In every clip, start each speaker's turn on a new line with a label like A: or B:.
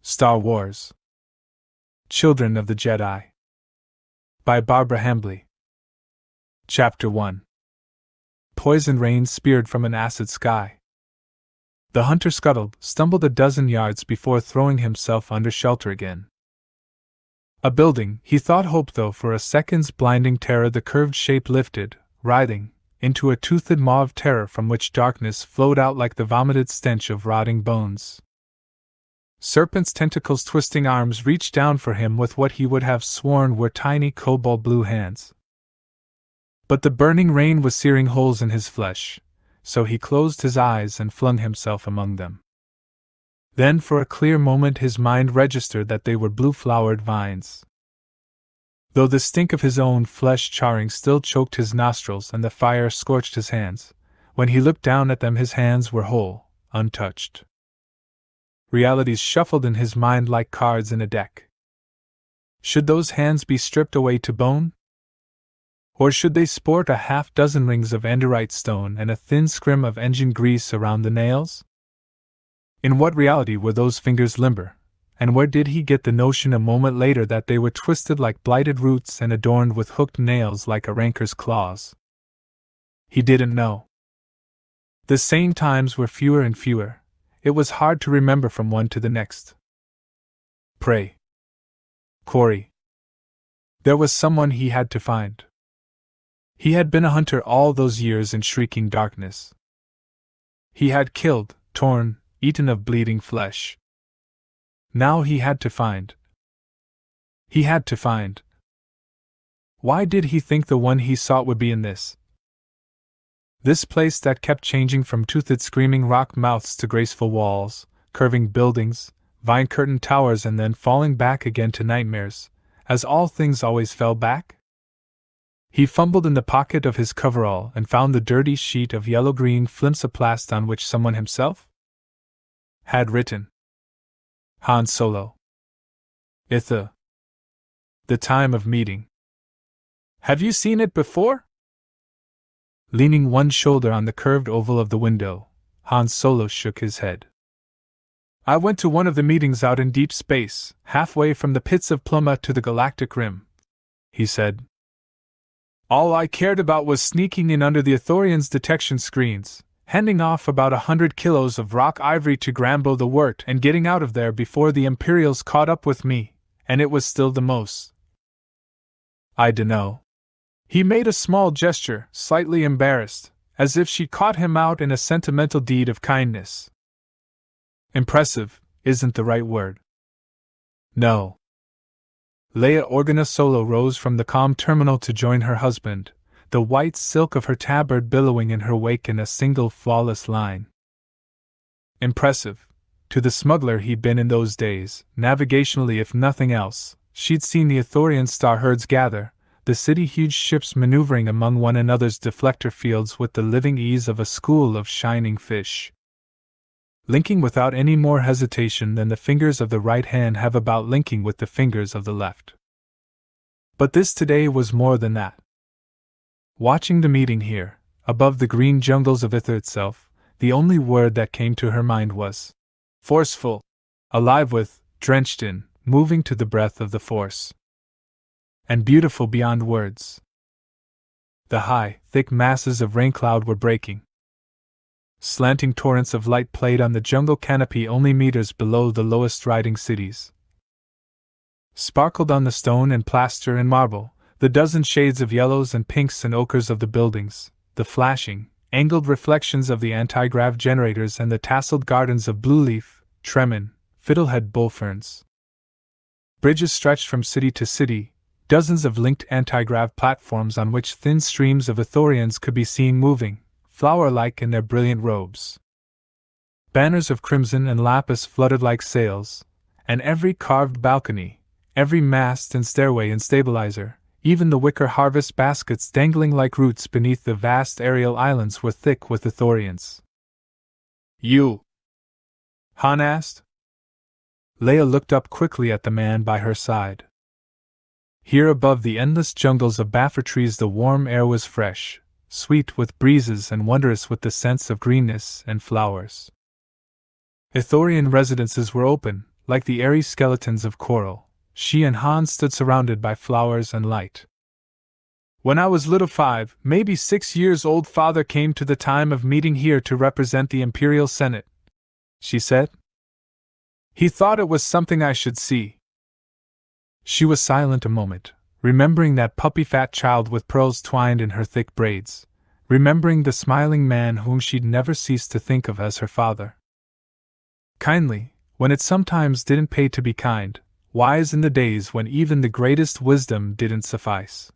A: Star Wars. Children of the Jedi. By Barbara Hambly. Chapter 1. Poison rain speared from an acid sky. The hunter stumbled a dozen yards before throwing himself under shelter again. A building, he thought, hoped, though for a second's blinding terror the curved shape lifted, writhing, into a toothed maw of terror from which darkness flowed out like the vomited stench of rotting bones. Serpent's tentacles twisting arms reached down for him with what he would have sworn were tiny cobalt blue hands. But the burning rain was searing holes in his flesh, so he closed his eyes and flung himself among them. Then for a clear moment his mind registered that they were blue-flowered vines. Though the stink of his own flesh charring still choked his nostrils and the fire scorched his hands, when he looked down at them his hands were whole, untouched. Realities shuffled in his mind like cards in a deck. Should those hands be stripped away to bone? Or should they sport a half-dozen rings of anderite stone and a thin scrim of engine grease around the nails? In what reality were those fingers limber, and where did he get the notion a moment later that they were twisted like blighted roots and adorned with hooked nails like a rancor's claws? He didn't know. The sane times were fewer and fewer. It was hard to remember from one to the next. Pray. Corey. There was someone he had to find. He had been a hunter all those years in shrieking darkness. He had killed, torn, eaten of bleeding flesh. Now he had to find. He had to find. Why did he think the one he sought would be in this place that kept changing from toothed screaming rock mouths to graceful walls, curving buildings, vine-curtained towers, and then falling back again to nightmares, as all things always fell back? He fumbled in the pocket of his coverall and found the dirty sheet of yellow-green flimsoplast on which someone himself had written. Han Solo. The time of meeting. Have you seen it before? Leaning one shoulder on the curved oval of the window, Han Solo shook his head. I went to one of the meetings out in deep space, halfway from the pits of Pluma to the galactic rim, he said. All I cared about was sneaking in under the Ithorians' detection screens, handing off about 100 kilos of rock ivory to Grambo the Wirt and getting out of there before the Imperials caught up with me, and it was still the most. I dunno. He made a small gesture, slightly embarrassed, as if she'd caught him out in a sentimental deed of kindness. Impressive isn't the right word. No. Leia Organa Solo rose from the comm terminal to join her husband, the white silk of her tabard billowing in her wake in a single flawless line. Impressive. To the smuggler he'd been in those days, navigationally if nothing else, she'd seen the Ithorian star herds gather, the city-huge ships maneuvering among one another's deflector fields with the living ease of a school of shining fish, linking without any more hesitation than the fingers of the right hand have about linking with the fingers of the left. But this today was more than that. Watching the meeting here, above the green jungles of Ither itself, the only word that came to her mind was forceful, alive with, drenched in, moving to the breath of the Force. And beautiful beyond words. The high, thick masses of rain cloud were breaking. Slanting torrents of light played on the jungle canopy only meters below the lowest riding cities. Sparkled on the stone and plaster and marble, the dozen shades of yellows and pinks and ochres of the buildings, the flashing, angled reflections of the anti-grav generators and the tasseled gardens of blue leaf, tremin, fiddlehead bullferns. Bridges stretched from city to city, dozens of linked anti-grav platforms on which thin streams of Ithorians could be seen moving, flower-like in their brilliant robes. Banners of crimson and lapis fluttered like sails, and every carved balcony, every mast and stairway and stabilizer, even the wicker harvest baskets dangling like roots beneath the vast aerial islands were thick with Ithorians. You? Han asked. Leia looked up quickly at the man by her side. Here above the endless jungles of baffer trees the warm air was fresh, sweet with breezes and wondrous with the scents of greenness and flowers. Ithorian residences were open, like the airy skeletons of coral, she and Han stood surrounded by flowers and light. When I was little 5, maybe 6 years old, Father came to the time of meeting here to represent the Imperial Senate, she said. He thought it was something I should see. She was silent a moment, remembering that puppy-fat child with pearls twined in her thick braids, remembering the smiling man whom she'd never ceased to think of as her father. Kindly, when it sometimes didn't pay to be kind, wise in the days when even the greatest wisdom didn't suffice.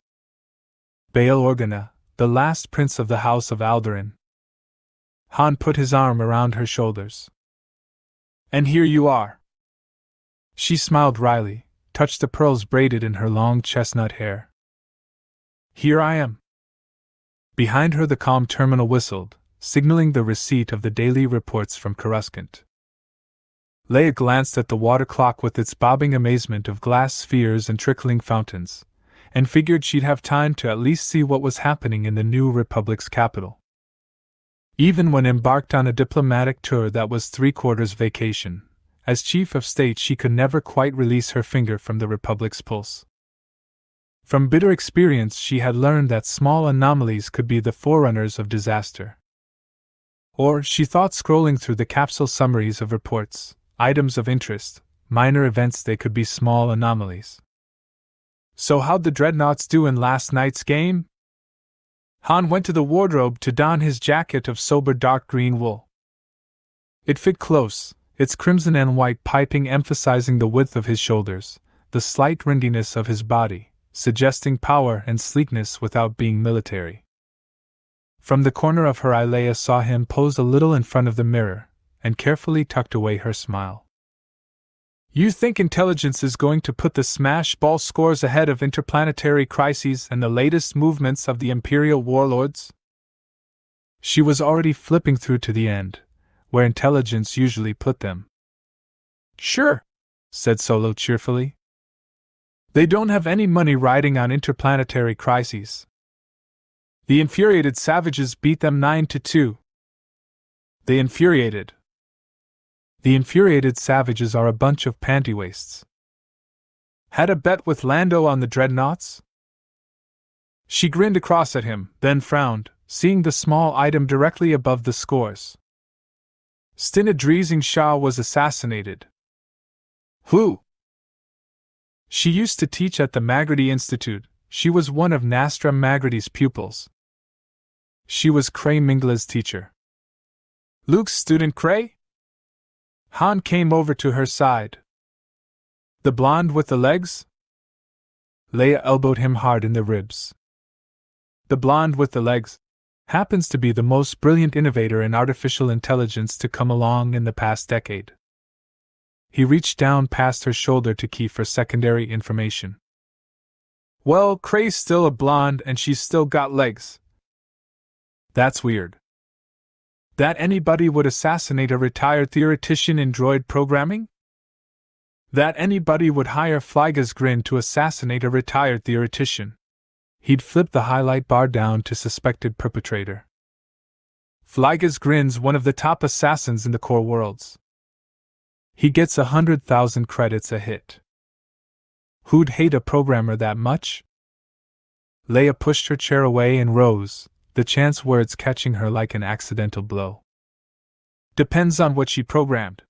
A: Bail Organa, the last prince of the House of Alderaan. Han put his arm around her shoulders. And here you are. She smiled wryly, touched the pearls braided in her long chestnut hair. Here I am. Behind her the calm terminal whistled, signaling the receipt of the daily reports from Coruscant. Leia glanced at the water clock with its bobbing amazement of glass spheres and trickling fountains, and figured she'd have time to at least see what was happening in the new Republic's capital. Even when embarked on a diplomatic tour that was 3/4 vacation, as Chief of State she could never quite release her finger from the Republic's pulse. From bitter experience she had learned that small anomalies could be the forerunners of disaster. Or, she thought, scrolling through the capsule summaries of reports, items of interest, minor events, they could be small anomalies. So how'd the dreadnoughts do in last night's game? Han went to the wardrobe to don his jacket of sober dark green wool. It fit close, its crimson and white piping emphasizing the width of his shoulders, the slight rindiness of his body, suggesting power and sleekness without being military. From the corner of her eye Leia saw him pose a little in front of the mirror, and carefully tucked away her smile. You think intelligence is going to put the smash ball scores ahead of interplanetary crises and the latest movements of the Imperial warlords? She was already flipping through to the end, where intelligence usually put them. Sure, said Solo cheerfully. They don't have any money riding on interplanetary crises. The infuriated savages beat them 9-2. The infuriated savages are a bunch of pantywaists. Had a bet with Lando on the dreadnoughts? She grinned across at him, then frowned, seeing the small item directly above the scores. Stina Dreesing Shaw was assassinated. Who? She used to teach at the Magrity Institute. She was one of Nastra Magrity's pupils. She was Cray Mingla's teacher. Luke's student Cray? Han came over to her side. The blonde with the legs? Leia elbowed him hard in the ribs. The blonde with the legs happens to be the most brilliant innovator in artificial intelligence to come along in the past decade. He reached down past her shoulder to key for secondary information. Well, Cray's still a blonde and she's still got legs. That's weird. That anybody would assassinate a retired theoretician in droid programming? That anybody would hire Flyga's Grin to assassinate a retired theoretician. He'd flip the highlight bar down to suspected perpetrator. Flyga's Grin's one of the top assassins in the core worlds. He gets 100,000 credits a hit. Who'd hate a programmer that much? Leia pushed her chair away and rose, the chance words catching her like an accidental blow. Depends on what she programmed.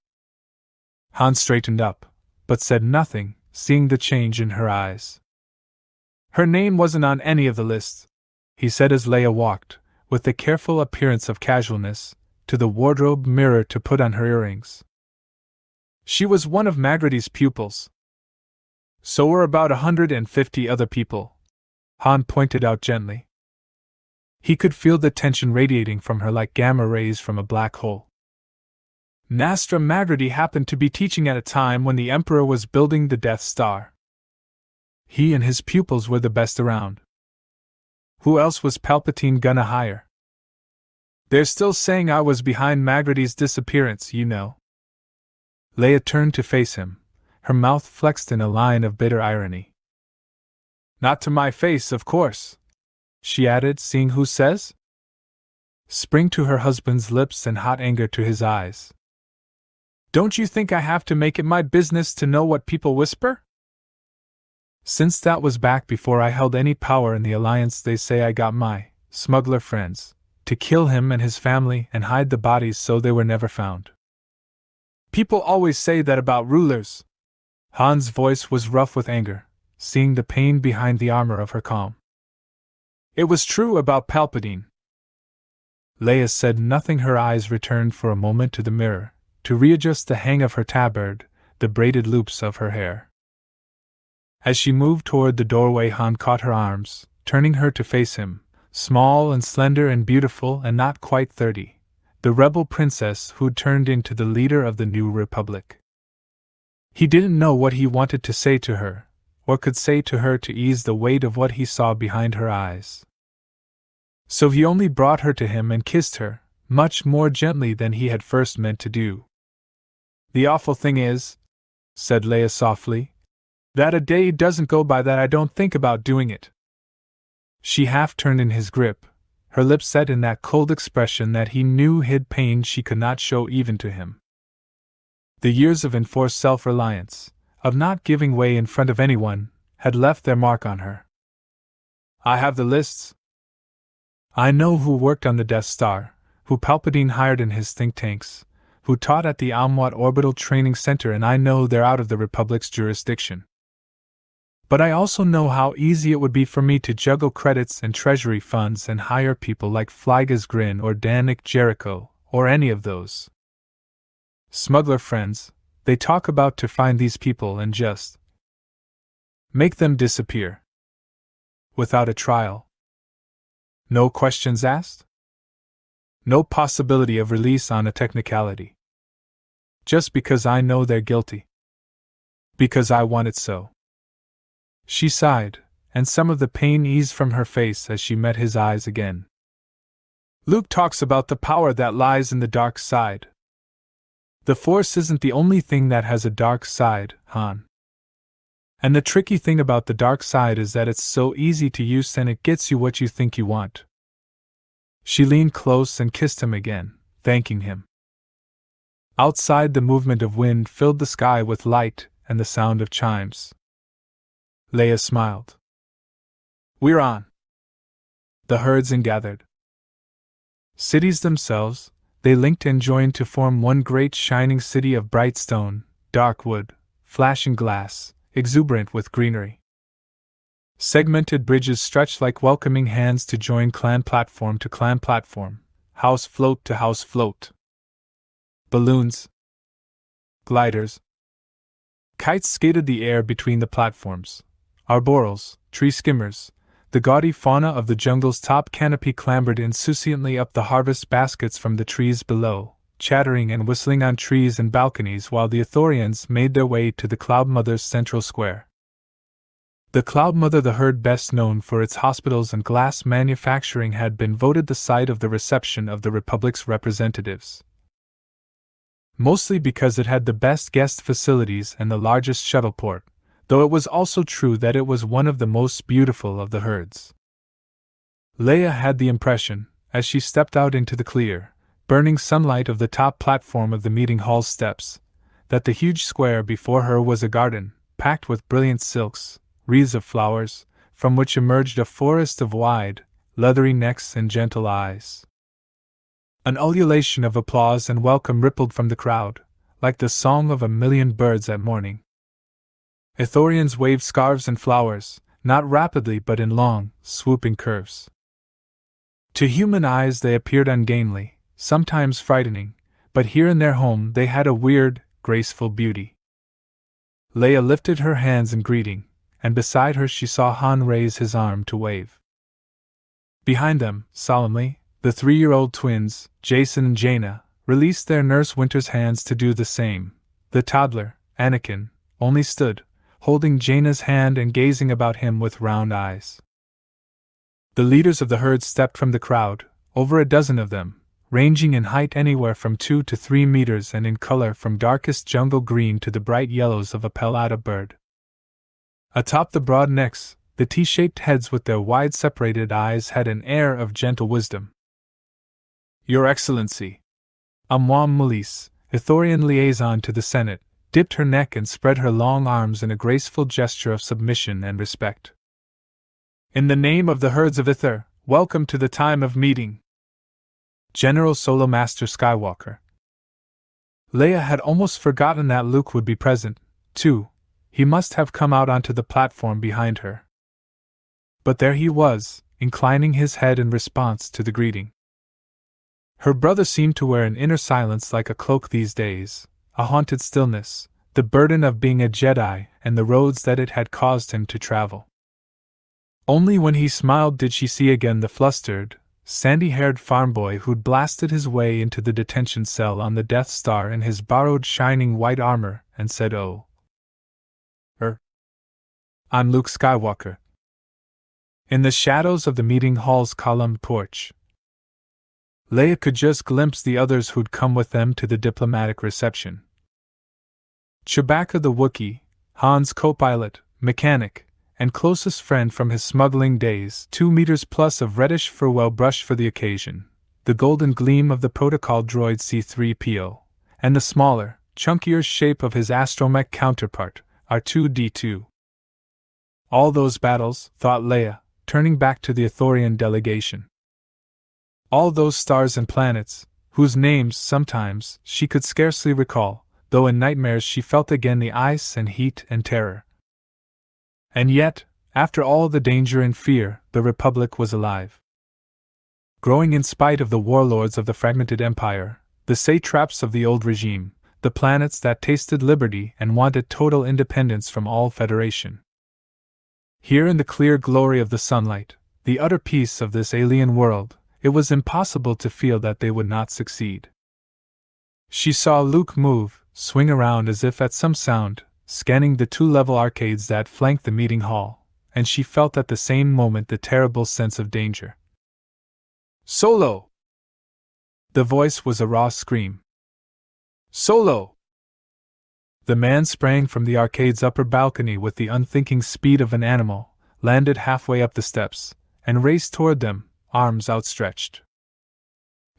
A: Han straightened up, but said nothing, seeing the change in her eyes. Her name wasn't on any of the lists, he said as Leia walked, with the careful appearance of casualness, to the wardrobe mirror to put on her earrings. She was one of Magrity's pupils. So were about 150 other people, Han pointed out gently. He could feel the tension radiating from her like gamma rays from a black hole. Nastra Magrity happened to be teaching at a time when the Emperor was building the Death Star. He and his pupils were the best around. Who else was Palpatine gonna hire? They're still saying I was behind Magrity's disappearance, you know. Leia turned to face him, her mouth flexed in a line of bitter irony. Not to my face, of course, she added, seeing who says? Spring to her husband's lips and hot anger to his eyes. Don't you think I have to make it my business to know what people whisper? Since that was back before I held any power in the Alliance, they say I got my smuggler friends to kill him and his family and hide the bodies so they were never found. People always say that about rulers. Han's voice was rough with anger, seeing the pain behind the armor of her calm. It was true about Palpatine. Leia said nothing. Her eyes returned for a moment to the mirror, to readjust the hang of her tabard, the braided loops of her hair. As she moved toward the doorway, Han caught her arms, turning her to face him, small and slender and beautiful and not quite 30, the rebel princess who'd turned into the leader of the new republic. He didn't know what he wanted to say to her, or could say to her to ease the weight of what he saw behind her eyes. So he only brought her to him and kissed her, much more gently than he had first meant to do. The awful thing is, said Leia softly, that a day doesn't go by that I don't think about doing it. She half turned in his grip, her lips set in that cold expression that he knew hid pain she could not show even to him. The years of enforced self-reliance, of not giving way in front of anyone, had left their mark on her. I have the lists. I know who worked on the Death Star, who Palpatine hired in his think tanks, who taught at the Almwat Orbital Training Center, and I know they're out of the Republic's jurisdiction. But I also know how easy it would be for me to juggle credits and treasury funds and hire people like Flygas Grin or Danik Jericho, or any of those smuggler friends they talk about, to find these people and just make them disappear. Without a trial. No questions asked? No possibility of release on a technicality. Just because I know they're guilty. Because I want it so. She sighed, and some of the pain eased from her face as she met his eyes again. Luke talks about the power that lies in the dark side. The Force isn't the only thing that has a dark side, Han. And the tricky thing about the dark side is that it's so easy to use and it gets you what you think you want. She leaned close and kissed him again, thanking him. Outside, the movement of wind filled the sky with light and the sound of chimes. Leia smiled. We're on. The herds ingathered. Cities themselves, they linked and joined to form one great shining city of bright stone, dark wood, flashing glass, exuberant with greenery. Segmented bridges stretched like welcoming hands to join clan platform to clan platform, house float to house float. Balloons, gliders, kites skated the air between the platforms. Arborals, tree skimmers, the gaudy fauna of the jungle's top canopy clambered insouciantly up the harvest baskets from the trees below, chattering and whistling on trees and balconies, while the Ithorians made their way to the Cloud Mother's central square. The Cloud Mother, the herd best known for its hospitals and glass manufacturing, had been voted the site of the reception of the Republic's representatives. Mostly because it had the best guest facilities and the largest shuttle port, though it was also true that it was one of the most beautiful of the herds. Leia had the impression, as she stepped out into the clear, burning sunlight of the top platform of the meeting hall's steps, that the huge square before her was a garden, packed with brilliant silks, wreaths of flowers, from which emerged a forest of wide, leathery necks and gentle eyes. An ululation of applause and welcome rippled from the crowd, like the song of a million birds at morning. Ithorians waved scarves and flowers, not rapidly but in long, swooping curves. To human eyes they appeared ungainly, sometimes frightening, but here in their home they had a weird, graceful beauty. Leia lifted her hands in greeting, and beside her she saw Han raise his arm to wave. Behind them, solemnly, the 3-year-old twins, Jason and Jaina, released their nurse Winter's hands to do the same. The toddler, Anakin, only stood, holding Jaina's hand and gazing about him with round eyes. The leaders of the herd stepped from the crowd, over a dozen of them, ranging in height anywhere from 2 to 3 meters and in color from darkest jungle green to the bright yellows of a pelata bird. Atop the broad necks, the T-shaped heads with their wide separated eyes had an air of gentle wisdom. Your Excellency, Amwam Malis, Ithorian liaison to the Senate, dipped her neck and spread her long arms in a graceful gesture of submission and respect. In the name of the herds of Ithor, welcome to the time of meeting. General Solo Master Skywalker. Leia had almost forgotten that Luke would be present, too. He must have come out onto the platform behind her. But there he was, inclining his head in response to the greeting. Her brother seemed to wear an inner silence like a cloak these days, a haunted stillness, the burden of being a Jedi and the roads that it had caused him to travel. Only when he smiled did she see again the flustered, sandy-haired farm boy who'd blasted his way into the detention cell on the Death Star in his borrowed shining white armor and said, "Oh. I'm Luke Skywalker." In the shadows of the meeting hall's columned porch, Leia could just glimpse the others who'd come with them to the diplomatic reception. Chewbacca the Wookiee, Han's co-pilot, mechanic, and closest friend from his smuggling days, 2 meters plus of reddish fur well brushed for the occasion, the golden gleam of the protocol droid C-3PO, and the smaller, chunkier shape of his astromech counterpart, R2-D2. All those battles, thought Leia, turning back to the Ithorian delegation. All those stars and planets, whose names, sometimes, she could scarcely recall, though in nightmares she felt again the ice and heat and terror. And yet, after all the danger and fear, the Republic was alive. Growing in spite of the warlords of the fragmented empire, the satraps of the old regime, the planets that tasted liberty and wanted total independence from all federation. Here in the clear glory of the sunlight, the utter peace of this alien world, it was impossible to feel that they would not succeed. She saw Luke move, swing around as if at some sound, scanning the 2-level arcades that flanked the meeting hall, and she felt at the same moment the terrible sense of danger. "Solo!" The voice was a raw scream. "Solo!" The man sprang from the arcade's upper balcony with the unthinking speed of an animal, landed halfway up the steps, and raced toward them, arms outstretched.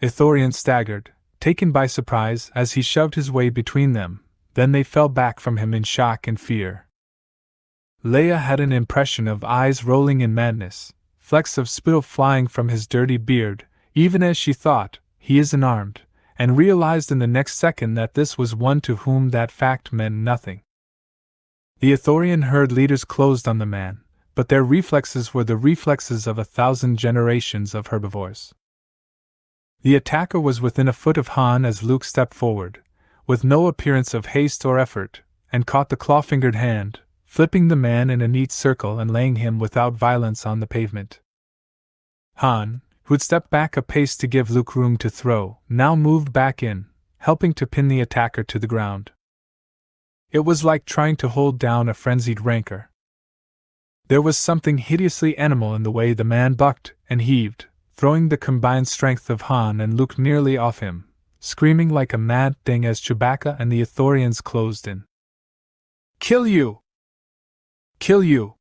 A: Ithorian staggered, taken by surprise as he shoved his way between them, then they fell back from him in shock and fear. Leia had an impression of eyes rolling in madness, flecks of spittle flying from his dirty beard, even as she thought, "He is unarmed," and realized in the next second that this was one to whom that fact meant nothing. The Ithorian herd leaders closed on the man, but their reflexes were the reflexes of 1,000 generations of herbivores. The attacker was within a foot of Han as Luke stepped forward, with no appearance of haste or effort, and caught the claw-fingered hand, flipping the man in a neat circle and laying him without violence on the pavement. Han, who'd stepped back a pace to give Luke room to throw, now moved back in, helping to pin the attacker to the ground. It was like trying to hold down a frenzied rancor. There was something hideously animal in the way the man bucked and heaved, throwing the combined strength of Han and Luke nearly off him, screaming like a mad thing as Chewbacca and the Ithorians closed in. "Kill you! Kill you!"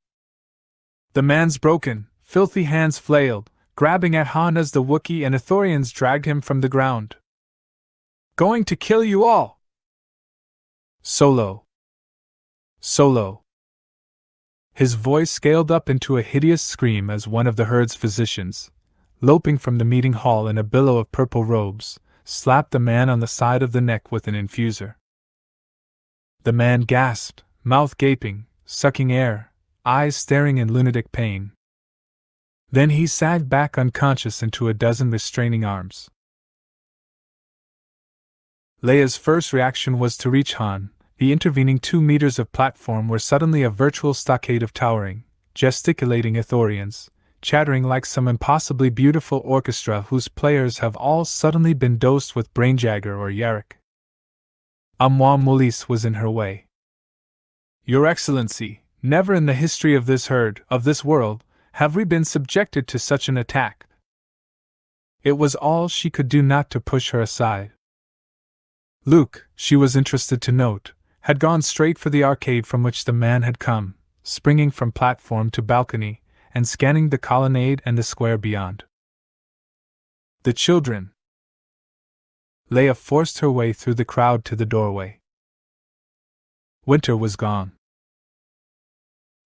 A: The man's broken, filthy hands flailed, grabbing at Han as the Wookiee and Ithorians dragged him from the ground. "Going to kill you all!" "Solo! Solo!" His voice scaled up into a hideous scream as one of the herd's physicians, loping from the meeting hall in a billow of purple robes, slapped the man on the side of the neck with an infuser. The man gasped, mouth gaping, sucking air, eyes staring in lunatic pain. Then he sagged back unconscious into a dozen restraining arms. Leia's first reaction was to reach Han, the intervening 2 meters of platform were suddenly a virtual stockade of towering, gesticulating Ithorians, chattering like some impossibly beautiful orchestra whose players have all suddenly been dosed with Brainjagger or Yarrick. Amwa Mulis was in her way. "Your Excellency, never in the history of this herd, of this world, have we been subjected to such an attack." It was all she could do not to push her aside. Luke, she was interested to note, had gone straight for the arcade from which the man had come, springing from platform to balcony, and scanning the colonnade and the square beyond. The children. Leia forced her way through the crowd to the doorway. Winter was gone.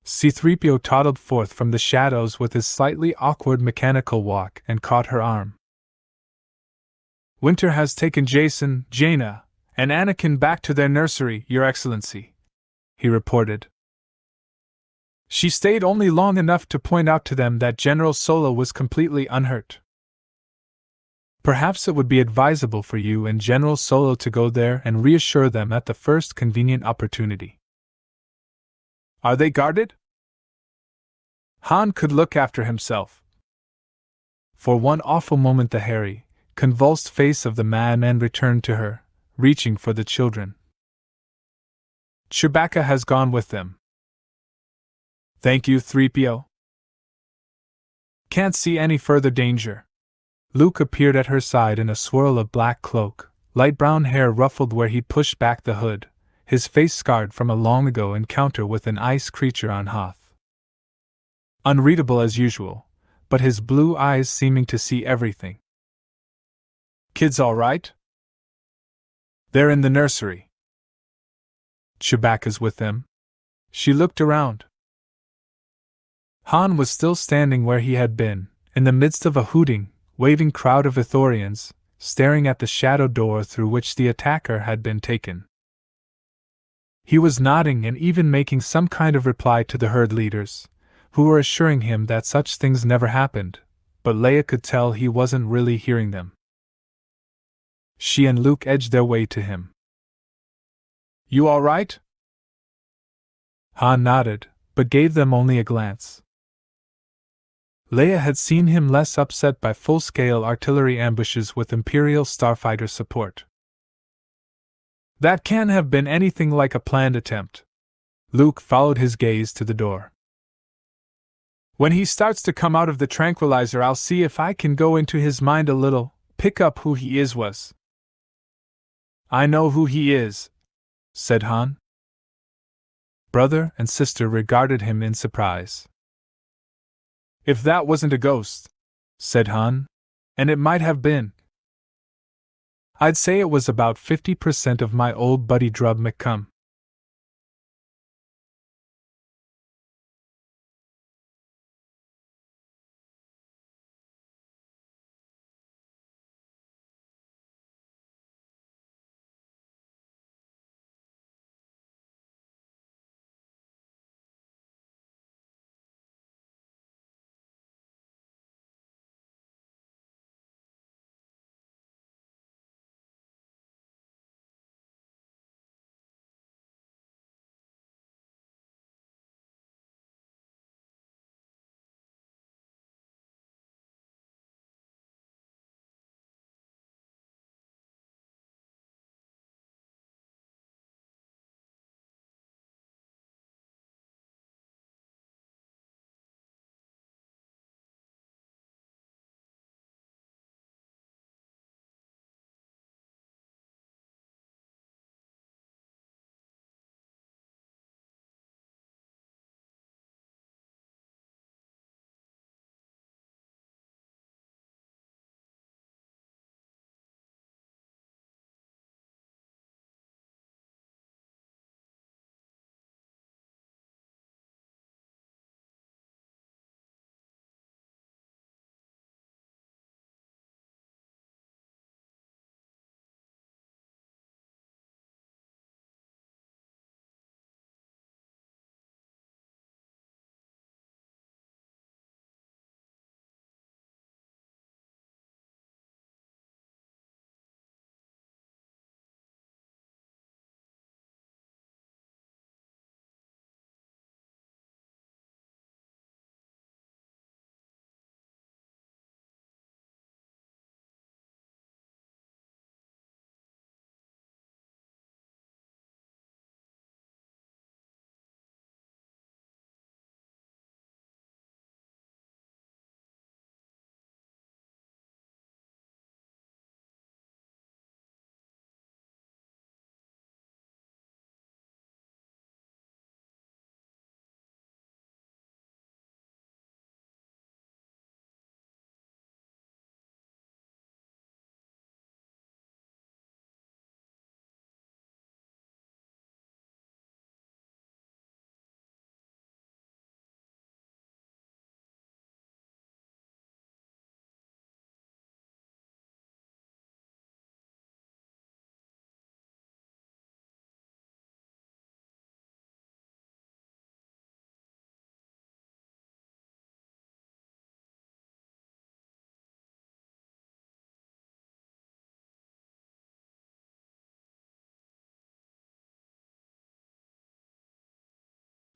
A: C-3PO toddled forth from the shadows with his slightly awkward mechanical walk and caught her arm. Winter has taken Jason, Jaina, and Anakin back to their nursery, Your Excellency, he reported. She stayed only long enough to point out to them that General Solo was completely unhurt. Perhaps it would be advisable for you and General Solo to go there and reassure them at the first convenient opportunity. Are they guarded? Han could look after himself. For one awful moment the hairy, convulsed face of the madman returned to her, reaching for the children. Chewbacca has gone with them. Thank you, 3PO. Can't see any further danger. Luke appeared at her side in a swirl of black cloak, light brown hair ruffled where he'd pushed back the hood, his face scarred from a long-ago encounter with an ice creature on Hoth. Unreadable as usual, but his blue eyes seeming to see everything. Kids all right? They're in the nursery. Chewbacca's with them? She looked around. Han was still standing where he had been, in the midst of a hooting, waving crowd of Ithorians, staring at the shadow door through which the attacker had been taken. He was nodding and even making some kind of reply to the herd leaders, who were assuring him that such things never happened, but Leia could tell he wasn't really hearing them. She and Luke edged their way to him. You all right? Han nodded, but gave them only a glance. Leia had seen him less upset by full-scale artillery ambushes with Imperial starfighter support. That can't have been anything like a planned attempt. Luke followed his gaze to the door. When he starts to come out of the tranquilizer, I'll see if I can go into his mind a little, pick up who he was. I know who he is, said Han. Brother and sister regarded him in surprise. If that wasn't a ghost, said Han, and it might have been, I'd say it was about 50% of my old buddy Drub McCum.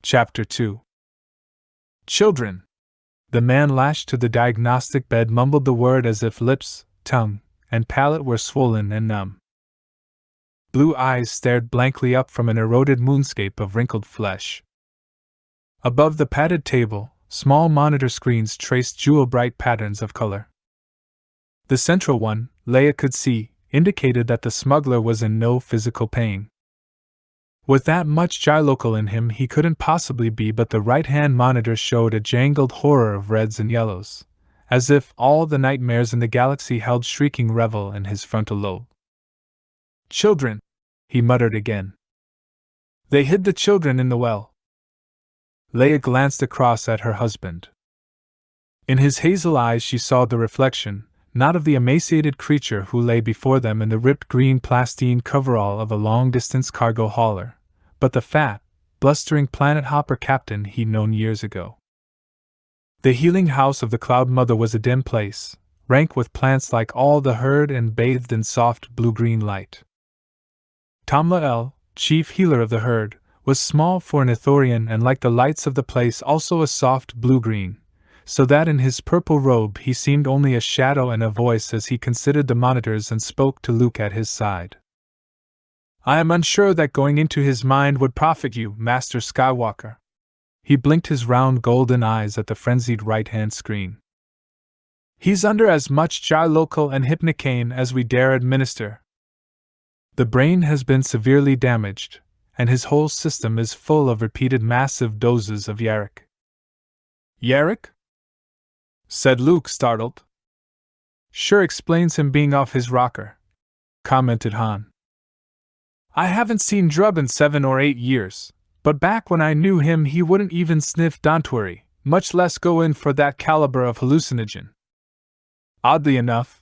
A: Chapter 2. Children! The man lashed to the diagnostic bed mumbled the word as if lips, tongue, and palate were swollen and numb. Blue eyes stared blankly up from an eroded moonscape of wrinkled flesh. Above the padded table, small monitor screens traced jewel-bright patterns of color. The central one, Leia could see, indicated that the smuggler was in no physical pain. With that much gylocal in him, he couldn't possibly be, but the right-hand monitor showed a jangled horror of reds and yellows, as if all the nightmares in the galaxy held shrieking revel in his frontal lobe. Children! He muttered again. They hid the children in the well. Leia glanced across at her husband. In his hazel eyes she saw the reflection, not of the emaciated creature who lay before them in the ripped green plastine coverall of a long-distance cargo hauler, but the fat, blustering planet-hopper captain he'd known years ago. The healing house of the Cloud Mother was a dim place, rank with plants like all the herd and bathed in soft blue-green light. Tamla El, chief healer of the herd, was small for an Ithorian and like the lights of the place also a soft blue-green, so that in his purple robe he seemed only a shadow and a voice as he considered the monitors and spoke to Luke at his side. I am unsure that going into his mind would profit you, Master Skywalker. He blinked his round golden eyes at the frenzied right-hand screen. He's under as much gylocal and hypnocaine as we dare administer. The brain has been severely damaged, and his whole system is full of repeated massive doses of Yarrick. Yarrick? Said Luke, startled. Sure explains him being off his rocker, commented Han. I haven't seen Drub in 7 or 8 years, but back when I knew him he wouldn't even sniff Dontuary, much less go in for that caliber of hallucinogen. Oddly enough,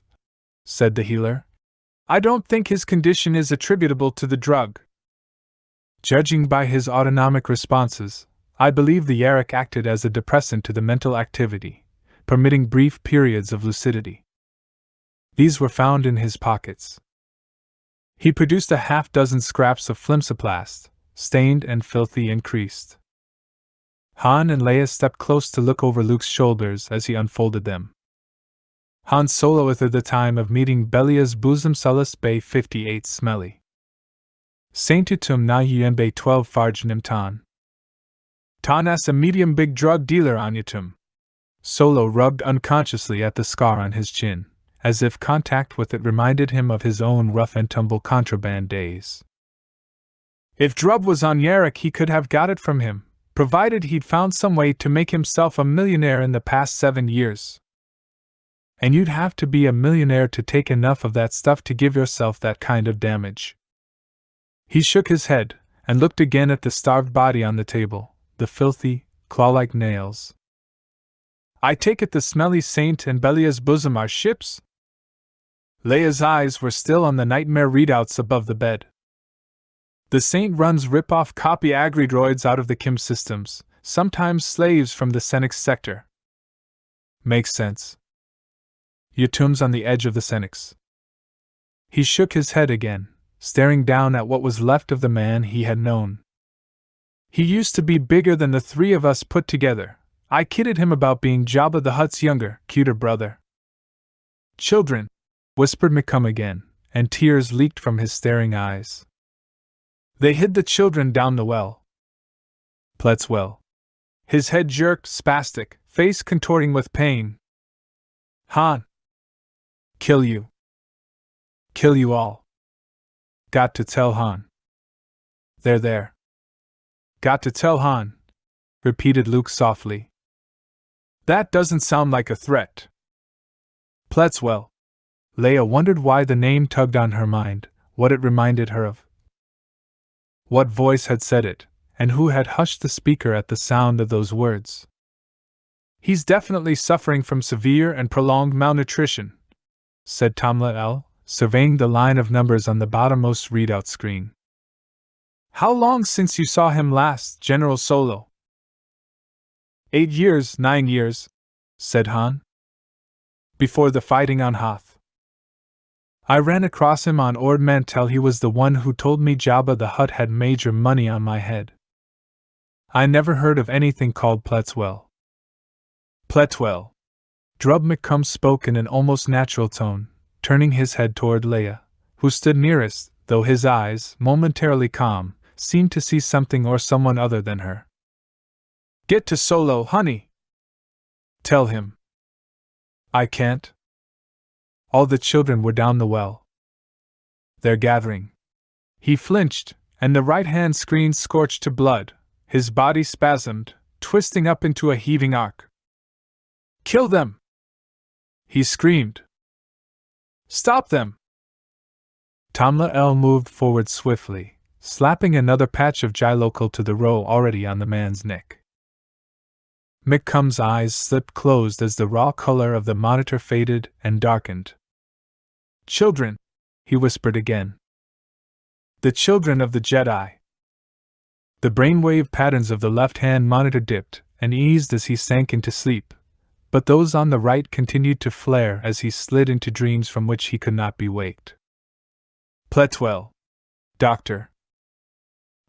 A: said the healer, I don't think his condition is attributable to the drug. Judging by his autonomic responses, I believe the Yarrick acted as a depressant to the mental activity, permitting brief periods of lucidity. These were found in his pockets. He produced a half-dozen scraps of flimsoplast, stained and filthy and creased. Han and Leia stepped close to look over Luke's shoulders as he unfolded them. Han Solo at the time of meeting Belia's bosom Sullus Bay 58 Smelly. Saintutum na Yembe 12 Farjnim Tan. Tanas a medium big drug dealer Anyatum. Solo rubbed unconsciously at the scar on his chin, as if contact with it reminded him of his own rough-and-tumble contraband days. If Drub was on Yarrick he could have got it from him, provided he'd found some way to make himself a millionaire in the past 7 years. And you'd have to be a millionaire to take enough of that stuff to give yourself that kind of damage. He shook his head, and looked again at the starved body on the table, the filthy, claw-like nails. I take it the smelly saint and Belia's bosom are ships? Leia's eyes were still on the nightmare readouts above the bed. The saint runs rip-off copy agri-droids out of the Kim systems, sometimes slaves from the Senix sector. Makes sense. Yatum's on the edge of the Senix. He shook his head again, staring down at what was left of the man he had known. He used to be bigger than the 3 of us put together. I kidded him about being Jabba the Hutt's younger, cuter brother. Children, whispered McCum again, and tears leaked from his staring eyes. They hid the children down the well. Plet's well. His head jerked, spastic, face contorting with pain. Han. Kill you. Kill you all. Got to tell Han. They're there. Got to tell Han, repeated Luke softly. That doesn't sound like a threat. Pletzwell. Leia wondered why the name tugged on her mind, what it reminded her of. What voice had said it, and who had hushed the speaker at the sound of those words? He's definitely suffering from severe and prolonged malnutrition, said Tamla El, surveying the line of numbers on the bottommost readout screen. How long since you saw him last, General Solo? 8 years, 9 years, said Han. Before the fighting on Hoth. I ran across him on Ord Mantell. He was the one who told me Jabba the Hutt had major money on my head. I never heard of anything called Pletwell. Pletwell. Drub McCombs spoke in an almost natural tone, turning his head toward Leia, who stood nearest, though his eyes, momentarily calm, seemed to see something or someone other than her. Get to Solo, honey! Tell him. I can't. All the children were down the well. They're gathering. He flinched, and the right hand screen scorched to blood, his body spasmed, twisting up into a heaving arc. Kill them! He screamed. Stop them! Tamla L moved forward swiftly, slapping another patch of Jilocal to the row already on the man's neck. McComb's eyes slipped closed as the raw color of the monitor faded and darkened. Children, he whispered again. The children of the Jedi. The brainwave patterns of the left-hand monitor dipped and eased as he sank into sleep, but those on the right continued to flare as he slid into dreams from which he could not be waked. Pletwell. Doctor.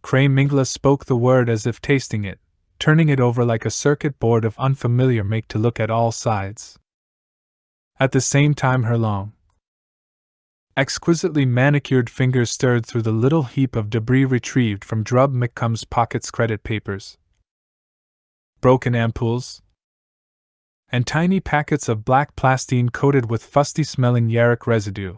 A: Cray Mingla spoke the word as if tasting it, turning it over like a circuit board of unfamiliar make to look at all sides. At the same time her long, exquisitely manicured fingers stirred through the little heap of debris retrieved from Drub McComb's pocket's credit papers. Broken ampoules, and tiny packets of black plastine coated with fusty-smelling Yarrick residue,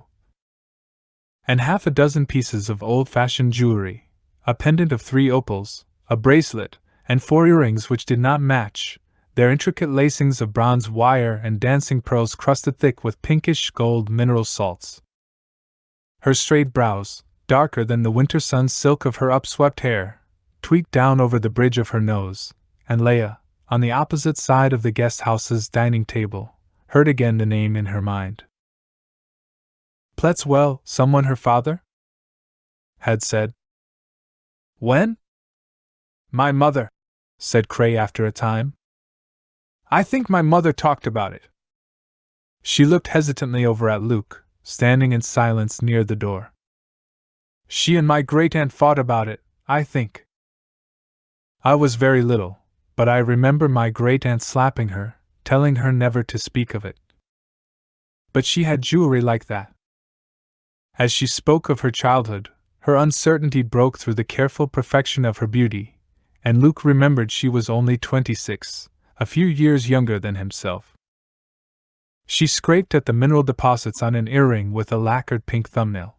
A: and half a dozen pieces of old-fashioned jewelry, a pendant of 3 opals, a bracelet, and 4 earrings which did not match, their intricate lacings of bronze wire and dancing pearls crusted thick with pinkish gold mineral salts. Her straight brows, darker than the winter sun's silk of her upswept hair, tweaked down over the bridge of her nose, and Leia, on the opposite side of the guest house's dining table, heard again the name in her mind. Pletwell, someone her father had said. When? My mother, said Cray after a time. I think my mother talked about it. She looked hesitantly over at Luke, standing in silence near the door. She and my great-aunt fought about it, I think. I was very little, but I remember my great-aunt slapping her, telling her never to speak of it. But she had jewelry like that. As she spoke of her childhood, her uncertainty broke through the careful perfection of her beauty, and Luke remembered she was only 26, a few years younger than himself. She scraped at the mineral deposits on an earring with a lacquered pink thumbnail.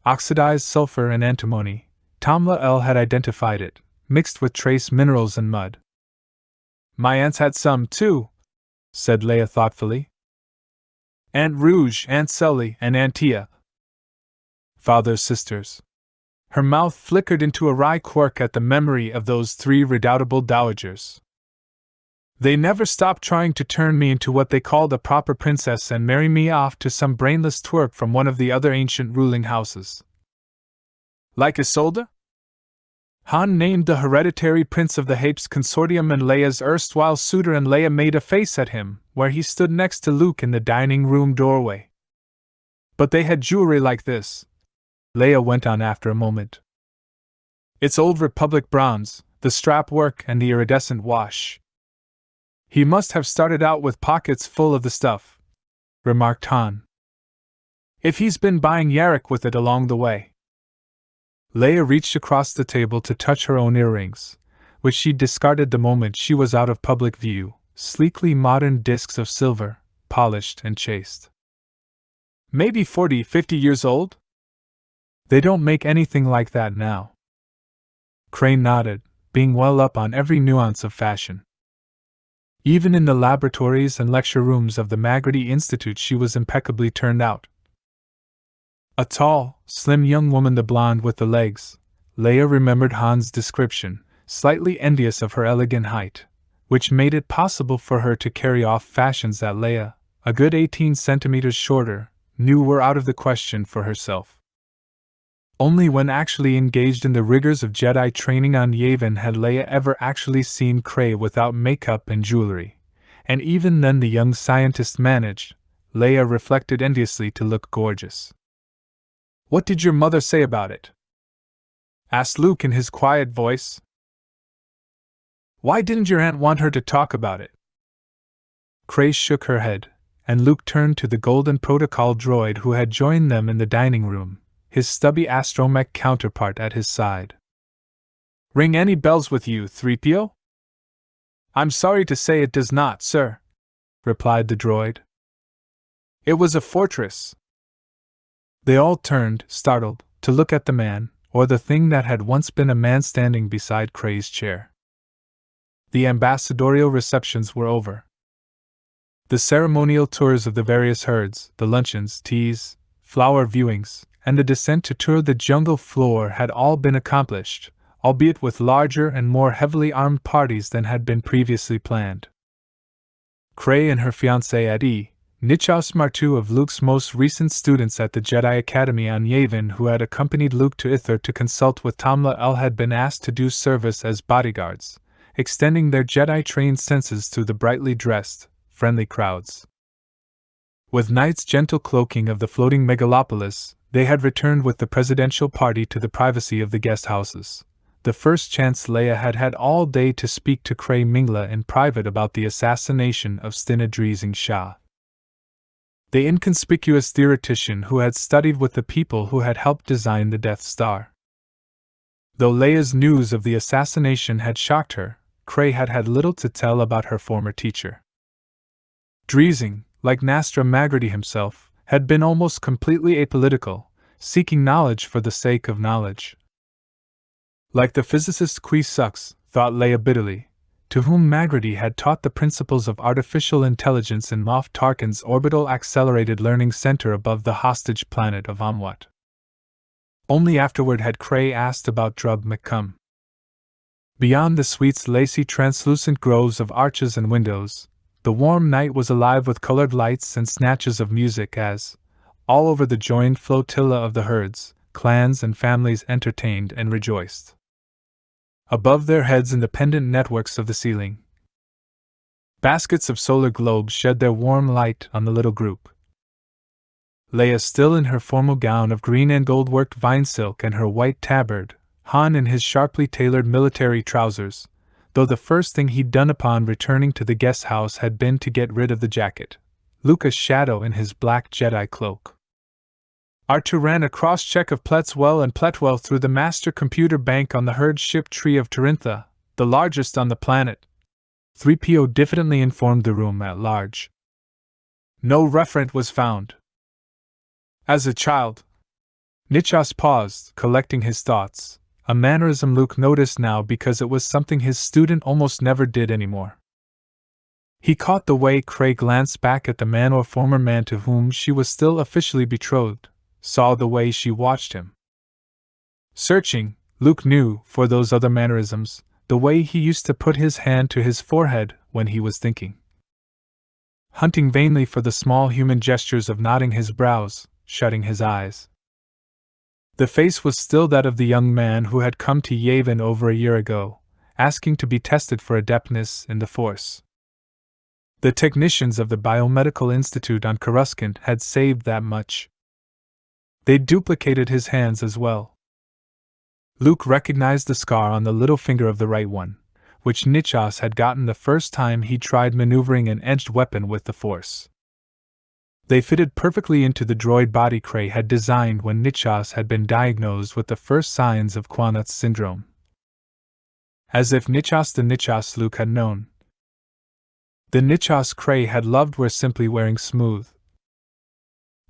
A: Oxidized sulfur and antimony, Tamla L had identified it, mixed with trace minerals and mud. My aunts had some, too, said Leia thoughtfully. Aunt Rouge, Aunt Sully, and Aunt Tia. Father's sisters. Her mouth flickered into a wry quirk at the memory of those 3 redoubtable dowagers. They never stopped trying to turn me into what they called a proper princess and marry me off to some brainless twerp from one of the other ancient ruling houses. Like Isolde? Han named the hereditary prince of the Hapes Consortium and Leia's erstwhile suitor, and Leia made a face at him, where he stood next to Luke in the dining room doorway. But they had jewelry like this, Leia went on after a moment. It's old Republic bronze, the strap work and the iridescent wash. He must have started out with pockets full of the stuff, remarked Han. If he's been buying Yarrick with it along the way. Leia reached across the table to touch her own earrings, which she discarded the moment she was out of public view, sleekly modern discs of silver, polished and chaste. Maybe 40-50 years old? They don't make anything like that now. Crane nodded, being well up on every nuance of fashion. Even in the laboratories and lecture rooms of the Magrity Institute she was impeccably turned out. A tall, slim young woman, the blonde with the legs, Leia remembered Han's description, slightly envious of her elegant height, which made it possible for her to carry off fashions that Leia, a good 18 centimeters shorter, knew were out of the question for herself. Only when actually engaged in the rigors of Jedi training on Yavin had Leia ever actually seen Cray without makeup and jewelry, and even then the young scientist managed, Leia reflected enviously, to look gorgeous. What did your mother say about it? Asked Luke in his quiet voice. Why didn't your aunt want her to talk about it? Cray shook her head, and Luke turned to the golden protocol droid who had joined them in the dining room, his stubby astromech counterpart at his side. Ring any bells with you, 3PO? I'm sorry to say it does not, sir, replied the droid. It was a fortress. They all turned, startled, to look at the man, or the thing that had once been a man standing beside Cray's chair. The ambassadorial receptions were over. The ceremonial tours of the various herds, the luncheons, teas, flower viewings, and the descent to tour the jungle floor had all been accomplished, albeit with larger and more heavily armed parties than had been previously planned. Cray and her fiancé Adi, Nichos Martu of Luke's most recent students at the Jedi Academy on Yavin who had accompanied Luke to Ither to consult with Tamla El had been asked to do service as bodyguards, extending their Jedi-trained senses through the brightly dressed, friendly crowds. With Knight's gentle cloaking of the floating megalopolis, they had returned with the presidential party to the privacy of the guest houses. The first chance Leia had had all day to speak to Cray Mingla in private about the assassination of Stinadreezing Shah, the inconspicuous theoretician who had studied with the people who had helped design the Death Star. Though Leia's news of the assassination had shocked her, Cray had had little to tell about her former teacher. Dreezing, like Nastra Magrity himself, had been almost completely apolitical, seeking knowledge for the sake of knowledge. Like the physicist Qui Sux, thought Leia bitterly, to whom Magrity had taught the principles of artificial intelligence in Moff Tarkin's orbital accelerated learning center above the hostage planet of Amwat. Only afterward had Cray asked about Drub McCum. Beyond the suite's lacy translucent groves of arches and windows, the warm night was alive with colored lights and snatches of music as, all over the joined flotilla of the herds, clans and families entertained and rejoiced. Above their heads in the pendant networks of the ceiling, baskets of solar globes shed their warm light on the little group. Leia still in her formal gown of green and gold-worked vine silk and her white tabard, Han in his sharply tailored military trousers, though the first thing he'd done upon returning to the guest house had been to get rid of the jacket, Luke a shadow in his black Jedi cloak. Artur ran a cross-check of Pletzwell and Pletwell through the master computer bank on the herd ship tree of Tarintha, the largest on the planet. 3PO diffidently informed the room at large. No referent was found. As a child, Nichos paused, collecting his thoughts, a mannerism Luke noticed now because it was something his student almost never did anymore. He caught the way Cray glanced back at the man or former man to whom she was still officially betrothed, saw the way she watched him. Searching, Luke knew, for those other mannerisms, the way he used to put his hand to his forehead when he was thinking. Hunting vainly for the small human gestures of nodding his brows, shutting his eyes. The face was still that of the young man who had come to Yavin over a year ago, asking to be tested for adeptness in the Force. The technicians of the Biomedical Institute on Coruscant had saved that much. They duplicated his hands as well. Luke recognized the scar on the little finger of the right one, which Nichos had gotten the first time he tried maneuvering an edged weapon with the Force. They fitted perfectly into the droid body Cray had designed when Nichos had been diagnosed with the first signs of Quanut's syndrome. As if Nichos the Nichos Luke had known. The Nichos Cray had loved were simply wearing smooth,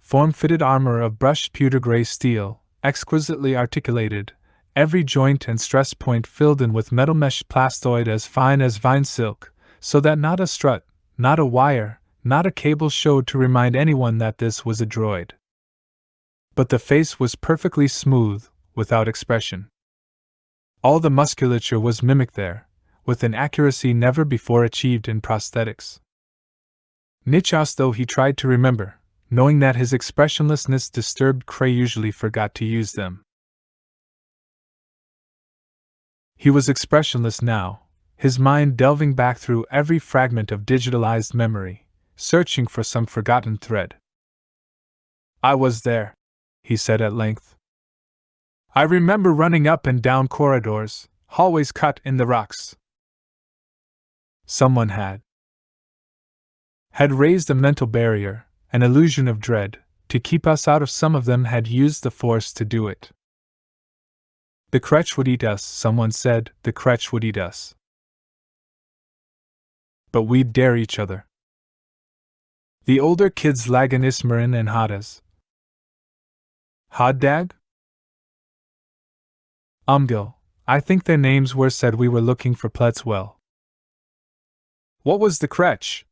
A: form-fitted armor of brushed pewter gray steel, exquisitely articulated, every joint and stress point filled in with metal mesh plastoid as fine as vine silk, so that not a strut, not a wire, not a cable showed to remind anyone that this was a droid. But the face was perfectly smooth, without expression. All the musculature was mimicked there, with an accuracy never before achieved in prosthetics. Nichos, though he tried to remember, knowing that his expressionlessness disturbed Cray, usually forgot to use them. He was expressionless now, his mind delving back through every fragment of digitalized memory, searching for some forgotten thread. I was there, he said at length. I remember running up and down corridors, hallways cut in the rocks. Someone had raised a mental barrier, an illusion of dread, to keep us out. Some of them had used the Force to do it. The Kretch would eat us, someone said, the Kretch would eat us. But we'd dare each other. The older kids Lagan, Ismarin, and Hadas. Haddag? Umgil, I think their names were, said we were looking for Pletzwell. What was the Kretch?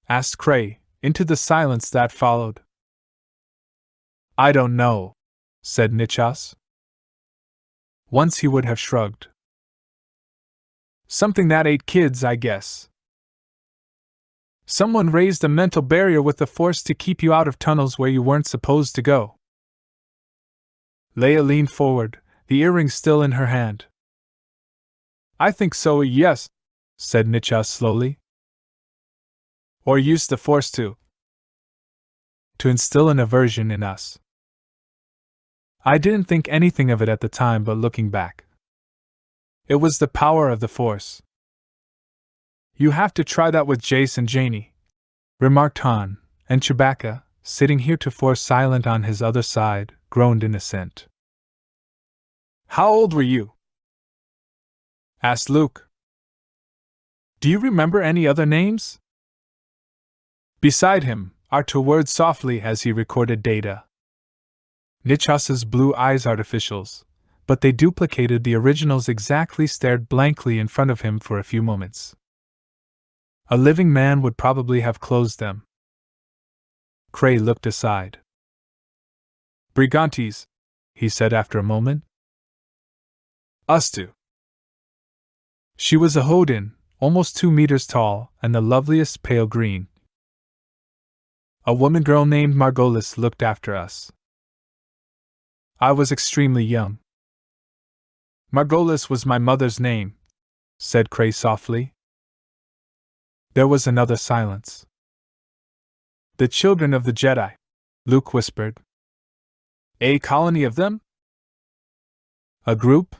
A: Asked Cray, into the silence that followed. I don't know, said Nichas. Once he would have shrugged. Something that ate kids, I guess. Someone raised a mental barrier with the Force to keep you out of tunnels where you weren't supposed to go. Leia leaned forward, the earring still in her hand. I think so, yes, said Nichas slowly. Or used the Force to instill an aversion in us. I didn't think anything of it at the time, but looking back, it was the power of the Force. You have to try that with Jace and Janie, remarked Han, and Chewbacca, sitting heretofore silent on his other side, groaned in assent. How old were you? Asked Luke. Do you remember any other names? Beside him, Artur whirred softly as he recorded data. Nichas's blue eyes, artificials, but they duplicated the originals exactly, stared blankly in front of him for a few moments. A living man would probably have closed them. Cray looked aside. Brigantes, he said after a moment. Us two. She was a Hodin, almost 2 meters tall, and the loveliest pale green. A woman girl named Margolis looked after us. I was extremely young. Margolis was my mother's name, said Cray softly. There was another silence. The children of the Jedi, Luke whispered. A colony of them? A group?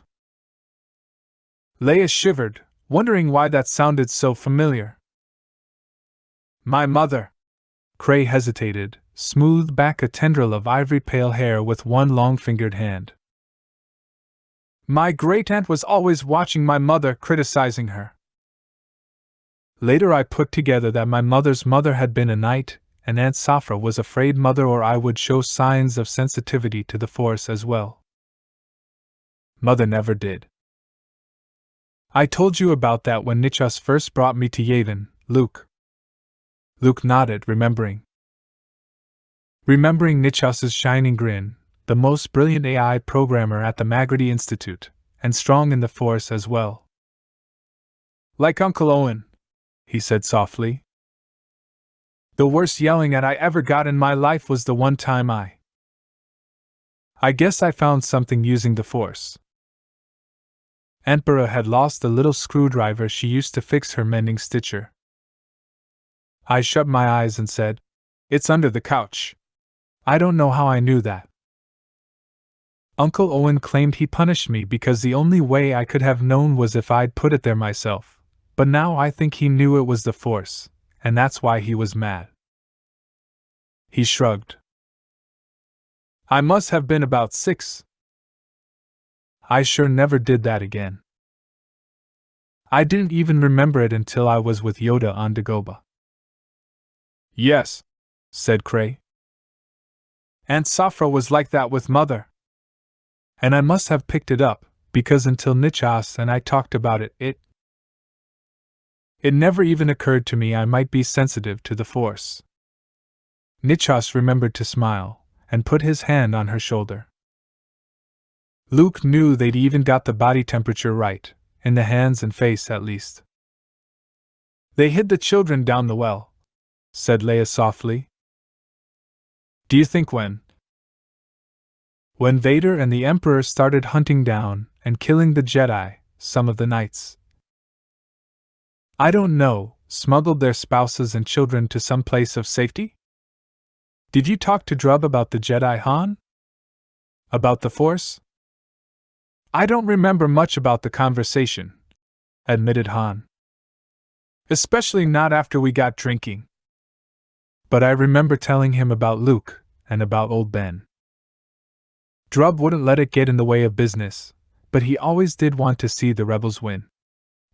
A: Leia shivered, wondering why that sounded so familiar. My mother. Cray hesitated, smoothed back a tendril of ivory pale hair with one long-fingered hand. My great-aunt was always watching my mother, criticizing her. Later I put together that my mother's mother had been a knight, and Aunt Safra was afraid mother or I would show signs of sensitivity to the Force as well. Mother never did. I told you about that when Nichas first brought me to Yavin, Luke. Luke nodded, remembering Nichas's shining grin, the most brilliant AI programmer at the Magrity Institute, and strong in the Force as well. Like Uncle Owen, he said softly. The worst yelling at I ever got in my life was the one time I guess I found something using the Force. Aunt Bera had lost the little screwdriver she used to fix her mending stitcher. I shut my eyes and said, It's under the couch. I don't know how I knew that. Uncle Owen claimed he punished me because the only way I could have known was if I'd put it there myself, but now I think he knew it was the Force, and that's why he was mad. He shrugged. I must have been about 6. I sure never did that again. I didn't even remember it until I was with Yoda on Dagobah. Yes, said Cray. Aunt Safra was like that with Mother. And I must have picked it up, because until Nichas and I talked about it, it never even occurred to me I might be sensitive to the Force. Nichas remembered to smile, and put his hand on her shoulder. Luke knew they'd even got the body temperature right, in the hands and face at least. They hid the children down the well, said Leia softly. Do you think when Vader and the Emperor started hunting down and killing the Jedi, some of the knights, I don't know, smuggled their spouses and children to some place of safety? Did you talk to Drub about the Jedi, Han? About the Force? I don't remember much about the conversation, admitted Han. Especially not after we got drinking. But I remember telling him about Luke, and about old Ben. Drubb wouldn't let it get in the way of business, but he always did want to see the rebels win.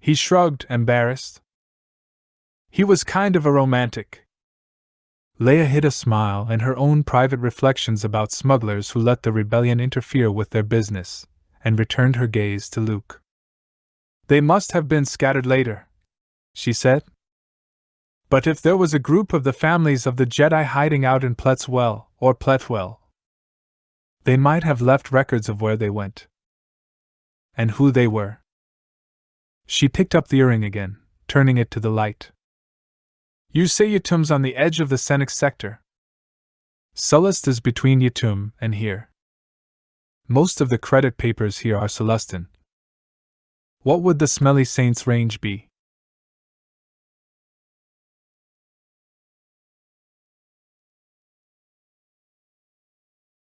A: He shrugged, embarrassed. He was kind of a romantic. Leia hid a smile and her own private reflections about smugglers who let the rebellion interfere with their business, and returned her gaze to Luke. They must have been scattered later, she said. But if there was a group of the families of the Jedi hiding out in Pletzwell or Pletwell, they might have left records of where they went. And who they were. She picked up the earring again, turning it to the light. You say Yatum's on the edge of the Senix sector. Sullust is between Yatum and here. Most of the credit papers here are Celestin. What would the Smelly Saints range be?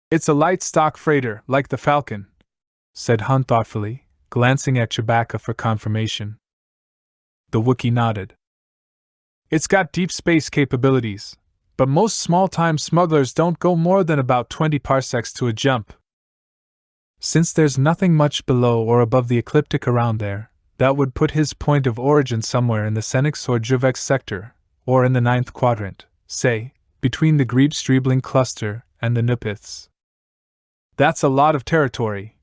A: It's a light stock freighter, like the Falcon, said Han thoughtfully, glancing at Chewbacca for confirmation. The Wookiee nodded. It's got deep space capabilities, but most small-time smugglers don't go more than about 20 parsecs to a jump. Since there's nothing much below or above the ecliptic around there, that would put his point of origin somewhere in the Senix or Juvex sector, or in the 9th quadrant, say, between the Grebe-Streebling cluster and the Nupiths. That's a lot of territory,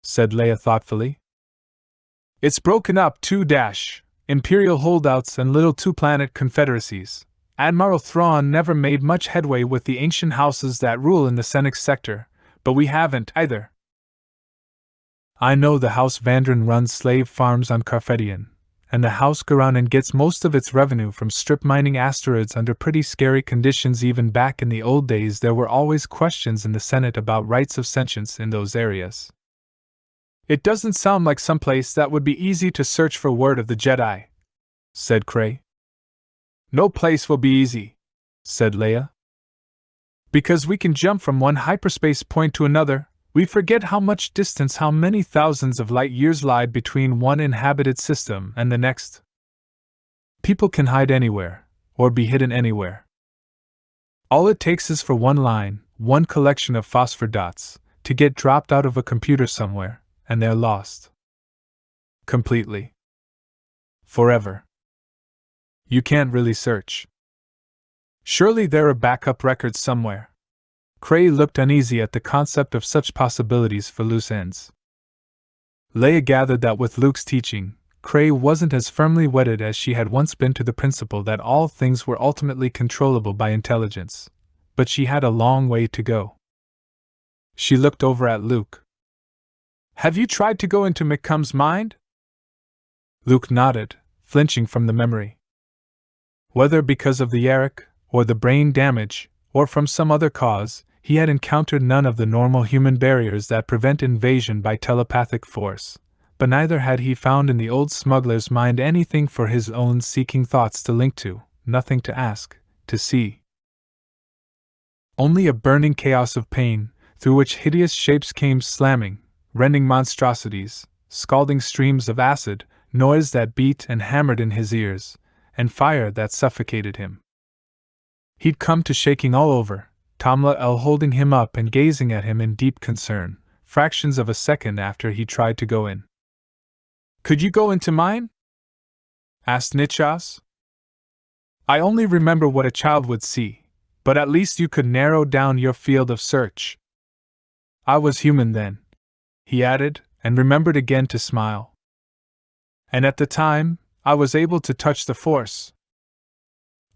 A: said Leia thoughtfully. It's broken up Imperial holdouts and little two-planet confederacies. Admiral Thrawn never made much headway with the ancient houses that rule in the Senix sector, but we haven't either. I know the House Vandren runs slave farms on Carfedian, and the House Garanan gets most of its revenue from strip mining asteroids under pretty scary conditions. Even back in the old days there were always questions in the Senate about rights of sentience in those areas. It doesn't sound like someplace that would be easy to search for word of the Jedi, said Cray. No place will be easy, said Leia. Because we can jump from one hyperspace point to another. We forget how much distance, how many thousands of light years lie between one inhabited system and the next. People can hide anywhere, or be hidden anywhere. All it takes is for one line, one collection of phosphor dots, to get dropped out of a computer somewhere, and they're lost. Completely. Forever. You can't really search. Surely there are backup records somewhere. Cray looked uneasy at the concept of such possibilities for loose ends. Leia gathered that with Luke's teaching, Cray wasn't as firmly wedded as she had once been to the principle that all things were ultimately controllable by intelligence, but she had a long way to go. She looked over at Luke. Have you tried to go into McComb's mind? Luke nodded, flinching from the memory. Whether because of the Yarick, or the brain damage, or from some other cause, he had encountered none of the normal human barriers that prevent invasion by telepathic force, but neither had he found in the old smuggler's mind anything for his own seeking thoughts to link to, nothing to ask, to see. Only a burning chaos of pain, through which hideous shapes came slamming, rending monstrosities, scalding streams of acid, noise that beat and hammered in his ears, and fire that suffocated him. He'd come to shaking all over, Tamla El holding him up and gazing at him in deep concern, fractions of a second after he tried to go in. Could you go into mine? Asked Nichas. I only remember what a child would see, but at least you could narrow down your field of search. I was human then, he added, and remembered again to smile. And at the time, I was able to touch the Force.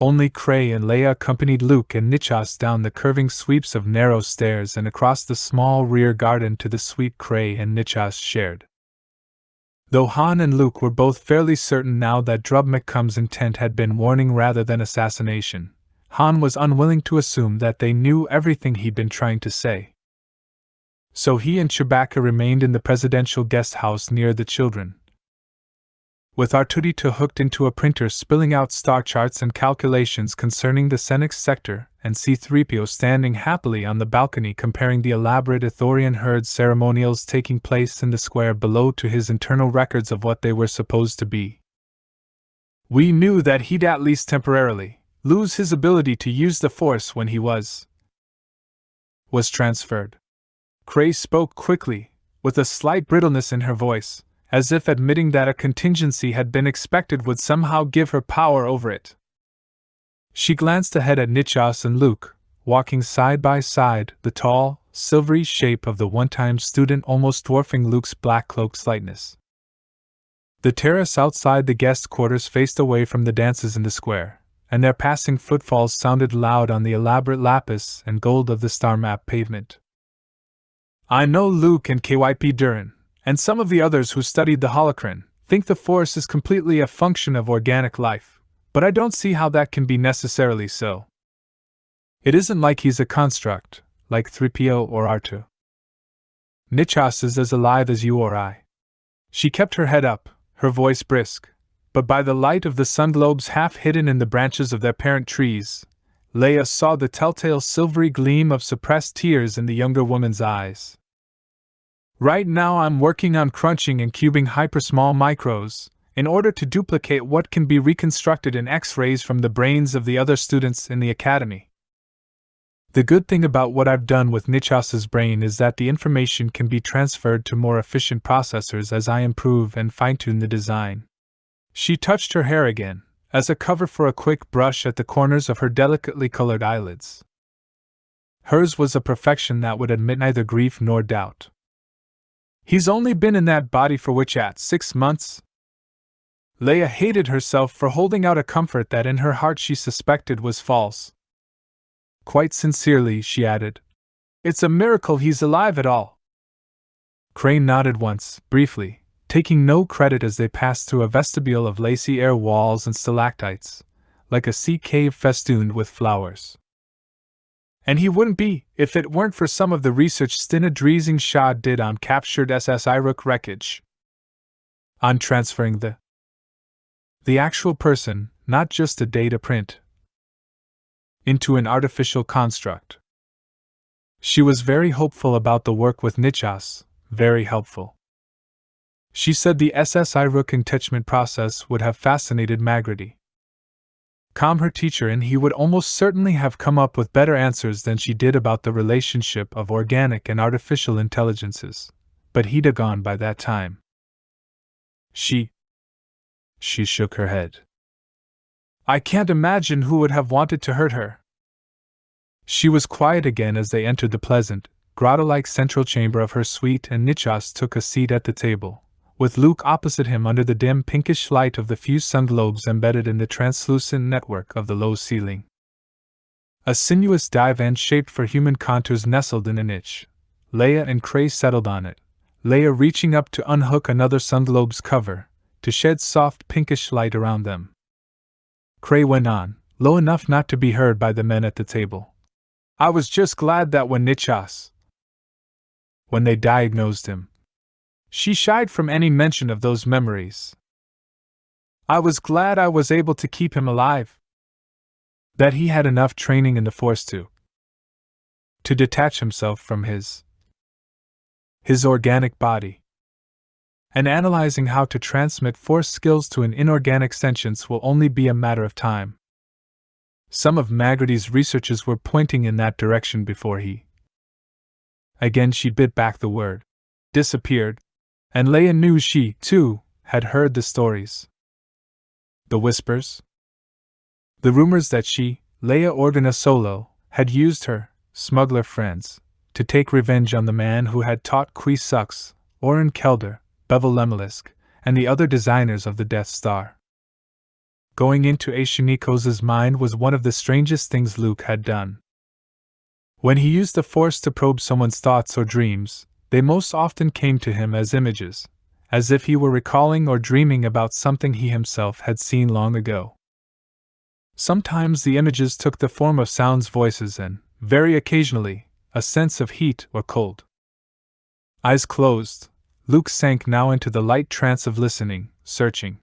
A: Only Cray and Leia accompanied Luke and Nichas down the curving sweeps of narrow stairs and across the small rear garden to the suite Cray and Nichas shared. Though Han and Luke were both fairly certain now that Drubb McComb's intent had been warning rather than assassination, Han was unwilling to assume that they knew everything he'd been trying to say. So he and Chewbacca remained in the presidential guest house near the children, with R2-D2 hooked into a printer spilling out star charts and calculations concerning the Senix sector, and C-3PO standing happily on the balcony comparing the elaborate Ithorian herd ceremonials taking place in the square below to his internal records of what they were supposed to be. We knew that he'd at least temporarily lose his ability to use the Force when he was transferred. Cray spoke quickly, with a slight brittleness in her voice, as if admitting that a contingency had been expected would somehow give her power over it. She glanced ahead at Nichos and Luke, walking side by side, the tall, silvery shape of the one-time student almost dwarfing Luke's black cloak's lightness. The terrace outside the guest quarters faced away from the dances in the square, and their passing footfalls sounded loud on the elaborate lapis and gold of the star map pavement. I know Luke and KYP Duran, and some of the others who studied the holocron, think the Force is completely a function of organic life, but I don't see how that can be necessarily so. It isn't like he's a construct, like 3PO or R2. Nichos is as alive as you or I. She kept her head up, her voice brisk, but by the light of the sun globes half hidden in the branches of their parent trees, Leia saw the telltale silvery gleam of suppressed tears in the younger woman's eyes. Right now I'm working on crunching and cubing hypersmall micros, in order to duplicate what can be reconstructed in X-rays from the brains of the other students in the academy. The good thing about what I've done with Nichos's brain is that the information can be transferred to more efficient processors as I improve and fine-tune the design. She touched her hair again, as a cover for a quick brush at the corners of her delicately colored eyelids. Hers was a perfection that would admit neither grief nor doubt. He's only been in that body for 6 months? Leia hated herself for holding out a comfort that in her heart she suspected was false. Quite sincerely, she added, "It's a miracle he's alive at all." Crane nodded once, briefly, taking no credit as they passed through a vestibule of lacy air walls and stalactites, like a sea cave festooned with flowers. And he wouldn't be, if it weren't for some of the research Stina Driesing Shah did on captured SS Iruk wreckage. On transferring the actual person, not just a data print, into an artificial construct. She was very hopeful about the work with Nichos, very helpful. She said the SS Iruk attachment process would have fascinated Magrity. Calm her teacher, and he would almost certainly have come up with better answers than she did about the relationship of organic and artificial intelligences, but he'd have gone by that time. She shook her head. I can't imagine who would have wanted to hurt her. She was quiet again as they entered the pleasant, grotto-like central chamber of her suite, and Nichos took a seat at the table, with Luke opposite him under the dim pinkish light of the few sun globes embedded in the translucent network of the low ceiling. A sinuous divan shaped for human contours nestled in a niche. Leia and Cray settled on it, Leia reaching up to unhook another sun globe's cover, to shed soft pinkish light around them. Cray went on, low enough not to be heard by the men at the table. I was just glad that when they diagnosed him, she shied from any mention of those memories. I was glad I was able to keep him alive. That he had enough training in the Force to detach himself from his organic body. And analyzing how to transmit Force skills to an inorganic sentience will only be a matter of time. Some of Magrity's researches were pointing in that direction before he. Again she bit back the word. Disappeared. And Leia knew she, too, had heard the stories. The whispers? The rumors that she, Leia Organa Solo, had used her smuggler friends to take revenge on the man who had taught Qui Sux, Oren Kelder, Bevel Lemelisk, and the other designers of the Death Star. Going into Ashunikos's mind was one of the strangest things Luke had done. When he used the Force to probe someone's thoughts or dreams, they most often came to him as images, as if he were recalling or dreaming about something he himself had seen long ago. Sometimes the images took the form of sounds, voices, and, very occasionally, a sense of heat or cold. Eyes closed, Luke sank now into the light trance of listening, searching.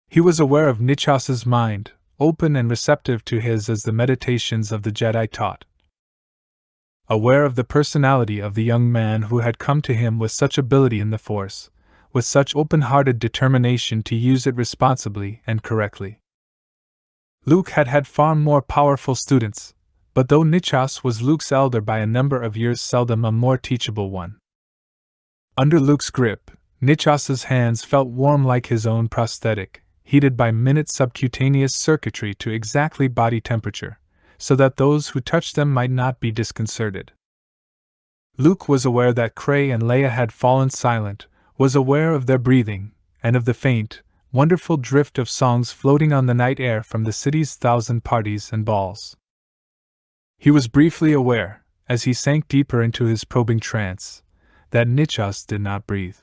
A: He was aware of Nichos's mind, open and receptive to his as the meditations of the Jedi taught. Aware of the personality of the young man who had come to him with such ability in the Force, with such open-hearted determination to use it responsibly and correctly. Luke had had far more powerful students, but though Nichas was Luke's elder by a number of years, seldom a more teachable one. Under Luke's grip, Nichas's hands felt warm like his own prosthetic, heated by minute subcutaneous circuitry to exactly body temperature, so that those who touched them might not be disconcerted. Luke was aware that Cray and Leia had fallen silent, was aware of their breathing, and of the faint, wonderful drift of songs floating on the night air from the city's 1,000 parties and balls. He was briefly aware, as he sank deeper into his probing trance, that Nichas did not breathe.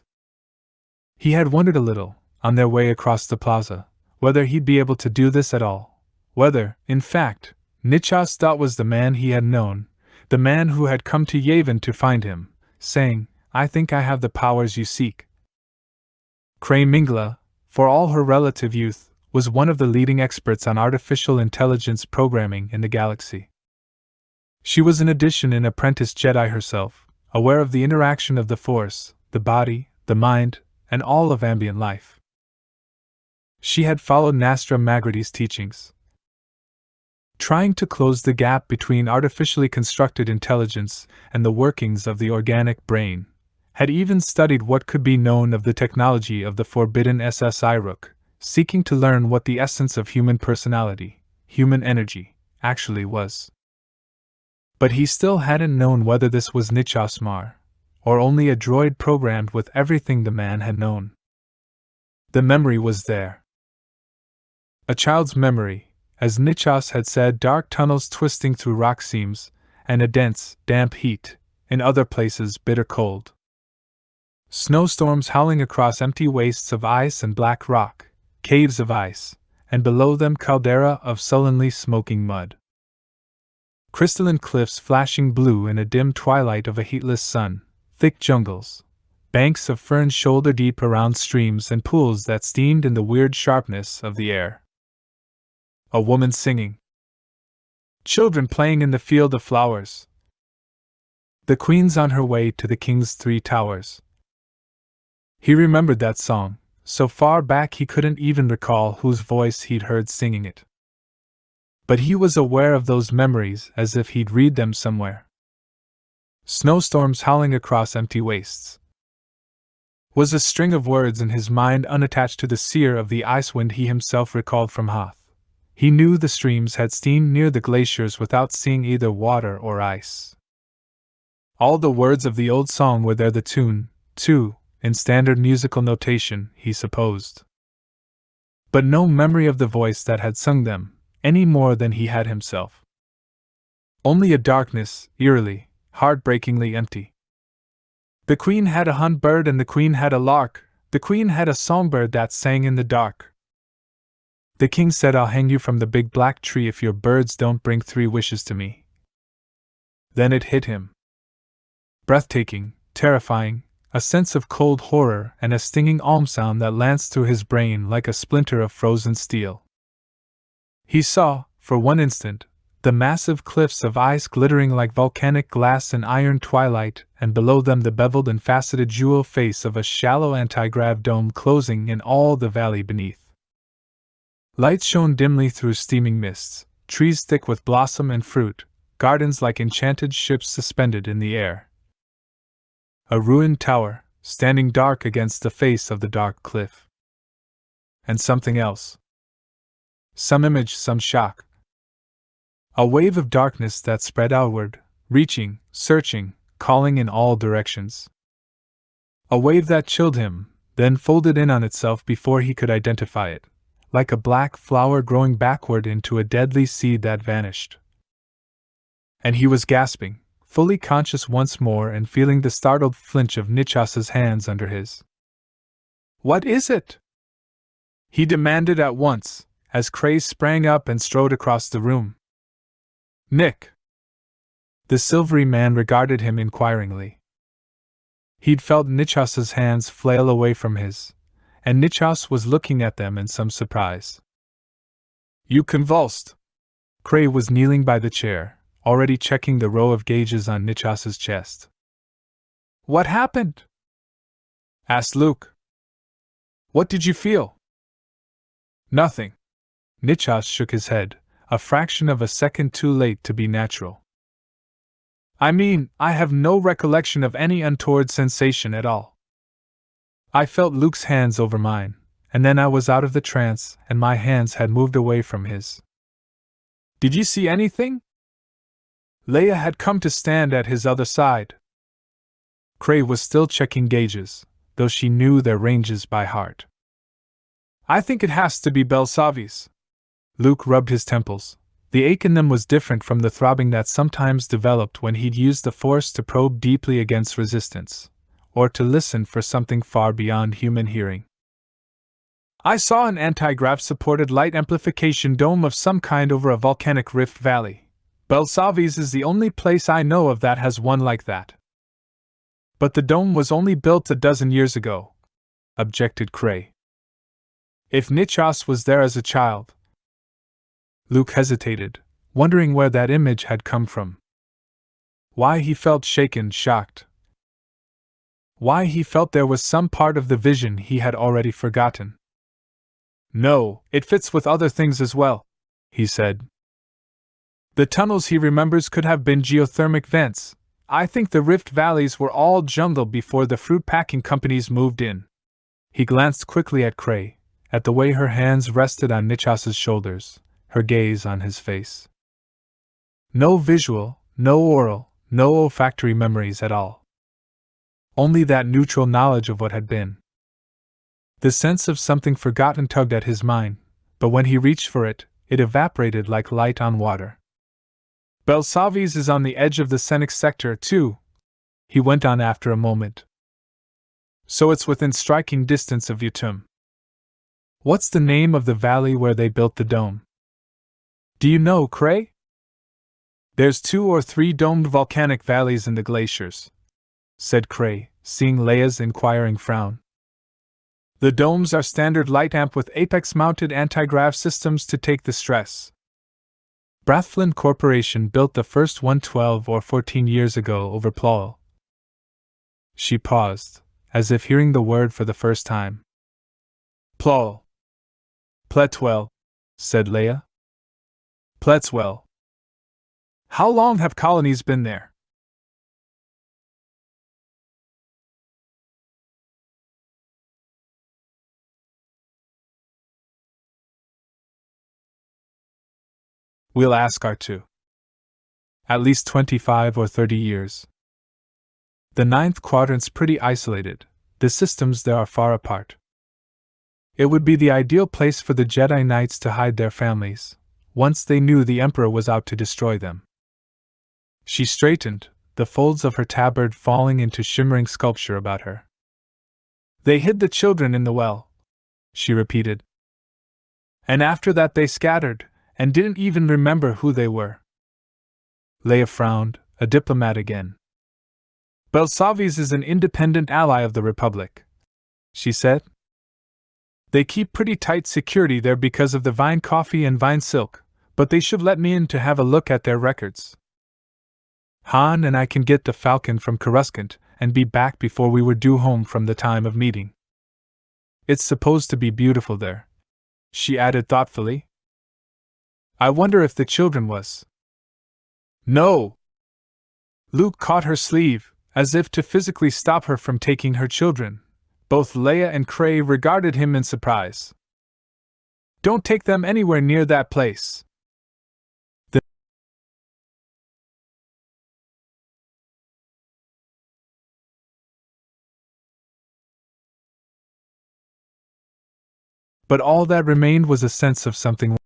A: He had wondered a little, on their way across the plaza, whether he'd be able to do this at all, whether, in fact, Nichas thought was the man he had known, the man who had come to Yavin to find him, saying, "I think I have the powers you seek." Cray Mingla, for all her relative youth, was one of the leading experts on artificial intelligence programming in the galaxy. She was in addition an apprentice Jedi herself, aware of the interaction of the Force, the body, the mind, and all of ambient life. She had followed Nastra Magridy's teachings, trying to close the gap between artificially constructed intelligence and the workings of the organic brain, had even studied what could be known of the technology of the forbidden SSI Rook, seeking to learn what the essence of human personality, human energy, actually was. But he still hadn't known whether this was Nichas Mar, or only a droid programmed with everything the man had known. The memory was there. A child's memory, as Nichas had said, dark tunnels twisting through rock seams, and a dense, damp heat, in other places bitter cold. Snowstorms howling across empty wastes of ice and black rock, caves of ice, and below them caldera of sullenly smoking mud. Crystalline cliffs flashing blue in a dim twilight of a heatless sun, thick jungles, banks of fern shoulder-deep around streams and pools that steamed in the weird sharpness of the air. A woman singing. Children playing in the field of flowers. The queen's on her way to the king's 3 towers. He remembered that song, so far back he couldn't even recall whose voice he'd heard singing it. But he was aware of those memories as if he'd read them somewhere. Snowstorms howling across empty wastes was a string of words in his mind unattached to the sear of the ice wind he himself recalled from Hoth. He knew the streams had steamed near the glaciers without seeing either water or ice. All the words of the old song were there, the tune, too, in standard musical notation, he supposed. But no memory of the voice that had sung them, any more than he had himself. Only a darkness, eerily, heartbreakingly empty. The queen had a hunt bird and the queen had a lark, the queen had a songbird that sang in the dark. The king said, "I'll hang you from the big black tree if your birds don't bring 3 wishes to me." Then it hit him. Breathtaking, terrifying, a sense of cold horror and a stinging sound that lanced through his brain like a splinter of frozen steel. He saw, for one instant, the massive cliffs of ice glittering like volcanic glass in iron twilight, and below them the beveled and faceted jewel face of a shallow anti-grav dome closing in all the valley beneath. Lights shone dimly through steaming mists, trees thick with blossom and fruit, gardens like enchanted ships suspended in the air. A ruined tower, standing dark against the face of the dark cliff. And something else. Some image, some shock. A wave of darkness that spread outward, reaching, searching, calling in all directions. A wave that chilled him, then folded in on itself before he could identify it, like a black flower growing backward into a deadly seed that vanished. And he was gasping, fully conscious once more and feeling the startled flinch of Nichas's hands under his. "What is it?" he demanded at once, as Cray sprang up and strode across the room. "Nick." The silvery man regarded him inquiringly. He'd felt Nichas's hands flail away from his, and Nichas was looking at them in some surprise. "You convulsed." Cray was kneeling by the chair, already checking the row of gauges on Nichas's chest. "What happened?" asked Luke. What did you feel? Nothing. Nichas shook his head, a fraction of a second too late to be natural. I mean, I have no recollection of any untoward sensation at all. I felt Luke's hands over mine, and then I was out of the trance and my hands had moved away from his. Did you see anything? Leia had come to stand at his other side. Cray was still checking gauges, though she knew their ranges by heart. I think it has to be Belsavi's. Luke rubbed his temples. The ache in them was different from the throbbing that sometimes developed when he'd used the Force to probe deeply against resistance, or to listen for something far beyond human hearing. I saw an anti-grav-supported light amplification dome of some kind over a volcanic rift valley. Belsavi's is the only place I know of that has one like that. But the dome was only built a dozen years ago, objected Cray. If Nichas was there as a child. Luke hesitated, wondering where that image had come from. Why he felt shaken, shocked. Why he felt there was some part of the vision he had already forgotten. No, it fits with other things as well, he said. The tunnels he remembers could have been geothermic vents. I think the rift valleys were all jungle before the fruit packing companies moved in. He glanced quickly at Cray, at the way her hands rested on Nichas's shoulders, her gaze on his face. No visual, no oral, no olfactory memories at all. Only that neutral knowledge of what had been. The sense of something forgotten tugged at his mind, but when he reached for it, it evaporated like light on water. Belsavi's is on the edge of the Senex sector, too, he went on after a moment. So it's within striking distance of Utum. What's the name of the valley where they built the dome? Do you know, Cray? There's 2 or 3 domed volcanic valleys in the glaciers, said Cray, seeing Leia's inquiring frown. The domes are standard light amp with apex-mounted anti-grav systems to take the stress. Brathflin Corporation built the first one 12 or 14 years ago over Plowell. She paused, as if hearing the word for the first time. Plowell. Pletwell, said Leia. Pletwell. How long have colonies been there? We'll ask R2. At least 25 or 30 years. The 9th quadrant's pretty isolated, the systems there are far apart. It would be the ideal place for the Jedi Knights to hide their families, once they knew the Emperor was out to destroy them. She straightened, the folds of her tabard falling into shimmering sculpture about her. They hid the children in the well, she repeated. And after that they scattered, and didn't even remember who they were. Leia frowned, a diplomat again. Belsavi's is an independent ally of the Republic, she said. They keep pretty tight security there because of the Vine coffee and Vine silk, but they should let me in to have a look at their records. Han and I can get the Falcon from Coruscant and be back before we were due home from the time of meeting. It's supposed to be beautiful there, she added thoughtfully. I wonder if the children was. No! Luke caught her sleeve, as if to physically stop her from taking her children. Both Leia and Cray regarded him in surprise. Don't take them anywhere near that place. But all that remained was a sense of something.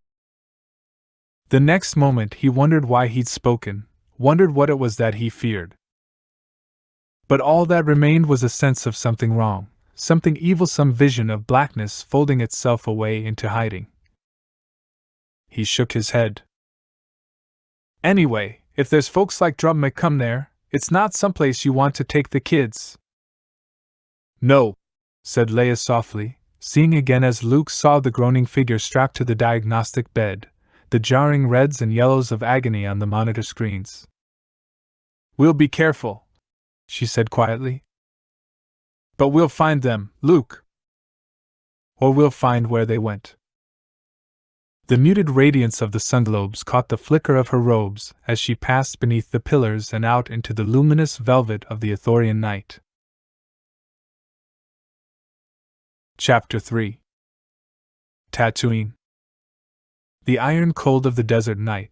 A: The next moment he wondered why he'd spoken, wondered what it was that he feared. But all that remained was a sense of something wrong, something evil, some vision of blackness folding itself away into hiding. He shook his head. Anyway, if there's folks like Drum come there, it's not someplace you want to take the kids. No, said Leia softly, seeing again as Luke saw the groaning figure strapped to the diagnostic bed, the jarring reds and yellows of agony on the monitor screens. We'll be careful, she said quietly. But we'll find them, Luke. or we'll find where they went. The muted radiance of the sunglobes caught the flicker of her robes as she passed beneath the pillars and out into the luminous velvet of the Ithorian night. Chapter 3. Tatooine. The iron cold of the desert night,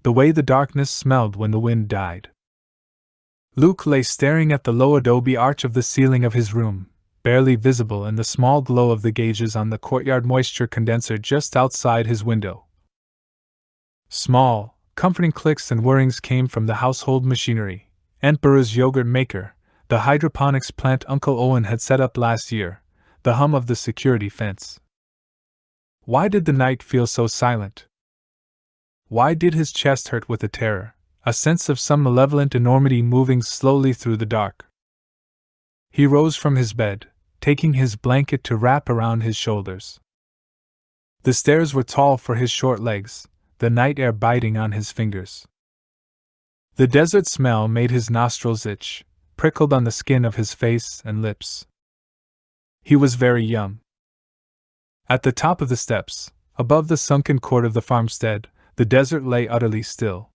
A: the way the darkness smelled when the wind died. Luke lay staring at the low adobe arch of the ceiling of his room, barely visible in the small glow of the gauges on the courtyard moisture condenser just outside his window. Small, comforting clicks and whirrings came from the household machinery, Aunt Burra's yogurt maker, the hydroponics plant Uncle Owen had set up last year, the hum of the security fence. Why did the night feel so silent? Why did his chest hurt with a terror, a sense of some malevolent enormity moving slowly through the dark? He rose from his bed, taking his blanket to wrap around his shoulders. The stairs were tall for his short legs, the night air biting on his fingers. The desert smell made his nostrils itch, prickled on the skin of his face and lips. He was very young. At the top of the steps, above the sunken court of the farmstead, the desert lay utterly still.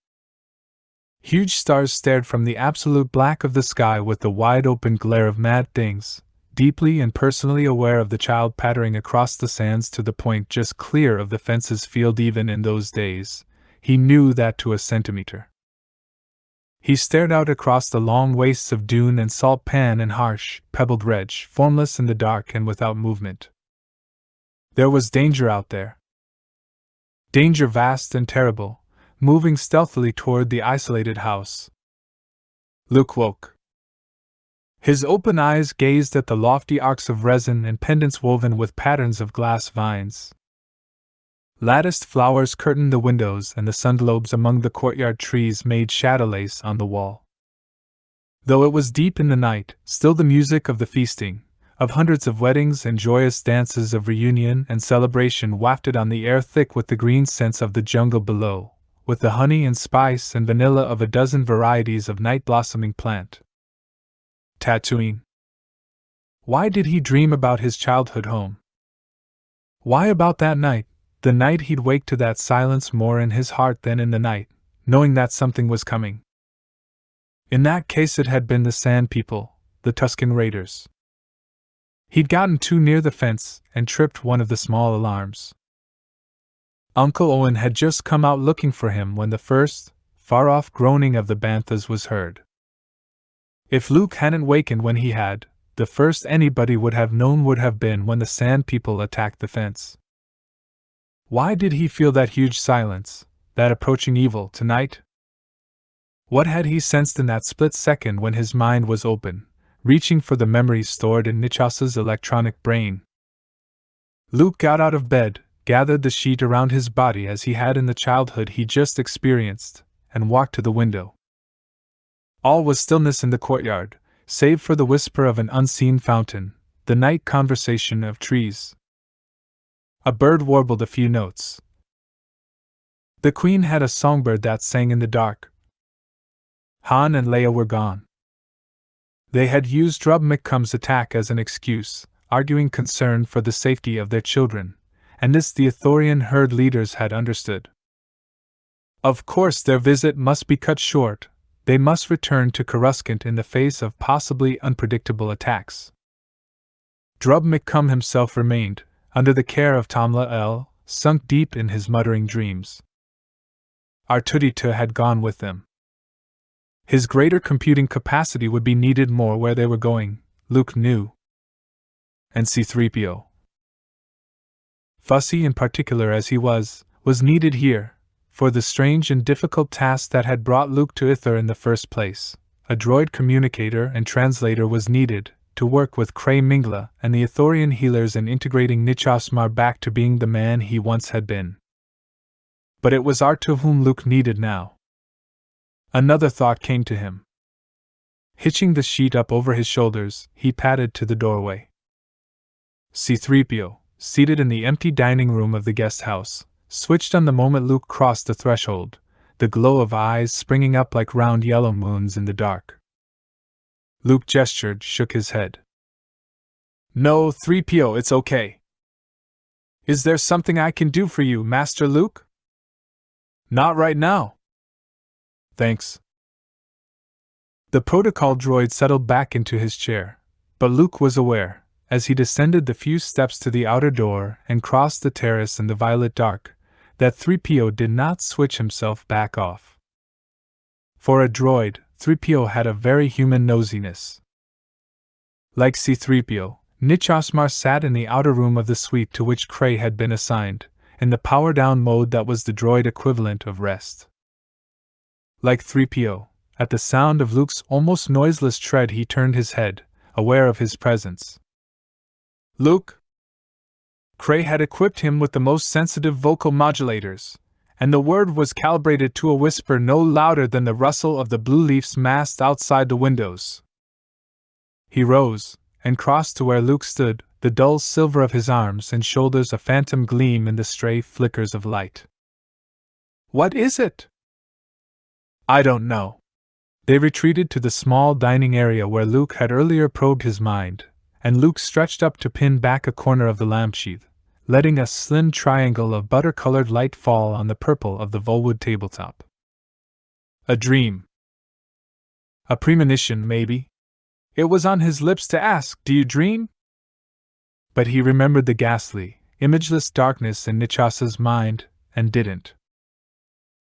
A: Huge stars stared from the absolute black of the sky with the wide-open glare of mad things, deeply and personally aware of the child pattering across the sands to the point just clear of the fence's field. Even in those days, he knew that to a centimeter. He stared out across the long wastes of dune and salt pan and harsh, pebbled ledge, formless in the dark and without movement. There was danger out there. Danger vast and terrible, moving stealthily toward the isolated house. Luke woke. His open eyes gazed at the lofty arcs of resin and pendants woven with patterns of glass vines. Latticed flowers curtained the windows, and the sunglobes among the courtyard trees made shadow lace on the wall. Though it was deep in the night, still the music of the feasting, of hundreds of weddings and joyous dances of reunion and celebration wafted on the air, thick with the green scents of the jungle below, with the honey and spice and vanilla of a dozen varieties of night-blossoming plant. Tatooine. Why did he dream about his childhood home? Why about that night, the night he'd wake to that silence more in his heart than in the night, knowing that something was coming? In that case it had been the Sand People, the Tusken Raiders. He'd gotten too near the fence and tripped one of the small alarms. Uncle Owen had just come out looking for him when the first, far-off groaning of the banthas was heard. If Luke hadn't wakened when he had, the first anybody would have known would have been when the Sand People attacked the fence. Why did he feel that huge silence, that approaching evil, tonight? What had he sensed in that split second when his mind was open, reaching for the memories stored in Nichas's electronic brain? Luke got out of bed, gathered the sheet around his body as he had in the childhood he just experienced, and walked to the window. All was stillness in the courtyard, save for the whisper of an unseen fountain, the night conversation of trees. A bird warbled a few notes. The Queen had a songbird that sang in the dark. Han and Leia were gone. They had used Drub McCum's attack as an excuse, arguing concern for the safety of their children, and this the Ithorian herd leaders had understood. Of course their visit must be cut short. They must return to Coruscant in the face of possibly unpredictable attacks. Drub McCum himself remained, under the care of Tamla El, sunk deep in his muttering dreams. R2-D2 had gone with them. His greater computing capacity would be needed more where they were going, Luke knew. And C-3PO. Fussy in particular as he was needed here, for the strange and difficult task that had brought Luke to Ithor in the first place. A droid communicator and translator was needed, to work with Cray Mingla and the Ithorian healers in integrating Nichasmar back to being the man he once had been. But it was R2 whom Luke needed now. Another thought came to him. Hitching the sheet up over his shoulders, he padded to the doorway. C-3PO, seated in the empty dining room of the guest house, switched on the moment Luke crossed the threshold, the glow of eyes springing up like round yellow moons in the dark. Luke gestured, shook his head. No, 3PO, it's okay. Is there something I can do for you, Master Luke? Not right now. Thanks. The protocol droid settled back into his chair, but Luke was aware, as he descended the few steps to the outer door and crossed the terrace in the violet dark, that 3PO did not switch himself back off. For a droid, 3PO had a very human nosiness. Like C-3PO, Nichosmar sat in the outer room of the suite to which Cray had been assigned, in the power-down mode that was the droid equivalent of rest. Like 3PO, at the sound of Luke's almost noiseless tread he turned his head, aware of his presence. Luke! Cray had equipped him with the most sensitive vocal modulators, and the word was calibrated to a whisper no louder than the rustle of the blue leaves massed outside the windows. He rose, and crossed to where Luke stood, the dull silver of his arms and shoulders a phantom gleam in the stray flickers of light. What is it? I don't know. They retreated to the small dining area where Luke had earlier probed his mind, and Luke stretched up to pin back a corner of the lampshade, letting a slim triangle of butter-colored light fall on the purple of the Volwood tabletop. A dream. A premonition, maybe. It was on his lips to ask, "Do you dream?" But he remembered the ghastly, imageless darkness in Nichos's mind, and didn't.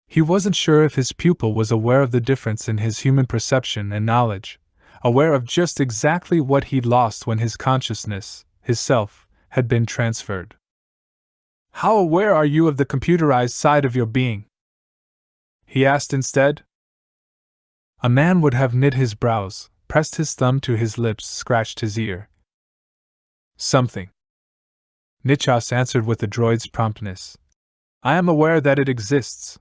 A: He wasn't sure if his pupil was aware of the difference in his human perception and knowledge, aware of just exactly what he'd lost when his consciousness, his self, had been transferred. How aware are you of the computerized side of your being? He asked instead. A man would have knit his brows, pressed his thumb to his lips, scratched his ear. Something. Nichos answered with the droid's promptness. I am aware that it exists.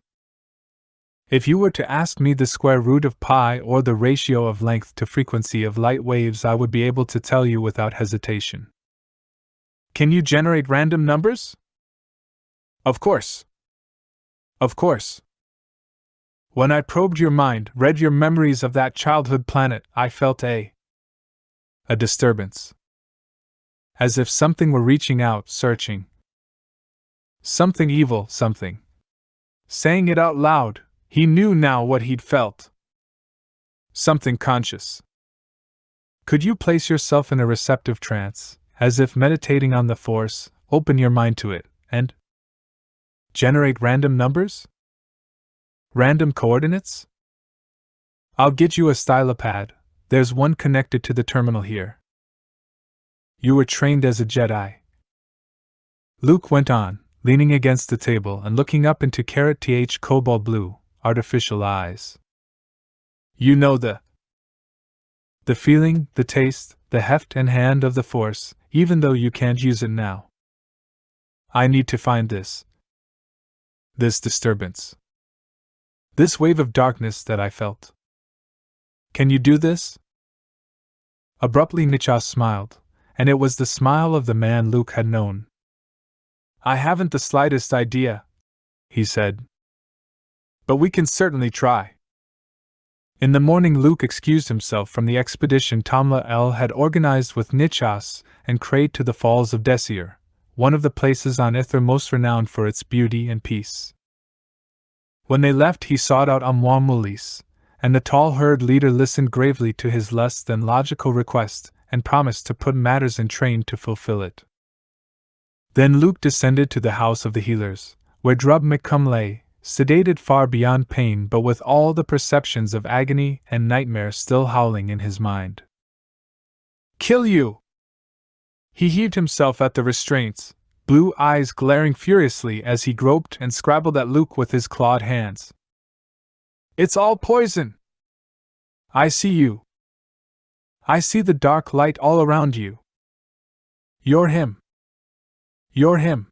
A: If you were to ask me the square root of pi or the ratio of length to frequency of light waves, I would be able to tell you without hesitation. Can you generate random numbers? Of course. Of course. When I probed your mind, read your memories of that childhood planet, I felt a disturbance. As if something were reaching out, searching. Something evil, something. Saying it out loud, he knew now what he'd felt. Something conscious. Could you place yourself in a receptive trance, as if meditating on the Force, open your mind to it, and generate random numbers? Random coordinates? I'll get you a stylopad, there's one connected to the terminal here. You were trained as a Jedi. Luke went on, leaning against the table and looking up into cobalt blue, artificial eyes. You know the feeling, the taste, the heft and hand of the Force, even though you can't use it now. I need to find this disturbance. This wave of darkness that I felt. Can you do this? Abruptly Nichos smiled, and it was the smile of the man Luke had known. I haven't the slightest idea, he said. But we can certainly try. In the morning Luke excused himself from the expedition Tamla El had organized with Nichos and Cray to the Falls of Desier, one of the places on Ithra most renowned for its beauty and peace. When they left he sought out Amwamulis, and the tall herd leader listened gravely to his less than logical request and promised to put matters in train to fulfill it. Then Luke descended to the house of the healers, where Drub McCum lay, sedated far beyond pain but with all the perceptions of agony and nightmare still howling in his mind. Kill you! He heaved himself at the restraints, blue eyes glaring furiously as he groped and scrabbled at Luke with his clawed hands. It's all poison! I see you. I see the dark light all around you. You're him. You're him.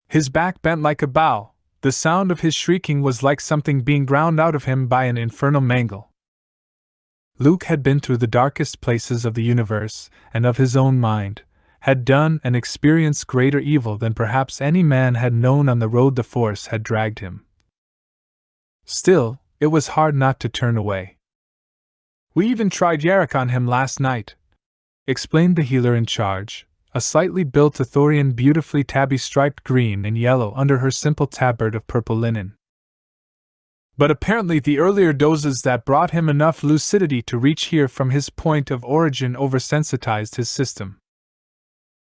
A: His back bent like a bow, the sound of his shrieking was like something being ground out of him by an infernal mangle. Luke had been through the darkest places of the universe and of his own mind, had done and experienced greater evil than perhaps any man had known on the road the Force had dragged him. Still, it was hard not to turn away. We even tried Yarrick on him last night, explained the healer in charge, a slightly built Ithorian beautifully tabby-striped green and yellow under her simple tabard of purple linen. But apparently the earlier doses that brought him enough lucidity to reach here from his point of origin oversensitized his system.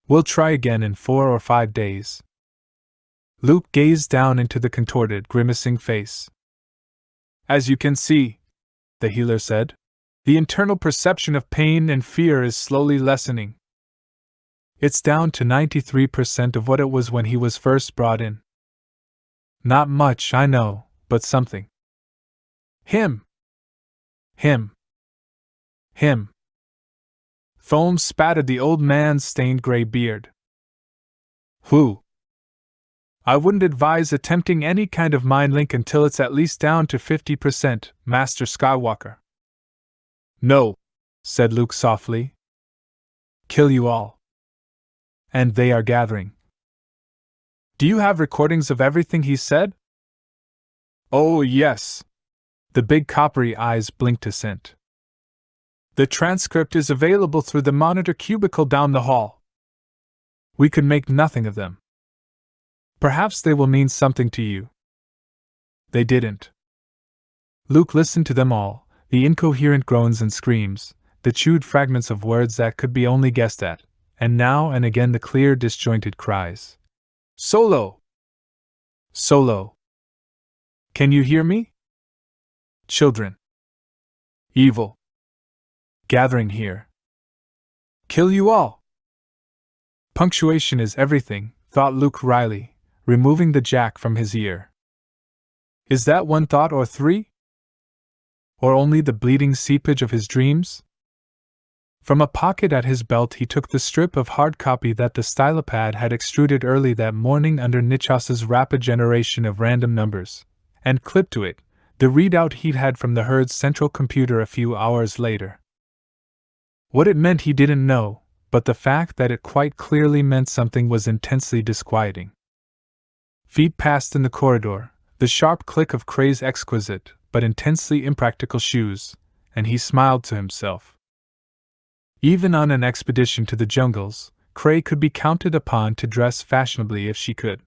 A: We'll try again in 4 or 5 days. Luke gazed down into the contorted, grimacing face. As you can see, the healer said, the internal perception of pain and fear is slowly lessening. It's down to 93% of what it was when he was first brought in. Not much, I know, but something. Him. Foam spattered the old man's stained gray beard. Who? I wouldn't advise attempting any kind of mind link until it's at least down to 50%, Master Skywalker. No, said Luke softly. Kill you all. And they are gathering. Do you have recordings of everything he said? Oh, yes. The big coppery eyes blinked assent. The transcript is available through the monitor cubicle down the hall. We could make nothing of them. Perhaps they will mean something to you. They didn't. Luke listened to them all, the incoherent groans and screams, the chewed fragments of words that could be only guessed at, and now and again the clear, disjointed cries. Solo! Solo! Can you hear me? Children. Evil. Gathering here. Kill you all! Punctuation is everything, thought Luke wryly, removing the jack from his ear. Is that one thought or 3? Or only the bleeding seepage of his dreams? From a pocket at his belt he took the strip of hard copy that the stylopad had extruded early that morning under Nichos's rapid generation of random numbers, and clipped to it the readout he'd had from the herd's central computer a few hours later. What it meant he didn't know, but the fact that it quite clearly meant something was intensely disquieting. Feet passed in the corridor, the sharp click of Cray's exquisite but intensely impractical shoes, and he smiled to himself. Even on an expedition to the jungles, Cray could be counted upon to dress fashionably if she could.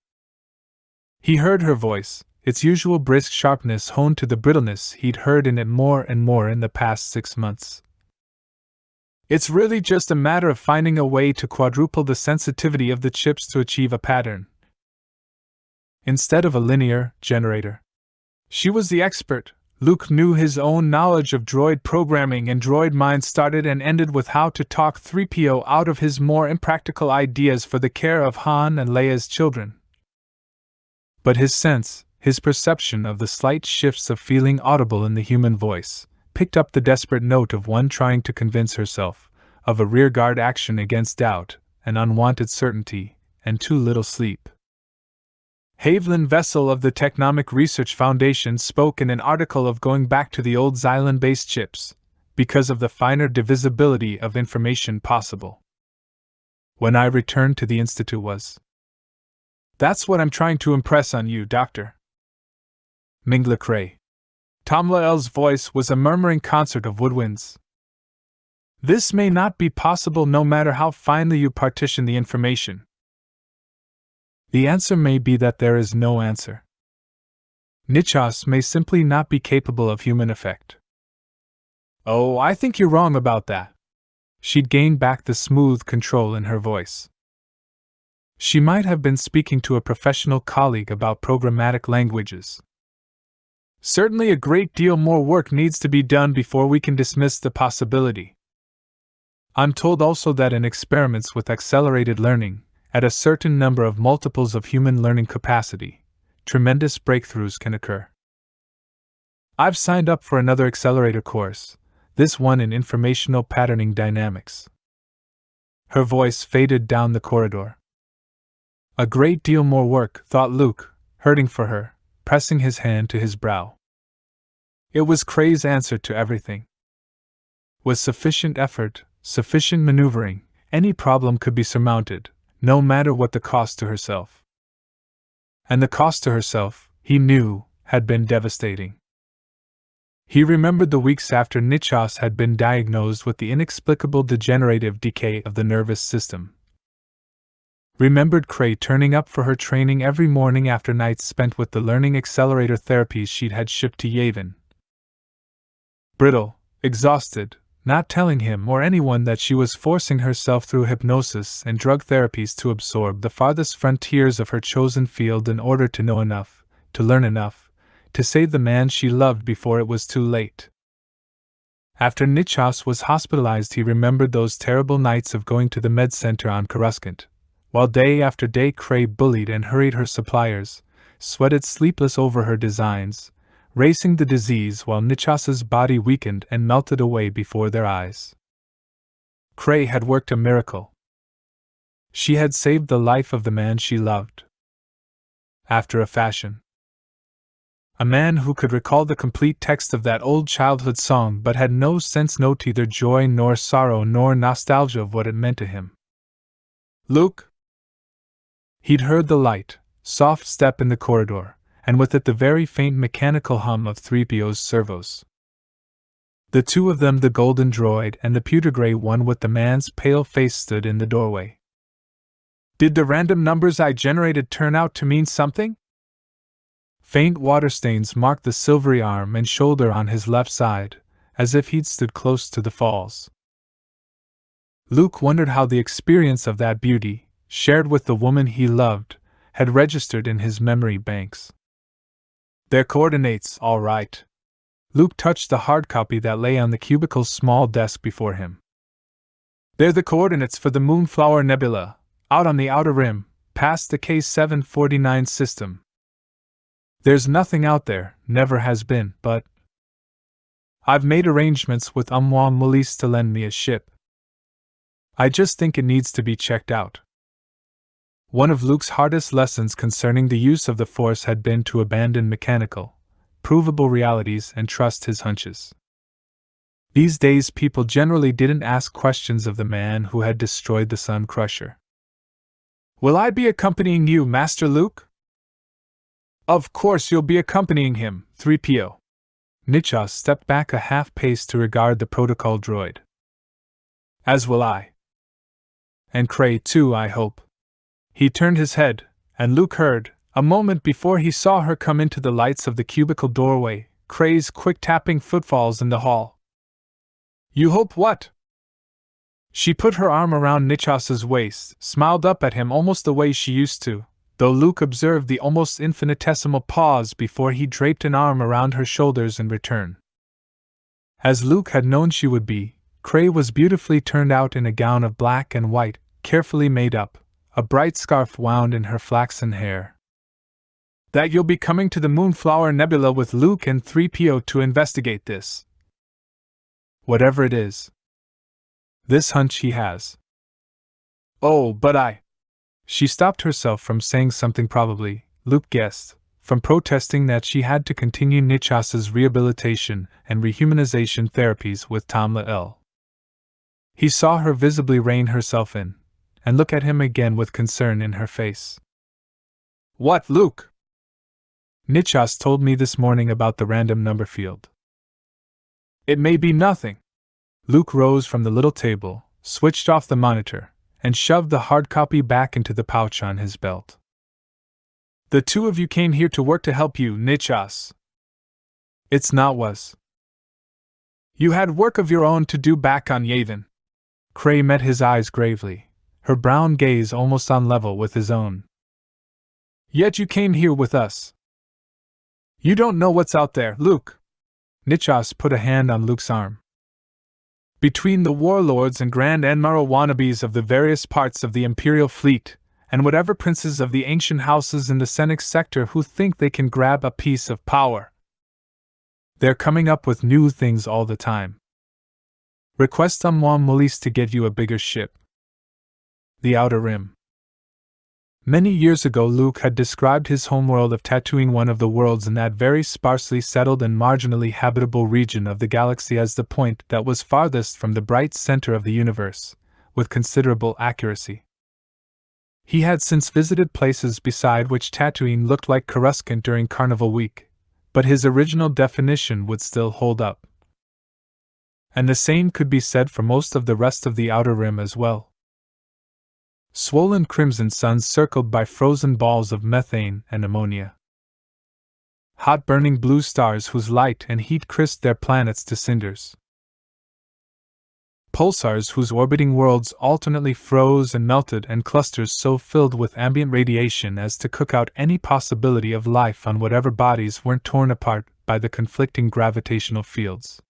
A: He heard her voice, its usual brisk sharpness honed to the brittleness he'd heard in it more and more in the past 6 months. It's really just a matter of finding a way to quadruple the sensitivity of the chips to achieve a pattern, instead of a linear generator. She was the expert. Luke knew his own knowledge of droid programming and droid mind started and ended with how to talk 3PO out of his more impractical ideas for the care of Han and Leia's children. But his sense, his perception of the slight shifts of feeling audible in the human voice, picked up the desperate note of one trying to convince herself of a rearguard action against doubt, and unwanted certainty, and too little sleep. Haviland Vessel of the Technomic Research Foundation spoke in an article of going back to the old Xylem-based chips, because of the finer divisibility of information possible. When I returned to the Institute was. That's what I'm trying to impress on you, Doctor. Mingla Cray. Tomlael's voice was a murmuring concert of woodwinds. This may not be possible no matter how finely you partition the information. The answer may be that there is no answer. Nichos may simply not be capable of human effect. Oh, I think you're wrong about that. She'd gained back the smooth control in her voice. She might have been speaking to a professional colleague about programmatic languages. Certainly a great deal more work needs to be done before we can dismiss the possibility. I'm told also that in experiments with accelerated learning, at a certain number of multiples of human learning capacity, tremendous breakthroughs can occur. I've signed up for another accelerator course, this one in informational patterning dynamics. Her voice faded down the corridor. A great deal more work, thought Luke, hurting for her, pressing his hand to his brow. It was Cray's answer to everything. With sufficient effort, sufficient maneuvering, any problem could be surmounted, no matter what the cost to herself. And the cost to herself, he knew, had been devastating. He remembered the weeks after Nichos had been diagnosed with the inexplicable degenerative decay of the nervous system. Remembered Cray turning up for her training every morning after nights spent with the learning accelerator therapies she'd had shipped to Yavin. Brittle, exhausted, not telling him or anyone that she was forcing herself through hypnosis and drug therapies to absorb the farthest frontiers of her chosen field in order to know enough, to learn enough, to save the man she loved before it was too late. After Nichas was hospitalized, he remembered those terrible nights of going to the med center on Coruscant, while day after day Cray bullied and hurried her suppliers, sweated sleepless over her designs, racing the disease while Nichas's body weakened and melted away before their eyes. Cray had worked a miracle. She had saved the life of the man she loved. After a fashion. A man who could recall the complete text of that old childhood song but had no sense, note either joy nor sorrow nor nostalgia of what it meant to him. Luke? He'd heard the light, soft step in the corridor, and with it the very faint mechanical hum of 3PO's servos. The two of them, the golden droid and the pewter gray one with the man's pale face, stood in the doorway. Did the random numbers I generated turn out to mean something? Faint water stains marked the silvery arm and shoulder on his left side, as if he'd stood close to the falls. Luke wondered how the experience of that beauty, shared with the woman he loved, had registered in his memory banks. Their coordinates, all right. Luke touched the hard copy that lay on the cubicle's small desk before him. They're the coordinates for the Moonflower Nebula, out on the outer rim, past the K749 system. There's nothing out there, never has been, but I've made arrangements with Mulis to lend me a ship. I just think it needs to be checked out. One of Luke's hardest lessons concerning the use of the Force had been to abandon mechanical, provable realities and trust his hunches. These days people generally didn't ask questions of the man who had destroyed the Sun Crusher. Will I be accompanying you, Master Luke? Of course you'll be accompanying him, 3PO. Nichas stepped back a half-pace to regard the protocol droid. As will I. And Cray too, I hope. He turned his head, and Luke heard, a moment before he saw her come into the lights of the cubicle doorway, Cray's quick tapping footfalls in the hall. You hope what? She put her arm around Nichas's waist, smiled up at him almost the way she used to, though Luke observed the almost infinitesimal pause before he draped an arm around her shoulders in return. As Luke had known she would be, Cray was beautifully turned out in a gown of black and white, carefully made up, a bright scarf wound in her flaxen hair. That you'll be coming to the Moonflower Nebula with Luke and 3PO to investigate this. Whatever it is. This hunch he has. Oh, but I. She stopped herself from saying something, probably, Luke guessed, from protesting that she had to continue Nichas's rehabilitation and rehumanization therapies with Tamla L. He saw her visibly rein herself in, and look at him again with concern in her face. What, Luke? Nichas told me this morning about the random number field. It may be nothing. Luke rose from the little table, switched off the monitor, and shoved the hard copy back into the pouch on his belt. The two of you came here to work to help you, Nichas. It's not was. You had work of your own to do back on Yavin. Cray met his eyes gravely, her brown gaze almost on level with his own. Yet you came here with us. You don't know what's out there, Luke. Nichas put a hand on Luke's arm. Between the warlords and Grand Admiral wannabes of the various parts of the Imperial fleet, and whatever princes of the ancient houses in the Senix sector who think they can grab a piece of power, they're coming up with new things all the time. Request Mulis to get you a bigger ship. The Outer Rim. Many years ago Luke had described his homeworld of Tatooine, one of the worlds in that very sparsely settled and marginally habitable region of the galaxy, as the point that was farthest from the bright center of the universe, with considerable accuracy. He had since visited places beside which Tatooine looked like Coruscant during Carnival Week, but his original definition would still hold up. And the same could be said for most of the rest of the Outer Rim as well. swollen crimson suns circled by frozen balls of methane and ammonia. Hot burning blue stars whose light and heat crisped their planets to cinders. Pulsars whose orbiting worlds alternately froze and melted, and clusters so filled with ambient radiation as to cook out any possibility of life on whatever bodies weren't torn apart by the conflicting gravitational fields.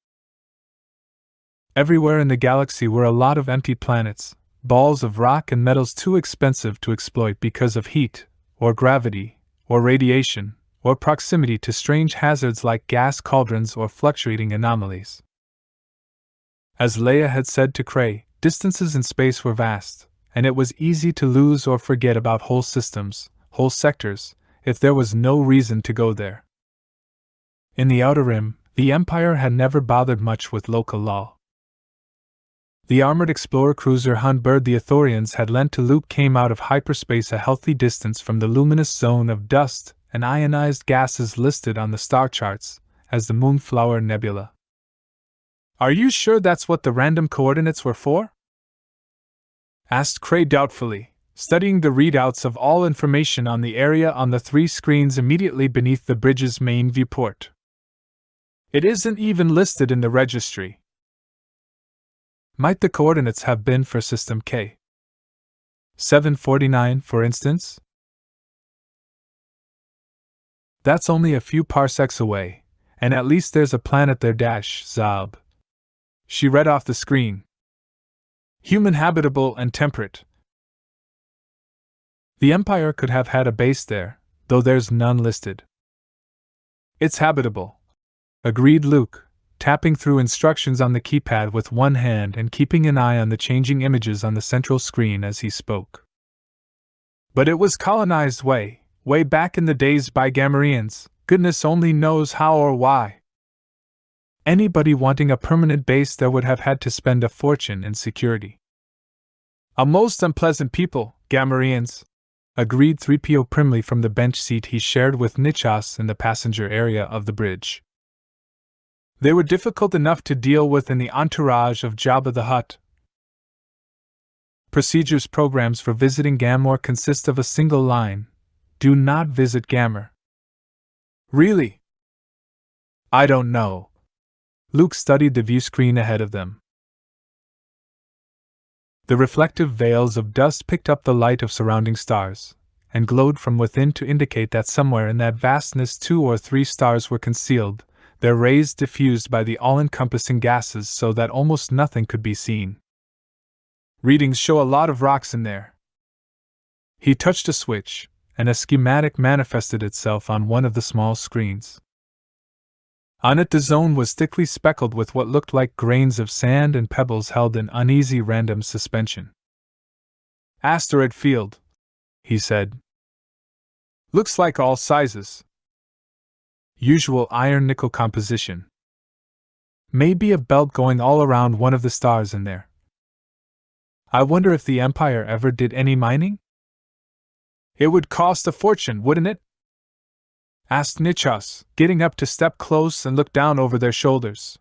A: Everywhere in the galaxy were a lot of empty planets, balls of rock and metals too expensive to exploit because of heat, or gravity, or radiation, or proximity to strange hazards like gas cauldrons or fluctuating anomalies. As Leia had said to Cray, distances in space were vast, and it was easy to lose or forget about whole systems, whole sectors, if there was no reason to go there. In the Outer Rim, the Empire had never bothered much with local law. The armored explorer cruiser Hun Bird the Ithorians had lent to Luke came out of hyperspace a healthy distance from the luminous zone of dust and ionized gases listed on the star charts as the Moonflower Nebula. "Are you sure that's what the random coordinates were for?" asked Cray doubtfully, studying the readouts of all information on the area on the 3 screens immediately beneath the bridge's main viewport. "It isn't even listed in the registry." Might the coordinates have been for System K? 749, for instance? That's only a few parsecs away, and at least there's a planet there Zab. She read off the screen. Human habitable and temperate. The Empire could have had a base there, though there's none listed. "It's habitable," agreed Luke, tapping through instructions on the keypad with one hand and keeping an eye on the changing images on the central screen as he spoke. "But it was colonized way back in the days by Gamorreans, goodness only knows how or why. Anybody wanting a permanent base there would have had to spend a fortune in security." "A most unpleasant people, Gamorreans," agreed 3PO primly from the bench seat he shared with Nichas in the passenger area of the bridge. "They were difficult enough to deal with in the entourage of Jabba the Hutt. Procedures programs for visiting Gamor consist of a single line: do not visit Gamor." "Really?" "I don't know." Luke studied the view screen ahead of them. The reflective veils of dust picked up the light of surrounding stars, and glowed from within to indicate that somewhere in that vastness 2 or 3 stars were concealed, their rays diffused by the all-encompassing gases so that almost nothing could be seen. "Readings show a lot of rocks in there." He touched a switch, and a schematic manifested itself on one of the small screens. On it the zone was thickly speckled with what looked like grains of sand and pebbles held in uneasy random suspension. "Asteroid field," he said. "Looks like all sizes. Usual iron-nickel composition. Maybe a belt going all around one of the stars in there. I wonder if the Empire ever did any mining?" "It would cost a fortune, wouldn't it?" asked Nichas, getting up to step close and look down over their shoulders.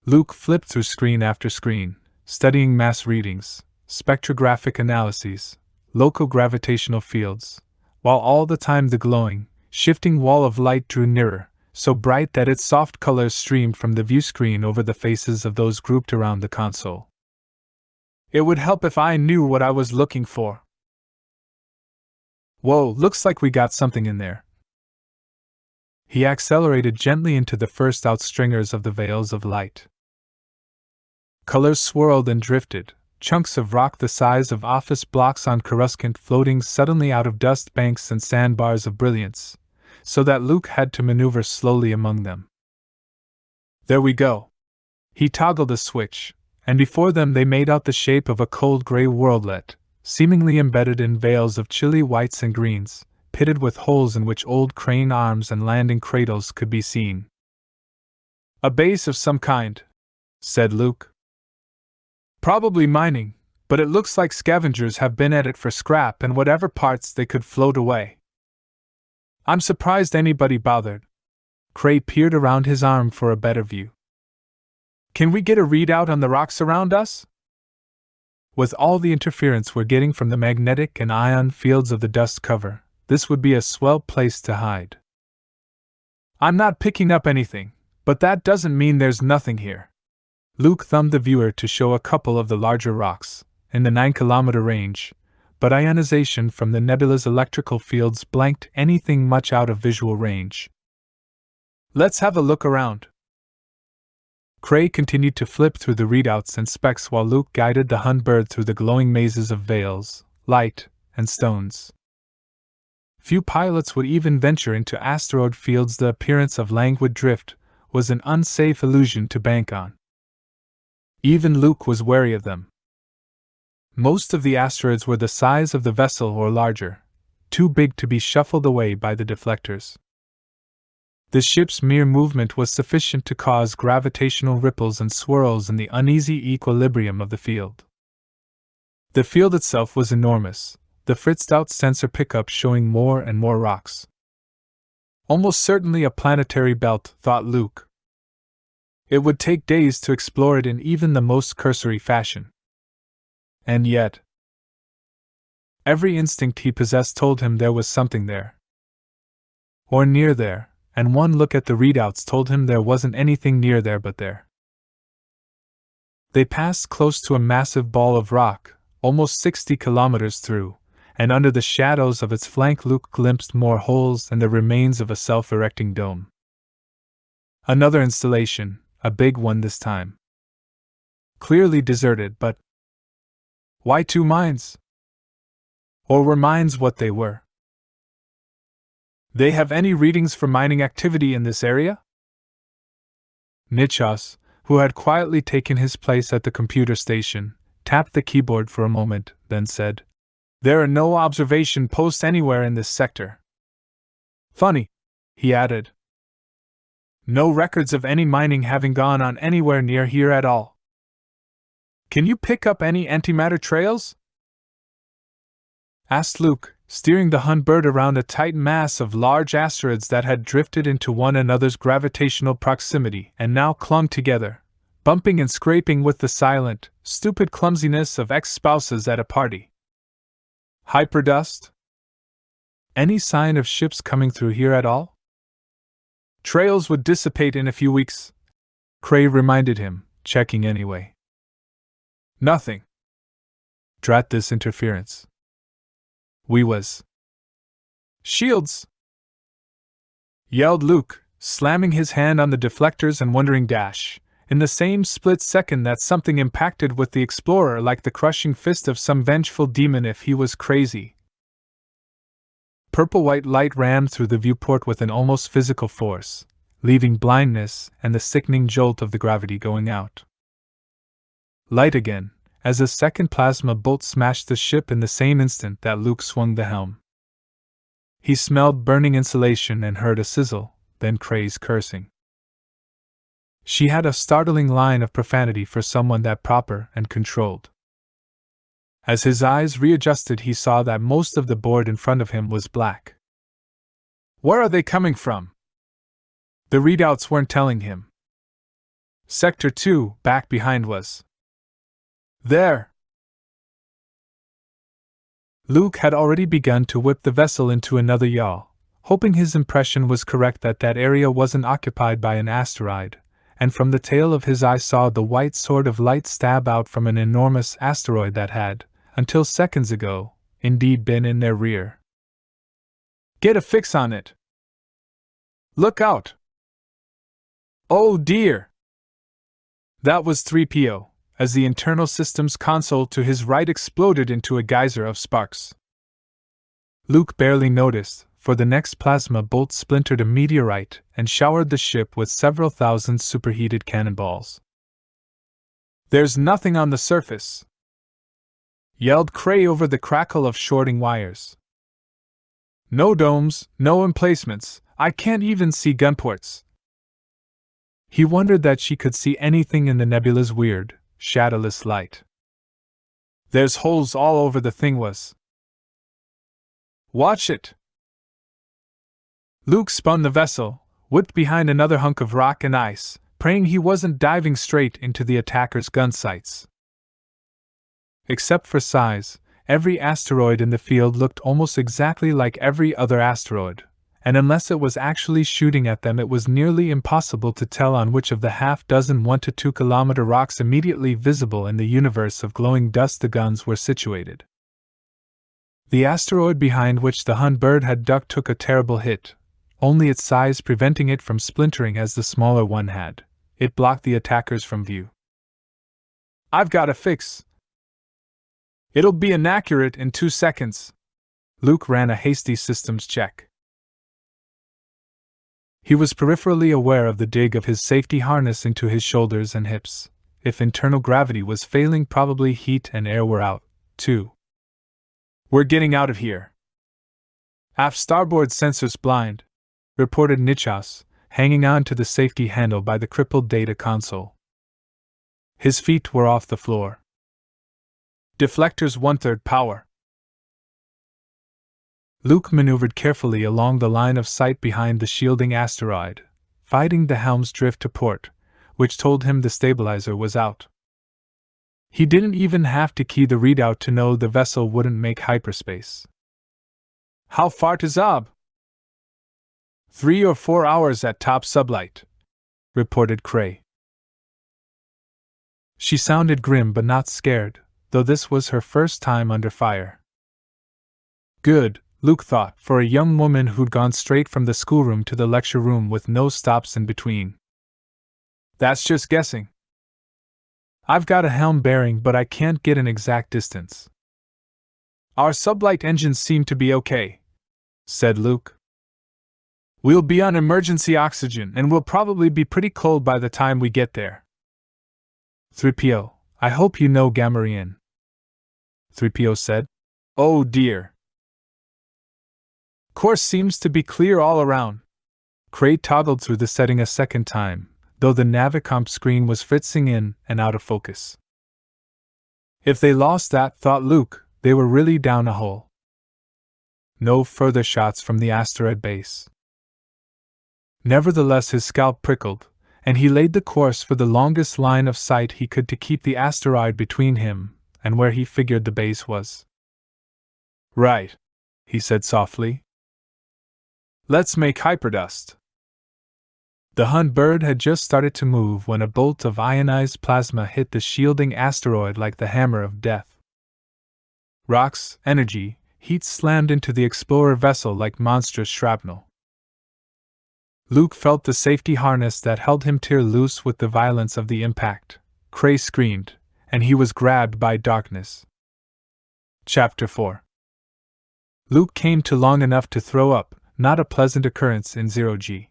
A: Luke flipped through screen after screen, studying mass readings, spectrographic analyses, local gravitational fields, while all the time the glowing, shifting wall of light drew nearer, so bright that its soft colors streamed from the view screen over the faces of those grouped around the console. "It would help if I knew what I was looking for." "Whoa, looks like we got something in there." He accelerated gently into the first outstringers of the veils of light. Colors swirled and drifted, chunks of rock the size of office blocks on Coruscant floating suddenly out of dust banks and sandbars of brilliance, so that Luke had to maneuver slowly among them. "There we go." He toggled a switch, and before them they made out the shape of a cold gray worldlet, seemingly embedded in veils of chilly whites and greens, pitted with holes in which old crane arms and landing cradles could be seen. "A base of some kind," said Luke. "Probably mining, but it looks like scavengers have been at it for scrap and whatever parts they could float away. I'm surprised anybody bothered." Cray peered around his arm for a better view. "Can we get a readout on the rocks around us?" With all the interference we're getting from the magnetic and ion fields of the dust cover, this would be a swell place to hide. I'm not picking up anything, but that doesn't mean there's nothing here. Luke thumbed the viewer to show a couple of the larger rocks, in the 9-kilometer range, but ionization from the nebula's electrical fields blanked anything much out of visual range. Let's have a look around. Cray continued to flip through the readouts and specs while Luke guided the Hun bird through the glowing mazes of veils, light, and stones. Few pilots would even venture into asteroid fields. The appearance of languid drift was an unsafe illusion to bank on. Even Luke was wary of them. Most of the asteroids were the size of the vessel or larger, too big to be shuffled away by the deflectors. The ship's mere movement was sufficient to cause gravitational ripples and swirls in the uneasy equilibrium of the field. The field itself was enormous, the fritzed out sensor pickup showing more and more rocks. Almost certainly a planetary belt, thought Luke. It would take days to explore it in even the most cursory fashion. And yet, every instinct he possessed told him there was something there. Or near there, and one look at the readouts told him there wasn't anything near there but there. They passed close to a massive ball of rock, almost 60 kilometers through, and under the shadows of its flank Luke glimpsed more holes and the remains of a self-erecting dome. Another installation, a big one this time. Clearly deserted, but why two mines? Or were mines what they were? They have any readings for mining activity in this area? Nichos, who had quietly taken his place at the computer station, tapped the keyboard for a moment, then said, "There are no observation posts anywhere in this sector." "Funny," he added. "No records of any mining having gone on anywhere near here at all. Can you pick up any antimatter trails?" asked Luke, steering the Hun bird around a tight mass of large asteroids that had drifted into one another's gravitational proximity and now clung together, bumping and scraping with the silent, stupid clumsiness of ex-spouses at a party. Hyperdust? Any sign of ships coming through here at all? Trails would dissipate in a few weeks, Cray reminded him, checking anyway. Nothing. Drat this interference. We was. Shields! Yelled Luke, slamming his hand on the deflectors and wondering in the same split second that something impacted with the Explorer like the crushing fist of some vengeful demon if he was crazy. Purple-white light rammed through the viewport with an almost physical force, leaving blindness and the sickening jolt of the gravity going out. Light again, as a second plasma bolt smashed the ship in the same instant that Luke swung the helm. He smelled burning insulation and heard a sizzle, then Cray's cursing. She had a startling line of profanity for someone that proper and controlled. As his eyes readjusted, he saw that most of the board in front of him was black. Where are they coming from? The readouts weren't telling him. Sector 2, back behind, was there. Luke had already begun to whip the vessel into another yaw, hoping his impression was correct that that area wasn't occupied by an asteroid, and from the tail of his eye saw the white sword of light stab out from an enormous asteroid that had, until seconds ago, indeed been in their rear. Get a fix on it! Look out! Oh dear! That was 3PO, as the internal systems console to his right exploded into a geyser of sparks. Luke barely noticed, for the next plasma bolt splintered a meteorite and showered the ship with several thousand superheated cannonballs. There's nothing on the surface! Yelled Cray over the crackle of shorting wires. No domes, no emplacements, I can't even see gunports. He wondered that she could see anything in the nebula's weird, shadowless light. There's holes all over the thing was. Watch it! Luke spun the vessel, whipped behind another hunk of rock and ice, praying he wasn't diving straight into the attacker's gun sights. Except for size, every asteroid in the field looked almost exactly like every other asteroid, and unless it was actually shooting at them, it was nearly impossible to tell on which of the half-dozen 1 to 2 kilometer rocks immediately visible in the universe of glowing dust the guns were situated. The asteroid behind which the Hun bird had ducked took a terrible hit, only its size preventing it from splintering as the smaller one had. It blocked the attackers from view. "I've got a fix. It'll be inaccurate in 2 seconds. Luke ran a hasty systems check. He was peripherally aware of the dig of his safety harness into his shoulders and hips. If internal gravity was failing, probably heat and air were out, too. "We're getting out of here." "Aft starboard sensors blind," reported Nichas, hanging on to the safety handle by the crippled data console. His feet were off the floor. "Deflectors 1/3 power." Luke maneuvered carefully along the line of sight behind the shielding asteroid, fighting the helm's drift to port, which told him the stabilizer was out. He didn't even have to key the readout to know the vessel wouldn't make hyperspace. "How far to Zob?" 3 or 4 hours at top sublight," reported Cray. She sounded grim but not scared, though this was her first time under fire. Good, Luke thought, for a young woman who'd gone straight from the schoolroom to the lecture room with no stops in between. "That's just guessing. I've got a helm bearing, but I can't get an exact distance." "Our sublight engines seem to be okay," said Luke. "We'll be on emergency oxygen, and we'll probably be pretty cold by the time we get there." 3PO, "I hope you know Gamorrean," 3PO said. "Oh dear. Course seems to be clear all around." Cray toggled through the setting a second time, though the Navicomp screen was fritzing in and out of focus. If they lost that, thought Luke, they were really down a hole. No further shots from the asteroid base. Nevertheless, his scalp prickled, and he laid the course for the longest line of sight he could to keep the asteroid between him and where he figured the base was. "Right," he said softly. "Let's make hyperdust." The Hun bird had just started to move when a bolt of ionized plasma hit the shielding asteroid like the hammer of death. Rocks, energy, heat slammed into the explorer vessel like monstrous shrapnel. Luke felt the safety harness that held him tear loose with the violence of the impact. Cray screamed, and he was grabbed by darkness. Chapter 4. Luke came to long enough to throw up, not a pleasant occurrence in 0G.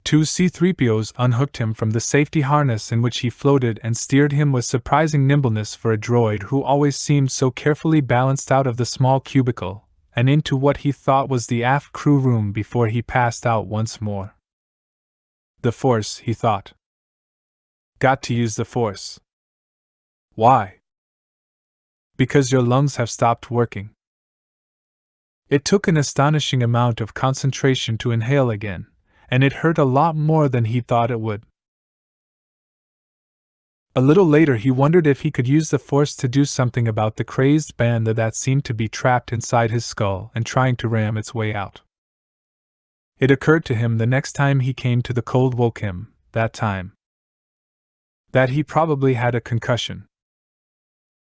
A: 2 C-3POs unhooked him from the safety harness in which he floated and steered him with surprising nimbleness for a droid who always seemed so carefully balanced out of the small cubicle, and into what he thought was the aft crew room before he passed out once more. The Force, he thought. Got to use the Force. Why? Because your lungs have stopped working. It took an astonishing amount of concentration to inhale again, and it hurt a lot more than he thought it would. A little later he wondered if he could use the Force to do something about the crazed band that seemed to be trapped inside his skull and trying to ram its way out. It occurred to him the next time he came to the cold woke him, that time, that he probably had a concussion.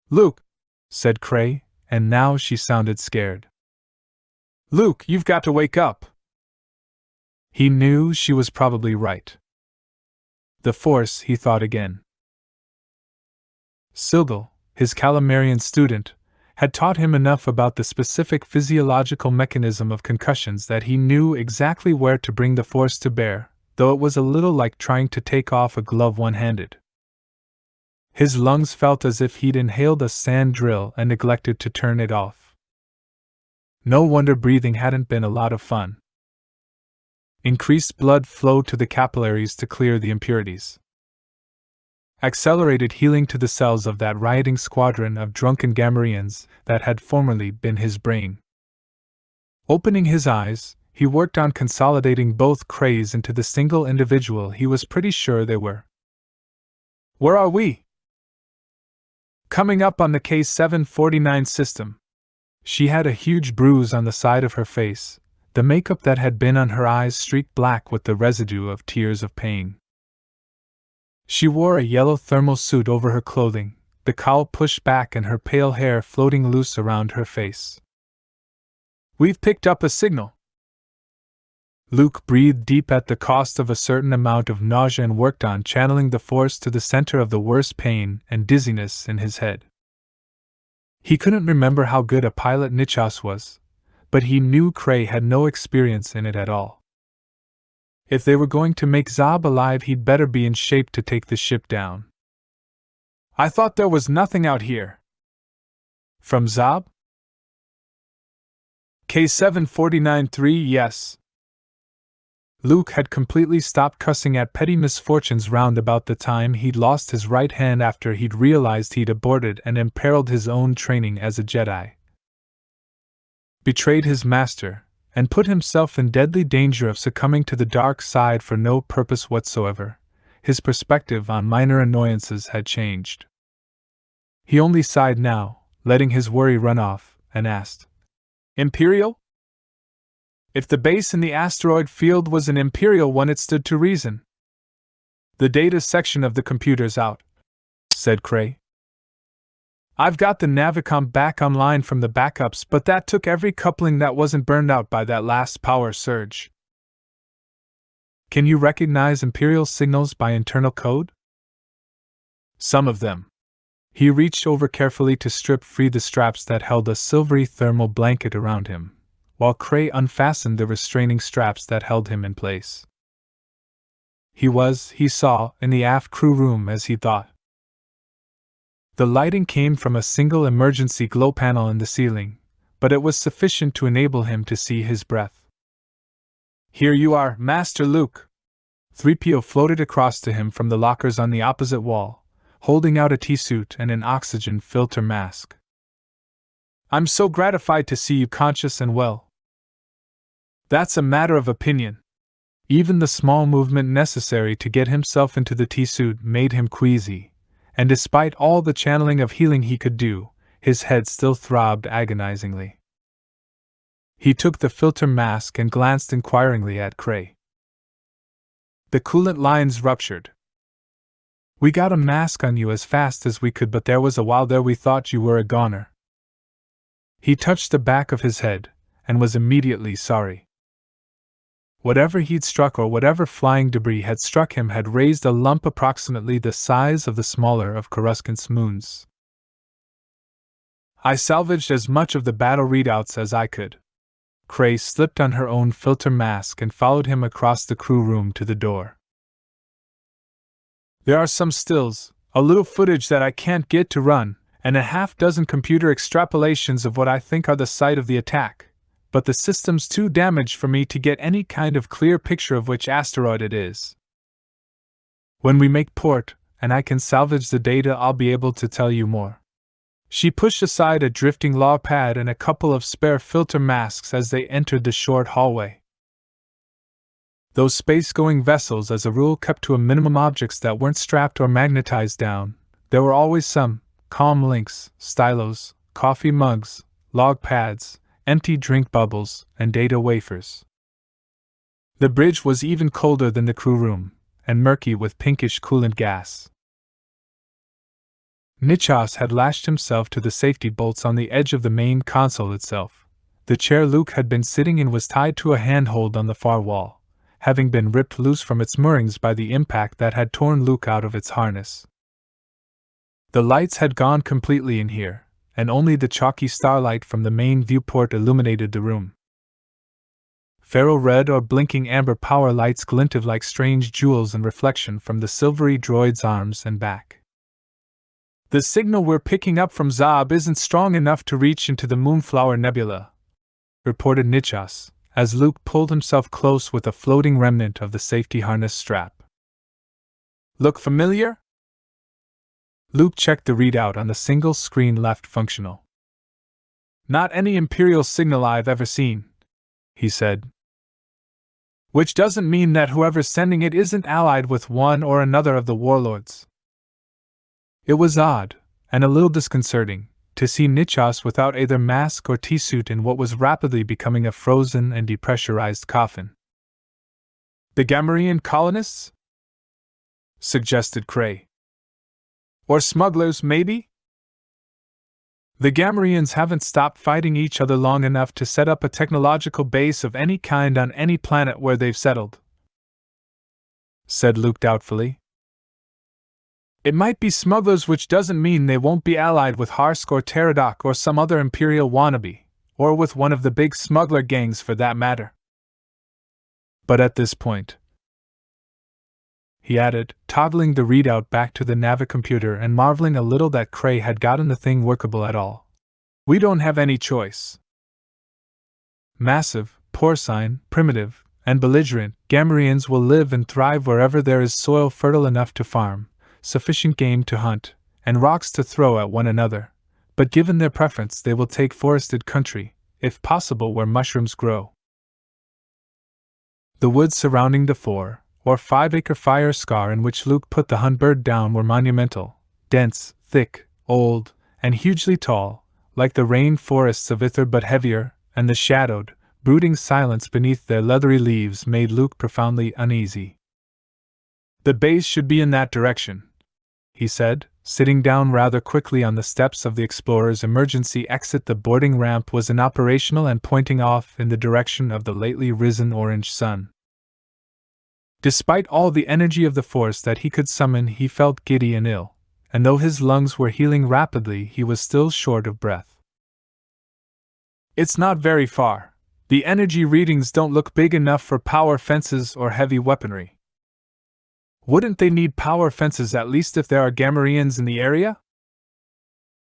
A: "Luke," said Cray, and now she sounded scared. "Luke, you've got to wake up." He knew she was probably right. The Force, he thought again. Silgal, his Calamarian student, had taught him enough about the specific physiological mechanism of concussions that he knew exactly where to bring the Force to bear, though it was a little like trying to take off a glove one-handed. His lungs felt as if he'd inhaled a sand drill and neglected to turn it off. No wonder breathing hadn't been a lot of fun. Increased blood flow to the capillaries to clear the impurities. Accelerated healing to the cells of that rioting squadron of drunken Gamorreans that had formerly been his brain. Opening his eyes, he worked on consolidating both Crays into the single individual he was pretty sure they were. "Where are we?" Coming up on the K749 system. She had a huge bruise on the side of her face, the makeup that had been on her eyes streaked black with the residue of tears of pain. She wore a yellow thermal suit over her clothing, the cowl pushed back and her pale hair floating loose around her face. "We've picked up a signal." Luke breathed deep at the cost of a certain amount of nausea and worked on channeling the force to the center of the worst pain and dizziness in his head. He couldn't remember how good a pilot Nichas was, but he knew Cray had no experience in it at all. If they were going to make Zob alive, he'd better be in shape to take the ship down. "I thought there was nothing out here." "From Zob?" K749-3, yes. Luke had completely stopped cussing at petty misfortunes round about the time he'd lost his right hand after he'd realized he'd aborted and imperiled his own training as a Jedi, betrayed his master, and put himself in deadly danger of succumbing to the dark side for no purpose whatsoever. His perspective on minor annoyances had changed. He only sighed now, letting his worry run off, and asked, "Imperial?" If the base in the asteroid field was an Imperial one, it stood to reason. "The data section of the computer's out," said Cray. "I've got the Navicom back online from the backups, but that took every coupling that wasn't burned out by that last power surge." "Can you recognize Imperial signals by internal code?" "Some of them." He reached over carefully to strip free the straps that held a silvery thermal blanket around him, while Cray unfastened the restraining straps that held him in place. He saw, in the aft crew room as he thought. The lighting came from a single emergency glow panel in the ceiling, but it was sufficient to enable him to see his breath. "Here you are, Master Luke." 3PO floated across to him from the lockers on the opposite wall, holding out a T-suit and an oxygen filter mask. "I'm so gratified to see you conscious and well." "That's a matter of opinion." Even the small movement necessary to get himself into the T-suit made him queasy, and despite all the channeling of healing he could do, his head still throbbed agonizingly. He took the filter mask and glanced inquiringly at Cray. "The coolant line's ruptured. We got a mask on you as fast as we could, but there was a while there we thought you were a goner." He touched the back of his head, and was immediately sorry. Whatever he'd struck or whatever flying debris had struck him had raised a lump approximately the size of the smaller of Coruscant's moons. "I salvaged as much of the battle readouts as I could." Cray slipped on her own filter mask and followed him across the crew room to the door. "There are some stills, a little footage that I can't get to run, and a half-dozen computer extrapolations of what I think are the site of the attack, but the system's too damaged for me to get any kind of clear picture of which asteroid it is. When we make port, and I can salvage the data, I'll be able to tell you more." She pushed aside a drifting law pad and a couple of spare filter masks as they entered the short hallway. Those space-going vessels as a rule kept to a minimum objects that weren't strapped or magnetized down. There were always some comm links, stylos, coffee mugs, log pads, empty drink bubbles, and data wafers. The bridge was even colder than the crew room, and murky with pinkish coolant gas. Nichas had lashed himself to the safety bolts on the edge of the main console itself. The chair Luke had been sitting in was tied to a handhold on the far wall, having been ripped loose from its moorings by the impact that had torn Luke out of its harness. The lights had gone completely in here, and only the chalky starlight from the main viewport illuminated the room. Ferro-red or blinking amber power lights glinted like strange jewels in reflection from the silvery droid's arms and back. "The signal we're picking up from Zob isn't strong enough to reach into the Moonflower Nebula," reported Nichas, as Luke pulled himself close with a floating remnant of the safety harness strap. "Look familiar?" Luke checked the readout on the single screen left functional. "Not any Imperial signal I've ever seen," he said. "Which doesn't mean that whoever's sending it isn't allied with one or another of the warlords." It was odd, and a little disconcerting, to see Nichos without either mask or T-suit in what was rapidly becoming a frozen and depressurized coffin. "The Gamorrean colonists?" suggested Cray. "Or smugglers, maybe?" "The Gamorreans haven't stopped fighting each other long enough to set up a technological base of any kind on any planet where they've settled," said Luke doubtfully. "It might be smugglers, which doesn't mean they won't be allied with Harsk or Teradok or some other Imperial wannabe, or with one of the big smuggler gangs for that matter." But at this point, he added, toggling the readout back to the navicomputer and marveling a little that Cray had gotten the thing workable at all, "we don't have any choice. Massive, porcine, primitive, and belligerent, Gamorreans will live and thrive wherever there is soil fertile enough to farm, sufficient game to hunt, and rocks to throw at one another, but given their preference they will take forested country, if possible where mushrooms grow." The woods surrounding the 4 or 5 acre fire scar in which Luke put the Hunbird down were monumental, dense, thick, old, and hugely tall, like the rain forests of Ither but heavier, and the shadowed, brooding silence beneath their leathery leaves made Luke profoundly uneasy. "The base should be in that direction," he said, sitting down rather quickly on the steps of the Explorer's emergency exit. The boarding ramp was inoperational and pointing off in the direction of the lately risen orange sun. Despite all the energy of the force that he could summon, he felt giddy and ill, and though his lungs were healing rapidly, he was still short of breath. "It's not very far. The energy readings don't look big enough for power fences or heavy weaponry." "Wouldn't they need power fences at least if there are Gamorreans in the area?"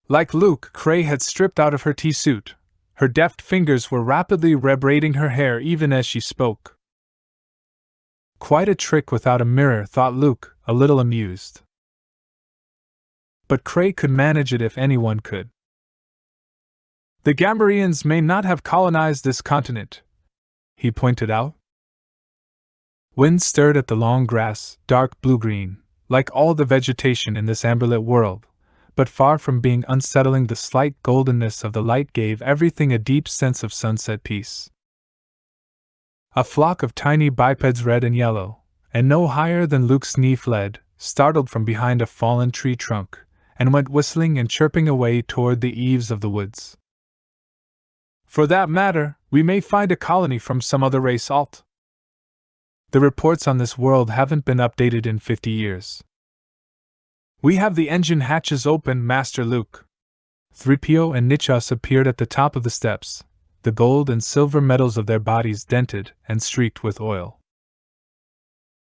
A: Like Luke, Cray had stripped out of her T-suit. Her deft fingers were rapidly rebraiding her hair even as she spoke. Quite a trick without a mirror, thought Luke, a little amused. But Cray could manage it if anyone could. "The Gamorreans may not have colonized this continent," he pointed out. Wind stirred at the long grass, dark blue-green, like all the vegetation in this amberlit world, but far from being unsettling, the slight goldenness of the light gave everything a deep sense of sunset peace. A flock of tiny bipeds, red and yellow, and no higher than Luke's knee, fled, startled, from behind a fallen tree trunk, and went whistling and chirping away toward the eaves of the woods. "For that matter, we may find a colony from some other race, Alt. The reports on this world haven't been updated in 50 years. We have the engine hatches open, Master Luke." 3PO and Nichos appeared at the top of the steps, the gold and silver medals of their bodies dented and streaked with oil.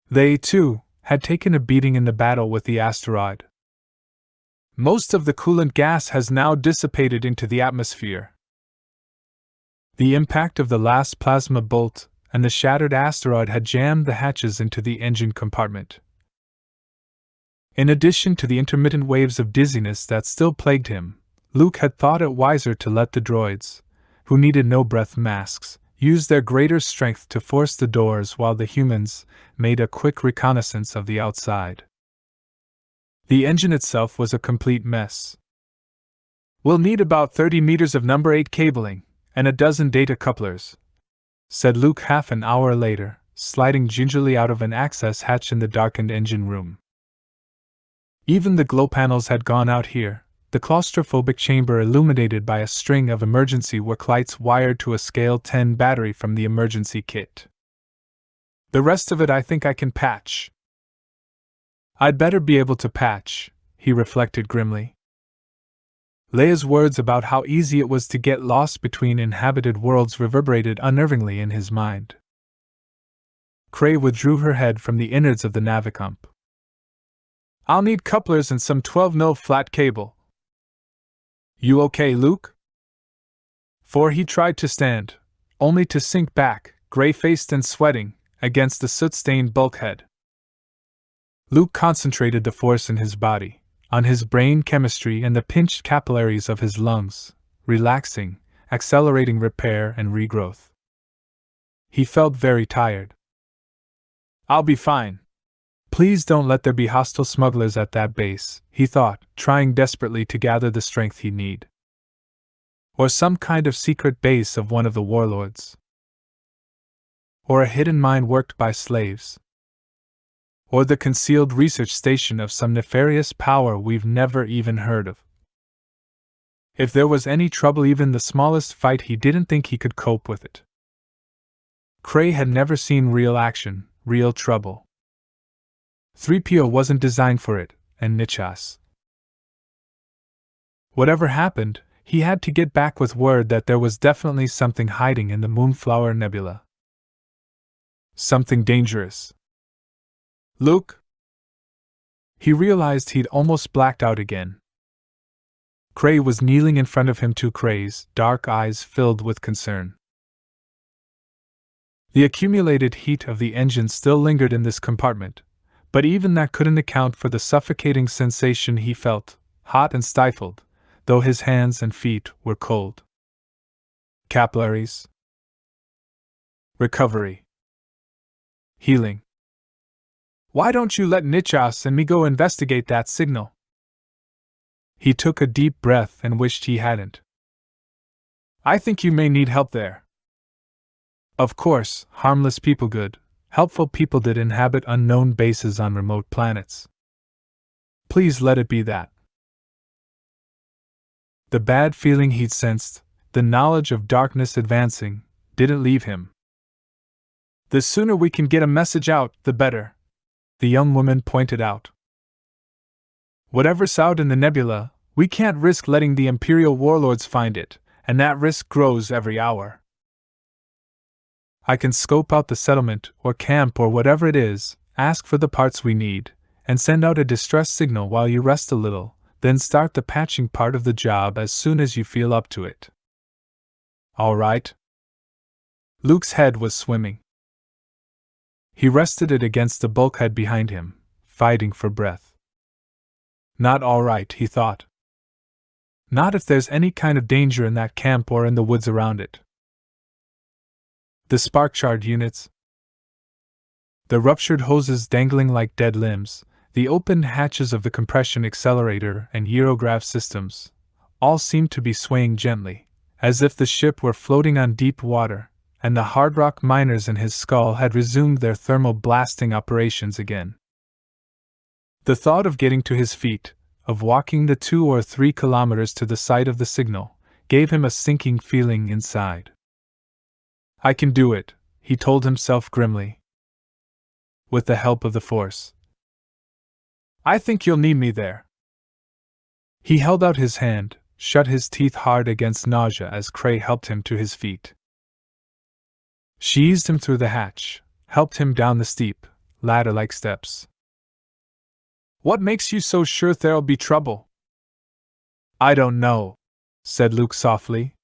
A: They, too, had taken a beating in the battle with the asteroid. Most of the coolant gas has now dissipated into the atmosphere. The impact of the last plasma bolt and the shattered asteroid had jammed the hatches into the engine compartment. In addition to the intermittent waves of dizziness that still plagued him, Luke had thought it wiser to let the droids, who needed no breath masks, use their greater strength to force the doors while the humans made a quick reconnaissance of the outside. The engine itself was a complete mess. "We'll need about 30 meters of number 8 cabling, and a dozen data couplers," said Luke half an hour later, sliding gingerly out of an access hatch in the darkened engine room. Even the glow panels had gone out here, the claustrophobic chamber illuminated by a string of emergency work lights wired to a Scale 10 battery from the emergency kit. "The rest of it I think I can patch." "I'd better be able to patch," he reflected grimly. Leia's words about how easy it was to get lost between inhabited worlds reverberated unnervingly in his mind. Cray withdrew her head from the innards of the navicomp. "I'll need couplers and some 12mm flat cable." "You okay, Luke?" For he tried to stand, only to sink back, gray-faced and sweating, against the soot-stained bulkhead. Luke concentrated the force in his body, on his brain chemistry and the pinched capillaries of his lungs, relaxing, accelerating repair and regrowth. He felt very tired. "I'll be fine. Please don't let there be hostile smugglers at that base, he thought, trying desperately to gather the strength he'd need. Or some kind of secret base of one of the warlords. Or a hidden mine worked by slaves. Or the concealed research station of some nefarious power we've never even heard of. If there was any trouble, even the smallest fight, he didn't think he could cope with it. Cray had never seen real action, real trouble. 3PO wasn't designed for it, and Nichas. Whatever happened, he had to get back with word that there was definitely something hiding in the Moonflower Nebula. Something dangerous. Luke? He realized he'd almost blacked out again. Cray was kneeling in front of him, Cray's dark eyes filled with concern. The accumulated heat of the engine still lingered in this compartment, but even that couldn't account for the suffocating sensation he felt, hot and stifled, though his hands and feet were cold. Capillaries. Recovery. Healing. Why don't you let Nichas and me go investigate that signal? He took a deep breath and wished he hadn't. I think you may need help there. Of course, harmless people good, helpful people did inhabit unknown bases on remote planets. Please let it be that. The bad feeling he'd sensed, the knowledge of darkness advancing, didn't leave him. The sooner we can get a message out, the better, the young woman pointed out. Whatever's out in the nebula, we can't risk letting the Imperial warlords find it, and that risk grows every hour. I can scope out the settlement, or camp, or whatever it is, ask for the parts we need, and send out a distress signal while you rest a little, then start the patching part of the job as soon as you feel up to it. All right? Luke's head was swimming. He rested it against the bulkhead behind him, fighting for breath. Not all right, he thought. Not if there's any kind of danger in that camp or in the woods around it. The spark-charred units. The ruptured hoses dangling like dead limbs, the opened hatches of the compression accelerator and gyrograph systems, all seemed to be swaying gently, as if the ship were floating on deep water, and the hard rock miners in his skull had resumed their thermal blasting operations again. The thought of getting to his feet, of walking the 2 or 3 kilometers to the site of the signal, gave him a sinking feeling inside. I can do it, he told himself grimly. With the help of the Force. I think you'll need me there. He held out his hand, shut his teeth hard against nausea as Cray helped him to his feet. She eased him through the hatch, helped him down the steep, ladder-like steps. What makes you so sure there'll be trouble? I don't know, said Luke softly.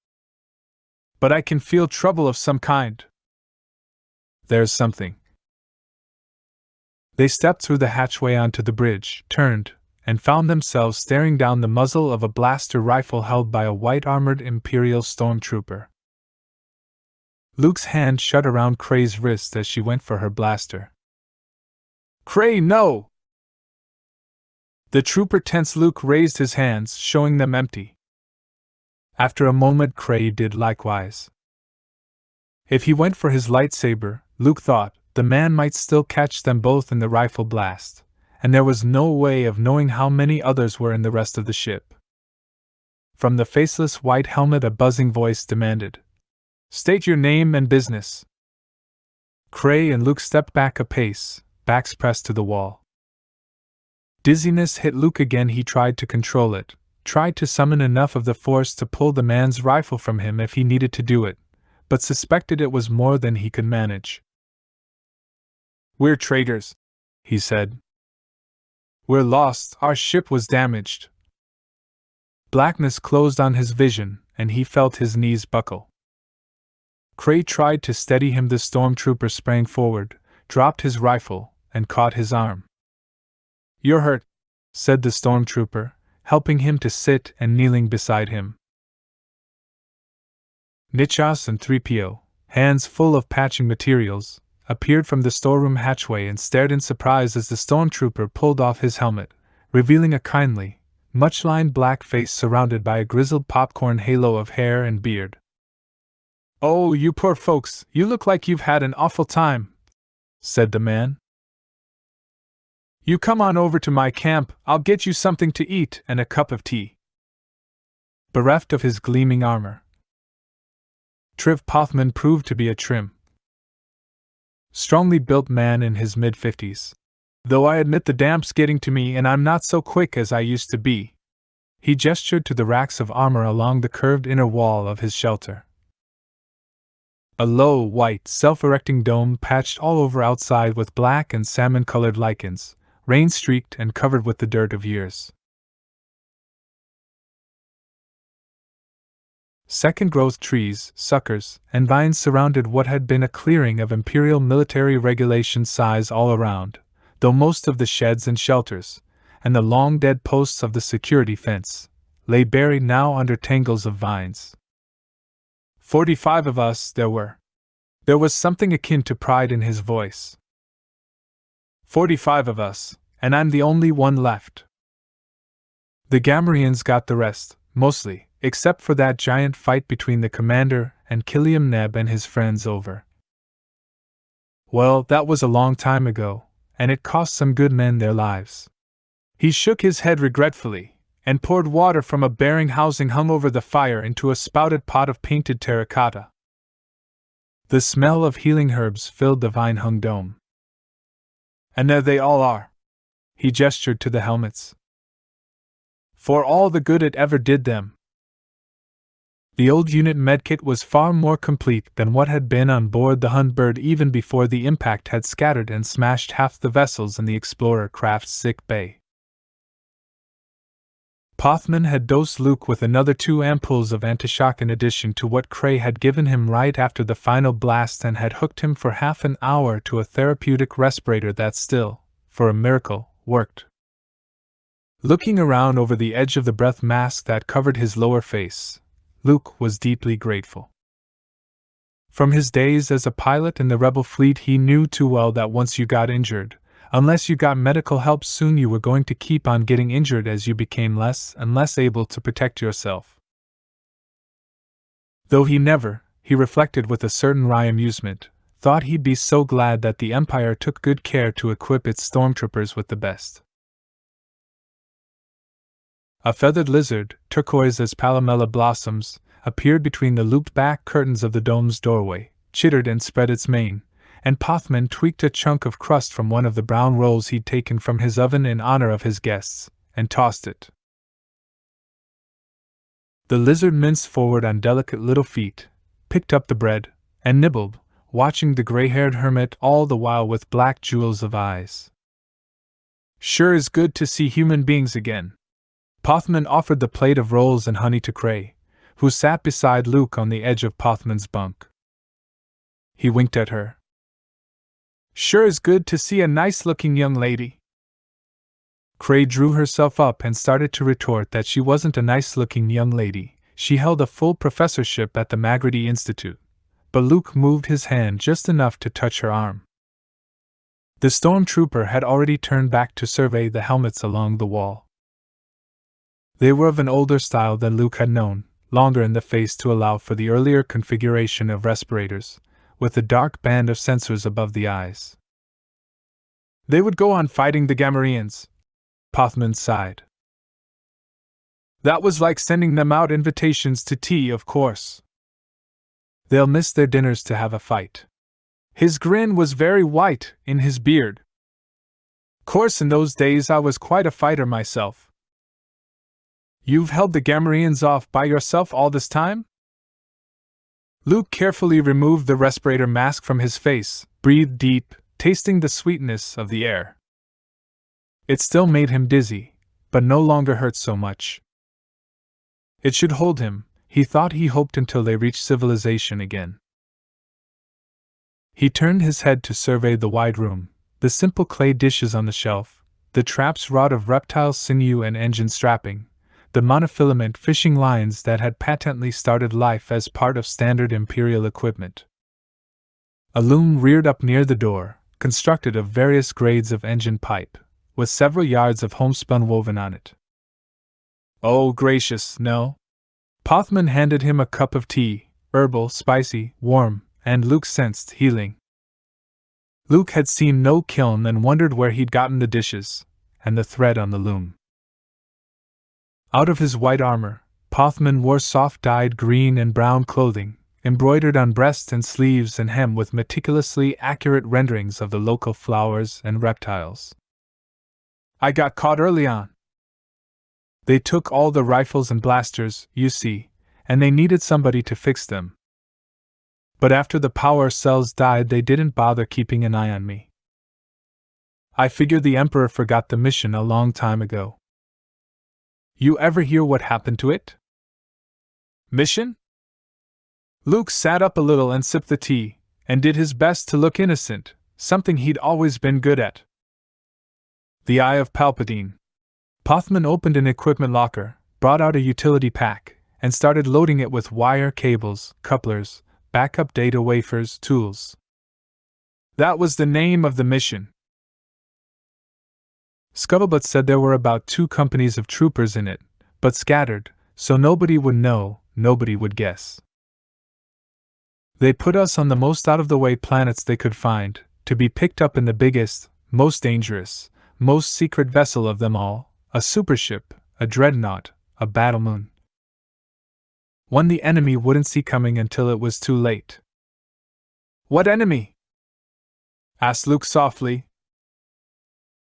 A: But I can feel trouble of some kind. There's something. They stepped through the hatchway onto the bridge, turned, and found themselves staring down the muzzle of a blaster rifle held by a white-armored Imperial stormtrooper. Luke's hand shut around Cray's wrist as she went for her blaster. Cray, no! The trooper tensed. Luke raised his hands, showing them empty. After a moment, Cray did likewise. If he went for his lightsaber, Luke thought, the man might still catch them both in the rifle blast, and there was no way of knowing how many others were in the rest of the ship. From the faceless white helmet a buzzing voice demanded, State your name and business. Cray and Luke stepped back a pace, backs pressed to the wall. Dizziness hit Luke again. He tried to control it, tried to summon enough of the Force to pull the man's rifle from him if he needed to do it, but suspected it was more than he could manage. We're traitors, he said. We're lost, our ship was damaged. Blackness closed on his vision, and he felt his knees buckle. Cray tried to steady him. The stormtrooper sprang forward, dropped his rifle, and caught his arm. You're hurt, said the stormtrooper, helping him to sit and kneeling beside him. Nichas and 3PO, hands full of patching materials, appeared from the storeroom hatchway and stared in surprise as the stormtrooper pulled off his helmet, revealing a kindly, much-lined black face surrounded by a grizzled popcorn halo of hair and beard. "Oh, you poor folks, you look like you've had an awful time," said the man. "You come on over to my camp, I'll get you something to eat and a cup of tea." Bereft of his gleaming armor, Triv Pothman proved to be a trim, strongly built man in his mid-50s. "Though I admit the damp's getting to me and I'm not so quick as I used to be." He gestured to the racks of armor along the curved inner wall of his shelter. A low, white, self-erecting dome patched all over outside with black and salmon-colored lichens, rain-streaked and covered with the dirt of years. Second-growth trees, suckers, and vines surrounded what had been a clearing of Imperial military regulation size all around, though most of the sheds and shelters, and the long dead posts of the security fence, lay buried now under tangles of vines. 45 of us there were. There was something akin to pride in his voice. 45 of us, and I'm the only one left. The Gamorreans got the rest, mostly, except for that giant fight between the commander and Killiam Neb and his friends over. Well, that was a long time ago, and it cost some good men their lives. He shook his head regretfully, and poured water from a bearing housing hung over the fire into a spouted pot of painted terracotta. The smell of healing herbs filled the vine-hung dome. "And there they all are." He gestured to the helmets. "For all the good it ever did them." The old unit medkit was far more complete than what had been on board the Hunbird even before the impact had scattered and smashed half the vessels in the Explorer craft's sick bay. Pothman had dosed Luke with another 2 ampoules of antishock in addition to what Cray had given him right after the final blast and had hooked him for half an hour to a therapeutic respirator that still, for a miracle, worked. Looking around over the edge of the breath mask that covered his lower face, Luke was deeply grateful. From his days as a pilot in the rebel fleet, he knew too well that once you got injured, unless you got medical help soon, you were going to keep on getting injured as you became less and less able to protect yourself. Though he never, he reflected with a certain wry amusement, thought he'd be so glad that the Empire took good care to equip its stormtroopers with the best. A feathered lizard, turquoise as palomella blossoms, appeared between the looped-back curtains of the dome's doorway, chittered and spread its mane, and Pothman tweaked a chunk of crust from one of the brown rolls he'd taken from his oven in honor of his guests, and tossed it. The lizard minced forward on delicate little feet, picked up the bread, and nibbled, watching the gray-haired hermit all the while with black jewels of eyes. "Sure is good to see human beings again." Pothman offered the plate of rolls and honey to Cray, who sat beside Luke on the edge of Pothman's bunk. He winked at her. "Sure is good to see a nice-looking young lady." Cray drew herself up and started to retort that she wasn't a nice-looking young lady. She held a full professorship at the Magrity Institute, but Luke moved his hand just enough to touch her arm. The stormtrooper had already turned back to survey the helmets along the wall. They were of an older style than Luke had known, longer in the face to allow for the earlier configuration of respirators, with a dark band of sensors above the eyes. "They would go on fighting the Gamorreans," Pothman sighed. "That was like sending them out invitations to tea, of course. They'll miss their dinners to have a fight." His grin was very white in his beard. "Course in those days I was quite a fighter myself." "You've held the Gamorreans off by yourself all this time?" Luke carefully removed the respirator mask from his face, breathed deep, tasting the sweetness of the air. It still made him dizzy, but no longer hurt so much. It should hold him, he thought. He hoped until they reached civilization again. He turned his head to survey the wide room, the simple clay dishes on the shelf, the traps wrought of reptile sinew and engine strapping, the monofilament fishing lines that had patently started life as part of standard Imperial equipment. A loom reared up near the door, constructed of various grades of engine pipe, with several yards of homespun woven on it. Oh, gracious, no! Pothman handed him a cup of tea, herbal, spicy, warm, and Luke sensed healing. Luke had seen no kiln and wondered where he'd gotten the dishes, and the thread on the loom. Out of his white armor, Pothman wore soft-dyed green and brown clothing, embroidered on breast and sleeves and hem with meticulously accurate renderings of the local flowers and reptiles. I got caught early on. They took all the rifles and blasters, you see, and they needed somebody to fix them. But after the power cells died, they didn't bother keeping an eye on me. I figure the Emperor forgot the mission a long time ago. You ever hear what happened to it? Mission? Luke sat up a little and sipped the tea, and did his best to look innocent, something he'd always been good at. The Eye of Palpatine. Pothman opened an equipment locker, brought out a utility pack, and started loading it with wire, cables, couplers, backup data wafers, tools. That was the name of the mission. Scuttlebutt said there were about 2 companies of troopers in it, but scattered, so nobody would know, nobody would guess. They put us on the most out-of-the-way planets they could find, to be picked up in the biggest, most dangerous, most secret vessel of them all, a supership, a dreadnought, a battlemoon. One the enemy wouldn't see coming until it was too late. What enemy? Asked Luke softly.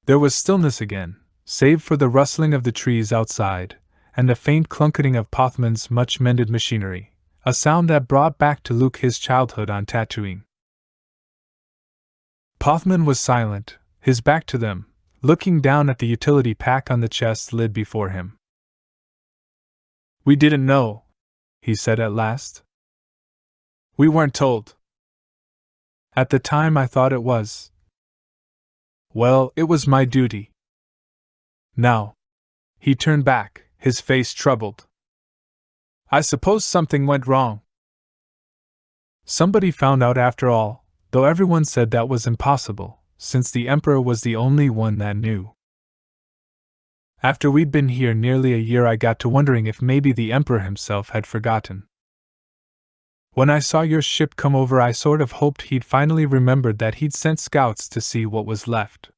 A: There was stillness again, save for the rustling of the trees outside, and the faint clunketing of Pothman's much-mended machinery, a sound that brought back to Luke his childhood on Tatooine. Pothman was silent, his back to them, looking down at the utility pack on the chest lid before him. We didn't know, he said at last. We weren't told. At the time I thought it was. Well, it was my duty. Now. He turned back, his face troubled. I suppose something went wrong. Somebody found out after all, though everyone said that was impossible, since the Emperor was the only one that knew. After we'd been here nearly a year, I got to wondering if maybe the Emperor himself had forgotten. When I saw your ship come over, I sort of hoped he'd finally remembered that he'd sent scouts to see what was left.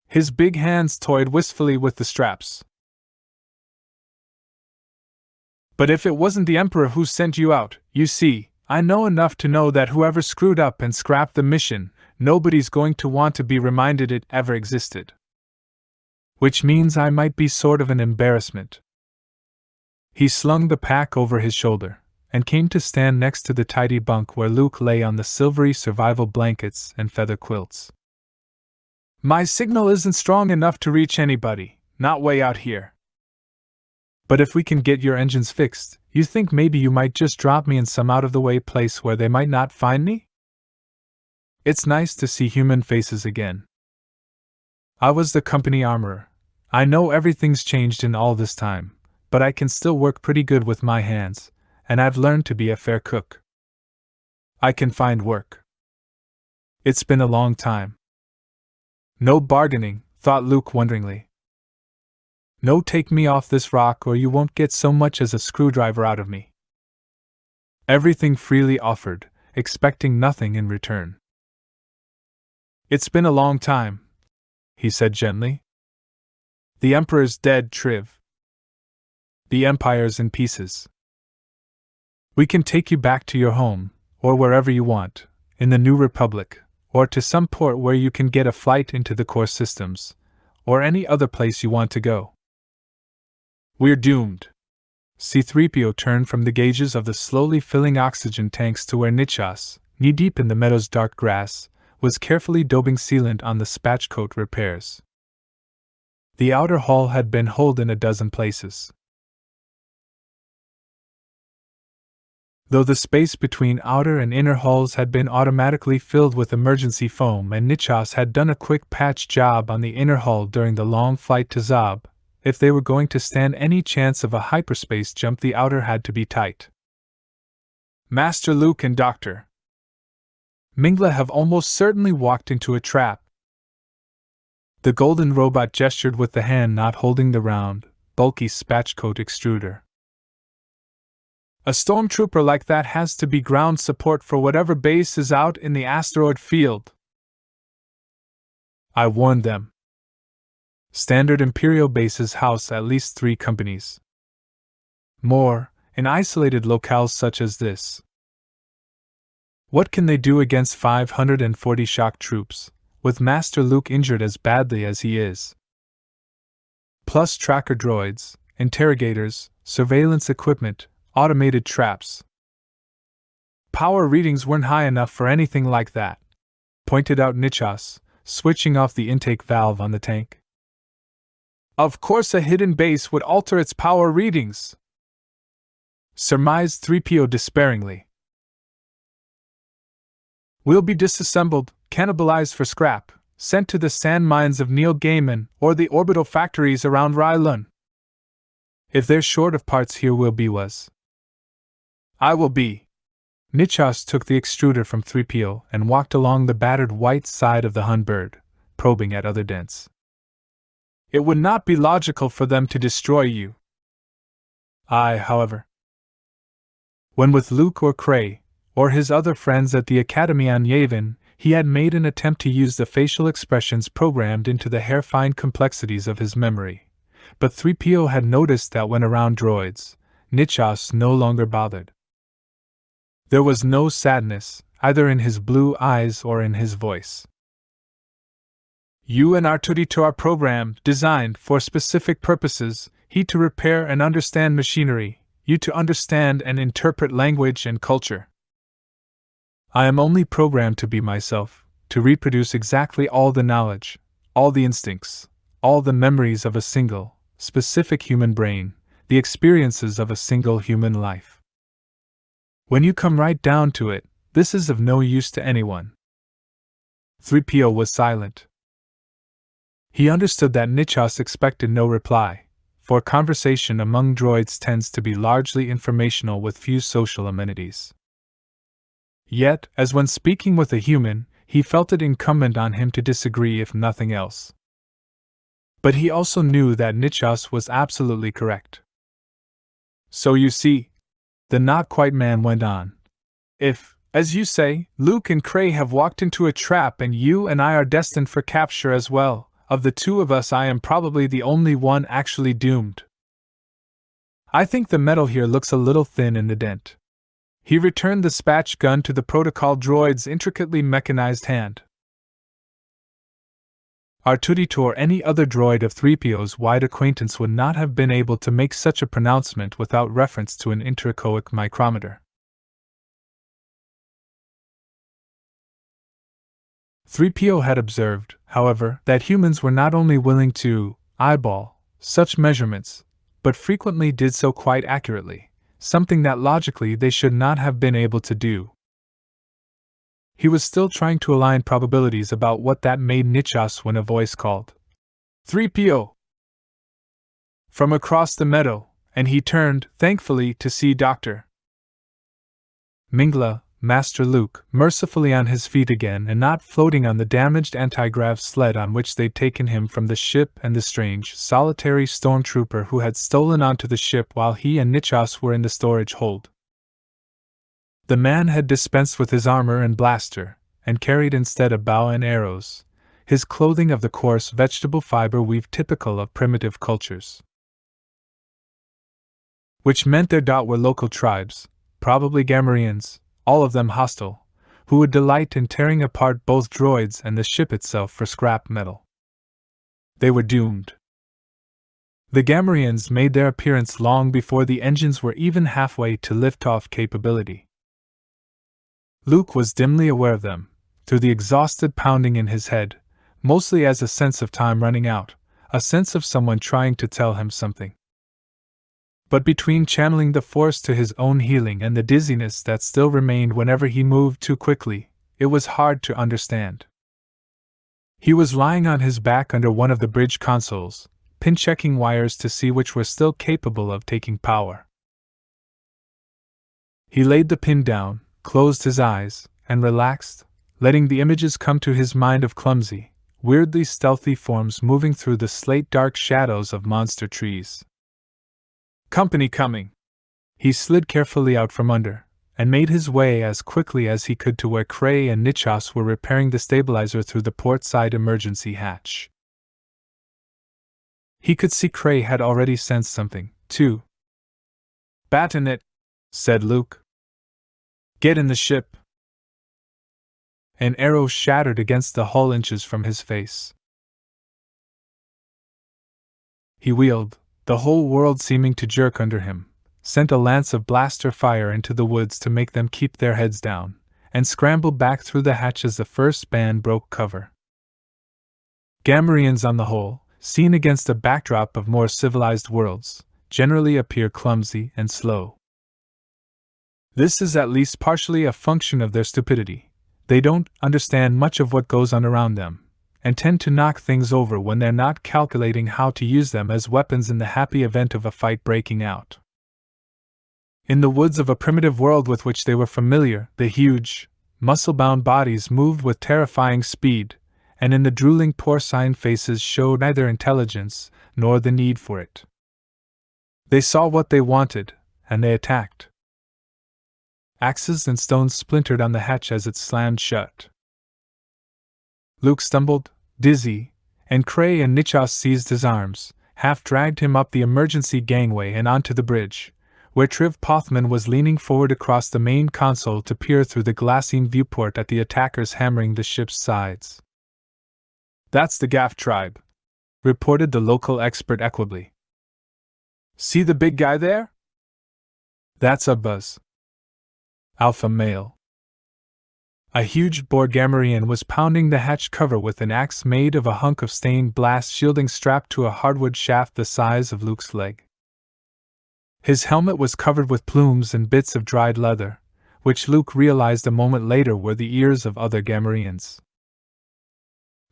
A: His big hands toyed wistfully with the straps. But if it wasn't the Emperor who sent you out, you see, I know enough to know that whoever screwed up and scrapped the mission, nobody's going to want to be reminded it ever existed. Which means I might be sort of an embarrassment. He slung the pack over his shoulder, and came to stand next to the tidy bunk where Luke lay on the silvery survival blankets and feather quilts. My signal isn't strong enough to reach anybody, not way out here. But if we can get your engines fixed, you think maybe you might just drop me in some out-of-the-way place where they might not find me? It's nice to see human faces again. I was the company armorer. I know everything's changed in all this time, but I can still work pretty good with my hands, and I've learned to be a fair cook. I can find work. It's been a long time. No bargaining, thought Luke wonderingly. No take me off this rock or you won't get so much as a screwdriver out of me. Everything freely offered, expecting nothing in return. It's been a long time, he said gently. The Emperor's dead, Triv. The Empire's in pieces. We can take you back to your home, or wherever you want, in the New Republic, or to some port where you can get a flight into the core systems, or any other place you want to go. We're doomed. C-3PO turned from the gauges of the slowly filling oxygen tanks to where Nichas, knee-deep in the meadow's dark grass, was carefully daubing sealant on the spatchcoat repairs. The outer hull had been holed in a dozen places. Though the space between outer and inner hulls had been automatically filled with emergency foam and Nichas had done a quick patch job on the inner hull during the long flight to Zab, if they were going to stand any chance of a hyperspace jump, the outer had to be tight. Master Luke and Doctor. Mingla have almost certainly walked into a trap. The golden robot gestured with the hand not holding the round, bulky spatchcoat extruder. A stormtrooper like that has to be ground support for whatever base is out in the asteroid field. I warned them. Standard Imperial bases house at least 3 companies. More, in isolated locales such as this. What can they do against 540 shock troops, with Master Luke injured as badly as he is? Plus tracker droids, interrogators, surveillance equipment, automated traps. Power readings weren't high enough for anything like that, pointed out Nichas, switching off the intake valve on the tank. Of course a hidden base would alter its power readings, surmised 3PO despairingly. We'll be disassembled, cannibalized for scrap, sent to the sand mines of Neil Gaiman or the orbital factories around Rylun. If they're short of parts here we'll be was. I will be. Nichas took the extruder from 3PO and walked along the battered white side of the Hun bird, probing at other dents. It would not be logical for them to destroy you. However, when with Luke or Cray, or his other friends at the Academy on Yavin, he had made an attempt to use the facial expressions programmed into the hair-fine complexities of his memory. But 3PO had noticed that when around droids, Nichas no longer bothered. There was no sadness, either in his blue eyes or in his voice. You and R2D2 are programmed, designed for specific purposes, he to repair and understand machinery, you to understand and interpret language and culture. I am only programmed to be myself, to reproduce exactly all the knowledge, all the instincts, all the memories of a single, specific human brain, the experiences of a single human life. When you come right down to it, this is of no use to anyone. 3PO was silent. He understood that Nichas expected no reply, for conversation among droids tends to be largely informational with few social amenities. Yet, as when speaking with a human, he felt it incumbent on him to disagree if nothing else. But he also knew that Nichas was absolutely correct. So you see, the not-quite-man went on. If, as you say, Luke and Cray have walked into a trap and you and I are destined for capture as well, of the two of us I am probably the only one actually doomed. I think the metal here looks a little thin in the dent. He returned the spatch gun to the protocol droid's intricately mechanized hand. R2D2 or any other droid of 3PO's wide acquaintance would not have been able to make such a pronouncement without reference to an intraechoic micrometer. 3PO had observed, however, that humans were not only willing to eyeball such measurements, but frequently did so quite accurately, something that logically they should not have been able to do. He was still trying to align probabilities about what that made Nichas when a voice called 3PO from across the meadow, and he turned, thankfully, to see Dr. Mingla, Master Luke, mercifully on his feet again and not floating on the damaged anti-grav sled on which they'd taken him from the ship, and the strange, solitary stormtrooper who had stolen onto the ship while he and Nichas were in the storage hold. The man had dispensed with his armor and blaster, and carried instead a bow and arrows, his clothing of the coarse vegetable fiber weave typical of primitive cultures. Which meant their dot were local tribes, probably Gamorreans, all of them hostile, who would delight in tearing apart both droids and the ship itself for scrap metal. They were doomed. The Gamorreans made their appearance long before the engines were even halfway to liftoff capability. Luke was dimly aware of them, through the exhausted pounding in his head, mostly as a sense of time running out, a sense of someone trying to tell him something. But between channeling the Force to his own healing and the dizziness that still remained whenever he moved too quickly, it was hard to understand. He was lying on his back under one of the bridge consoles, pin-checking wires to see which were still capable of taking power. He laid the pin down, closed his eyes, and relaxed, letting the images come to his mind of clumsy, weirdly stealthy forms moving through the slate-dark shadows of monster trees. Company coming! He slid carefully out from under, and made his way as quickly as he could to where Cray and Nichos were repairing the stabilizer through the port side emergency hatch. He could see Cray had already sensed something, too. "Batten it," said Luke. "Get in the ship." An arrow shattered against the hull inches from his face. He wheeled, the whole world seeming to jerk under him, sent a lance of blaster fire into the woods to make them keep their heads down, and scrambled back through the hatch as the first band broke cover. Gamorreans on the whole, seen against a backdrop of more civilized worlds, generally appear clumsy and slow. This is at least partially a function of their stupidity. They don't understand much of what goes on around them, and tend to knock things over when they're not calculating how to use them as weapons in the happy event of a fight breaking out. In the woods of a primitive world with which they were familiar, the huge, muscle-bound bodies moved with terrifying speed, and in the drooling porcine faces showed neither intelligence nor the need for it. They saw what they wanted, and they attacked. Axes and stones splintered on the hatch as it slammed shut. Luke stumbled, dizzy, and Cray and Nichos seized his arms, half-dragged him up the emergency gangway and onto the bridge, where Triv Pothman was leaning forward across the main console to peer through the glassine viewport at the attackers hammering the ship's sides. "That's the Gaff tribe," reported the local expert equably. "See the big guy there? That's Ugbuz. Alpha male." A huge boar Gamorrean was pounding the hatch cover with an axe made of a hunk of stained blast shielding strapped to a hardwood shaft the size of Luke's leg. His helmet was covered with plumes and bits of dried leather, which Luke realized a moment later were the ears of other Gamorreans.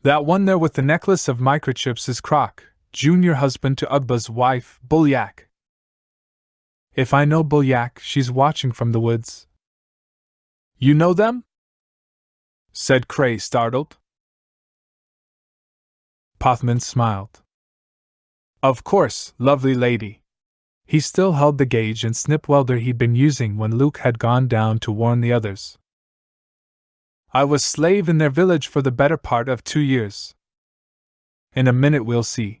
A: "That one there with the necklace of microchips is Croc, junior husband to Ugbuz's wife, Bulyak. If I know Bulyak, she's watching from the woods." "You know them?" said Cray, startled. Pothman smiled. "Of course, lovely lady." He still held the gauge and snip welder he'd been using when Luke had gone down to warn the others. "I was slave in their village for the better part of 2 years. In a minute we'll see."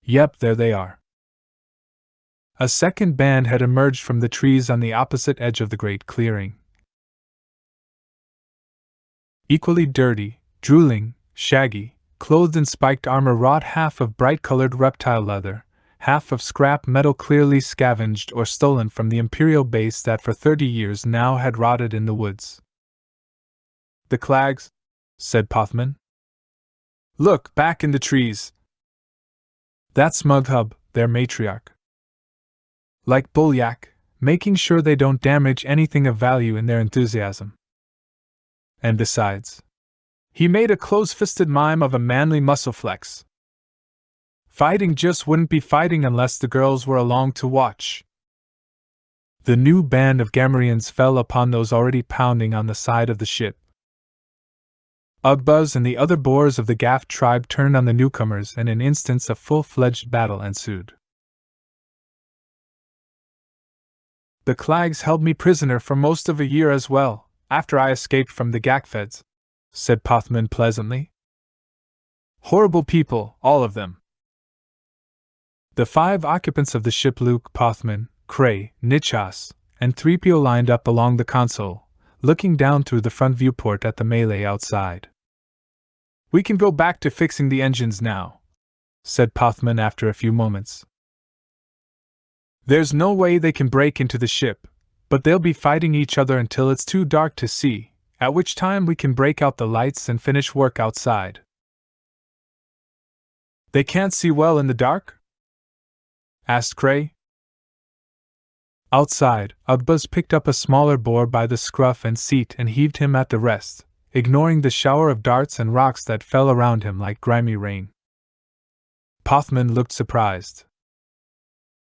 A: Yep, there they are. A second band had emerged from the trees on the opposite edge of the great clearing. Equally dirty, drooling, shaggy, clothed in spiked armor wrought half of bright-colored reptile leather, half of scrap metal clearly scavenged or stolen from the Imperial base that for 30 years now had rotted in the woods. "The Clags," said Pothman. "Look, back in the trees. That's Mughub, their matriarch. Like Bulyak, making sure they don't damage anything of value in their enthusiasm. And besides, he made a close-fisted mime of a manly muscle flex. Fighting just wouldn't be fighting unless the girls were along to watch." The new band of Gamorreans fell upon those already pounding on the side of the ship. Ugbuz and the other boars of the Gaff tribe turned on the newcomers, and in instance a full-fledged battle ensued. "The Clags held me prisoner for most of a year as well, after I escaped from the Gakfeds," said Pothman pleasantly. "Horrible people, all of them." The 5 occupants of the ship, Luke, Pothman, Cray, Nichos, and 3PO, lined up along the console, looking down through the front viewport at the melee outside. "We can go back to fixing the engines now," said Pothman after a few moments. "There's no way they can break into the ship, but they'll be fighting each other until it's too dark to see, at which time we can break out the lights and finish work outside." "They can't see well in the dark?" asked Cray. Outside, Ugbuz picked up a smaller boar by the scruff and seat and heaved him at the rest, ignoring the shower of darts and rocks that fell around him like grimy rain. Pothman looked surprised.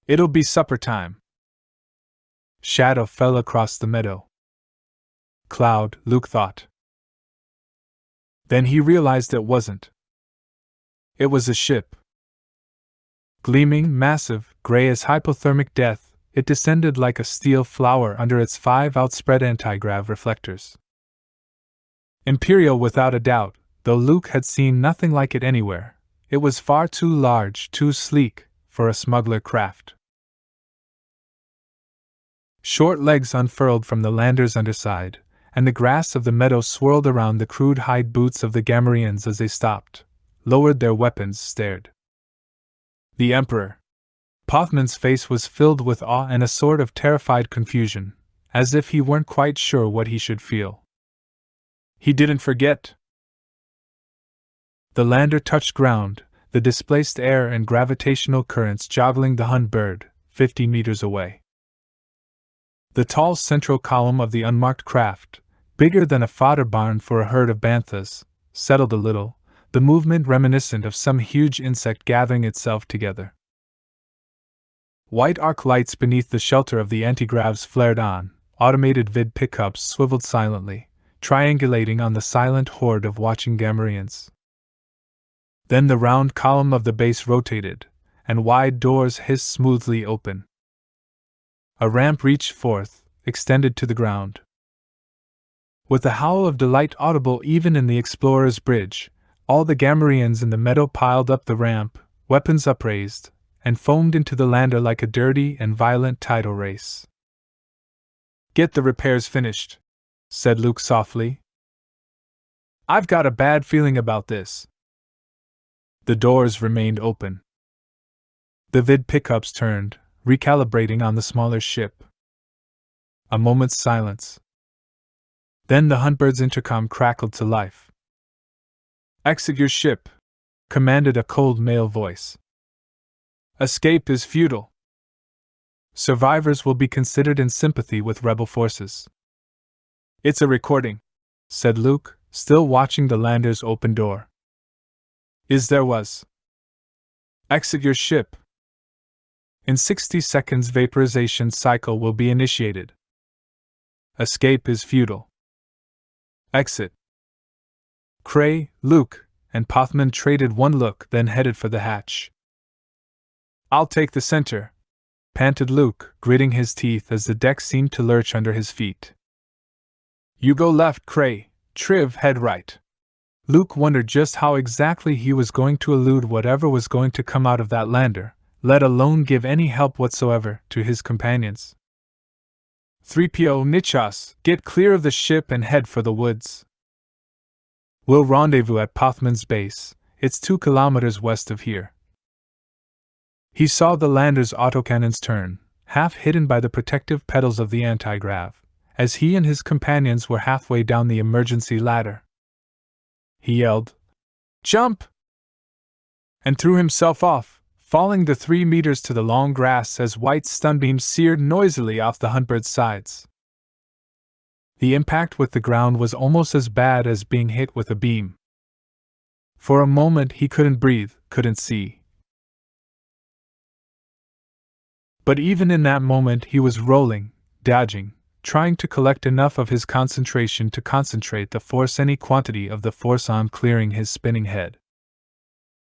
A: "It'll be supper time." Shadow fell across the meadow. cloud, Luke thought. Then he realized it wasn't. It was a ship. Gleaming, massive, gray as hypothermic death, it descended like a steel flower under its 5 outspread anti-grav reflectors. Imperial without a doubt, though Luke had seen nothing like it anywhere. It was far too large, too sleek, for a smuggler craft. Short legs unfurled from the lander's underside, and the grass of the meadow swirled around the crude hide boots of the Gamorreans as they stopped, lowered their weapons, stared. The Emperor. Pothman's face was filled with awe and a sort of terrified confusion, as if he weren't quite sure what he should feel. He didn't forget. The lander touched ground, the displaced air and gravitational currents joggling the Hun bird, 50 meters away. The tall central column of the unmarked craft, bigger than a fodder barn for a herd of banthas, settled a little, the movement reminiscent of some huge insect gathering itself together. White arc lights beneath the shelter of the antigravs flared on, automated vid pickups swiveled silently, triangulating on the silent horde of watching Gamorreans. Then the round column of the base rotated, and wide doors hissed smoothly open. A ramp reached forth, extended to the ground. With a howl of delight audible even in the explorer's bridge, all the Gamorreans in the meadow piled up the ramp, weapons upraised, and foamed into the lander like a dirty and violent tidal race. "Get the repairs finished," said Luke softly. "I've got a bad feeling about this." The doors remained open. The vid pickups turned, recalibrating on the smaller ship. A moment's silence. Then the Huntbird's intercom crackled to life. "Exit your ship," commanded a cold male voice. "Escape is futile. Survivors will be considered in sympathy with rebel forces." "It's a recording," said Luke, still watching the lander's open door. There was. "Exit your ship. In 60 seconds vaporization cycle will be initiated. Escape is futile. Exit." Cray, Luke, and Pothman traded one look, then headed for the hatch. "I'll take the center," panted Luke, gritting his teeth as the deck seemed to lurch under his feet. "You go left, Cray. Triv, head right." Luke wondered just how exactly he was going to elude whatever was going to come out of that lander, let alone give any help whatsoever to his companions. 3PO Nichas, get clear of the ship and head for the woods. We'll rendezvous at Pothman's base. It's 2 kilometers west of here. He saw the lander's autocannons turn, half hidden by the protective pedals of the anti-grav, as he and his companions were halfway down the emergency ladder. He yelled, "Jump!" and threw himself off, falling the 3 meters to the long grass as white sunbeams seared noisily off the Huntbird's sides. The impact with the ground was almost as bad as being hit with a beam. For a moment he couldn't breathe, couldn't see. But even in that moment he was rolling, dodging, trying to collect enough of his concentration to concentrate the force, any quantity of the force, on clearing his spinning head.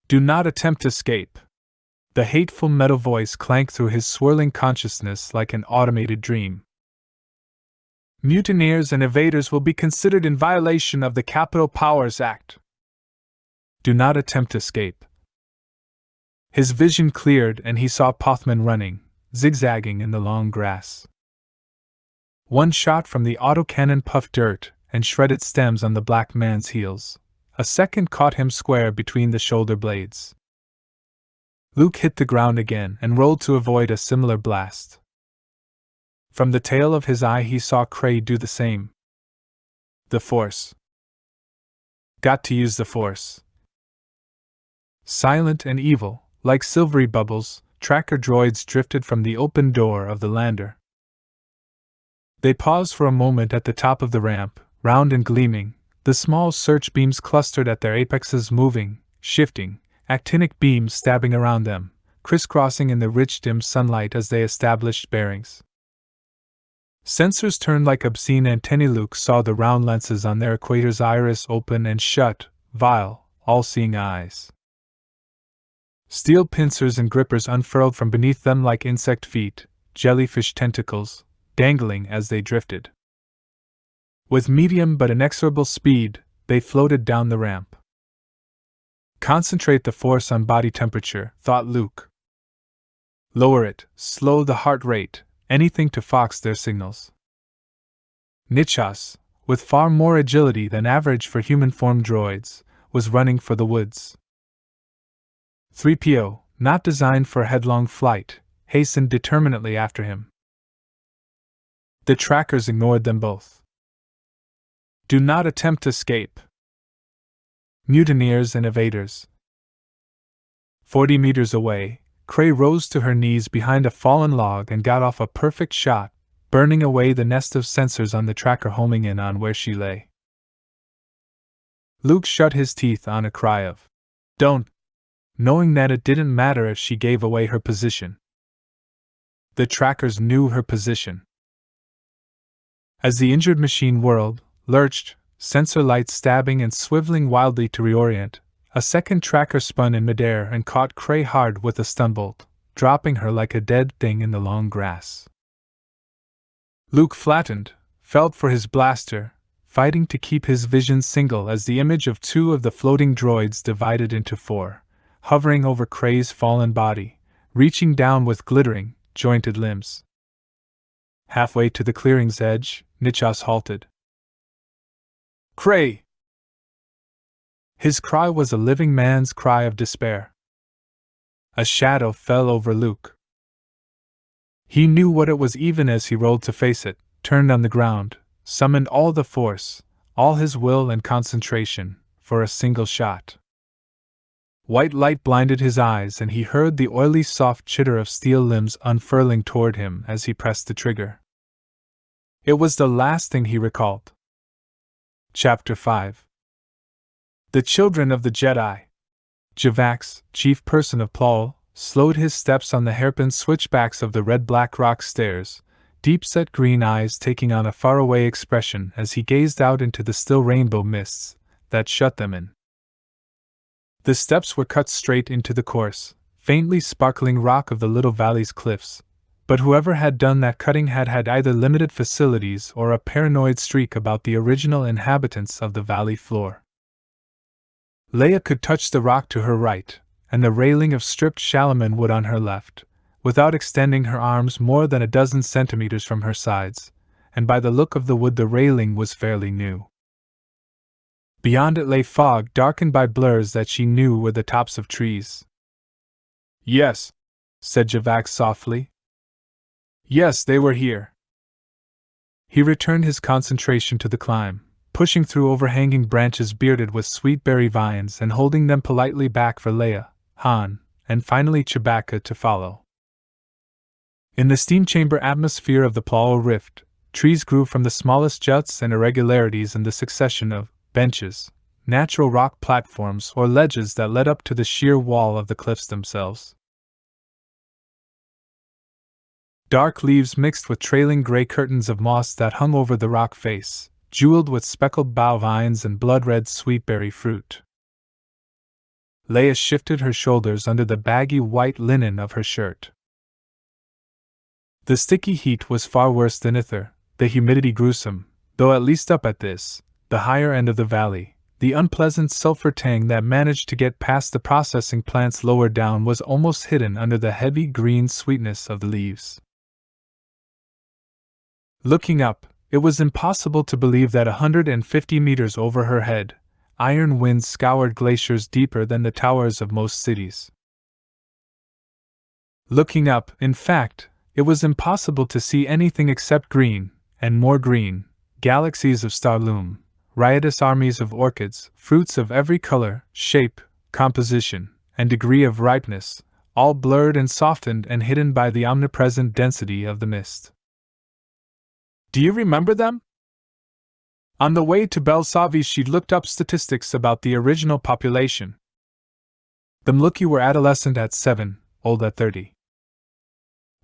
A: "Do not attempt to escape." The hateful metal voice clanked through his swirling consciousness like an automated dream. "Mutineers and evaders will be considered in violation of the Capital Powers Act. Do not attempt to escape." His vision cleared and he saw Pothman running, zigzagging in the long grass. One shot from the autocannon puffed dirt and shredded stems on the black man's heels. A second caught him square between the shoulder blades. Luke hit the ground again and rolled to avoid a similar blast. From the tail of his eye he saw Cray do the same. The Force. Got to use the Force. Silent and evil, like silvery bubbles, tracker droids drifted from the open door of the lander. They paused for a moment at the top of the ramp, round and gleaming, the small search beams clustered at their apexes, moving, shifting, actinic beams stabbing around them, crisscrossing in the rich dim sunlight as they established bearings. Sensors turned like obscene antennae. Luke saw the round lenses on their equator's iris open and shut, vile, all-seeing eyes. Steel pincers and grippers unfurled from beneath them like insect feet, jellyfish tentacles, dangling as they drifted. With medium but inexorable speed, they floated down the ramp. Concentrate the force on body temperature, thought Luke. Lower it, slow the heart rate, anything to fox their signals. Nichas, with far more agility than average for human-formed droids, was running for the woods. 3PO, not designed for headlong flight, hastened determinedly after him. The trackers ignored them both. Do not attempt escape. Mutineers and evaders. 40 meters away, Cray rose to her knees behind a fallen log and got off a perfect shot, burning away the nest of sensors on the tracker homing in on where she lay. Luke shut his teeth on a cry of, "Don't!" knowing that it didn't matter if she gave away her position. The trackers knew her position. As the injured machine whirled, lurched, sensor lights stabbing and swiveling wildly to reorient, a second tracker spun in midair and caught Cray hard with a stun bolt, dropping her like a dead thing in the long grass. Luke flattened, felt for his blaster, fighting to keep his vision single as the image of two of the floating droids divided into four, hovering over Cray's fallen body, reaching down with glittering, jointed limbs. Halfway to the clearing's edge, Nichas halted. "Cray!" His cry was a living man's cry of despair. A shadow fell over Luke. He knew what it was even as he rolled to face it, turned on the ground, summoned all the force, all his will and concentration, for a single shot. White light blinded his eyes and he heard the oily soft chitter of steel limbs unfurling toward him as he pressed the trigger. It was the last thing he recalled. Chapter 5. The Children of the Jedi. Javax, chief person of Plol, slowed his steps on the hairpin switchbacks of the red-black rock stairs, deep-set green eyes taking on a faraway expression as he gazed out into the still rainbow mists that shut them in. The steps were cut straight into the coarse, faintly sparkling rock of the little valley's cliffs, but whoever had done that cutting had had either limited facilities or a paranoid streak about the original inhabitants of the valley floor. Leia could touch the rock to her right, and the railing of stripped Shalaman wood on her left, without extending her arms more than a dozen centimeters from her sides, and by the look of the wood the railing was fairly new. Beyond it lay fog darkened by blurs that she knew were the tops of trees. "Yes," said Javax softly. "Yes, they were here." He returned his concentration to the climb, pushing through overhanging branches bearded with sweet berry vines and holding them politely back for Leia, Han, and finally Chewbacca to follow. In the steam chamber atmosphere of the Plal Rift, trees grew from the smallest juts and irregularities in the succession of benches, natural rock platforms or ledges that led up to the sheer wall of the cliffs themselves. Dark leaves mixed with trailing gray curtains of moss that hung over the rock face, jeweled with speckled bough vines and blood-red sweetberry fruit. Leia shifted her shoulders under the baggy white linen of her shirt. The sticky heat was far worse than Ither, the humidity gruesome, though at least up at this, the higher end of the valley, the unpleasant sulfur tang that managed to get past the processing plants lower down was almost hidden under the heavy green sweetness of the leaves. Looking up, it was impossible to believe that 150 meters over her head, iron winds scoured glaciers deeper than the towers of most cities. Looking up, in fact, it was impossible to see anything except green, and more green, galaxies of starloom, riotous armies of orchids, fruits of every color, shape, composition, and degree of ripeness, all blurred and softened and hidden by the omnipresent density of the mist. "Do you remember them?" On the way to Belsavi she'd looked up statistics about the original population. The Mluki were adolescent at 7, old at 30.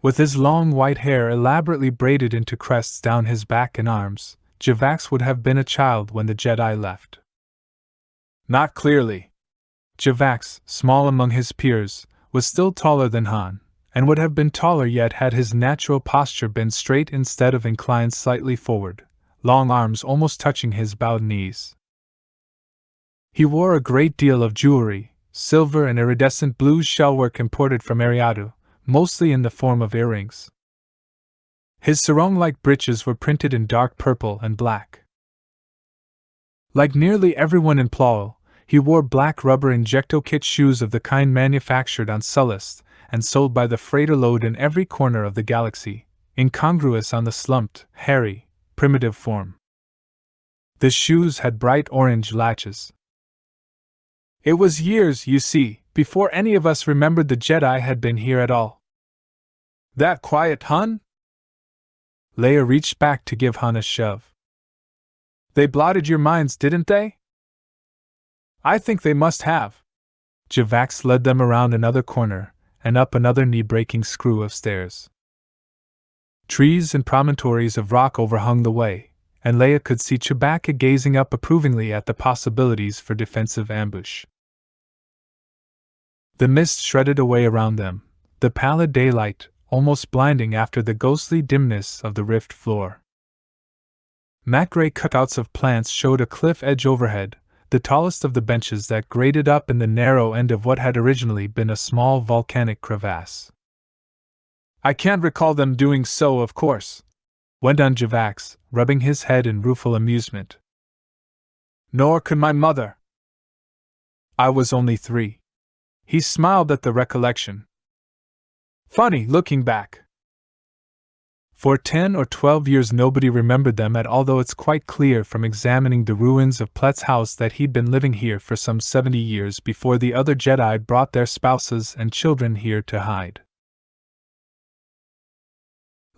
A: With his long white hair elaborately braided into crests down his back and arms, Javax would have been a child when the Jedi left. Not clearly. Javax, small among his peers, was still taller than Han, and would have been taller yet had his natural posture been straight instead of inclined slightly forward, long arms almost touching his bowed knees. He wore a great deal of jewelry, silver and iridescent blue shellwork imported from Ariadu, mostly in the form of earrings. His sarong-like breeches were printed in dark purple and black. Like nearly everyone in Plawel, he wore black rubber injecto-kit shoes of the kind manufactured on Sullust and sold by the freighter load in every corner of the galaxy, incongruous on the slumped, hairy, primitive form. The shoes had bright orange latches. It was years, you see, before any of us remembered the Jedi had been here at all. That quiet, Hun? Leia reached back to give Han a shove. They blotted your minds, didn't they? I think they must have. Javax led them around another corner, and up another knee-breaking screw of stairs. Trees and promontories of rock overhung the way, and Leia could see Chewbacca gazing up approvingly at the possibilities for defensive ambush. The mist shredded away around them, the pallid daylight almost blinding after the ghostly dimness of the rift floor. Matte gray cutouts of plants showed a cliff edge overhead, the tallest of the benches that graded up in the narrow end of what had originally been a small volcanic crevasse. I can't recall them doing so, of course, went on Javax, rubbing his head in rueful amusement. Nor could my mother. I was only 3. He smiled at the recollection. Funny, looking back. For 10 or 12 years nobody remembered them at all, though it's quite clear from examining the ruins of Plett's house that he'd been living here for some 70 years before the other Jedi brought their spouses and children here to hide.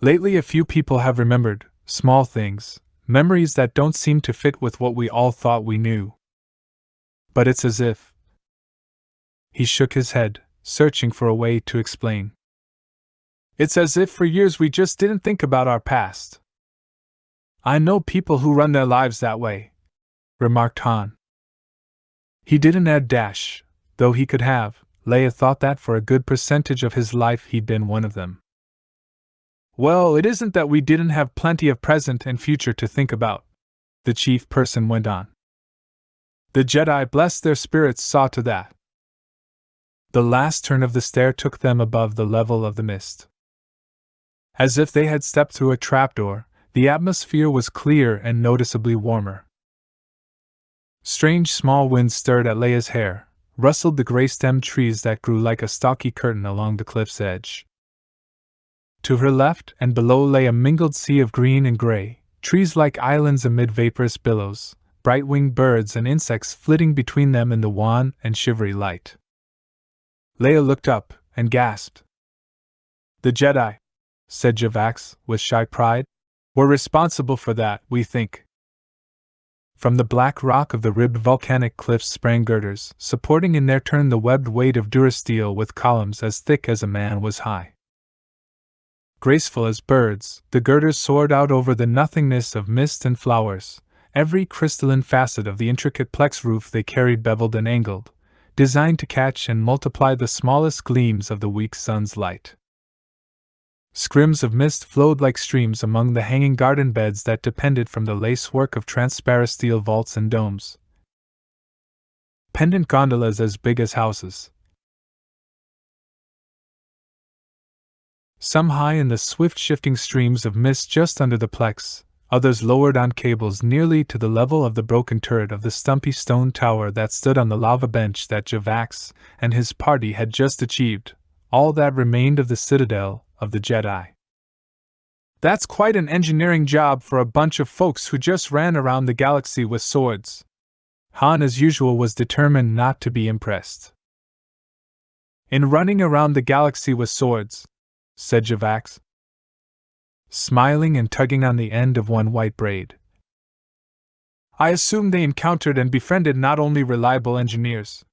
A: Lately a few people have remembered, small things, memories that don't seem to fit with what we all thought we knew. But it's as if. He shook his head, searching for a way to explain. It's as if for years we just didn't think about our past. I know people who run their lives that way, remarked Han. He didn't add dash, though he could have. Leia thought that for a good percentage of his life he'd been one of them. Well, it isn't that we didn't have plenty of present and future to think about, the chief person went on. The Jedi, bless their spirits, saw to that. The last turn of the stair took them above the level of the mist. As if they had stepped through a trapdoor, the atmosphere was clear and noticeably warmer. Strange small winds stirred at Leia's hair, rustled the gray-stemmed trees that grew like a stocky curtain along the cliff's edge. To her left and below lay a mingled sea of green and gray, trees like islands amid vaporous billows, bright-winged birds and insects flitting between them in the wan and shivery light. Leia looked up and gasped. The Jedi, said Javax, with shy pride, were responsible for that, we think. From the black rock of the ribbed volcanic cliffs sprang girders, supporting in their turn the webbed weight of durasteel with columns as thick as a man was high. Graceful as birds, the girders soared out over the nothingness of mist and flowers. Every crystalline facet of the intricate plex roof they carried beveled and angled, designed to catch and multiply the smallest gleams of the weak sun's light. Scrims of mist flowed like streams among the hanging garden beds that depended from the lacework of transparent steel vaults and domes. Pendant gondolas as big as houses. Some high in the swift shifting streams of mist just under the plex, others lowered on cables nearly to the level of the broken turret of the stumpy stone tower that stood on the lava bench that Javax and his party had just achieved, all that remained of the citadel of the Jedi. That's quite an engineering job for a bunch of folks who just ran around the galaxy with swords. Han, as usual, was determined not to be impressed. In running around the galaxy with swords, said Javax, smiling and tugging on the end of one white braid, I assume they encountered and befriended not only reliable engineers,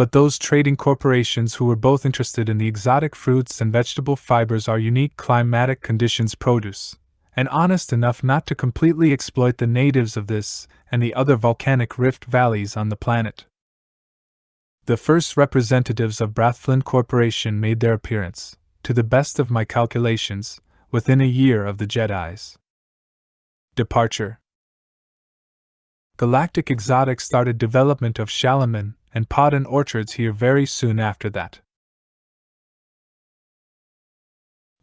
A: but those trading corporations who were both interested in the exotic fruits and vegetable fibers our unique climatic conditions produce, and honest enough not to completely exploit the natives of this and the other volcanic rift valleys on the planet. The first representatives of Brathflin Corporation made their appearance, to the best of my calculations, within a year of the Jedi's departure. Galactic Exotics started development of Shalaman and Podden orchards here very soon after that.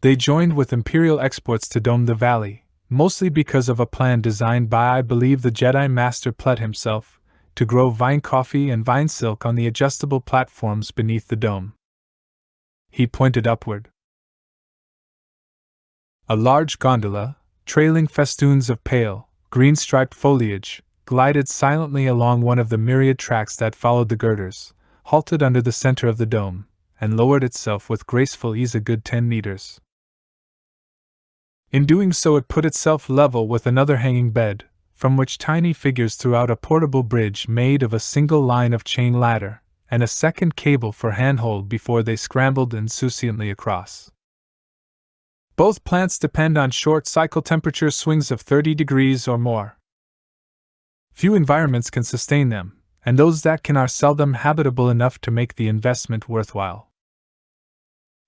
A: They joined with Imperial exports to Dome the Valley, mostly because of a plan designed by, I believe, the Jedi Master Plett himself, to grow vine coffee and vine silk on the adjustable platforms beneath the dome. He pointed upward. A large gondola, trailing festoons of pale, green-striped foliage, glided silently along one of the myriad tracks that followed the girders, halted under the center of the dome, and lowered itself with graceful ease a good 10 meters. In doing so, it put itself level with another hanging bed, from which tiny figures threw out a portable bridge made of a single line of chain ladder, and a second cable for handhold before they scrambled insouciantly across. Both plants depend on short cycle temperature swings of 30 degrees or more. Few environments can sustain them, and those that can are seldom habitable enough to make the investment worthwhile.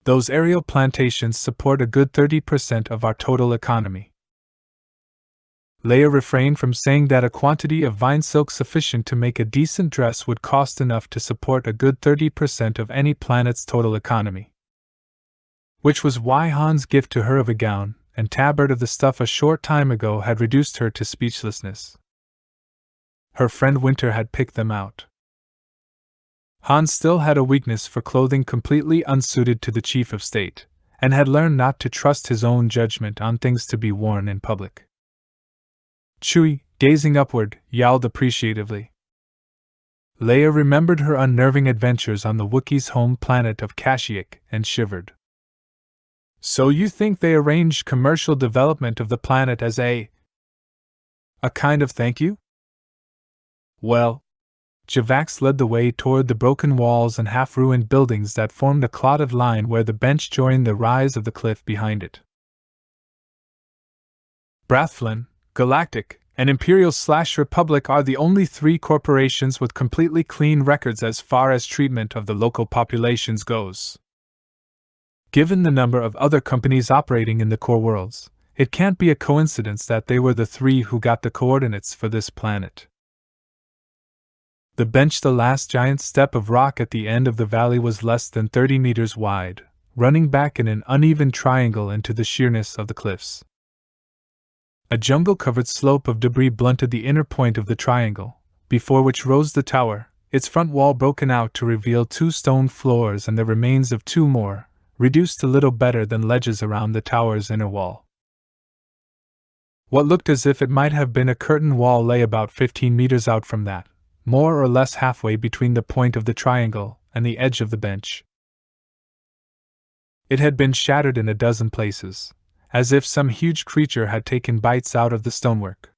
A: Those aerial plantations support a good 30% of our total economy. Leia refrained from saying that a quantity of vine silk sufficient to make a decent dress would cost enough to support a good 30% of any planet's total economy. Which was why Han's gift to her of a gown and tabard of the stuff a short time ago had reduced her to speechlessness. Her friend Winter had picked them out. Han still had a weakness for clothing completely unsuited to the chief of state, and had learned not to trust his own judgment on things to be worn in public. Chewie, gazing upward, yowled appreciatively. Leia remembered her unnerving adventures on the Wookiees' home planet of Kashyyyk and shivered. So you think they arranged commercial development of the planet as a kind of thank you? Well, Javax led the way toward the broken walls and half-ruined buildings that formed a clotted line where the bench joined the rise of the cliff behind it. Brathflin, Galactic, and Imperial/Republic are the only three corporations with completely clean records as far as treatment of the local populations goes. Given the number of other companies operating in the core worlds, it can't be a coincidence that they were the three who got the coordinates for this planet. The bench, the last giant step of rock at the end of the valley, was less than 30 meters wide, running back in an uneven triangle into the sheerness of the cliffs. A jungle-covered slope of debris blunted the inner point of the triangle, before which rose the tower, its front wall broken out to reveal 2 stone floors and the remains of 2 more, reduced to little better than ledges around the tower's inner wall. What looked as if it might have been a curtain wall lay about 15 meters out from that, more or less halfway between the point of the triangle and the edge of the bench. It had been shattered in a dozen places, as if some huge creature had taken bites out of the stonework.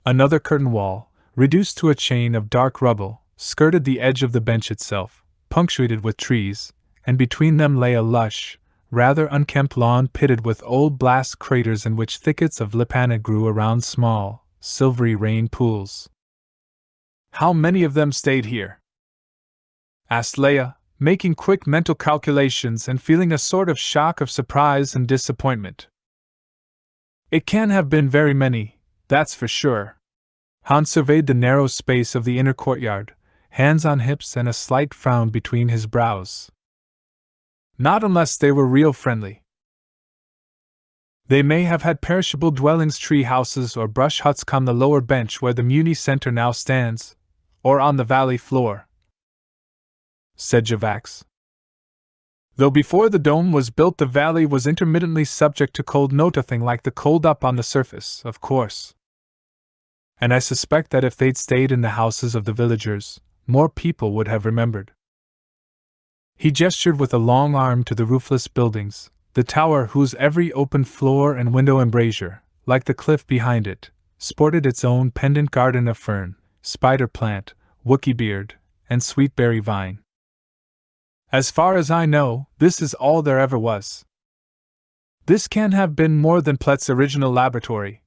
A: Another curtain wall, reduced to a chain of dark rubble, skirted the edge of the bench itself, punctuated with trees, and between them lay a lush, rather unkempt lawn pitted with old blast craters in which thickets of lipana grew around small, silvery rain pools. How many of them stayed here? Asked Leia, making quick mental calculations and feeling a sort of shock of surprise and disappointment. It can't have been very many, that's for sure. Han surveyed the narrow space of the inner courtyard, hands on hips and a slight frown between his brows. Not unless they were real friendly. They may have had perishable dwellings, tree houses, or brush huts on the lower bench where the Muni Center now stands, or on the valley floor, said Javax. Though before the dome was built, the valley was intermittently subject to cold, nothing like the cold up on the surface, of course. And I suspect that if they'd stayed in the houses of the villagers, more people would have remembered. He gestured with a long arm to the roofless buildings, the tower whose every open floor and window embrasure, like the cliff behind it, sported its own pendant garden of fern, spider plant, Wookie beard, and sweetberry vine. As far as I know, this is all there ever was. This can't have been more than Plett's original laboratory,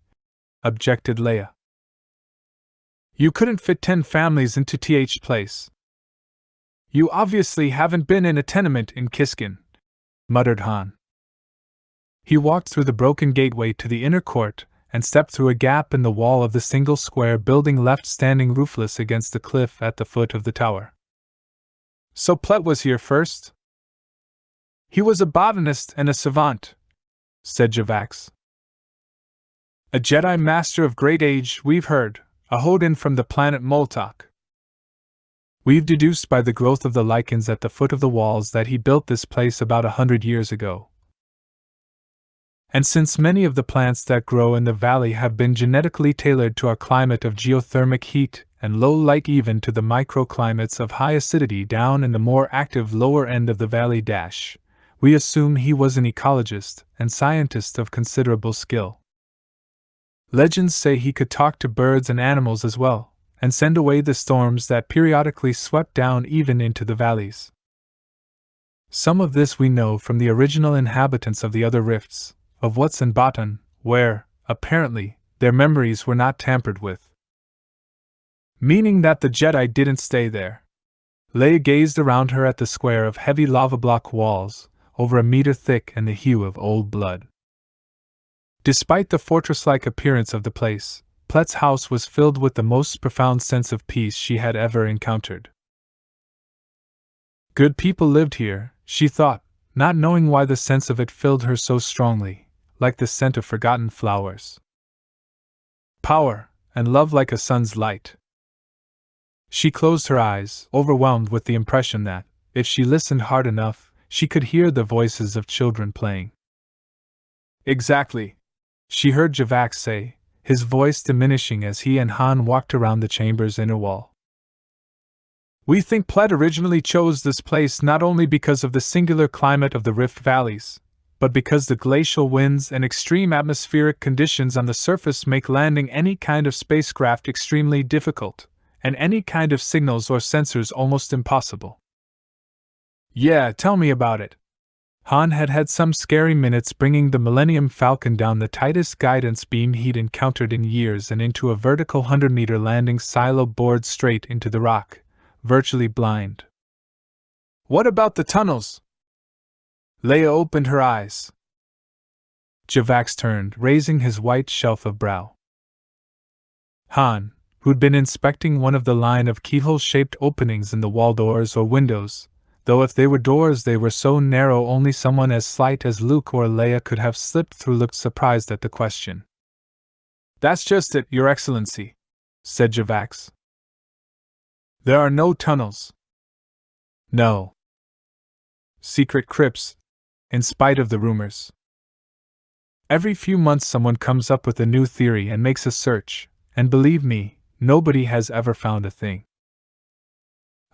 A: objected Leia. You couldn't fit 10 families into TH Place. You obviously haven't been in a tenement in Kiskin, muttered Han. He walked through the broken gateway to the inner court and stepped through a gap in the wall of the single square building left standing roofless against the cliff at the foot of the tower. So Plett was here first? He was a botanist and a savant, said Javax. A Jedi master of great age, we've heard, a Hodin from the planet Moltok. We've deduced by the growth of the lichens at the foot of the walls that he built this place about 100 years ago. And since many of the plants that grow in the valley have been genetically tailored to our climate of geothermic heat and low light, even to the microclimates of high acidity down in the more active lower end of the valley dash, we assume he was an ecologist and scientist of considerable skill. Legends say he could talk to birds and animals as well, and send away the storms that periodically swept down even into the valleys. Some of this we know from the original inhabitants of the other rifts, of what's in Batan, where, apparently, their memories were not tampered with. Meaning that the Jedi didn't stay there. Leia gazed around her at the square of heavy lava block walls, over a meter thick and the hue of old blood. Despite the fortress-like appearance of the place, Plett's house was filled with the most profound sense of peace she had ever encountered. Good people lived here, she thought, not knowing why the sense of it filled her so strongly, like the scent of forgotten flowers. Power, and love like a sun's light. She closed her eyes, overwhelmed with the impression that, if she listened hard enough, she could hear the voices of children playing. Exactly, she heard Javax say, his voice diminishing as he and Han walked around the chamber's inner wall. We think Plett originally chose this place not only because of the singular climate of the Rift Valleys, but because the glacial winds and extreme atmospheric conditions on the surface make landing any kind of spacecraft extremely difficult, and any kind of signals or sensors almost impossible. Yeah, tell me about it. Han had had some scary minutes bringing the Millennium Falcon down the tightest guidance beam he'd encountered in years and into a vertical 100-meter landing silo bored straight into the rock, virtually blind. What about the tunnels? Leia opened her eyes. Javax turned, raising his white shelf of brow. Han, who'd been inspecting one of the line of keyhole-shaped openings in the wall doors or windows, though if they were doors they were so narrow only someone as slight as Luke or Leia could have slipped through, looked surprised at the question. That's just it, Your Excellency, said Javax. There are no tunnels. No. Secret crypts, in spite of the rumors. Every few months someone comes up with a new theory and makes a search, and believe me, nobody has ever found a thing.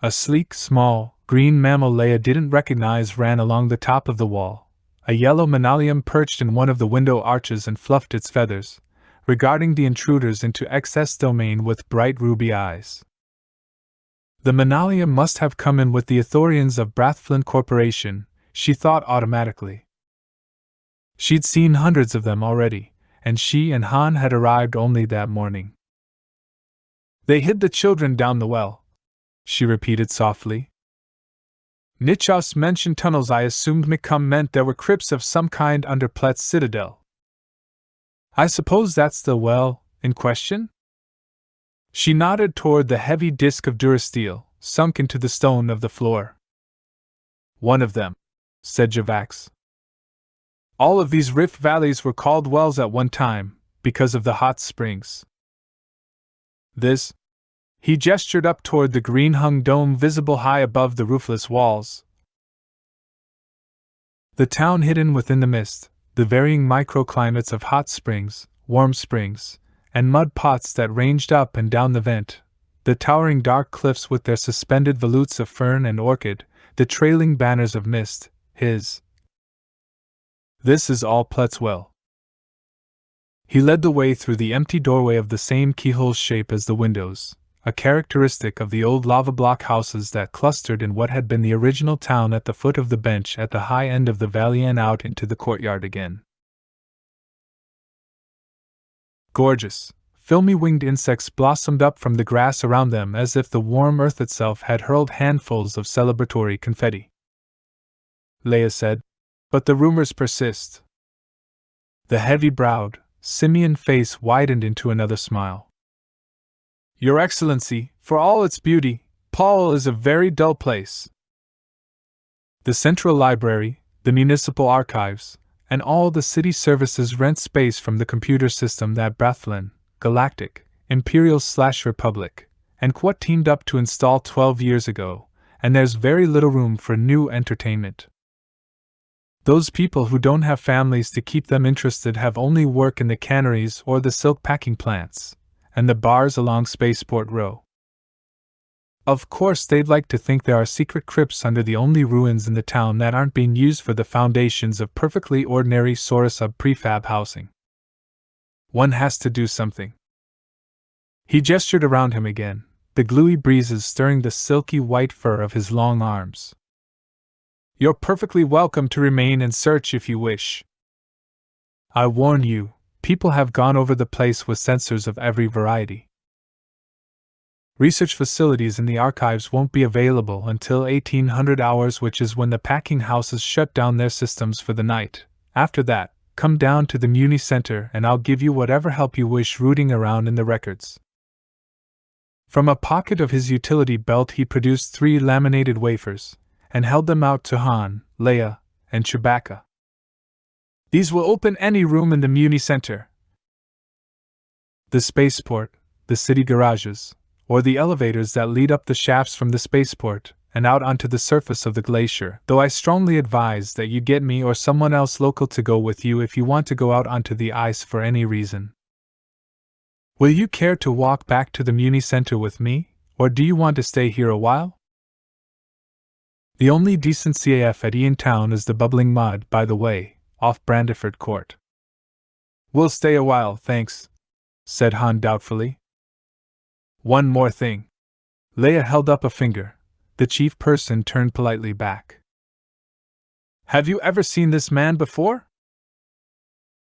A: A sleek, small, green mammal Leia didn't recognize ran along the top of the wall. A yellow manalium perched in one of the window arches and fluffed its feathers, regarding the intruders into excess domain with bright ruby eyes. The manalium must have come in with the Ithorians of Brathflin Corporation, she thought automatically. She'd seen hundreds of them already, and she and Han had arrived only that morning. They hid the children down the well, she repeated softly. Nichos mentioned tunnels. I assumed Micum meant there were crypts of some kind under Plett's citadel. I suppose that's the well in question? She nodded toward the heavy disk of durasteel, sunk into the stone of the floor. One of them, said Javax. All of these rift valleys were called wells at one time, because of the hot springs. This? He gestured up toward the green-hung dome visible high above the roofless walls. The town hidden within the mist, the varying microclimates of hot springs, warm springs, and mud pots that ranged up and down the vent, the towering dark cliffs with their suspended volutes of fern and orchid, the trailing banners of mist, his. This is all Plett's well. He led the way through the empty doorway of the same keyhole shape as the windows, a characteristic of the old lava block houses that clustered in what had been the original town at the foot of the bench at the high end of the valley and out into the courtyard again. Gorgeous, filmy winged insects blossomed up from the grass around them as if the warm earth itself had hurled handfuls of celebratory confetti. Leia said, "But the rumors persist." The heavy-browed, simian face widened into another smile. "Your Excellency, for all its beauty, Paul is a very dull place. The Central Library, the Municipal Archives, and all the city services rent space from the computer system that Brathlin, Galactic, Imperial/Republic, and Quat teamed up to install 12 years ago, and there's very little room for new entertainment. Those people who don't have families to keep them interested have only work in the canneries or the silk packing plants, and the bars along Spaceport Row. Of course, they'd like to think there are secret crypts under the only ruins in the town that aren't being used for the foundations of perfectly ordinary Sorosub prefab housing. One has to do something." He gestured around him again, the gluey breezes stirring the silky white fur of his long arms. "You're perfectly welcome to remain and search if you wish. I warn you, people have gone over the place with sensors of every variety. Research facilities in the archives won't be available until 1800 hours, which is when the packing houses shut down their systems for the night. After that, come down to the Muni Center and I'll give you whatever help you wish rooting around in the records." From a pocket of his utility belt he produced 3 laminated wafers, and held them out to Han, Leia, and Chewbacca. "These will open any room in the Muni Center. The spaceport, the city garages, or the elevators that lead up the shafts from the spaceport and out onto the surface of the glacier, though I strongly advise that you get me or someone else local to go with you if you want to go out onto the ice for any reason. Will you care to walk back to the Muni Center with me, or do you want to stay here a while? The only decent CAF at Ian Town is the Bubbling Mud, by the way, off Brandiford Court." "We'll stay a while, thanks," said Han doubtfully. "One more thing." Leia held up a finger. The chief person turned politely back. "Have you ever seen this man before?"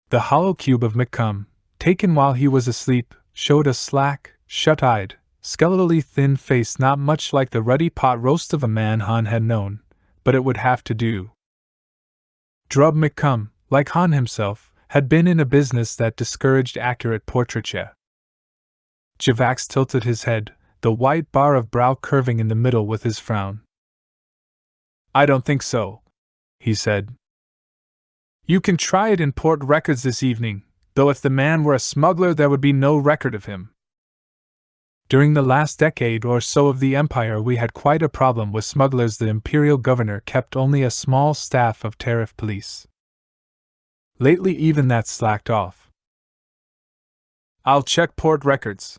A: The hollow cube of McCum, taken while he was asleep, showed a slack, shut-eyed, skeletally thin face not much like the ruddy pot roast of a man Han had known, but it would have to do. Drub McCum, like Han himself, had been in a business that discouraged accurate portraiture. Javax tilted his head, the white bar of brow curving in the middle with his frown. "I don't think so," he said. "You can try it in port records this evening, though if the man were a smuggler there would be no record of him. During the last decade or so of the Empire we had quite a problem with smugglers. The Imperial Governor kept only a small staff of tariff police. Lately even that slacked off." "I'll check port records."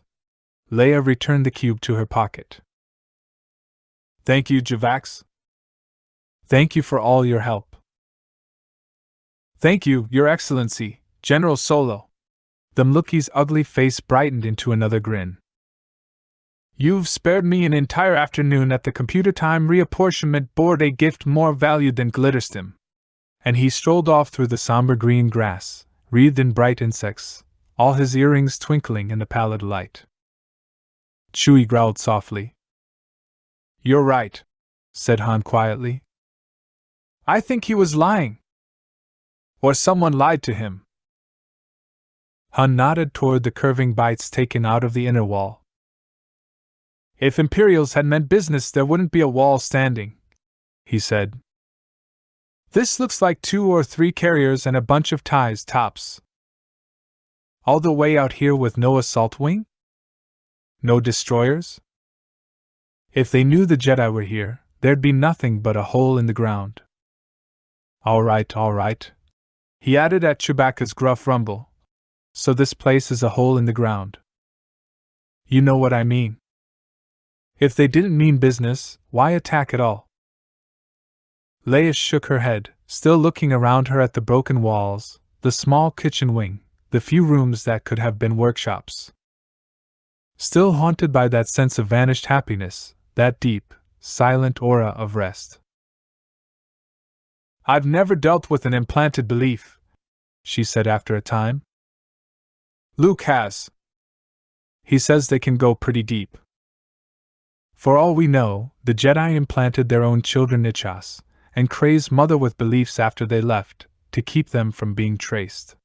A: Leia returned the cube to her pocket. "Thank you, Javax." "Thank you for all your help." "Thank you, Your Excellency, General Solo." The Mlookie's ugly face brightened into another grin. "You've spared me an entire afternoon at the computer time reapportionment board, a gift more valued than Glitterstim." And he strolled off through the somber green grass, wreathed in bright insects, all his earrings twinkling in the pallid light. Chewie growled softly. "You're right," said Han quietly. "I think he was lying. Or someone lied to him." Han nodded toward the curving bites taken out of the inner wall. "If Imperials had meant business there wouldn't be a wall standing," he said. "This looks like 2 or 3 carriers and a bunch of ties tops. All the way out here with no assault wing? No destroyers? If they knew the Jedi were here, there'd be nothing but a hole in the ground." All right, he added at Chewbacca's gruff rumble. "So this place is a hole in the ground. You know what I mean. If they didn't mean business, why attack at all?" Leia shook her head, still looking around her at the broken walls, the small kitchen wing, the few rooms that could have been workshops. still haunted by that sense of vanished happiness, that deep, silent aura of rest. "I've never dealt with an implanted belief," she said after a time. "Luke has. He says they can go pretty deep. For all we know, the Jedi implanted their own children Ichas, and crazed Mother with beliefs after they left, to keep them from being traced.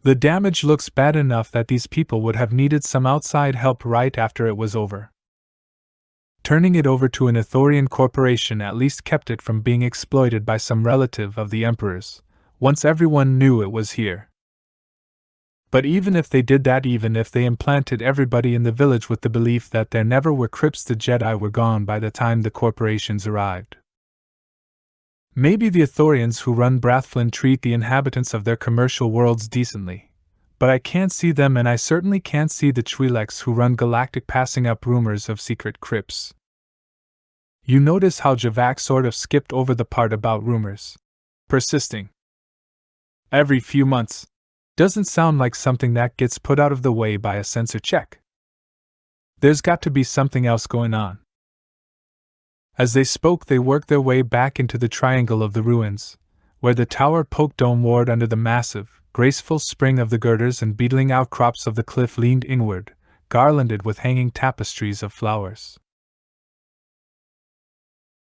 A: The damage looks bad enough that these people would have needed some outside help right after it was over. Turning it over to an Ithorian corporation at least kept it from being exploited by some relative of the Emperor's, once everyone knew it was here. But even if they did that, even if they implanted everybody in the village with the belief that there never were crypts, the Jedi were gone by the time the corporations arrived. Maybe the Ithorians who run Brathflin treat the inhabitants of their commercial worlds decently, but I can't see them, and I certainly can't see the Twi'leks who run Galactic passing up rumors of secret crypts. You notice how Javak sort of skipped over the part about rumors. Persisting. Every few months. Doesn't sound like something that gets put out of the way by a censor check. There's got to be something else going on. As they spoke, they worked their way back into the triangle of the ruins, where the tower poked domeward under the massive, graceful spring of the girders, and beetling outcrops of the cliff leaned inward, garlanded with hanging tapestries of flowers.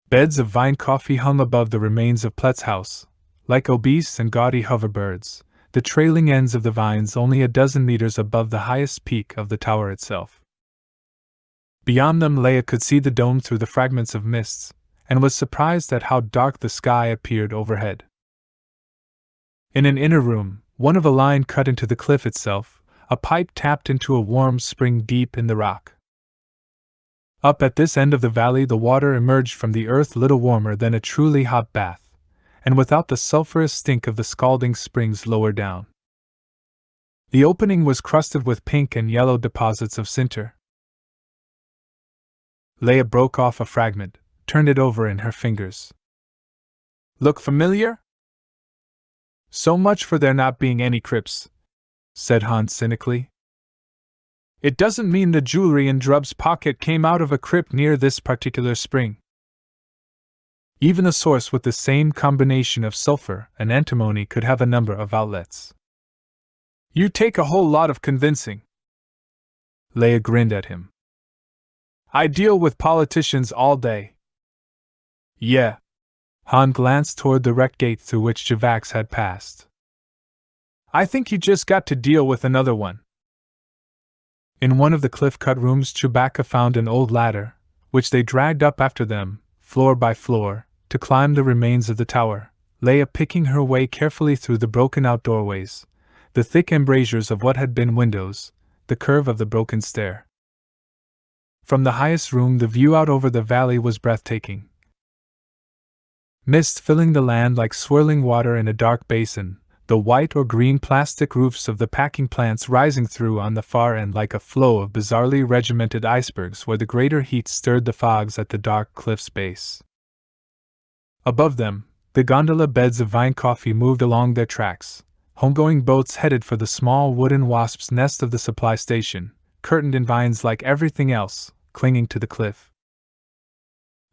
A: Beds of vine coffee hung above the remains of Plet's house, like obese and gaudy hoverbirds, the trailing ends of the vines only a dozen meters above the highest peak of the tower itself. Beyond them, Leia could see the dome through the fragments of mists, and was surprised at how dark the sky appeared overhead. In an inner room, one of a line cut into the cliff itself, a pipe tapped into a warm spring deep in the rock. Up at this end of the valley, the water emerged from the earth little warmer than a truly hot bath, and without the sulphurous stink of the scalding springs lower down. The opening was crusted with pink and yellow deposits of sinter. Leia broke off a fragment, turned it over in her fingers. "Look familiar?" "So much for there not being any crypts," said Han cynically. "It doesn't mean the jewelry in Drub's pocket came out of a crypt near this particular spring. Even a source with the same combination of sulfur and antimony could have a number of outlets." "You take a whole lot of convincing." Leia grinned at him. "I deal with politicians all day." "Yeah." Han glanced toward the wrecked gate through which Javax had passed. "I think you just got to deal with another one." In one of the cliff-cut rooms, Chewbacca found an old ladder, which they dragged up after them, floor by floor, to climb the remains of the tower, Leia picking her way carefully through the broken-out doorways, the thick embrasures of what had been windows, the curve of the broken stair. From the highest room, the view out over the valley was breathtaking. Mist filling the land like swirling water in a dark basin, the white or green plastic roofs of the packing plants rising through on the far end like a flow of bizarrely regimented icebergs where the greater heat stirred the fogs at the dark cliff's base. Above them, the gondola beds of vine coffee moved along their tracks, homegoing boats headed for the small wooden wasp's nest of the supply station, curtained in vines like everything else, clinging to the cliff.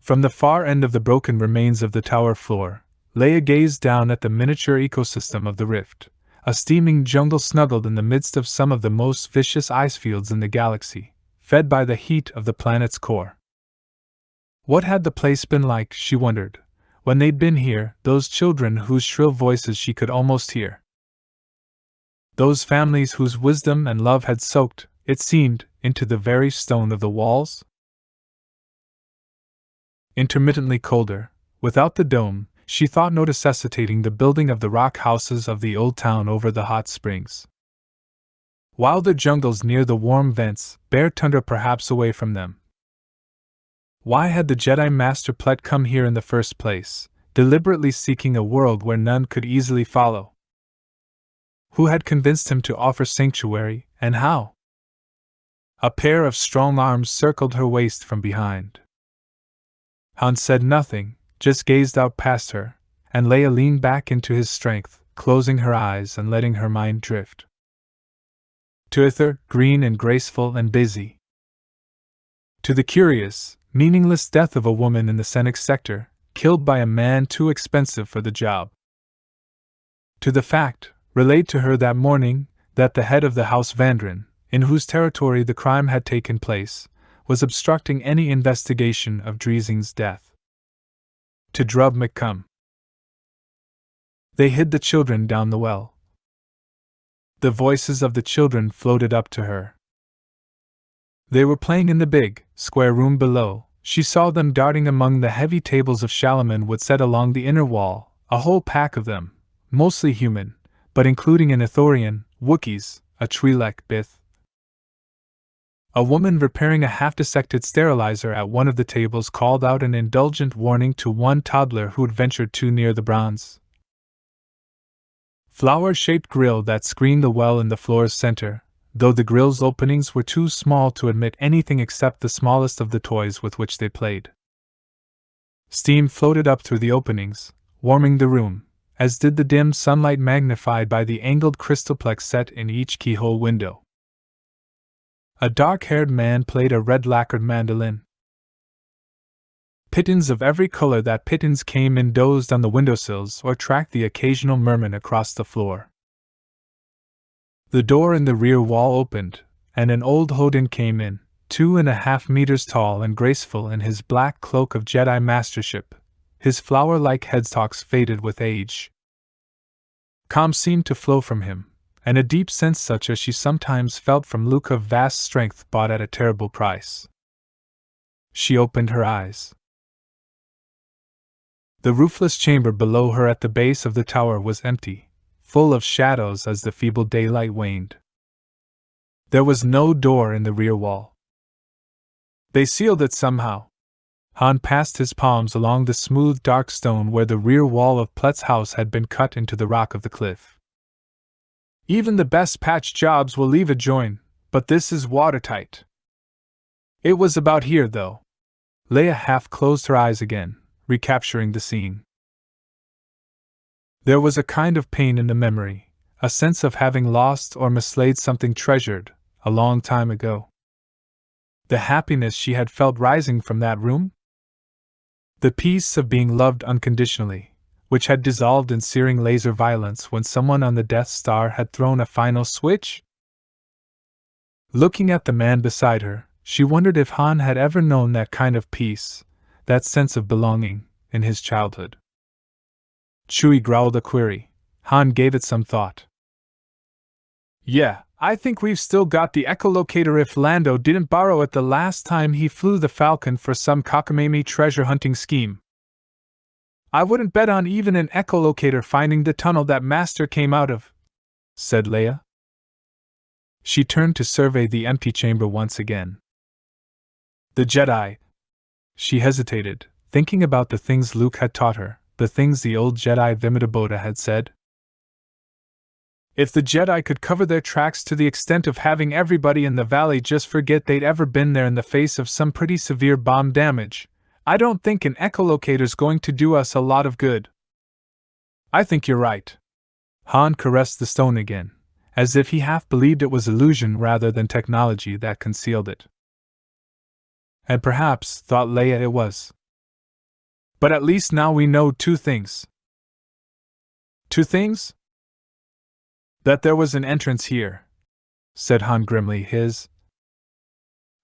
A: From the far end of the broken remains of the tower floor, Leia gazed down at the miniature ecosystem of the rift, a steaming jungle snuggled in the midst of some of the most vicious ice fields in the galaxy, fed by the heat of the planet's core. What had the place been like, she wondered, when they'd been here, those children whose shrill voices she could almost hear? Those families whose wisdom and love had soaked, it seemed, into the very stone of the walls? Intermittently colder, without the dome, she thought no necessitating the building of the rock houses of the old town over the hot springs. Wilder jungles near the warm vents, bare tundra perhaps away from them. Why had the Jedi Master Plet come here in the first place, deliberately seeking a world where none could easily follow? Who had convinced him to offer sanctuary, and how? A pair of strong arms circled her waist from behind. Han said nothing, just gazed out past her, and Leia leaned back into his strength, closing her eyes and letting her mind drift. To Ether, green and graceful and busy. To the curious, meaningless death of a woman in the Senex sector, killed by a man too expensive for the job. To the fact, relayed to her that morning, that the head of the House Vandrin, in whose territory the crime had taken place, was obstructing any investigation of Driesing's death. To Drub McCum. They hid the children down the well. The voices of the children floated up to her. They were playing in the big, square room below. She saw them darting among the heavy tables of Shalaman wood set along the inner wall, a whole pack of them, mostly human, but including an Ithorian, Wookiees, a Twi'lek Bith. A woman repairing a half-dissected sterilizer at one of the tables called out an indulgent warning to one toddler who'd ventured too near the bronze flower-shaped grill that screened the well in the floor's center, though the grill's openings were too small to admit anything except the smallest of the toys with which they played. Steam floated up through the openings, warming the room, as did the dim sunlight magnified by the angled crystalplex set in each keyhole window. A dark-haired man played a red-lacquered mandolin. Pittons of every color that pittons came and dozed on the windowsills or tracked the occasional merman across the floor. The door in the rear wall opened, and an old Hodin came in, 2.5 meters tall and graceful in his black cloak of Jedi mastership, his flower-like headstalks faded with age. Calm seemed to flow from him, and a deep sense such as she sometimes felt from Luke of vast strength bought at a terrible price. She opened her eyes. The roofless chamber below her at the base of the tower was empty, full of shadows as the feeble daylight waned. There was no door in the rear wall. They sealed it somehow. Han passed his palms along the smooth dark stone where the rear wall of Plett's house had been cut into the rock of the cliff. Even the best patch jobs will leave a join, but this is watertight. It was about here, though. Leia half closed her eyes again, recapturing the scene. There was a kind of pain in the memory, a sense of having lost or mislaid something treasured, a long time ago. The happiness she had felt rising from that room? The peace of being loved unconditionally, which had dissolved in searing laser violence when someone on the Death Star had thrown a final switch? Looking at the man beside her, she wondered if Han had ever known that kind of peace, that sense of belonging, in his childhood. Chewie growled a query. Han gave it some thought. Yeah, I think we've still got the echolocator if Lando didn't borrow it the last time he flew the Falcon for some cockamamie treasure-hunting scheme. I wouldn't bet on even an echolocator finding the tunnel that Master came out of, said Leia. She turned to survey the empty chamber once again. The Jedi. She hesitated, thinking about the things Luke had taught her, the things the old Jedi Vimidabota had said. If the Jedi could cover their tracks to the extent of having everybody in the valley just forget they'd ever been there in the face of some pretty severe bomb damage, I don't think an echolocator's going to do us a lot of good. I think you're right. Han caressed the stone again, as if he half believed it was illusion rather than technology that concealed it. And perhaps, thought Leia, it was. But at least now we know 2 things. 2 things? That there was an entrance here, said Han grimly,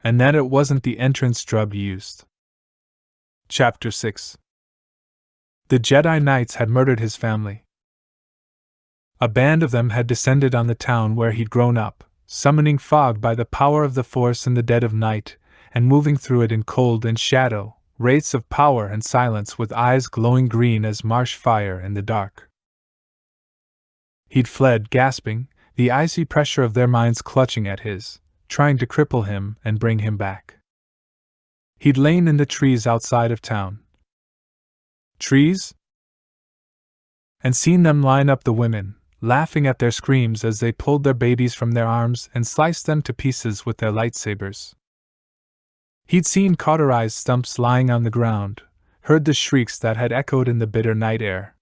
A: and that it wasn't the entrance Drub used. Chapter 6. The Jedi Knights had murdered his family. A band of them had descended on the town where he'd grown up, summoning fog by the power of the Force in the dead of night, and moving through it in cold and shadow, wraiths of power and silence with eyes glowing green as marsh fire in the dark. He'd fled, gasping, the icy pressure of their minds clutching at his, trying to cripple him and bring him back. He'd lain in the trees outside of town. Trees? And seen them line up the women, laughing at their screams as they pulled their babies from their arms and sliced them to pieces with their lightsabers. He'd seen cauterized stumps lying on the ground, heard the shrieks that had echoed in the bitter night air.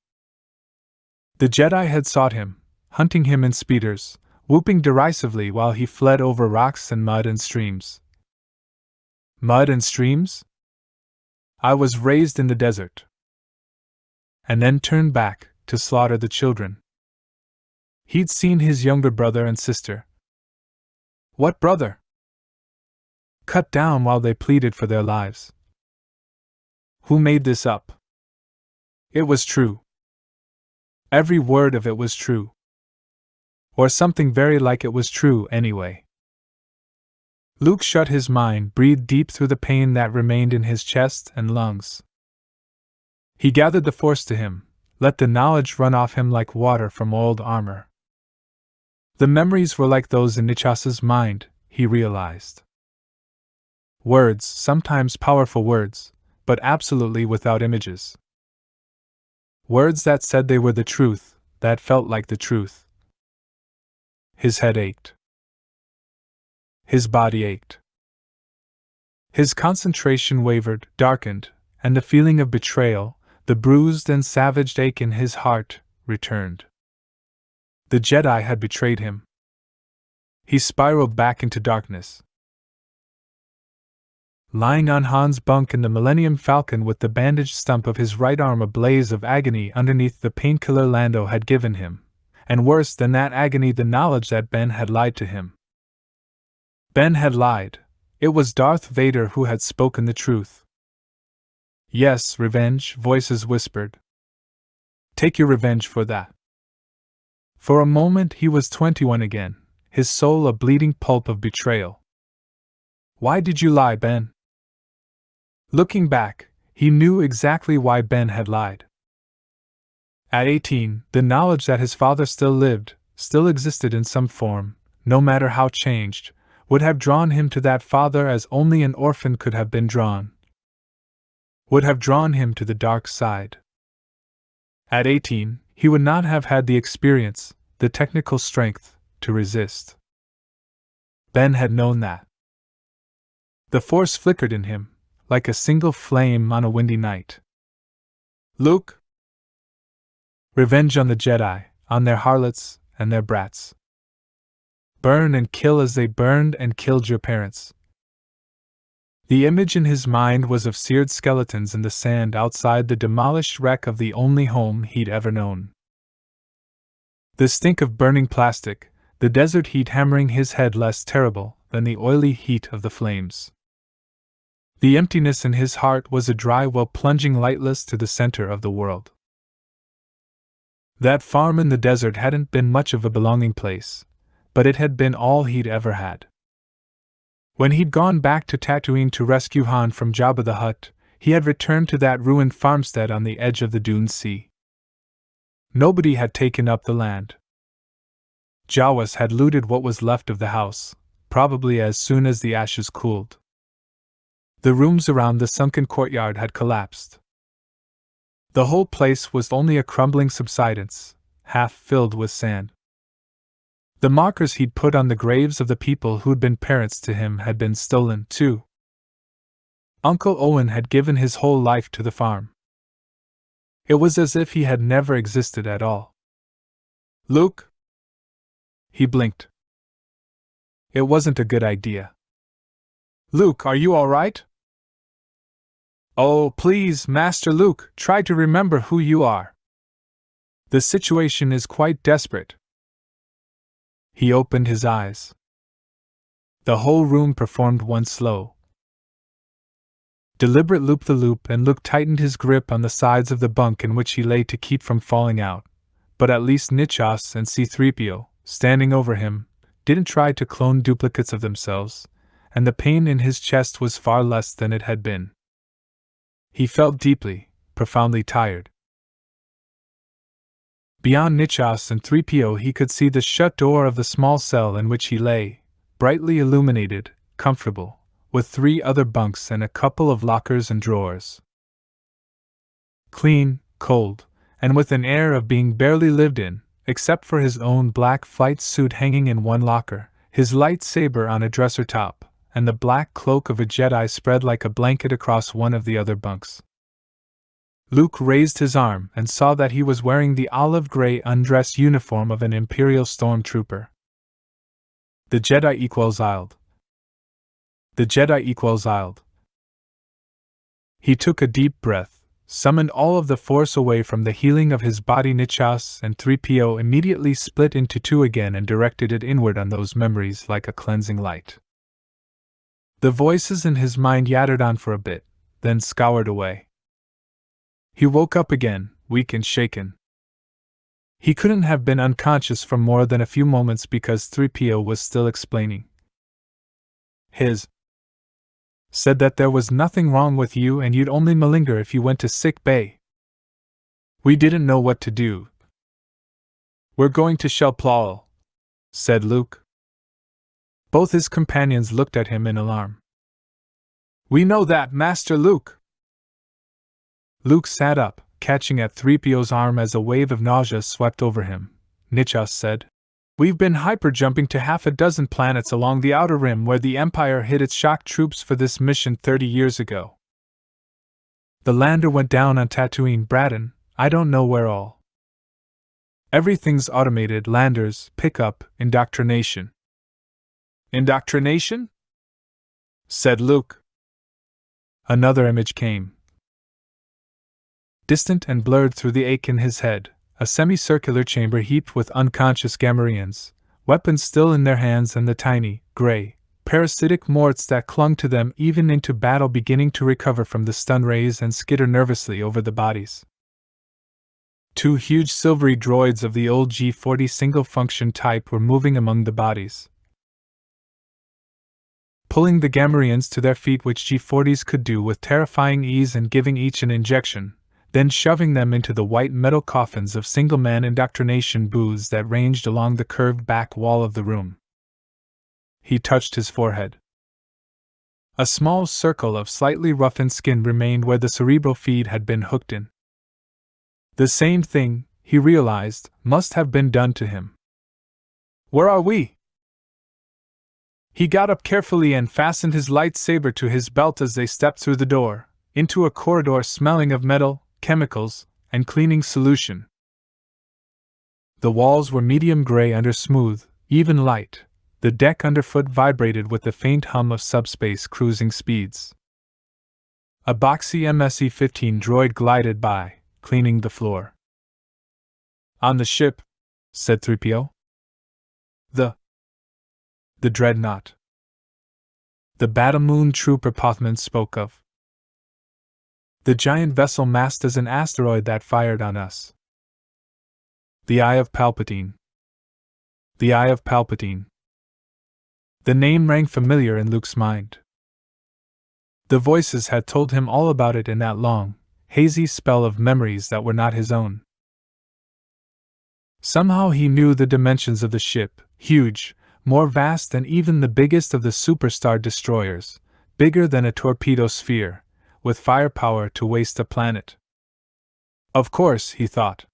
A: The Jedi had sought him, hunting him in speeders, whooping derisively while he fled over rocks and mud and streams. Mud and streams? I was raised in the desert. And then turned back to slaughter the children. He'd seen his younger brother and sister. What brother? Cut down while they pleaded for their lives. Who made this up? It was true. Every word of it was true. Or something very like it was true, anyway. Luke shut his mind, breathed deep through the pain that remained in his chest and lungs. He gathered the force to him, let the knowledge run off him like water from oiled armor. The memories were like those in Nichas's mind, he realized. Words, sometimes powerful words, but absolutely without images. Words that said they were the truth, that felt like the truth. His head ached. His body ached. His concentration wavered, darkened, and the feeling of betrayal, the bruised and savaged ache in his heart, returned. The Jedi had betrayed him. He spiraled back into darkness. Lying on Han's bunk in the Millennium Falcon with the bandaged stump of his right arm a blaze of agony underneath the painkiller Lando had given him, and worse than that agony the knowledge that Ben had lied to him. Ben had lied. It was Darth Vader who had spoken the truth. Yes, revenge, voices whispered. Take your revenge for that. For a moment he was 21 again, his soul a bleeding pulp of betrayal. Why did you lie, Ben? Looking back, he knew exactly why Ben had lied. At 18, the knowledge that his father still lived, still existed in some form, no matter how changed, would have drawn him to that father as only an orphan could have been drawn. Would have drawn him to the dark side. At 18, he would not have had the experience, the technical strength, to resist. Ben had known that. The force flickered in him, like a single flame on a windy night. Luke! Revenge on the Jedi, on their harlots and their brats. Burn and kill as they burned and killed your parents. The image in his mind was of seared skeletons in the sand outside the demolished wreck of the only home he'd ever known. The stink of burning plastic, the desert heat hammering his head less terrible than the oily heat of the flames. The emptiness in his heart was a dry well plunging lightless to the center of the world. That farm in the desert hadn't been much of a belonging place, but it had been all he'd ever had. When he'd gone back to Tatooine to rescue Han from Jabba the Hutt, he had returned to that ruined farmstead on the edge of the Dune Sea. Nobody had taken up the land. Jawas had looted what was left of the house, probably as soon as the ashes cooled. The rooms around the sunken courtyard had collapsed. The whole place was only a crumbling subsidence, half filled with sand. The markers he'd put on the graves of the people who'd been parents to him had been stolen, too. Uncle Owen had given his whole life to the farm. It was as if he had never existed at all. Luke? He blinked. It wasn't a good idea. Luke, are you all right? Oh, please, Master Luke, try to remember who you are. The situation is quite desperate. He opened his eyes. The whole room performed one slow, deliberate loop-the-loop, and Luke tightened his grip on the sides of the bunk in which he lay to keep from falling out, but at least Nichas and C-3PO, standing over him, didn't try to clone duplicates of themselves, and the pain in his chest was far less than it had been. He felt deeply, profoundly tired. Beyond Nichas and 3PO he could see the shut door of the small cell in which he lay, brightly illuminated, comfortable, with 3 other bunks and a couple of lockers and drawers. Clean, cold, and with an air of being barely lived in, except for his own black flight suit hanging in one locker, his lightsaber on a dresser top, and the black cloak of a Jedi spread like a blanket across one of the other bunks. Luke raised his arm and saw that he was wearing the olive-gray undress uniform of an Imperial stormtrooper. The Jedi equals Ild. The Jedi equals Ild. He took a deep breath, summoned all of the force away from the healing of his body. Nichas and 3PO immediately split into two again and directed it inward on those memories like a cleansing light. The voices in his mind yattered on for a bit, then scoured away. He woke up again, weak and shaken. He couldn't have been unconscious for more than a few moments because 3PO was still explaining. His said that there was nothing wrong with you and you'd only malinger if you went to sick bay. We didn't know what to do. We're going to Shell Plawel, said Luke. Both his companions looked at him in alarm. We know that, Master Luke. Luke sat up, catching at 3PO's arm as a wave of nausea swept over him. Nichas said, We've been hyper-jumping to half a dozen planets along the Outer Rim where the Empire hid its shock troops for this mission 30 years ago. The lander went down on Tatooine, Braddon. I don't know where all. Everything's automated: landers, pickup, indoctrination. Indoctrination? Said Luke. Another image came. Distant and blurred through the ache in his head, a semicircular chamber heaped with unconscious Gamorreans, weapons still in their hands and the tiny, gray, parasitic morts that clung to them even into battle beginning to recover from the stun rays and skitter nervously over the bodies. Two huge silvery droids of the old G40 single-function type were moving among the bodies, pulling the Gamorreans to their feet, which G40s could do with terrifying ease, and giving each an injection, then shoving them into the white metal coffins of single-man indoctrination booths that ranged along the curved back wall of the room. He touched his forehead. A small circle of slightly roughened skin remained where the cerebral feed had been hooked in. The same thing, he realized, must have been done to him. Where are we? He got up carefully and fastened his lightsaber to his belt as they stepped through the door, into a corridor smelling of metal, chemicals, and cleaning solution. The walls were medium gray under smooth, even light. The deck underfoot vibrated with the faint hum of subspace cruising speeds. A boxy MSE-15 droid glided by, cleaning the floor. On the ship, said 3PO. The Dreadnought. The Battle Moon Trooper Pothman spoke of. The giant vessel massed as an asteroid that fired on us. The Eye of Palpatine. The Eye of Palpatine. The name rang familiar in Luke's mind. The voices had told him all about it in that long, hazy spell of memories that were not his own. Somehow he knew the dimensions of the ship, huge, more vast than even the biggest of the superstar destroyers, bigger than a torpedo sphere, with firepower to waste a planet. Of course, he thought.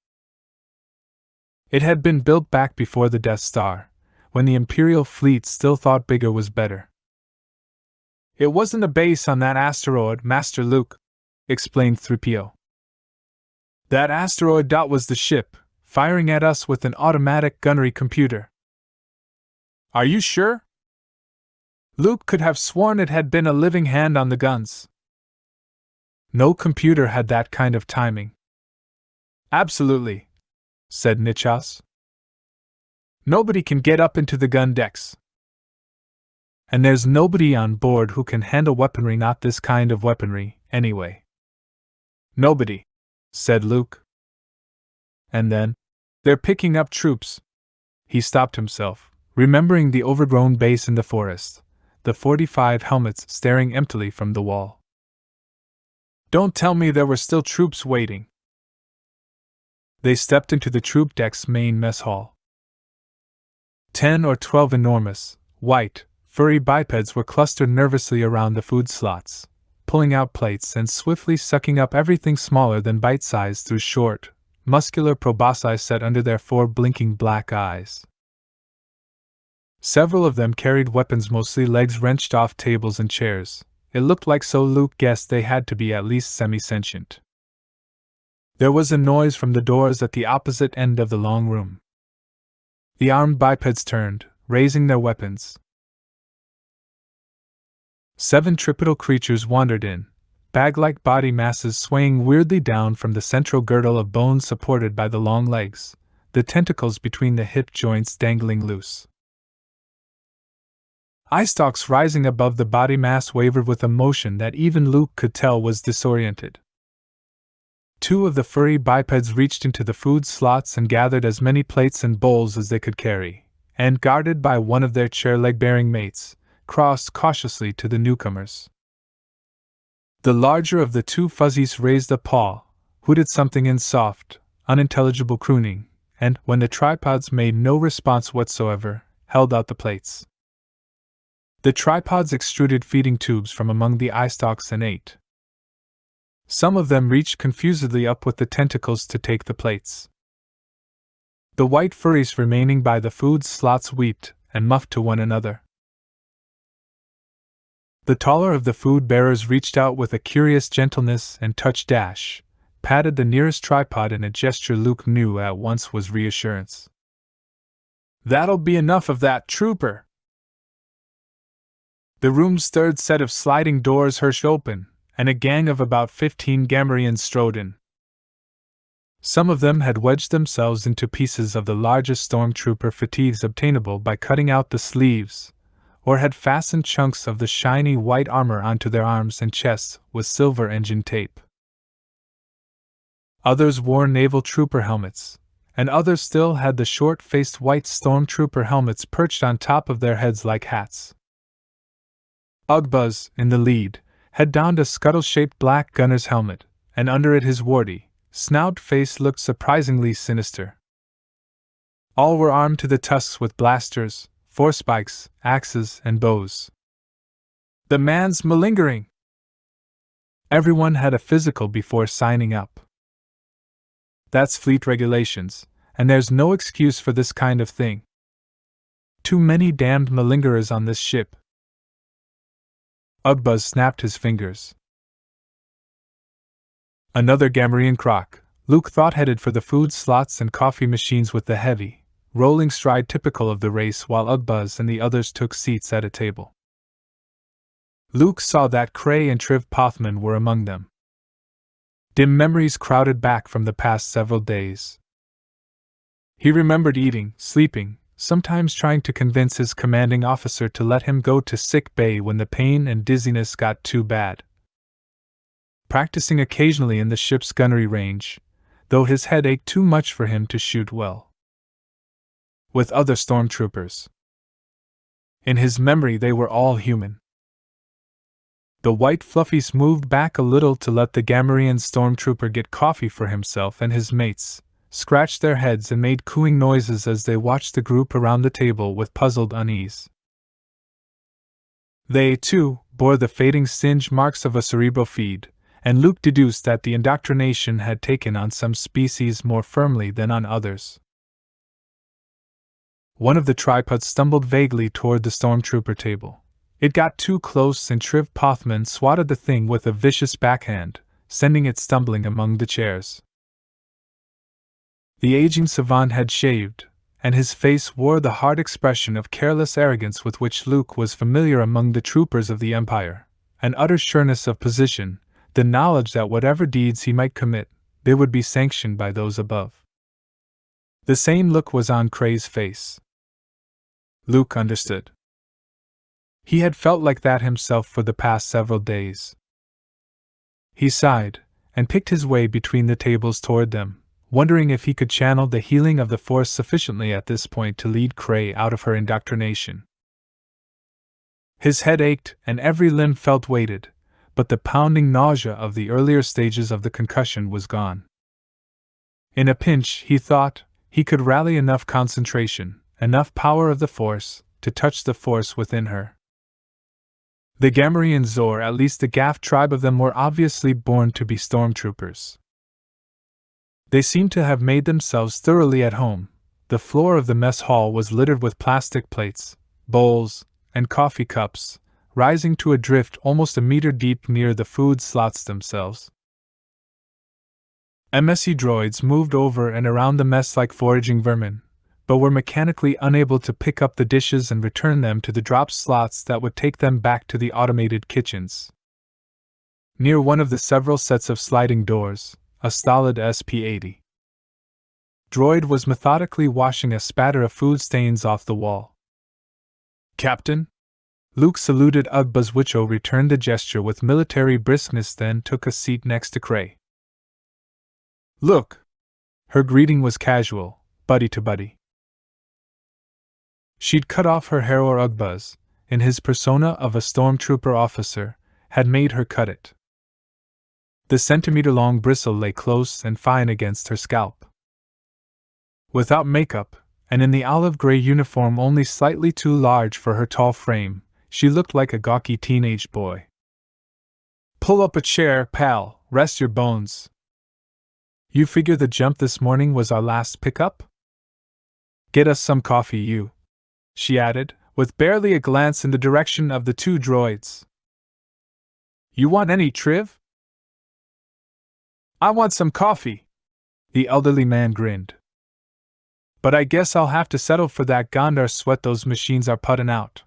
A: It had been built back before the Death Star, when the Imperial fleet still thought bigger was better. It wasn't a base on that asteroid, Master Luke, explained 3PO. That asteroid dot was the ship, firing at us with an automatic gunnery computer. Are you sure? Luke could have sworn it had been a living hand on the guns. No computer had that kind of timing. Absolutely, said Nichas. Nobody can get up into the gun decks. And there's nobody on board who can handle weaponry, not this kind of weaponry, anyway. Nobody, said Luke. And then, they're picking up troops. He stopped himself, remembering the overgrown base in the forest, the 45 helmets staring emptily from the wall. Don't tell me there were still troops waiting. They stepped into the troop deck's main mess hall. 10 or 12 enormous, white, furry bipeds were clustered nervously around the food slots, pulling out plates and swiftly sucking up everything smaller than bite-size through short, muscular proboscis set under their 4 blinking black eyes. Several of them carried weapons, mostly legs wrenched off tables and chairs. It looked like, so Luke guessed, they had to be at least semi-sentient. There was a noise from the doors at the opposite end of the long room. The armed bipeds turned, raising their weapons. 7 tripedal creatures wandered in, bag-like body masses swaying weirdly down from the central girdle of bones supported by the long legs, the tentacles between the hip joints dangling loose. Eye stalks rising above the body mass wavered with a motion that even Luke could tell was disoriented. 2 of the furry bipeds reached into the food slots and gathered as many plates and bowls as they could carry, and, guarded by one of their chair leg-bearing mates, crossed cautiously to the newcomers. The larger of the 2 fuzzies raised a paw, hooted something in soft, unintelligible crooning, and, when the tripods made no response whatsoever, held out the plates. The tripods extruded feeding tubes from among the eye stalks and ate. Some of them reached confusedly up with the tentacles to take the plates. The white furries remaining by the food slots weeped and muffed to one another. The taller of the food bearers reached out with a curious gentleness and touched Dash, patted the nearest tripod in a gesture Luke knew at once was reassurance. "That'll be enough of that, trooper!" The room's third set of sliding doors hurched open, and a gang of about 15 Gamorreans strode in. Some of them had wedged themselves into pieces of the largest stormtrooper fatigues obtainable by cutting out the sleeves, or had fastened chunks of the shiny white armor onto their arms and chests with silver engine tape. Others wore naval trooper helmets, and others still had the short-faced white stormtrooper helmets perched on top of their heads like hats. Ugbuzz, in the lead, had donned a scuttle-shaped black gunner's helmet, and under it his warty, snout face looked surprisingly sinister. All were armed to the tusks with blasters, forespikes, axes, and bows. "The man's malingering!" Everyone had a physical before signing up. That's fleet regulations, and there's no excuse for this kind of thing. Too many damned malingerers on this ship. Ugbuzz snapped his fingers. Another Gamorrean croc, Luke thought, headed for the food slots and coffee machines with the heavy, rolling stride typical of the race, while Ugbuzz and the others took seats at a table. Luke saw that Cray and Triv Pothman were among them. Dim memories crowded back from the past several days. He remembered eating, sleeping, sometimes trying to convince his commanding officer to let him go to sick bay when the pain and dizziness got too bad. Practicing occasionally in the ship's gunnery range, though his head ached too much for him to shoot well. With other stormtroopers. In his memory they were all human. The white fluffies moved back a little to let the Gamorrean stormtrooper get coffee for himself and his mates, scratched their heads and made cooing noises as they watched the group around the table with puzzled unease. They, too, bore the fading singe marks of a cerebral feed, and Luke deduced that the indoctrination had taken on some species more firmly than on others. One of the tripods stumbled vaguely toward the stormtrooper table. It got too close and Triv Pothman swatted the thing with a vicious backhand, sending it stumbling among the chairs. The aging savant had shaved, and his face wore the hard expression of careless arrogance with which Luke was familiar among the troopers of the Empire, an utter sureness of position, the knowledge that whatever deeds he might commit, they would be sanctioned by those above. The same look was on Cray's face. Luke understood. He had felt like that himself for the past several days. He sighed, and picked his way between the tables toward them, wondering if he could channel the healing of the Force sufficiently at this point to lead Cray out of her indoctrination. His head ached and every limb felt weighted, but the pounding nausea of the earlier stages of the concussion was gone. In a pinch, he thought, he could rally enough concentration, enough power of the Force, to touch the Force within her. The Gamorreans, or at least the Gaff tribe of them, were obviously born to be stormtroopers. They seemed to have made themselves thoroughly at home. The floor of the mess hall was littered with plastic plates, bowls, and coffee cups, rising to a drift almost a meter deep near the food slots themselves. MSE droids moved over and around the mess like foraging vermin, but were mechanically unable to pick up the dishes and return them to the drop slots that would take them back to the automated kitchens. Near one of the several sets of sliding doors, a stolid SP-80 droid was methodically washing a spatter of food stains off the wall. "Captain?" Luke saluted Ugbuz, which returned the gesture with military briskness, then took a seat next to Cray. "Look!" Her greeting was casual, buddy to buddy. She'd cut off her hair, or Ugbuz, in his persona of a stormtrooper officer, had made her cut it. The centimeter-long bristle lay close and fine against her scalp. Without makeup, and in the olive-gray uniform only slightly too large for her tall frame, she looked like a gawky teenage boy. "Pull up a chair, pal, rest your bones. You figure the jump this morning was our last pickup? Get us some coffee, you," she added, with barely a glance in the direction of the two droids. "You want any, Triv?" "I want some coffee." The elderly man grinned. "But I guess I'll have to settle for that Gondar sweat those machines are putting out."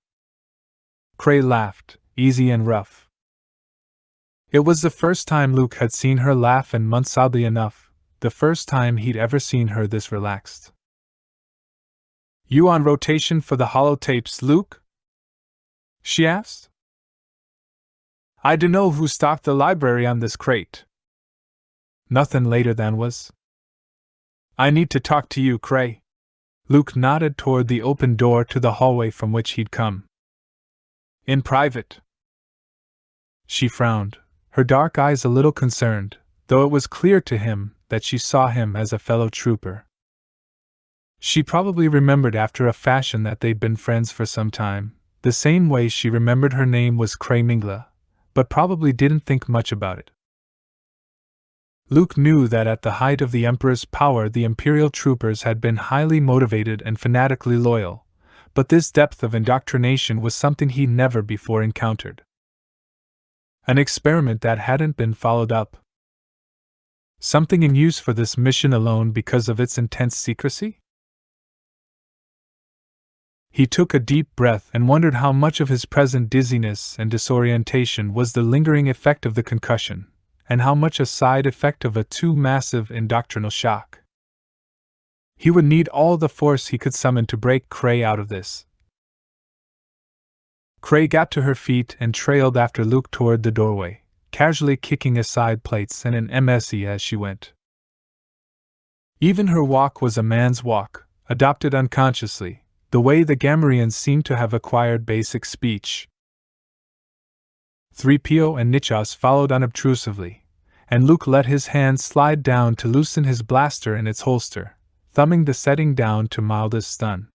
A: Cray laughed, easy and rough. It was the first time Luke had seen her laugh in months, oddly enough, the first time he'd ever seen her this relaxed. "You on rotation for the holotapes, Luke?" she asked. "I dunno who stocked the library on this crate." "Nothing later than was." "I need to talk to you, Cray." Luke nodded toward the open door to the hallway from which he'd come. "In private." She frowned, her dark eyes a little concerned, though it was clear to him that she saw him as a fellow trooper. She probably remembered after a fashion that they'd been friends for some time, the same way she remembered her name was Cray Mingla, but probably didn't think much about it. Luke knew that at the height of the Emperor's power the Imperial troopers had been highly motivated and fanatically loyal, but this depth of indoctrination was something he never before encountered. An experiment that hadn't been followed up. Something in use for this mission alone because of its intense secrecy? He took a deep breath and wondered how much of his present dizziness and disorientation was the lingering effect of the concussion, and how much a side effect of a too massive indoctrinal shock. He would need all the force he could summon to break Cray out of this. Cray got to her feet and trailed after Luke toward the doorway, casually kicking aside plates and an MSE as she went. Even her walk was a man's walk, adopted unconsciously, the way the Gamorreans seemed to have acquired basic speech. 3PO and Nichos followed unobtrusively, and Luke let his hand slide down to loosen his blaster in its holster, thumbing the setting down to mildest stun.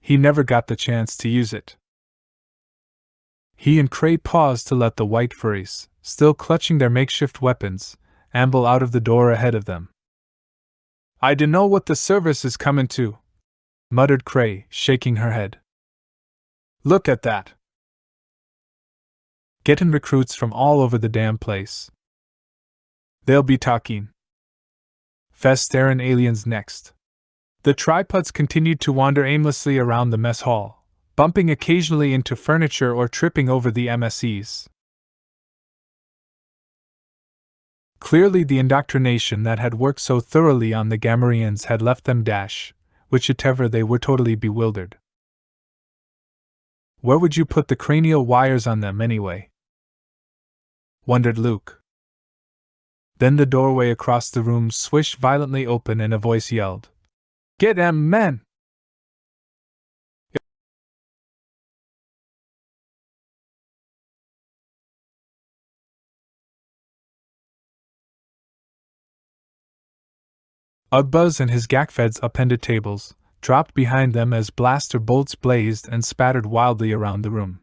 A: He never got the chance to use it. He and Cray paused to let the white furries, still clutching their makeshift weapons, amble out of the door ahead of them. "I dunno what the service is coming to," muttered Cray, shaking her head. "Look at that. Getting recruits from all over the damn place. They'll be talking Festaran aliens next." The tripods continued to wander aimlessly around the mess hall, bumping occasionally into furniture or tripping over the MSEs. Clearly the indoctrination that had worked so thoroughly on the Gamorreans had left them whichever they were totally bewildered. Where would you put the cranial wires on them anyway? Wondered Luke. Then the doorway across the room swished violently open and a voice yelled, "Get 'em, men!" Ugbuz and his Gakfeds upended tables, dropped behind them as blaster bolts blazed and spattered wildly around the room.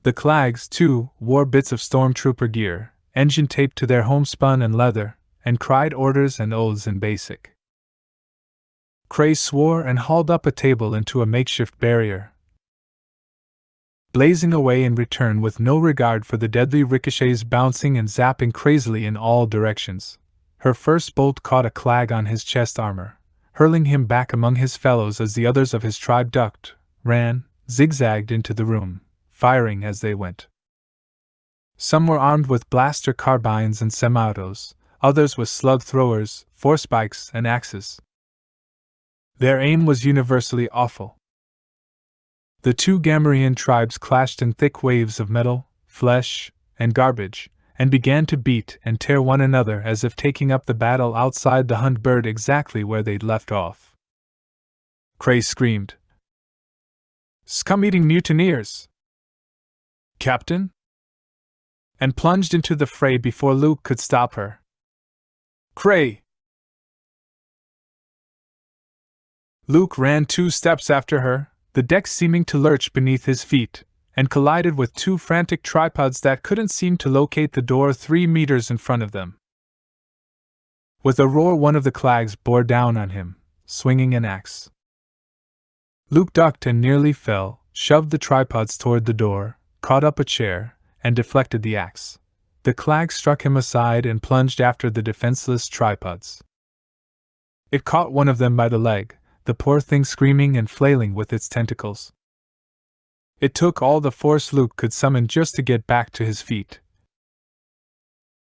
A: The Clags, too, wore bits of stormtrooper gear, engine taped to their homespun and leather, and cried orders and oaths in basic. Cray swore and hauled up a table into a makeshift barrier, blazing away in return with no regard for the deadly ricochets bouncing and zapping crazily in all directions. Her first bolt caught a Clag on his chest armor, hurling him back among his fellows as the others of his tribe ducked, ran, zigzagged into the room, firing as they went. Some were armed with blaster carbines and semi-autos, others with slug throwers, force-spikes, and axes. Their aim was universally awful. The two Gamorrean tribes clashed in thick waves of metal, flesh, and garbage, and began to beat and tear one another as if taking up the battle outside the hunt bird exactly where they'd left off. Cray screamed, "Scum-eating mutineers! Captain?" and plunged into the fray before Luke could stop her. "Cray!" Luke ran 2 steps after her, the deck seeming to lurch beneath his feet, and collided with 2 frantic tripods that couldn't seem to locate the door 3 meters in front of them. With a roar, one of the clags bore down on him, swinging an axe. Luke ducked and nearly fell, shoved the tripods toward the door, caught up a chair, and deflected the axe. The clag struck him aside and plunged after the defenseless tripods. It caught one of them by the leg, the poor thing screaming and flailing with its tentacles. It took all the force Luke could summon just to get back to his feet.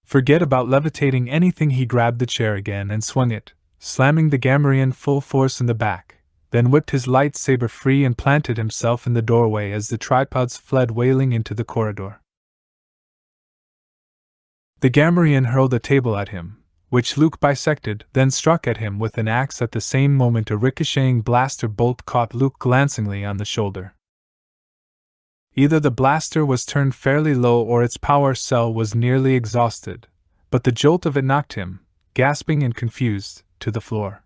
A: Forget about levitating anything, he grabbed the chair again and swung it, slamming the Gamorrean full force in the back, then whipped his lightsaber free and planted himself in the doorway as the tripods fled wailing into the corridor. The Gamorrean hurled a table at him, which Luke bisected, then struck at him with an axe. At the same moment a ricocheting blaster bolt caught Luke glancingly on the shoulder. Either the blaster was turned fairly low or its power cell was nearly exhausted, but the jolt of it knocked him, gasping and confused, to the floor.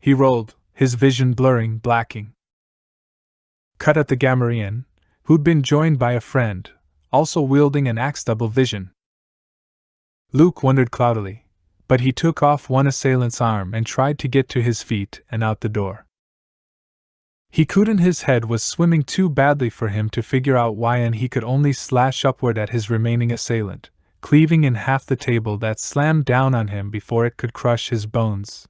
A: He rolled, his vision blurring, blacking. Cut at the Gamorrean, who'd been joined by a friend, also wielding an axe. Double vision. Luke wondered cloudily, but he took off one assailant's arm and tried to get to his feet and out the door. He couldn't. His head was swimming too badly for him to figure out why, and he could only slash upward at his remaining assailant, cleaving in half the table that slammed down on him before it could crush his bones.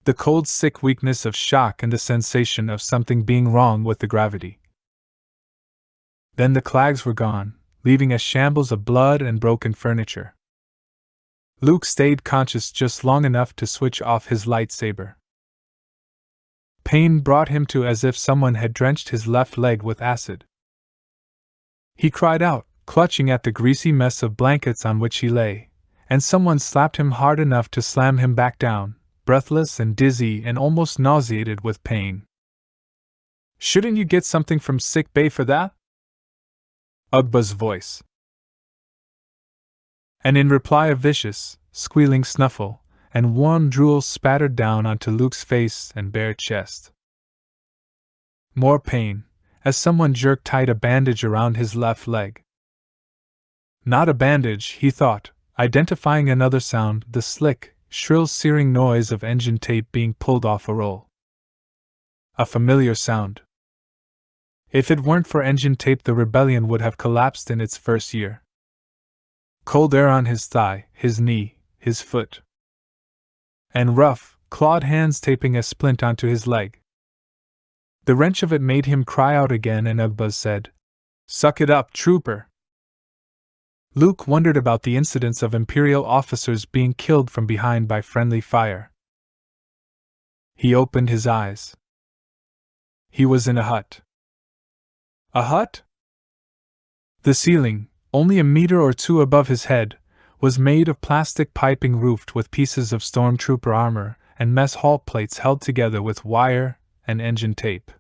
A: The cold, sick weakness of shock and the sensation of something being wrong with the gravity. Then the clags were gone, leaving a shambles of blood and broken furniture. Luke stayed conscious just long enough to switch off his lightsaber. Pain brought him to as if someone had drenched his left leg with acid. He cried out, clutching at the greasy mess of blankets on which he lay, and someone slapped him hard enough to slam him back down, breathless and dizzy and almost nauseated with pain. "Shouldn't you get something from sick bay for that?" Ugba's voice. And in reply a vicious, squealing snuffle, and warm drool spattered down onto Luke's face and bare chest. More pain, as someone jerked tight a bandage around his left leg. Not a bandage, he thought, identifying another sound, the slick, shrill searing noise of engine tape being pulled off a roll. A familiar sound. If it weren't for engine tape, the rebellion would have collapsed in its first year. Cold air on his thigh, his knee, his foot. And rough, clawed hands taping a splint onto his leg. The wrench of it made him cry out again, and Ugba said, "Suck it up, trooper." Luke wondered about the incidents of Imperial officers being killed from behind by friendly fire. He opened his eyes. He was in a hut. A hut? The ceiling, only a meter or two above his head, was made of plastic piping roofed with pieces of stormtrooper armor and mess hall plates held together with wire and engine tape.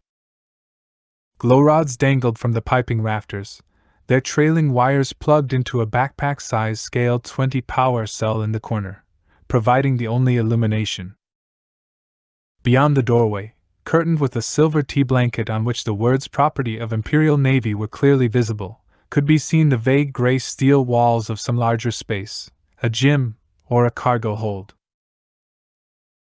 A: Glow rods dangled from the piping rafters, their trailing wires plugged into a backpack-sized scale 20 power cell in the corner, providing the only illumination. Beyond the doorway, curtained with a silver tea blanket on which the words "Property of Imperial Navy" were clearly visible, could be seen the vague gray steel walls of some larger space, a gym or a cargo hold.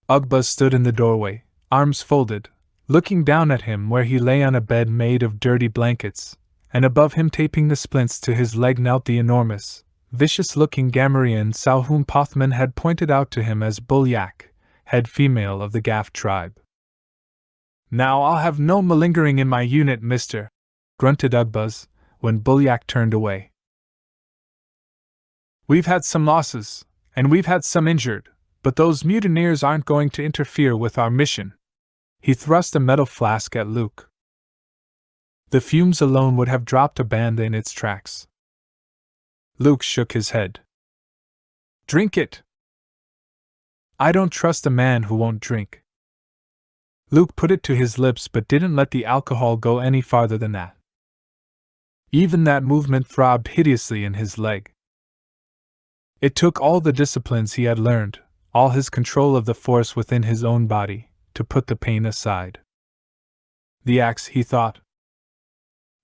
A: Ugba stood in the doorway, arms folded, looking down at him where he lay on a bed made of dirty blankets, and above him, taping the splints to his leg, knelt the enormous, vicious-looking Gamorrean sow whom Pothman had pointed out to him as Bull Yak, head female of the Gaff tribe. "Now I'll have no malingering in my unit, mister," grunted Ugbuzz, when Bulyak turned away. "We've had some losses, and we've had some injured, but those mutineers aren't going to interfere with our mission." He thrust a metal flask at Luke. The fumes alone would have dropped a band in its tracks. Luke shook his head. "Drink it." "I don't trust a man who won't drink." Luke put it to his lips but didn't let the alcohol go any farther than that. Even that movement throbbed hideously in his leg. It took all the disciplines he had learned, all his control of the force within his own body, to put the pain aside. The axe, he thought.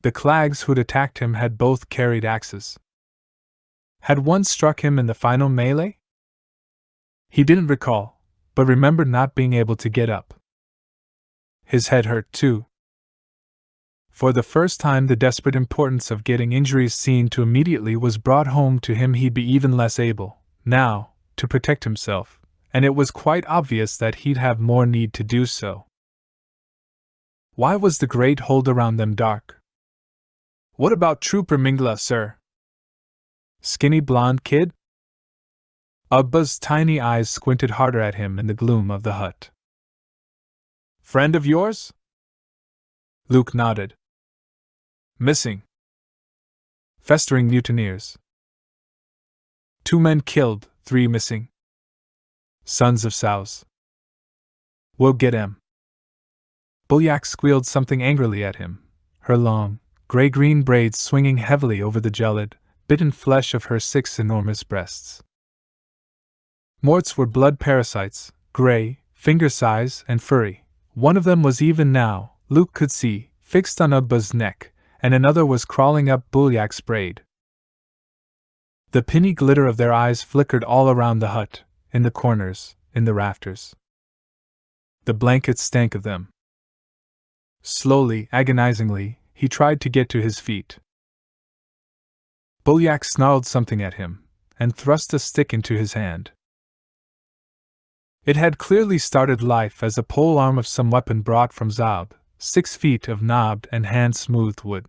A: The clags who'd attacked him had both carried axes. Had one struck him in the final melee? He didn't recall, but remembered not being able to get up. His head hurt, too. For the first time, the desperate importance of getting injuries seen to immediately was brought home to him. He'd be even less able, now, to protect himself, and it was quite obvious that he'd have more need to do so. Why was the great hold around them dark? "What about Trooper Mingla, sir?" "Skinny blonde kid?" Ubba's tiny eyes squinted harder at him in the gloom of the hut. "Friend of yours?" Luke nodded. "Missing. Festering mutineers. 2 men killed, 3 missing. Sons of sows. We'll get 'em." Bulyak squealed something angrily at him, her long, gray-green braids swinging heavily over the gelid, bitten flesh of her 6 enormous breasts. Morts were blood parasites, gray, finger-size, and furry. One of them was even now, Luke could see, fixed on Ubba's neck, and another was crawling up Bulyak's braid. The pinny glitter of their eyes flickered all around the hut, in the corners, in the rafters. The blankets stank of them. Slowly, agonizingly, he tried to get to his feet. Bulyak snarled something at him, and thrust a stick into his hand. It had clearly started life as a pole arm of some weapon brought from Zab, 6 feet of knobbed and hand-smoothed wood.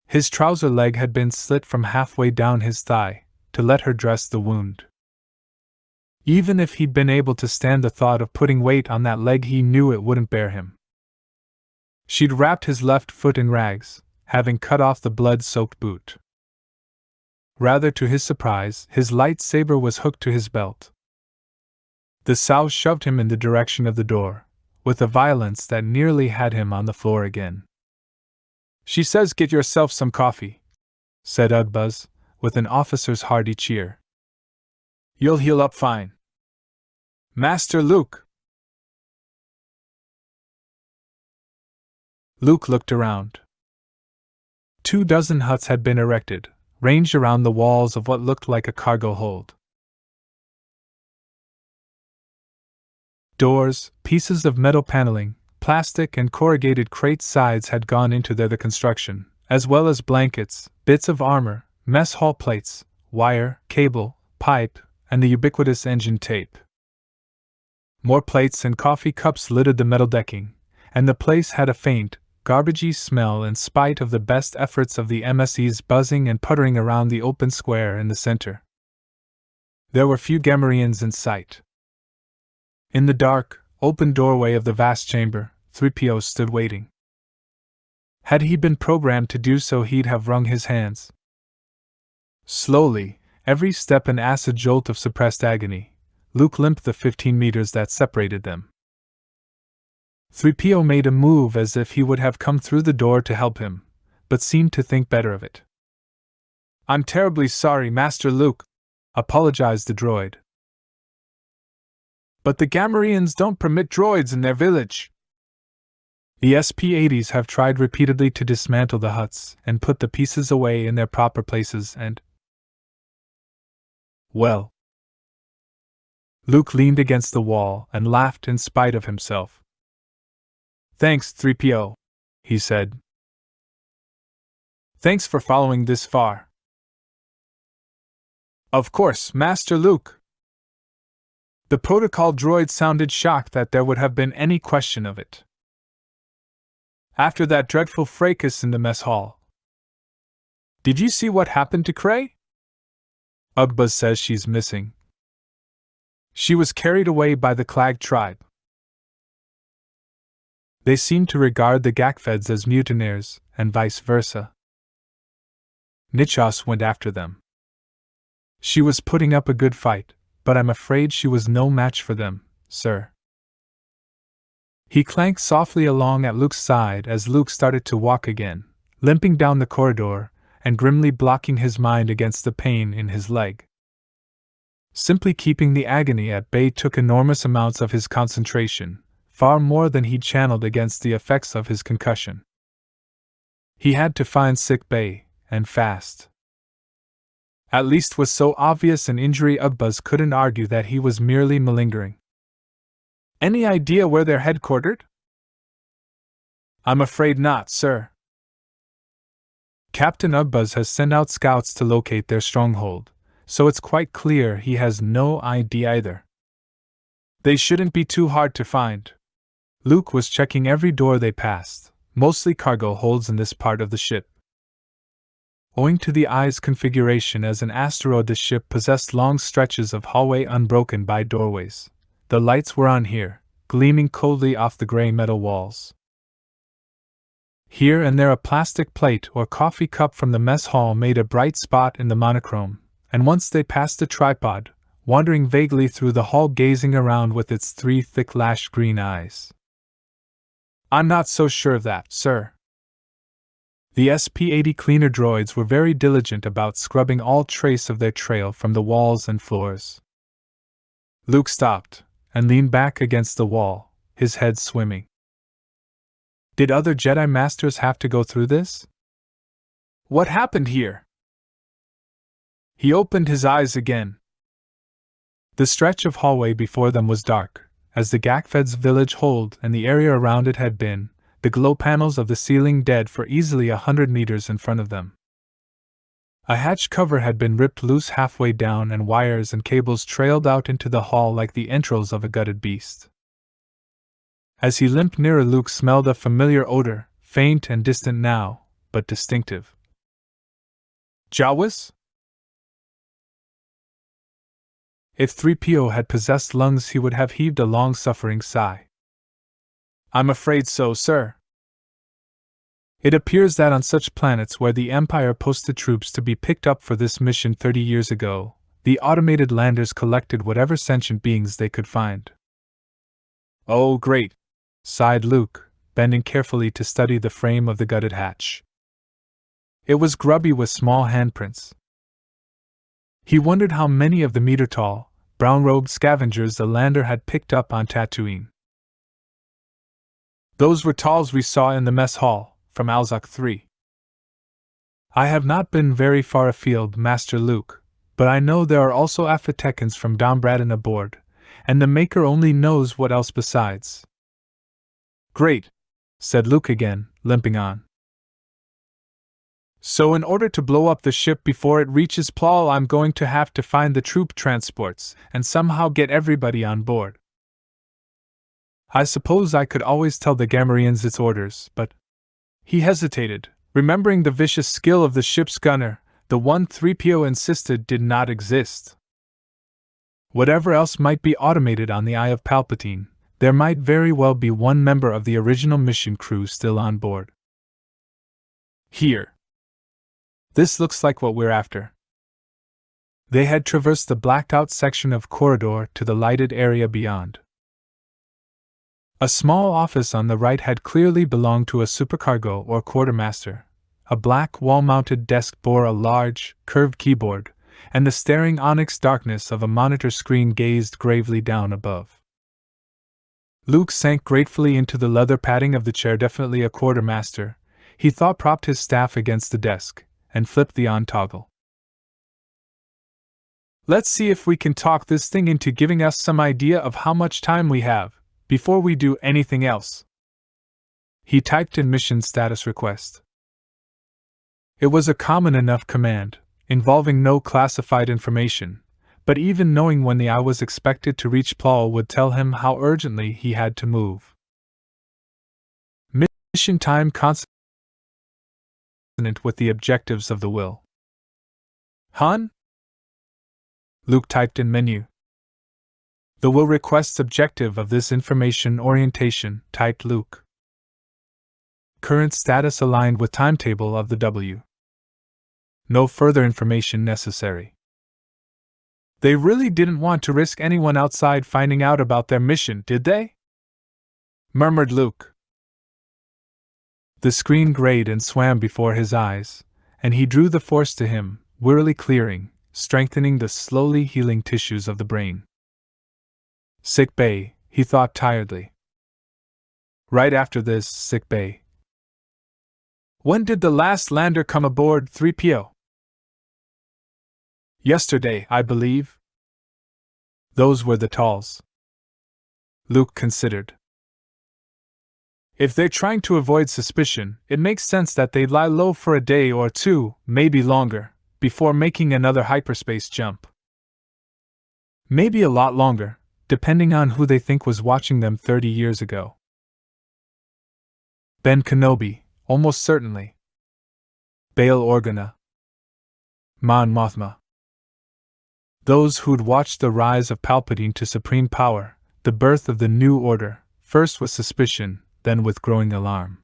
A: His trouser leg had been slit from halfway down his thigh, to let her dress the wound. Even if he'd been able to stand the thought of putting weight on that leg, he knew it wouldn't bear him. She'd wrapped his left foot in rags, having cut off the blood-soaked boot. Rather to his surprise, his light saber was hooked to his belt. The sow shoved him in the direction of the door, with a violence that nearly had him on the floor again. "She says get yourself some coffee," said Ugbuzz, with an officer's hearty cheer. "You'll heal up fine. Master Luke!" Luke looked around. 24 huts had been erected, ranged around the walls of what looked like a cargo hold. Doors, pieces of metal paneling, plastic and corrugated crate sides had gone into the construction, as well as blankets, bits of armor, mess hall plates, wire, cable, pipe, and the ubiquitous engine tape. More plates and coffee cups littered the metal decking, and the place had a faint, garbagey smell in spite of the best efforts of the MSEs buzzing and puttering around the open square in the center. There were few Gamorreans in sight. In the dark, open doorway of the vast chamber, 3PO stood waiting. Had he been programmed to do so, he'd have wrung his hands. Slowly, every step an acid jolt of suppressed agony, Luke limped the 15 meters that separated them. 3PO made a move as if he would have come through the door to help him, but seemed to think better of it. "I'm terribly sorry, Master Luke," apologized the droid. "But the Gamorreans don't permit droids in their village." The SP-80s have tried repeatedly to dismantle the huts and put the pieces away in their proper places and... Well... Luke leaned against the wall and laughed in spite of himself. "Thanks, 3PO," he said. "Thanks for following this far." "Of course, Master Luke." The protocol droid sounded shocked that there would have been any question of it. After that dreadful fracas in the mess hall. Did you see what happened to Cray? Ugbuz says she's missing. She was carried away by the Clag tribe. They seem to regard the Gakfeds as mutineers, and vice versa. Nichos went after them. She was putting up a good fight, but I'm afraid she was no match for them, sir. He clanked softly along at Luke's side as Luke started to walk again, limping down the corridor, and grimly blocking his mind against the pain in his leg. Simply keeping the agony at bay took enormous amounts of his concentration, far more than he'd channeled against the effects of his concussion. He had to find sick bay, and fast. At least with so obvious an injury, Ugbuz couldn't argue that he was merely malingering. Any idea where they're headquartered? I'm afraid not, sir. Captain Ugbuz has sent out scouts to locate their stronghold, so it's quite clear he has no idea either. They shouldn't be too hard to find. Luke was checking every door they passed, mostly cargo holds in this part of the ship. Owing to the eye's configuration as an asteroid, the ship possessed long stretches of hallway unbroken by doorways. The lights were on here, gleaming coldly off the gray metal walls. Here and there a plastic plate or coffee cup from the mess hall made a bright spot in the monochrome, and once they passed a tripod, wandering vaguely through the hall gazing around with its 3 thick-lashed green eyes. I'm not so sure of that, sir. The SP-80 cleaner droids were very diligent about scrubbing all trace of their trail from the walls and floors. Luke stopped, and leaned back against the wall, his head swimming. Did other Jedi Masters have to go through this? What happened here? He opened his eyes again. The stretch of hallway before them was dark, as the Gakfed's village hold and the area around it had been, the glow panels of the ceiling dead for easily 100 meters in front of them. A hatch cover had been ripped loose halfway down and wires and cables trailed out into the hall like the entrails of a gutted beast. As he limped nearer, Luke smelled a familiar odor, faint and distant now, but distinctive. Jawas? If 3PO had possessed lungs, he would have heaved a long-suffering sigh. I'm afraid so, sir. It appears that on such planets where the Empire posted troops to be picked up for this mission 30 years ago, the automated landers collected whatever sentient beings they could find. Oh, great, sighed Luke, bending carefully to study the frame of the gutted hatch. It was grubby with small handprints. He wondered how many of the meter-tall, brown-robed scavengers the lander had picked up on Tatooine. Those were Tals we saw in the mess hall, from Alzok 3. I have not been very far afield, Master Luke, but I know there are also Afatekans from Dombradan aboard, and the Maker only knows what else besides. Great, said Luke again, limping on. So in order to blow up the ship before it reaches Plal, I'm going to have to find the troop transports and somehow get everybody on board. I suppose I could always tell the Gamorreans its orders, but... He hesitated, remembering the vicious skill of the ship's gunner, the one 3PO insisted did not exist. Whatever else might be automated on the Eye of Palpatine, there might very well be one member of the original mission crew still on board. Here. This looks like what we're after. They had traversed the blacked-out section of corridor to the lighted area beyond. A small office on the right had clearly belonged to a supercargo or quartermaster. A black wall-mounted desk bore a large, curved keyboard, and the staring onyx darkness of a monitor screen gazed gravely down above. Luke sank gratefully into the leather padding of the chair. Definitely a quartermaster, he thought, propped his staff against the desk, and flipped the on toggle. Let's see if we can talk this thing into giving us some idea of how much time we have before we do anything else. He typed in mission status request. It was a common enough command, involving no classified information, but even knowing when the eye was expected to reach Paul would tell him how urgently he had to move. Mission time consonant with the objectives of the will. Han? Luke typed in menu. The will requests objective of this information orientation, typed Luke. Current status aligned with timetable of the W. No further information necessary. They really didn't want to risk anyone outside finding out about their mission, did they? Murmured Luke. The screen grayed and swam before his eyes, and he drew the force to him, wearily clearing, strengthening the slowly healing tissues of the brain. Sick bay, he thought tiredly. Right after this, sick bay. When did the last lander come aboard, 3PO? Yesterday, I believe. Those were the talls. Luke considered. If they're trying to avoid suspicion, it makes sense that they'd lie low for a day or two, maybe longer, before making another hyperspace jump. Maybe a lot longer, depending on who they think was watching them 30 years ago. Ben Kenobi, almost certainly. Bail Organa. Mon Mothma. Those who'd watched the rise of Palpatine to supreme power, the birth of the New Order, first with suspicion, then with growing alarm.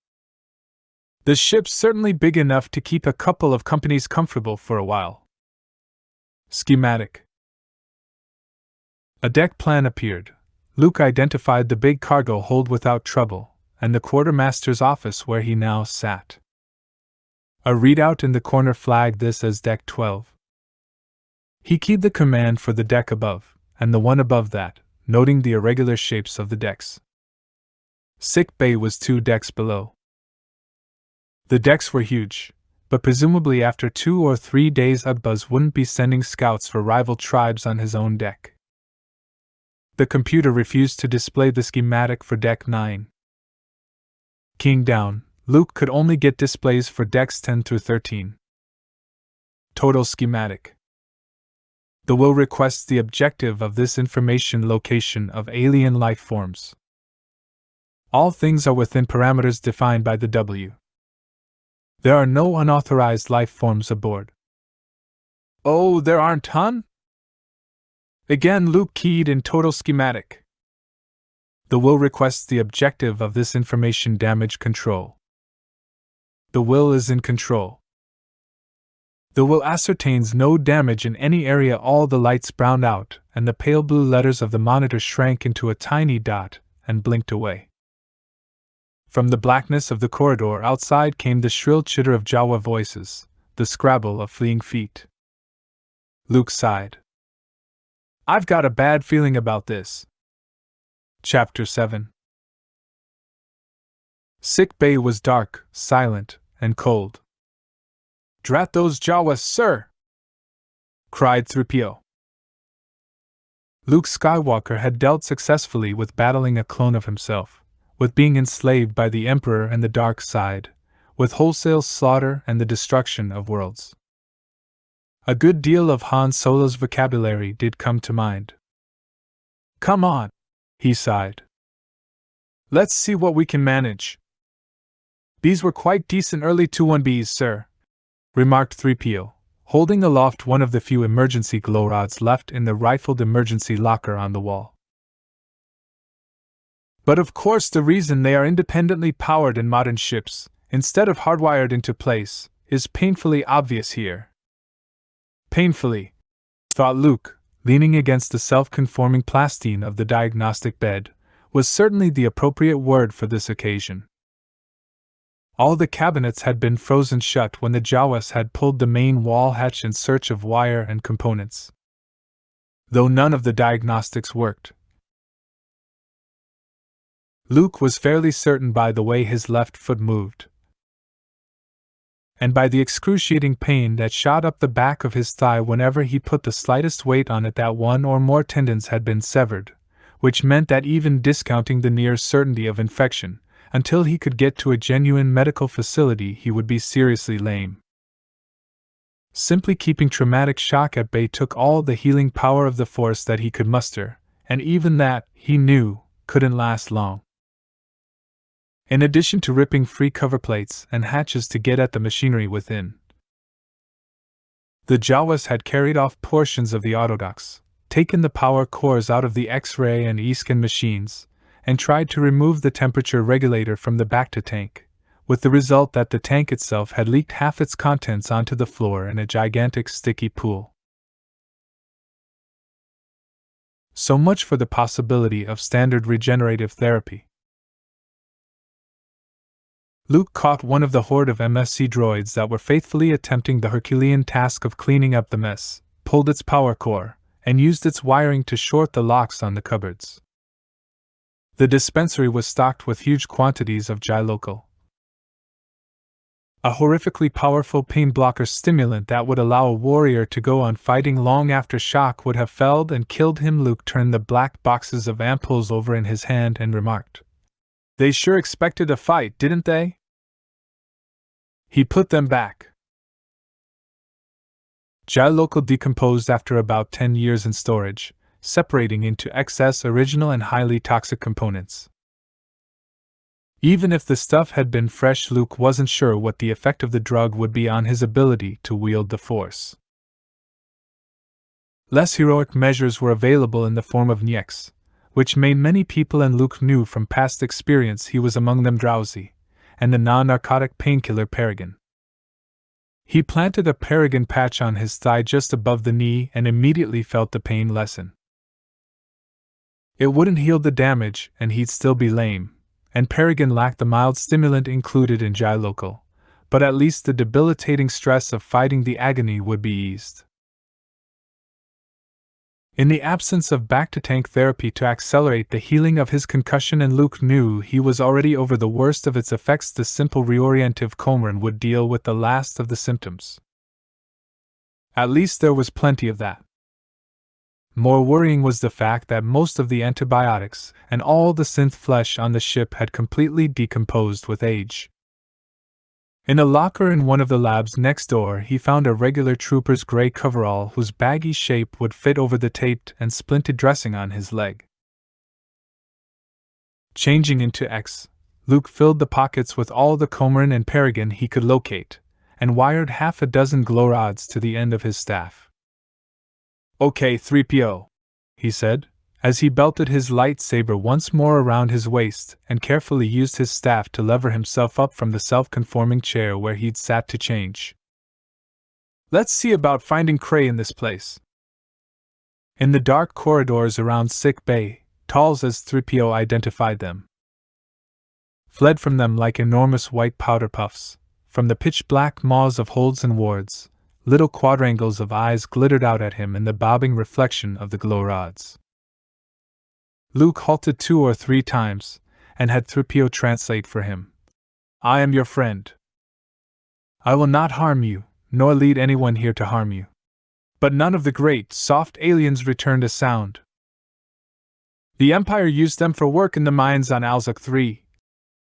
A: The ship's certainly big enough to keep a couple of companies comfortable for a while. Schematic. A deck plan appeared. Luke identified the big cargo hold without trouble, and the quartermaster's office where he now sat. A readout in the corner flagged this as Deck 12. He keyed the command for the deck above, and the one above that, noting the irregular shapes of the decks. Sick bay was 2 decks below. The decks were huge, but presumably after 2 or 3 days Udbuzz wouldn't be sending scouts for rival tribes on his own deck. The computer refused to display the schematic for Deck 9. Keying down, Luke could only get displays for Decks 10 through 13. Total schematic. The will requests the objective of this information location of alien life forms. All things are within parameters defined by the W. There are no unauthorized life forms aboard. Oh, there aren't, hun? Again, Luke keyed in total schematic. The will requests the objective of this information damage control. The will is in control. The will ascertains no damage in any area. All the lights browned out, and the pale blue letters of the monitor shrank into a tiny dot and blinked away. From the blackness of the corridor outside came the shrill chitter of Jawa voices, the scrabble of fleeing feet. Luke sighed. I've got a bad feeling about this. Chapter 7. Sick bay was dark, silent, and cold. Drat those Jawas, sir! Cried 3PO. Luke Skywalker had dealt successfully with battling a clone of himself, with being enslaved by the Emperor and the dark side, with wholesale slaughter and the destruction of worlds. A good deal of Han Solo's vocabulary did come to mind. Come on, he sighed. Let's see what we can manage. These were quite decent early 21Bs, sir, remarked 3PO, holding aloft one of the few emergency glow rods left in the rifled emergency locker on the wall. But of course the reason they are independently powered in modern ships, instead of hardwired into place, is painfully obvious here. Painfully, thought Luke, leaning against the self-conforming plastine of the diagnostic bed, was certainly the appropriate word for this occasion. All the cabinets had been frozen shut when the Jawas had pulled the main wall hatch in search of wire and components. Though none of the diagnostics worked, Luke was fairly certain by the way his left foot moved, and by the excruciating pain that shot up the back of his thigh whenever he put the slightest weight on it, that one or more tendons had been severed, which meant that even discounting the near certainty of infection, until he could get to a genuine medical facility he would be seriously lame. Simply keeping traumatic shock at bay took all the healing power of the Force that he could muster, and even that, he knew, couldn't last long. In addition to ripping free cover plates and hatches to get at the machinery within, the Jawas had carried off portions of the autodocs, taken the power cores out of the X-ray and E-scan machines, and tried to remove the temperature regulator from the Bacta tank, with the result that the tank itself had leaked half its contents onto the floor in a gigantic sticky pool. So much for the possibility of standard regenerative therapy. Luke caught one of the horde of MSC droids that were faithfully attempting the Herculean task of cleaning up the mess, pulled its power core, and used its wiring to short the locks on the cupboards. The dispensary was stocked with huge quantities of Jilocal, a horrifically powerful pain blocker stimulant that would allow a warrior to go on fighting long after shock would have felled and killed him. Luke turned the black boxes of ampoules over in his hand and remarked, "They sure expected a fight, didn't they?" He put them back. Jilocal decomposed after about 10 years in storage, separating into excess original and highly toxic components. Even if the stuff had been fresh, Luke wasn't sure what the effect of the drug would be on his ability to wield the Force. Less heroic measures were available in the form of Nyx, which made many people, and Luke knew from past experience he was among them, drowsy, and the non-narcotic painkiller Paragon. He planted a Paragon patch on his thigh just above the knee and immediately felt the pain lessen. It wouldn't heal the damage, and he'd still be lame, and Paragon lacked the mild stimulant included in Jilocal, but at least the debilitating stress of fighting the agony would be eased. In the absence of back-to-tank therapy to accelerate the healing of his concussion, and Luke knew he was already over the worst of its effects, the simple reorientative Comarin would deal with the last of the symptoms. At least there was plenty of that. More worrying was the fact that most of the antibiotics and all the synth flesh on the ship had completely decomposed with age. In a locker in one of the labs next door, he found a regular trooper's gray coverall whose baggy shape would fit over the taped and splinted dressing on his leg. Changing into X, Luke filled the pockets with all the Comarin and Paragon he could locate, and wired half a dozen glow rods to the end of his staff. "Okay, 3PO," he said, as he belted his lightsaber once more around his waist and carefully used his staff to lever himself up from the self-conforming chair where he'd sat to change. "Let's see about finding Cray in this place." In the dark corridors around Sick Bay, Talls, as 3PO identified them, fled from them like enormous white powder puffs. From the pitch-black maws of holds and wards, little quadrangles of eyes glittered out at him in the bobbing reflection of the glow rods. Luke halted 2 or 3 times, and had 3PO translate for him. "I am your friend. I will not harm you, nor lead anyone here to harm you." But none of the great, soft aliens returned a sound. "The Empire used them for work in the mines on Alzak 3,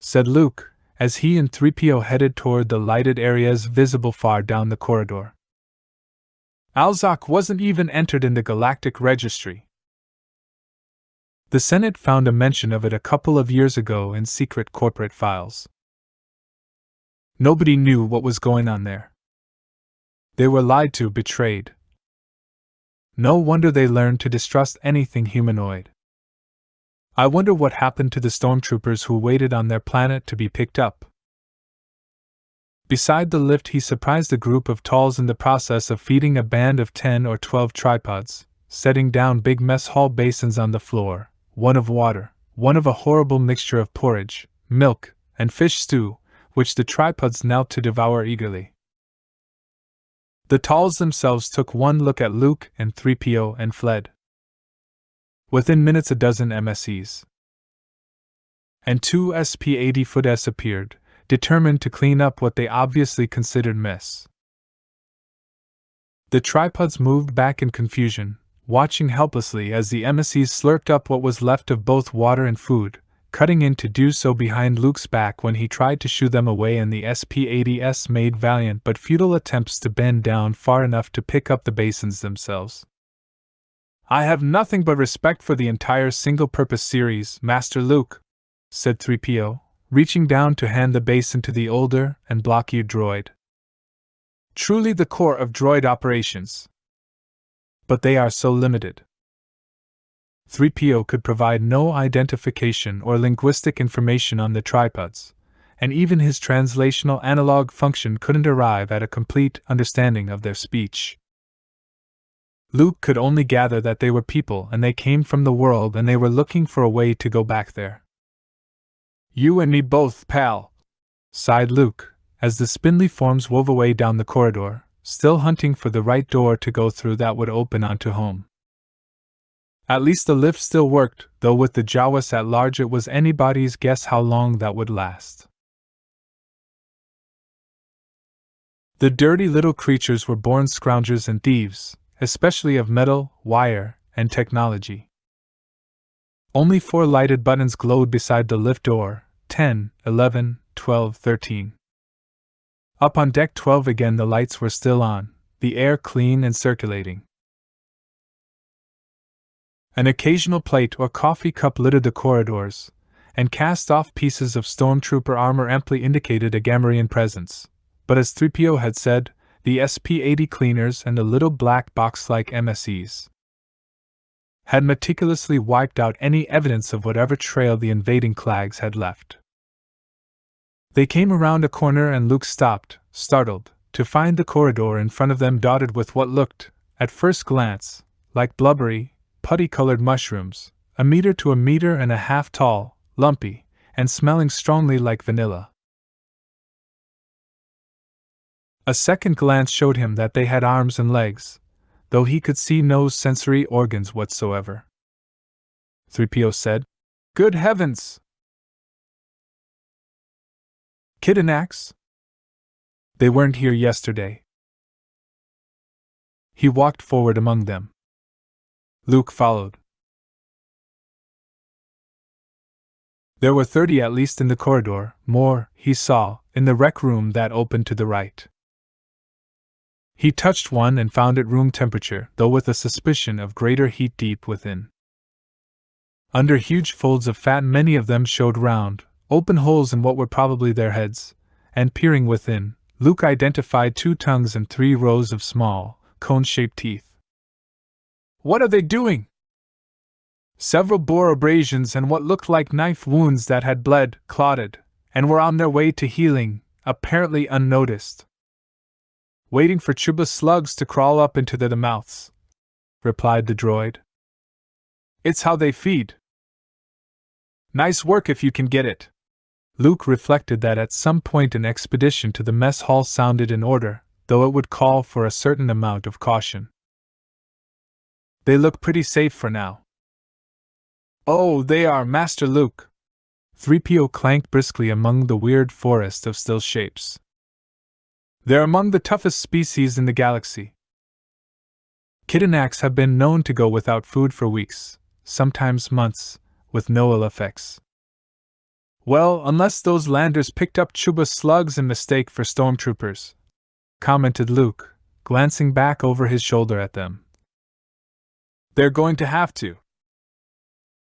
A: said Luke, as he and 3PO headed toward the lighted areas visible far down the corridor. Alzak wasn't even entered in the Galactic Registry. The Senate found a mention of it a couple of years ago in secret corporate files. Nobody knew what was going on there. They were lied to, betrayed. No wonder they learned to distrust anything humanoid. I wonder what happened to the stormtroopers who waited on their planet to be picked up. Beside the lift, he surprised a group of Talls in the process of feeding a band of 10 or 12 tripods, setting down big mess hall basins on the floor, one of water, one of a horrible mixture of porridge, milk, and fish stew, which the tripods knelt to devour eagerly. The Talls themselves took one look at Luke and 3PO and fled. Within minutes a dozen MSCs and 2 SP-80 Foots appeared, determined to clean up what they obviously considered mess. The tripods moved back in confusion, watching helplessly as the MSCs slurped up what was left of both water and food, cutting in to do so behind Luke's back when he tried to shoo them away, and the SP-80s made valiant but futile attempts to bend down far enough to pick up the basins themselves. "I have nothing but respect for the entire single-purpose series, Master Luke," said 3PO, reaching down to hand the basin to the older and block-eared droid. "Truly the core of droid operations. But they are so limited." 3PO could provide no identification or linguistic information on the tripods, and even his translational analog function couldn't arrive at a complete understanding of their speech. Luke could only gather that they were people and they came from the world and they were looking for a way to go back there. "You and me both, pal," sighed Luke, as the spindly forms wove away down the corridor, still hunting for the right door to go through that would open onto home. At least the lift still worked, though with the Jawas at large it was anybody's guess how long that would last. The dirty little creatures were born scroungers and thieves, especially of metal, wire, and technology. Only 4 lighted buttons glowed beside the lift door: 10, 11, 12, 13. Up on deck 12 again the lights were still on, the air clean and circulating. An occasional plate or coffee cup littered the corridors, and cast-off pieces of stormtrooper armor amply indicated a Gamorrean presence. But as 3PO had said, the SP-80 cleaners and the little black box-like MSEs had meticulously wiped out any evidence of whatever trail the invading Klags had left. They came around a corner and Luke stopped, startled, to find the corridor in front of them dotted with what looked, at first glance, like blubbery, putty-colored mushrooms, 1 meter to 1.5 meters tall, lumpy, and smelling strongly like vanilla. A second glance showed him that they had arms and legs, though he could see no sensory organs whatsoever. 3PO said, "Good heavens! Kidanax? They weren't here yesterday." He walked forward among them. Luke followed. There were 30 at least in the corridor, more, he saw, in the rec room that opened to the right. He touched one and found it room temperature, though with a suspicion of greater heat deep within. Under huge folds of fat many of them showed round, open holes in what were probably their heads, and peering within, Luke identified 2 tongues and 3 rows of small, cone-shaped teeth. "What are they doing?" "Several bore abrasions and what looked like knife wounds that had bled, clotted, and were on their way to healing, apparently unnoticed. Waiting for Chuba slugs to crawl up into their mouths," replied the droid. "It's how they feed." "Nice work if you can get it." Luke reflected that at some point an expedition to the mess hall sounded in order, though it would call for a certain amount of caution. "They look pretty safe for now." "Oh, they are, Master Luke." 3PO clanked briskly among the weird forest of still shapes. "They're among the toughest species in the galaxy. Kidanax have been known to go without food for weeks, sometimes months, with no ill effects." "Well, unless those landers picked up Chuba slugs in mistake for stormtroopers," commented Luke, glancing back over his shoulder at them. "They're going to have to."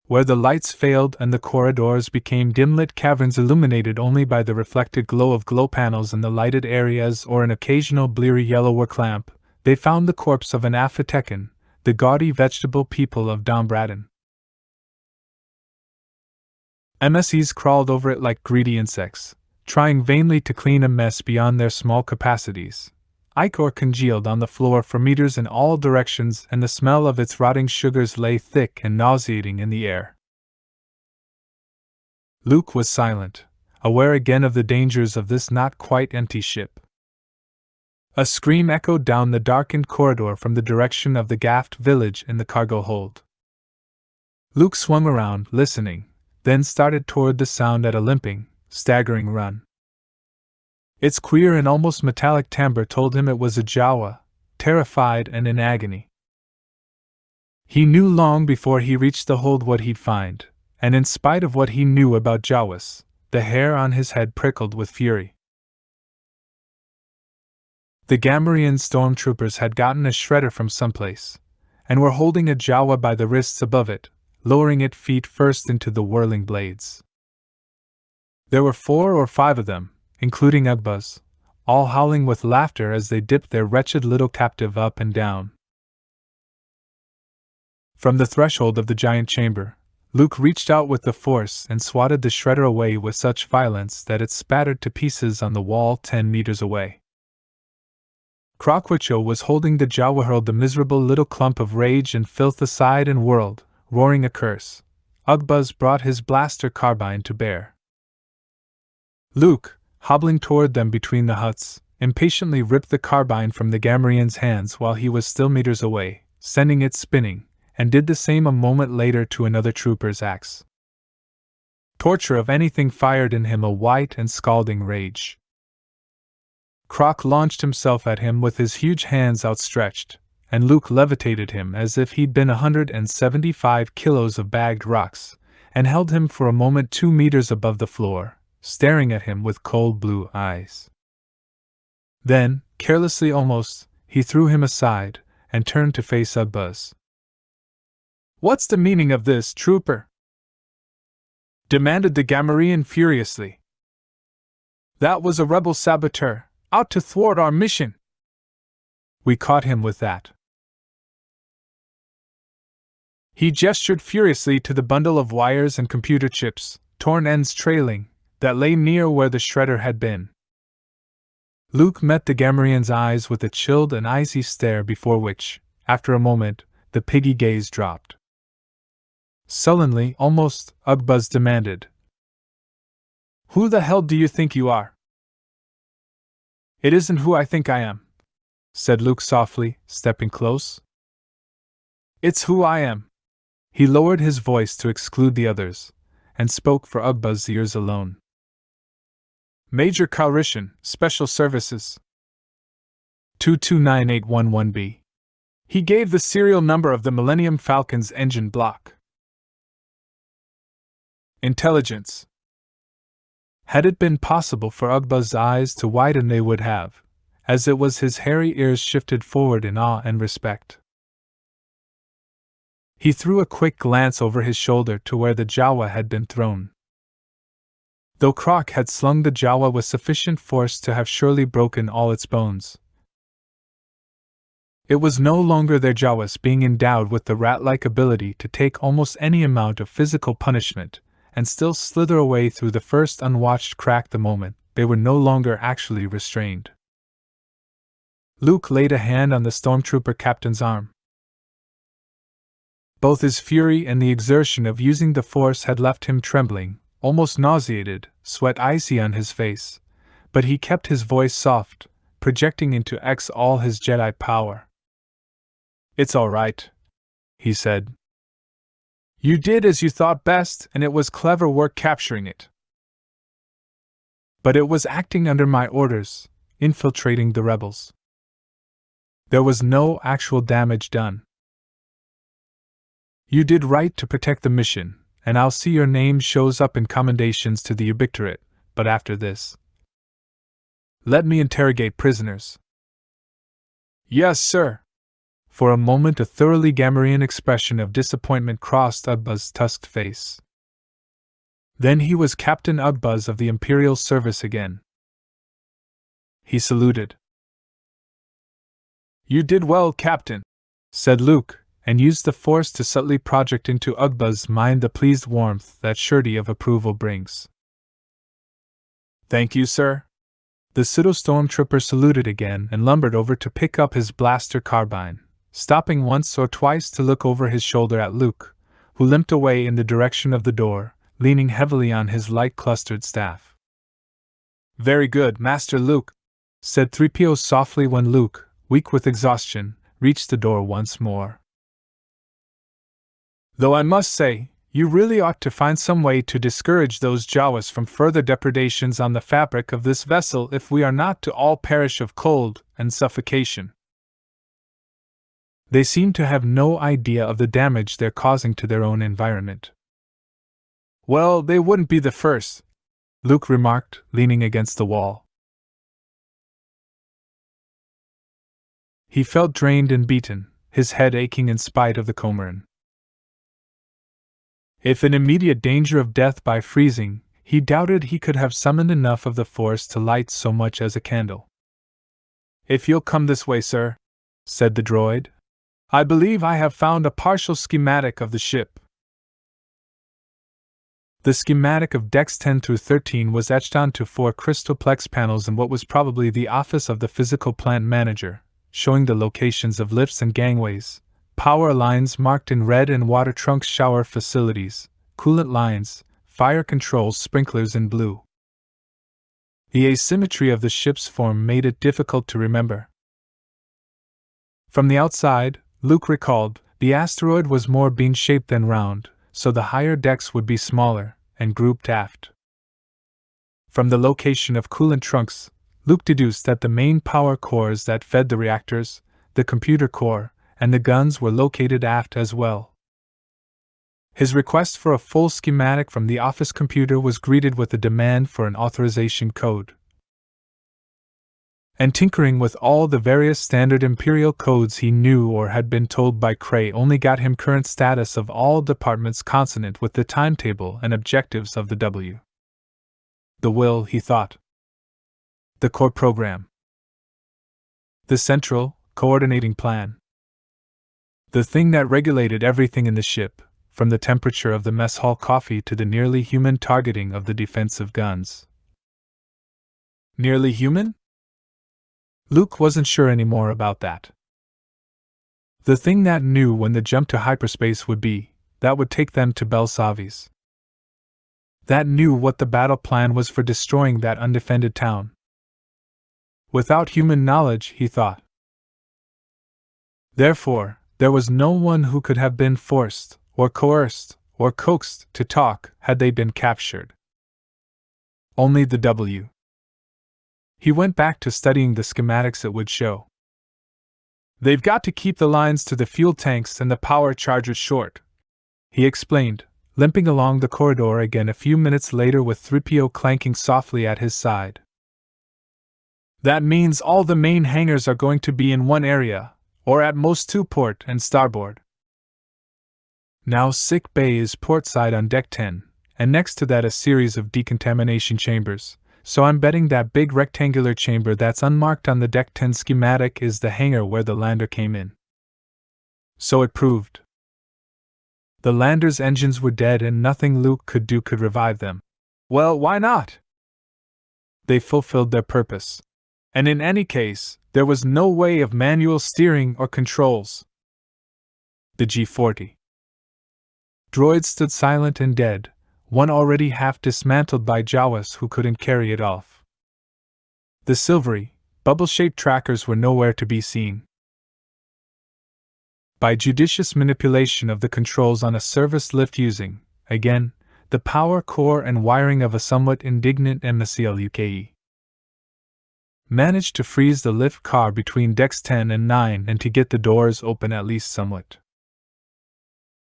A: Where the lights failed and the corridors became dim-lit caverns illuminated only by the reflected glow of glow panels in the lighted areas or an occasional bleary yellow work lamp, they found the corpse of an Afatekan, the gaudy vegetable people of Dombraden. MSEs crawled over it like greedy insects, trying vainly to clean a mess beyond their small capacities. Ichor congealed on the floor for meters in all directions, and the smell of its rotting sugars lay thick and nauseating in the air. Luke was silent, aware again of the dangers of this not quite empty ship. A scream echoed down the darkened corridor from the direction of the Gaft village in the cargo hold. Luke swung around, listening, then started toward the sound at a limping, staggering run. Its queer and almost metallic timbre told him it was a Jawa, terrified and in agony. He knew long before he reached the hold what he'd find, and in spite of what he knew about Jawas, the hair on his head prickled with fury. The Gamorrean stormtroopers had gotten a shredder from someplace, and were holding a Jawa by the wrists above it, lowering it feet first into the whirling blades. There were 4 or 5 of them, including Ugbuz, all howling with laughter as they dipped their wretched little captive up and down. From the threshold of the giant chamber, Luke reached out with the force and swatted the shredder away with such violence that it spattered to pieces on the wall 10 meters away. Crockwitcho was holding the Jawa, hurled the miserable little clump of rage and filth aside and whirled, roaring a curse. Ugbuz brought his blaster carbine to bear. Luke, hobbling toward them between the huts, impatiently ripped the carbine from the Gamorrean's hands while he was still meters away, sending it spinning, and did the same a moment later to another trooper's axe. Torture of anything fired in him a white and scalding rage. Croc launched himself at him with his huge hands outstretched, and Luke levitated him as if he'd been 175 kilos of bagged rocks, and held him for a moment 2 meters above the floor, staring at him with cold blue eyes. Then, carelessly almost, he threw him aside, and turned to face Ugbuz. "What's the meaning of this, trooper?" demanded the Gamorrean furiously. "That was a rebel saboteur, out to thwart our mission. We caught him with that." He gestured furiously to the bundle of wires and computer chips, torn ends trailing, that lay near where the shredder had been. Luke met the Gamorrean's eyes with a chilled and icy stare before which, after a moment, the piggy gaze dropped. Sullenly, almost, Ugbuz demanded, "Who the hell do you think you are?" "It isn't who I think I am," said Luke softly, stepping close. "It's who I am." He lowered his voice to exclude the others, and spoke for Ugbuz's ears alone. "Major Calrishan, Special Services. 229811B. He gave the serial number of the Millennium Falcon's engine block. Intelligence." Had it been possible for Ugbuz's eyes to widen, they would have, as it was his hairy ears shifted forward in awe and respect. He threw a quick glance over his shoulder to where the Jawa had been thrown. Though Croc had slung the Jawa with sufficient force to have surely broken all its bones, it was no longer their Jawas being endowed with the rat-like ability to take almost any amount of physical punishment, and still slither away through the first unwatched crack the moment they were no longer actually restrained. Luke laid a hand on the stormtrooper captain's arm. Both his fury and the exertion of using the force had left him trembling, almost nauseated, sweat icy on his face, but he kept his voice soft, projecting into X all his Jedi power. "It's all right," he said. "You did as you thought best, and it was clever work capturing it. But it was acting under my orders, infiltrating the rebels. There was no actual damage done. You did right to protect the mission, and I'll see your name shows up in commendations to the Ubictorate, but after this, let me interrogate prisoners." "Yes, sir." For a moment a thoroughly Gamorrean expression of disappointment crossed Ugbuz's tusked face. Then he was Captain Ugbuz of the Imperial Service again. He saluted. "You did well, Captain," said Luke, and used the Force to subtly project into Ugbuz's mind the pleased warmth that surety of approval brings. "Thank you, sir." The pseudo-stormtrooper saluted again and lumbered over to pick up his blaster carbine, stopping once or twice to look over his shoulder at Luke, who limped away in the direction of the door, leaning heavily on his light-clustered staff. "Very good, Master Luke," said 3PO softly when Luke, weak with exhaustion, reached the door once more. "Though I must say, you really ought to find some way to discourage those Jawas from further depredations on the fabric of this vessel if we are not to all perish of cold and suffocation. They seem to have no idea of the damage they're causing to their own environment." Well, they wouldn't be the first, Luke remarked, leaning against the wall. He felt drained and beaten, his head aching in spite of the coumarin. If in immediate danger of death by freezing, he doubted he could have summoned enough of the force to light so much as a candle. "If you'll come this way, sir," said the droid, "I believe I have found a partial schematic of the ship." The schematic of decks 10 through 13 was etched onto 4 crystoplex panels in what was probably the office of the physical plant manager, showing the locations of lifts and gangways, power lines marked in red and water trunks, shower facilities, coolant lines, fire controls, sprinklers in blue. The asymmetry of the ship's form made it difficult to remember. From the outside, Luke recalled, the asteroid was more bean-shaped than round, so the higher decks would be smaller, and grouped aft. From the location of coolant trunks, Luke deduced that the main power cores that fed the reactors, the computer core, and the guns were located aft as well. His request for a full schematic from the office computer was greeted with a demand for an authorization code. And tinkering with all the various standard Imperial codes he knew or had been told by Cray only got him current status of all departments consonant with the timetable and objectives of the W. The will, he thought. The core program. The central, coordinating plan. The thing that regulated everything in the ship, from the temperature of the mess hall coffee to the nearly human targeting of the defensive guns. Nearly human? Luke wasn't sure anymore about that. The thing that knew when the jump to hyperspace would be, that would take them to Belsavis. That knew what the battle plan was for destroying that undefended town. Without human knowledge, he thought. Therefore, there was no one who could have been forced, or coerced, or coaxed to talk had they been captured. Only the W. He went back to studying the schematics it would show. "They've got to keep the lines to the fuel tanks and the power chargers short," he explained, limping along the corridor again a few minutes later with 3PO clanking softly at his side. "That means all the main hangars are going to be in one area, or at most 2 port and starboard. Now sick bay is port side on deck 10, and next to that a series of decontamination chambers, so I'm betting that big rectangular chamber that's unmarked on the deck 10 schematic is the hangar where the lander came in." So it proved. The lander's engines were dead and nothing Luke could do could revive them. Well, why not? They fulfilled their purpose. And in any case, there was no way of manual steering or controls. The G-40 droid stood silent and dead, one already half dismantled by Jawas who couldn't carry it off. The silvery, bubble-shaped trackers were nowhere to be seen. By judicious manipulation of the controls on a service lift using, again, the power core and wiring of a somewhat indignant MCLUKE, managed to freeze the lift car between decks 10 and 9 and to get the doors open at least somewhat.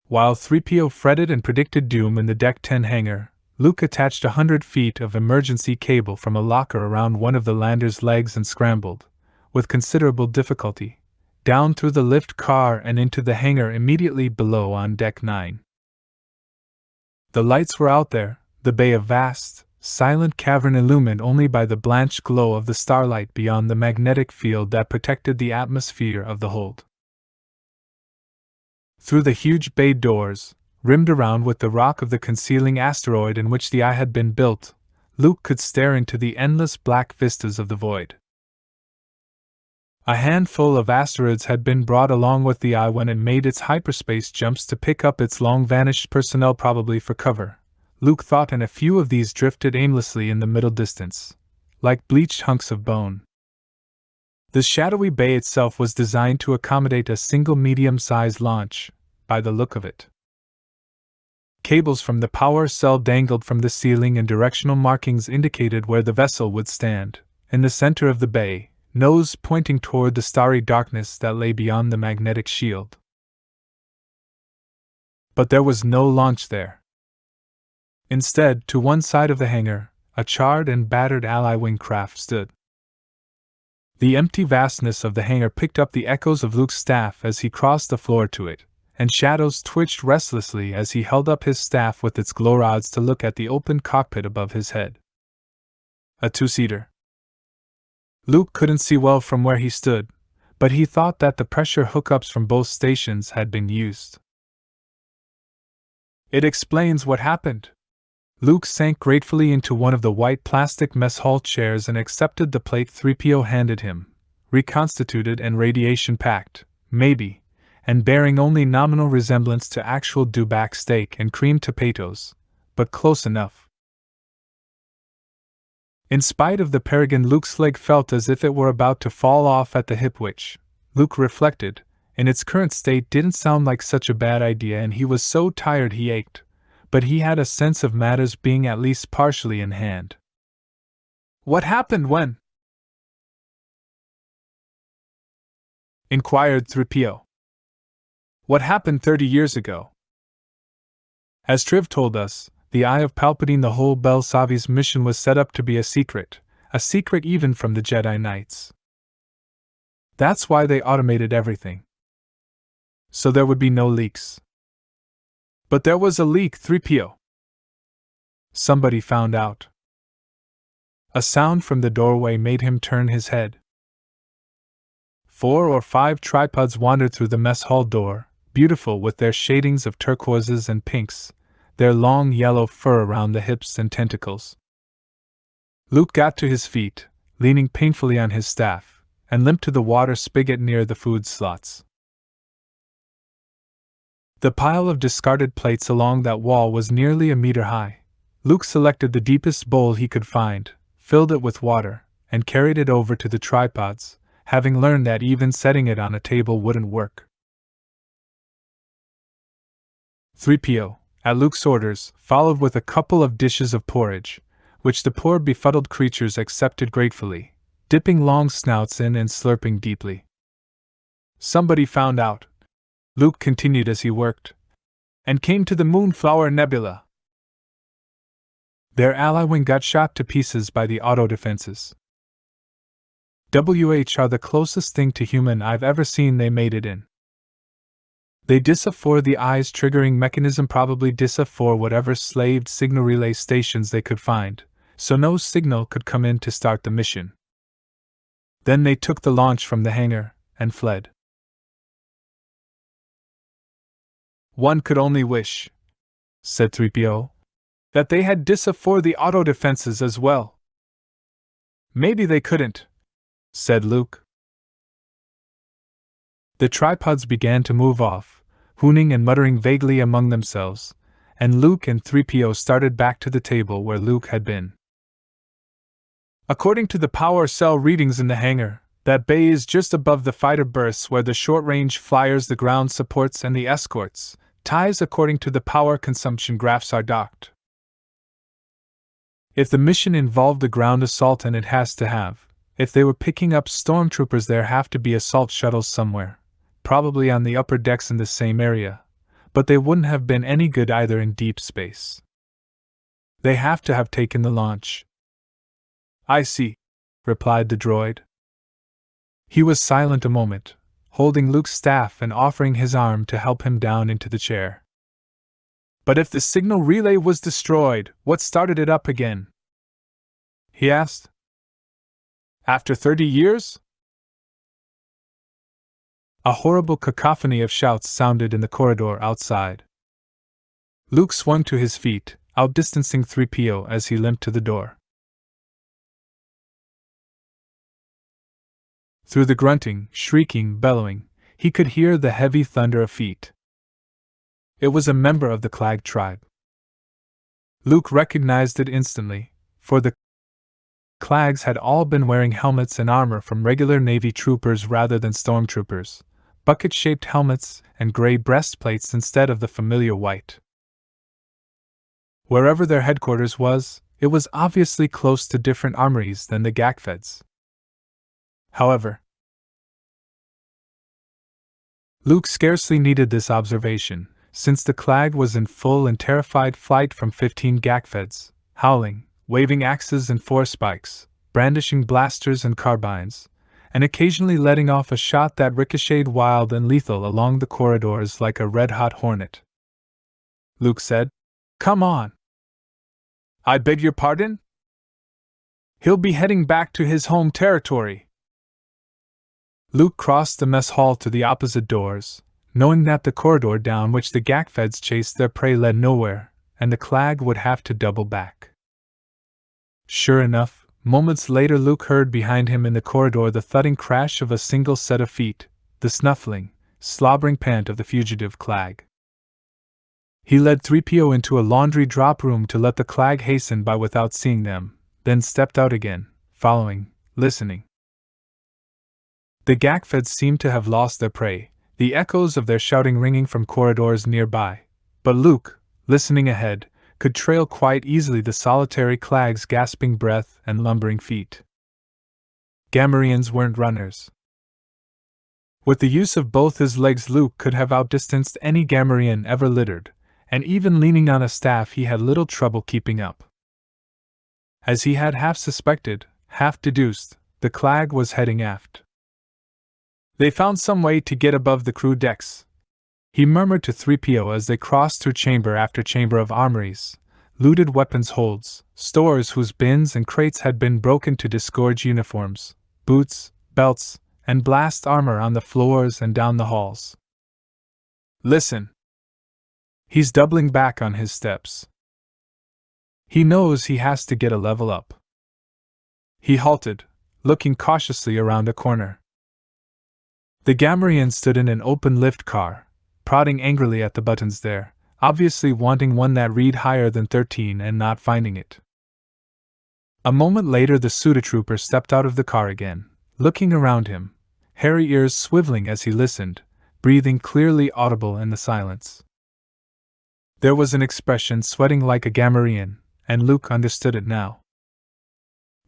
A: While 3PO fretted and predicted doom in the deck 10 hangar, Luke attached 100 feet of emergency cable from a locker around one of the lander's legs and scrambled, with considerable difficulty, down through the lift car and into the hangar immediately below on deck 9. The lights were out there, the bay a vast, silent cavern illumined only by the blanched glow of the starlight beyond the magnetic field that protected the atmosphere of the hold. Through the huge bay doors, rimmed around with the rock of the concealing asteroid in which the eye had been built, Luke could stare into the endless black vistas of the void. A handful of asteroids had been brought along with the eye when it made its hyperspace jumps to pick up its long-vanished personnel, probably for cover, Luke thought, and a few of these drifted aimlessly in the middle distance, like bleached hunks of bone. The shadowy bay itself was designed to accommodate a single medium-sized launch, by the look of it. Cables from the power cell dangled from the ceiling and directional markings indicated where the vessel would stand, in the center of the bay, nose pointing toward the starry darkness that lay beyond the magnetic shield. But there was no launch there. Instead, to one side of the hangar, a charred and battered ally wing craft stood. The empty vastness of the hangar picked up the echoes of Luke's staff as he crossed the floor to it, and shadows twitched restlessly as he held up his staff with its glow rods to look at the open cockpit above his head. A two-seater. Luke couldn't see well from where he stood, but he thought that the pressure hookups from both stations had been used. It explains what happened. Luke sank gratefully into one of the white plastic mess hall chairs and accepted the plate 3PO handed him, reconstituted and radiation-packed, maybe, and bearing only nominal resemblance to actual dewback steak and creamed potatoes, but close enough. In spite of the Peregrine, Luke's leg felt as if it were about to fall off at the hip, which, Luke reflected, in its current state didn't sound like such a bad idea, and he was so tired he ached, but he had a sense of matters being at least partially in hand. "What happened when?" inquired 3PO. "What happened 30 years ago?" As Triv told us, the Eye of Palpatine, the whole Belsavi's mission was set up to be a secret even from the Jedi Knights. That's why they automated everything, so there would be no leaks. But there was a leak, 3PO. Somebody found out. A sound from the doorway made him turn his head. 4 or 5 tripods wandered through the mess hall door, beautiful with their shadings of turquoises and pinks, their long yellow fur around the hips and tentacles. Luke got to his feet, leaning painfully on his staff, and limped to the water spigot near the food slots. The pile of discarded plates along that wall was nearly a meter high. Luke selected the deepest bowl he could find, filled it with water, and carried it over to the tripods, having learned that even setting it on a table wouldn't work. 3PO, at Luke's orders, followed with a couple of dishes of porridge, which the poor befuddled creatures accepted gratefully, dipping long snouts in and slurping deeply. Somebody found out, Luke continued as he worked, and came to the Moonflower Nebula. Their ally wing got shot to pieces by the auto defenses. WH are the closest thing to human I've ever seen. They made it in. They disaffore the eyes triggering mechanism, probably disaffore whatever slaved signal relay stations they could find, so no signal could come in to start the mission. Then they took the launch from the hangar and fled. "One could only wish," said 3PO, "that they had disaffore the auto defenses as well." "Maybe they couldn't," said Luke. The tripods began to move off, hooning and muttering vaguely among themselves, and Luke and 3PO started back to the table where Luke had been. "According to the power cell readings in the hangar, that bay is just above the fighter berths where the short-range flyers, the ground supports, and the escorts, TIEs according to the power consumption graphs are docked. If the mission involved a ground assault, and it has to have, if they were picking up stormtroopers, there have to be assault shuttles somewhere, probably on the upper decks in the same area, but they wouldn't have been any good either in deep space. They have to have taken the launch." "I see," replied the droid. He was silent a moment, holding Luke's staff and offering his arm to help him down into the chair. "But if the signal relay was destroyed, what started it up again?" he asked. "After 30 years?" A horrible cacophony of shouts sounded in the corridor outside. Luke swung to his feet, outdistancing 3PO as he limped to the door. Through the grunting, shrieking, bellowing, he could hear the heavy thunder of feet. It was a member of the Clag tribe. Luke recognized it instantly, for the Clags had all been wearing helmets and armor from regular Navy troopers rather than stormtroopers, bucket-shaped helmets and gray breastplates instead of the familiar white. Wherever their headquarters was, it was obviously close to different armories than the Gakfeds. However, Luke scarcely needed this observation, since the Clag was in full and terrified flight from 15 Gakfeds, howling, waving axes and forespikes, brandishing blasters and carbines, and occasionally letting off a shot that ricocheted wild and lethal along the corridors like a red-hot hornet. Luke said, "Come on." "I beg your pardon?" "He'll be heading back to his home territory." Luke crossed the mess hall to the opposite doors, knowing that the corridor down which the Gakfeds chased their prey led nowhere, and the Clag would have to double back. Sure enough, moments later Luke heard behind him in the corridor the thudding crash of a single set of feet, the snuffling, slobbering pant of the fugitive Clag. He led 3PO into a laundry drop room to let the Clag hasten by without seeing them, then stepped out again, following, listening. The Gakfeds seemed to have lost their prey, the echoes of their shouting ringing from corridors nearby, but Luke, listening ahead, could trail quite easily the solitary Clag's gasping breath and lumbering feet. Gamorreans weren't runners. With the use of both his legs, Luke could have outdistanced any Gamorrean ever littered, and even leaning on a staff he had little trouble keeping up. As he had half suspected, half deduced, the Clag was heading aft. "They found some way to get above the crew decks," he murmured to 3PO as they crossed through chamber after chamber of armories, looted weapons holds, stores whose bins and crates had been broken to disgorge uniforms, boots, belts, and blast armor on the floors and down the halls. "Listen." He's doubling back on his steps. He knows he has to get a level up. He halted, looking cautiously around a corner. The Gamorrean stood in an open lift car, prodding angrily at the buttons there, obviously wanting one that read higher than 13 and not finding it. A moment later the pseudotrooper stepped out of the car again, looking around him, hairy ears swiveling as he listened, breathing clearly audible in the silence. There was an expression sweating like a Gamorrean, and Luke understood it now.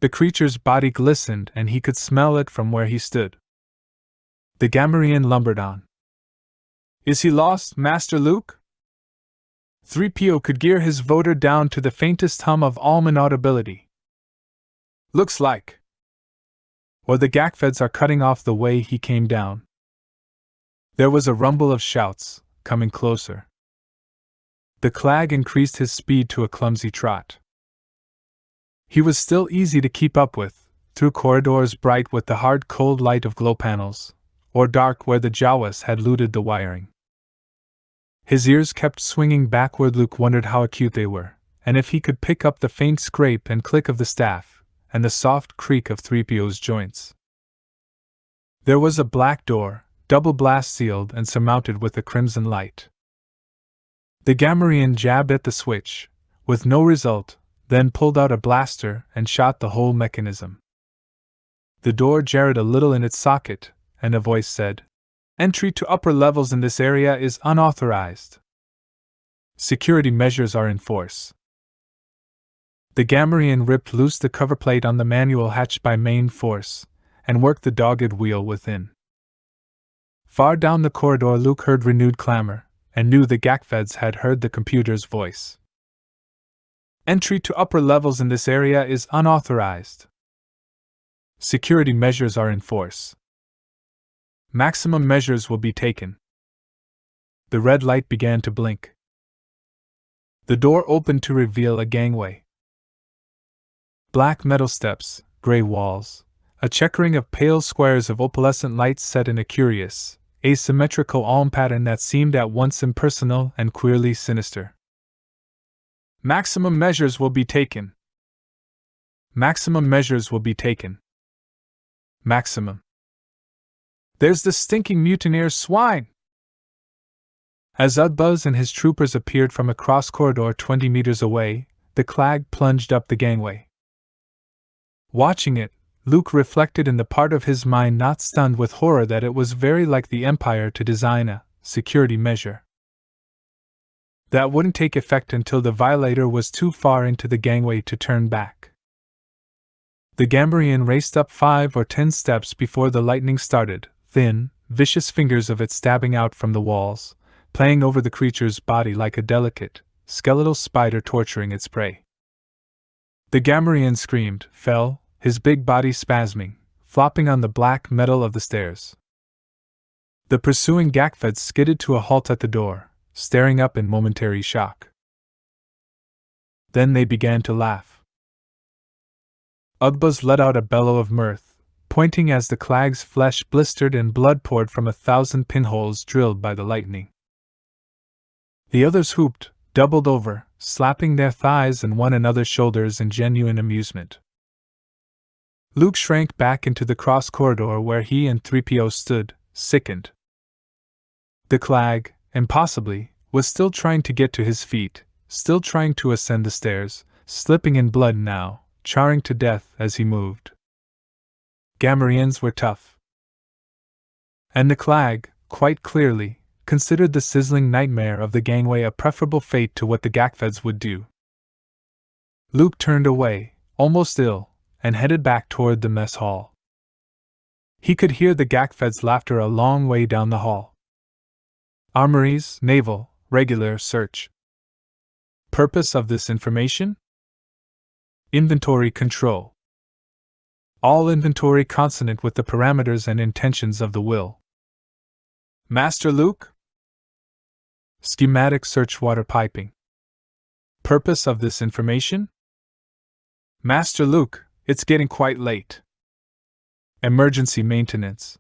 A: The creature's body glistened and he could smell it from where he stood. The Gamorrean lumbered on. "Is he lost, Master Luke?" 3PO could gear his voter down to the faintest hum of almond audibility. "Looks like. Or the Gakfeds are cutting off the way he came down." There was a rumble of shouts, coming closer. The Clag increased his speed to a clumsy trot. He was still easy to keep up with, through corridors bright with the hard cold light of glow panels, or dark where the Jawas had looted the wiring. His ears kept swinging backward. Luke wondered how acute they were, and if he could pick up the faint scrape and click of the staff, and the soft creak of 3PO's joints. There was a black door, double blast sealed and surmounted with a crimson light. The Gamorrean jabbed at the switch, with no result, then pulled out a blaster and shot the whole mechanism. The door jarred a little in its socket, and a voice said, "Entry to upper levels in this area is unauthorized. Security measures are in force." The Gamorrean ripped loose the cover plate on the manual hatch by main force, and worked the dogged wheel within. Far down the corridor Luke heard renewed clamor, and knew the Gakfeds had heard the computer's voice. "Entry to upper levels in this area is unauthorized. Security measures are in force. Maximum measures will be taken." The red light began to blink. The door opened to reveal a gangway. Black metal steps, gray walls, a checkering of pale squares of opalescent light set in a curious, asymmetrical alm pattern that seemed at once impersonal and queerly sinister. "Maximum measures will be taken. Maximum measures will be taken. Maximum. There's the stinking mutineer swine!" As Udbuzz and his troopers appeared from a cross corridor 20 meters away, the Clag plunged up the gangway. Watching it, Luke reflected in the part of his mind not stunned with horror that it was very like the Empire to design a security measure that wouldn't take effect until the violator was too far into the gangway to turn back. The Gamorrean raced up 5 or 10 steps before the lightning started, thin, vicious fingers of it stabbing out from the walls, playing over the creature's body like a delicate, skeletal spider torturing its prey. The Gamorrean screamed, fell, his big body spasming, flopping on the black metal of the stairs. The pursuing Gakfeds skidded to a halt at the door, staring up in momentary shock. Then they began to laugh. Ugbuz let out a bellow of mirth, pointing as the Clag's flesh blistered and blood poured from 1,000 pinholes drilled by the lightning. The others whooped, doubled over, slapping their thighs and one another's shoulders in genuine amusement. Luke shrank back into the cross corridor where he and 3PO stood, sickened. The Clag, impossibly, was still trying to get to his feet, still trying to ascend the stairs, slipping in blood now, charring to death as he moved. Gamorreans were tough. And the Clag, quite clearly, considered the sizzling nightmare of the gangway a preferable fate to what the Gakfeds would do. Luke turned away, almost ill, and headed back toward the mess hall. He could hear the Gakfeds' laughter a long way down the hall. Armories, naval, regular search. Purpose of this information? Inventory control. All inventory consonant with the parameters and intentions of the will. Master Luke? Schematic search water piping. Purpose of this information? Master Luke, it's getting quite late. Emergency maintenance.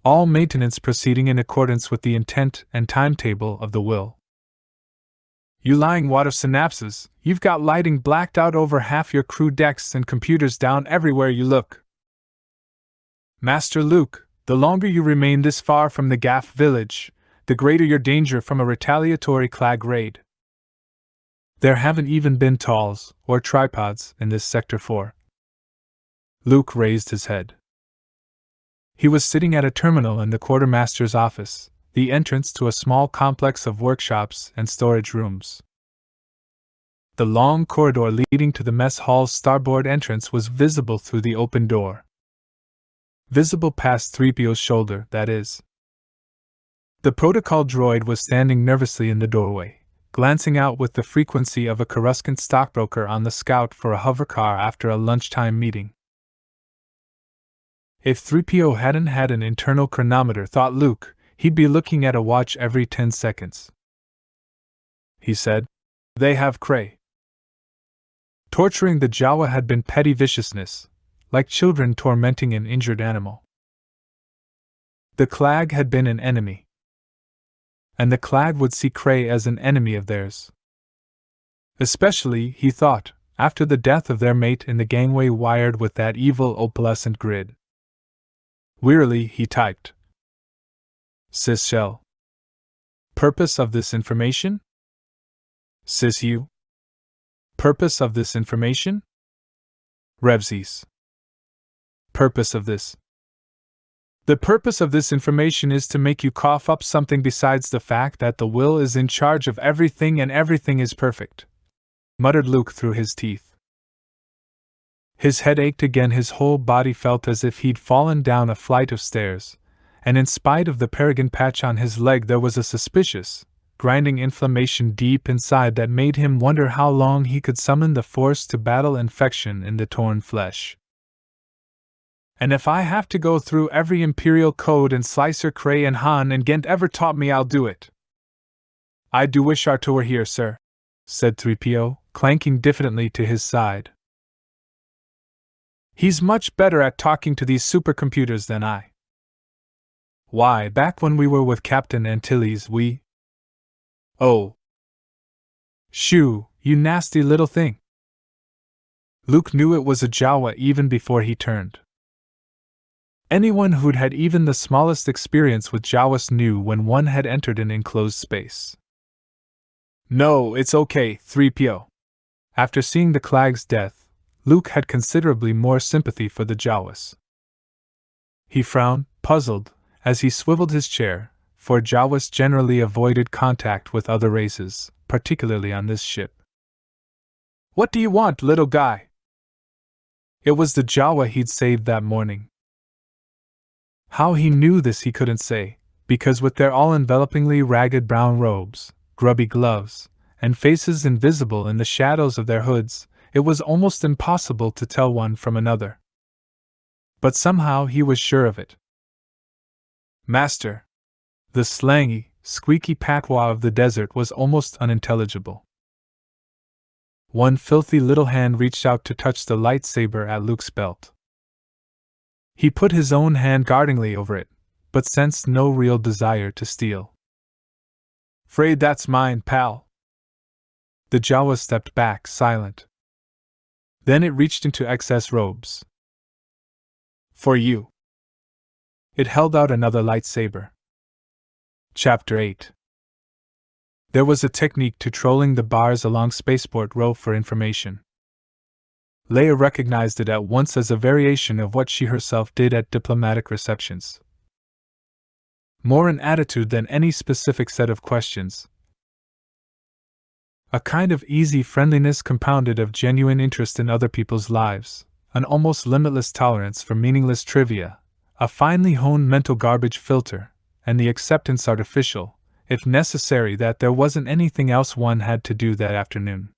A: All maintenance proceeding in accordance with the intent and timetable of the will. You lying water synapses, you've got lighting blacked out over half your crew decks and computers down everywhere you look. Master Luke, the longer you remain this far from the Gaff village, the greater your danger from a retaliatory Clag raid. There haven't even been talls or tripods in this Sector 4. Luke raised his head. He was sitting at a terminal in the quartermaster's office, the entrance to a small complex of workshops and storage rooms. The long corridor leading to the mess hall's starboard entrance was visible through the open door. Visible past 3PO's shoulder, that is. The protocol droid was standing nervously in the doorway, glancing out with the frequency of a Coruscant stockbroker on the scout for a hovercar after a lunchtime meeting. If 3PO hadn't had an internal chronometer, thought Luke, he'd be looking at a watch every 10 seconds. He said, "They have Cray." Torturing the Jawa had been petty viciousness, like children tormenting an injured animal. The Clag had been an enemy. And the Clag would see Cray as an enemy of theirs. Especially, he thought, after the death of their mate in the gangway wired with that evil opalescent grid. Wearily, he typed. Sis Shell. Purpose of this information? Sis U. Purpose of this information? Revsies. Purpose of this. The purpose of this information is to make you cough up something besides the fact that the will is in charge of everything and everything is perfect, muttered Luke through his teeth. His head ached again, his whole body felt as if he'd fallen down a flight of stairs, and in spite of the Peregrine patch on his leg there was a suspicious, grinding inflammation deep inside that made him wonder how long he could summon the force to battle infection in the torn flesh. And if I have to go through every Imperial code and Slicer, Cray, and Han and Gent ever taught me, I'll do it. I do wish Arto were here, sir, said 3PO, clanking diffidently to his side. He's much better at talking to these supercomputers than I. Why, back when we were with Captain Antilles, we... Oh. Shoo, you nasty little thing. Luke knew it was a Jawa even before he turned. Anyone who'd had even the smallest experience with Jawas knew when one had entered an enclosed space. No, it's okay, 3PO. After seeing the Clag's death, Luke had considerably more sympathy for the Jawas. He frowned, puzzled, as he swiveled his chair, for Jawas generally avoided contact with other races, particularly on this ship. What do you want, little guy? It was the Jawa he'd saved that morning. How he knew this he couldn't say, because with their all-envelopingly ragged brown robes, grubby gloves, and faces invisible in the shadows of their hoods, it was almost impossible to tell one from another. But somehow he was sure of it. Master. The slangy, squeaky patois of the desert was almost unintelligible. One filthy little hand reached out to touch the lightsaber at Luke's belt. He put his own hand guardingly over it, but sensed no real desire to steal. "'Fraid that's mine, pal." The Jawa stepped back, silent. Then it reached into excess robes. "For you." It held out another lightsaber. Chapter 8. There was a technique to trolling the bars along Spaceport Row for information. Leia recognized it at once as a variation of what she herself did at diplomatic receptions. More an attitude than any specific set of questions. A kind of easy friendliness compounded of genuine interest in other people's lives, an almost limitless tolerance for meaningless trivia, a finely honed mental garbage filter, and the acceptance artificial, if necessary, that there wasn't anything else one had to do that afternoon.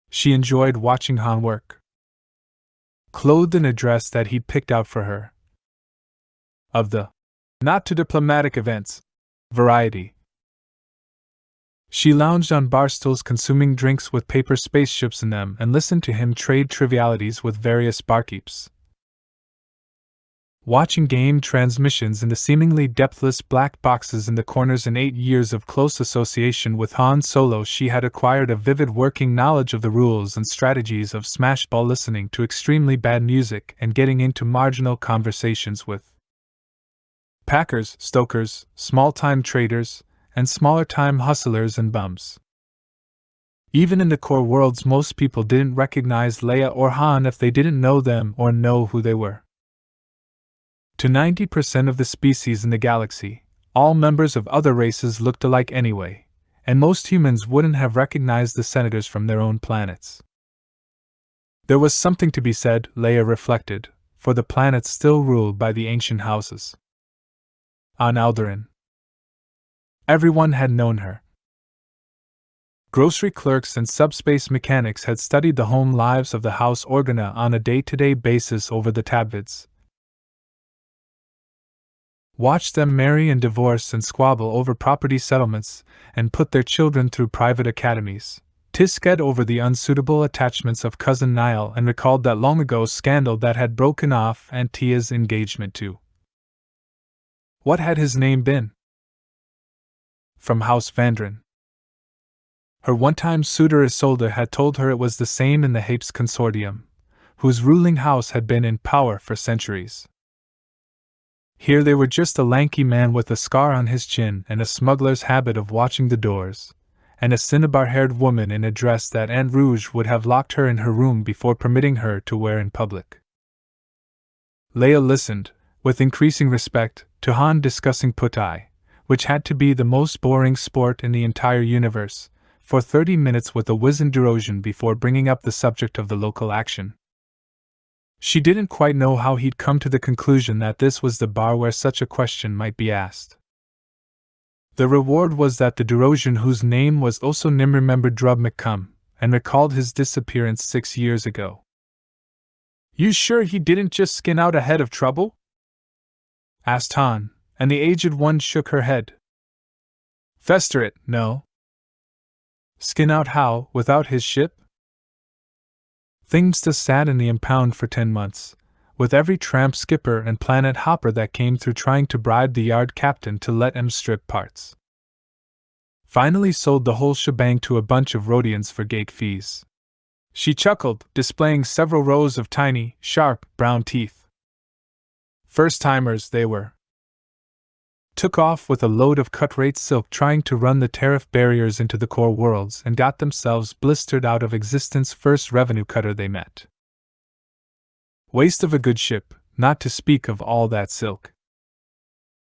A: She enjoyed watching Han work. Clothed in a dress that he'd picked out for her, of the not to diplomatic events variety, she lounged on bar stools consuming drinks with paper spaceships in them and listened to him trade trivialities with various barkeeps. Watching game transmissions in the seemingly depthless black boxes in the corners, in 8 years of close association with Han Solo, she had acquired a vivid working knowledge of the rules and strategies of smashball listening to extremely bad music and getting into marginal conversations with packers, stokers, small-time traders, and smaller-time hustlers and bums. Even in the core worlds, most people didn't recognize Leia or Han if they didn't know them or know who they were. To 90% of the species in the galaxy, all members of other races looked alike anyway, and most humans wouldn't have recognized the senators from their own planets. There was something to be said, Leia reflected, for the planets still ruled by the ancient houses. On Alderaan, everyone had known her. Grocery clerks and subspace mechanics had studied the home lives of the House Organa on a day-to-day basis over the tabloids. Watched them marry and divorce and squabble over property settlements, and put their children through private academies. Tisket over the unsuitable attachments of cousin Niall, and recalled that long ago scandal that had broken off Aunt Tia's engagement to. What had his name been? From House Vandren. Her one-time suitor Isolde had told her it was the same in the Hapes Consortium, whose ruling house had been in power for centuries. Here they were just a lanky man with a scar on his chin and a smuggler's habit of watching the doors, and a cinnabar-haired woman in a dress that Aunt Rouge would have locked her in her room before permitting her to wear in public. Leia listened, with increasing respect, to Han discussing putai, which had to be the most boring sport in the entire universe, for 30 minutes with a wizened Durosian before bringing up the subject of the local action. She didn't quite know how he'd come to the conclusion that this was the bar where such a question might be asked. The reward was that the Durosian, whose name was also Nim, remembered Drub McCum, and recalled his disappearance 6 years ago. "You sure he didn't just skin out ahead of trouble?" asked Han, and the aged one shook her head. "Fester it, no." "Skin out how, without his ship?" Things just sat in the impound for 10 months, with every tramp skipper and planet hopper that came through trying to bribe the yard captain to let 'em strip parts. Finally sold the whole shebang to a bunch of Rhodians for gate fees. She chuckled, displaying several rows of tiny, sharp, brown teeth. First-timers they were. Took off with a load of cut-rate silk trying to run the tariff barriers into the core worlds and got themselves blistered out of existence first revenue cutter they met. Waste of a good ship, not to speak of all that silk.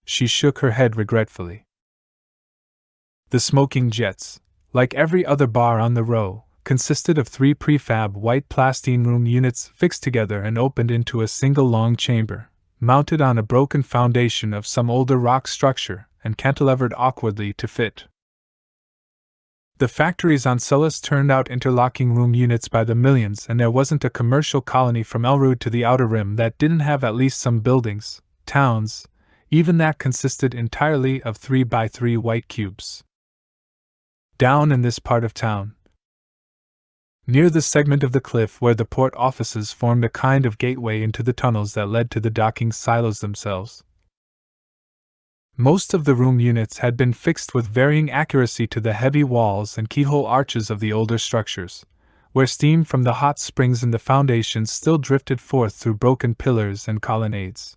A: She shook her head regretfully. The smoking jets, like every other bar on the row, consisted of 3 prefab white plastine room units fixed together and opened into a single long chamber, mounted on a broken foundation of some older rock structure and cantilevered awkwardly to fit. The factories on Sullust turned out interlocking room units by the millions, and there wasn't a commercial colony from Elrude to the Outer Rim that didn't have at least some buildings, towns, even that consisted entirely of 3x3 white cubes. Down in this part of town, near the segment of the cliff where the port offices formed a kind of gateway into the tunnels that led to the docking silos themselves, most of the room units had been fixed with varying accuracy to the heavy walls and keyhole arches of the older structures, where steam from the hot springs in the foundations still drifted forth through broken pillars and colonnades.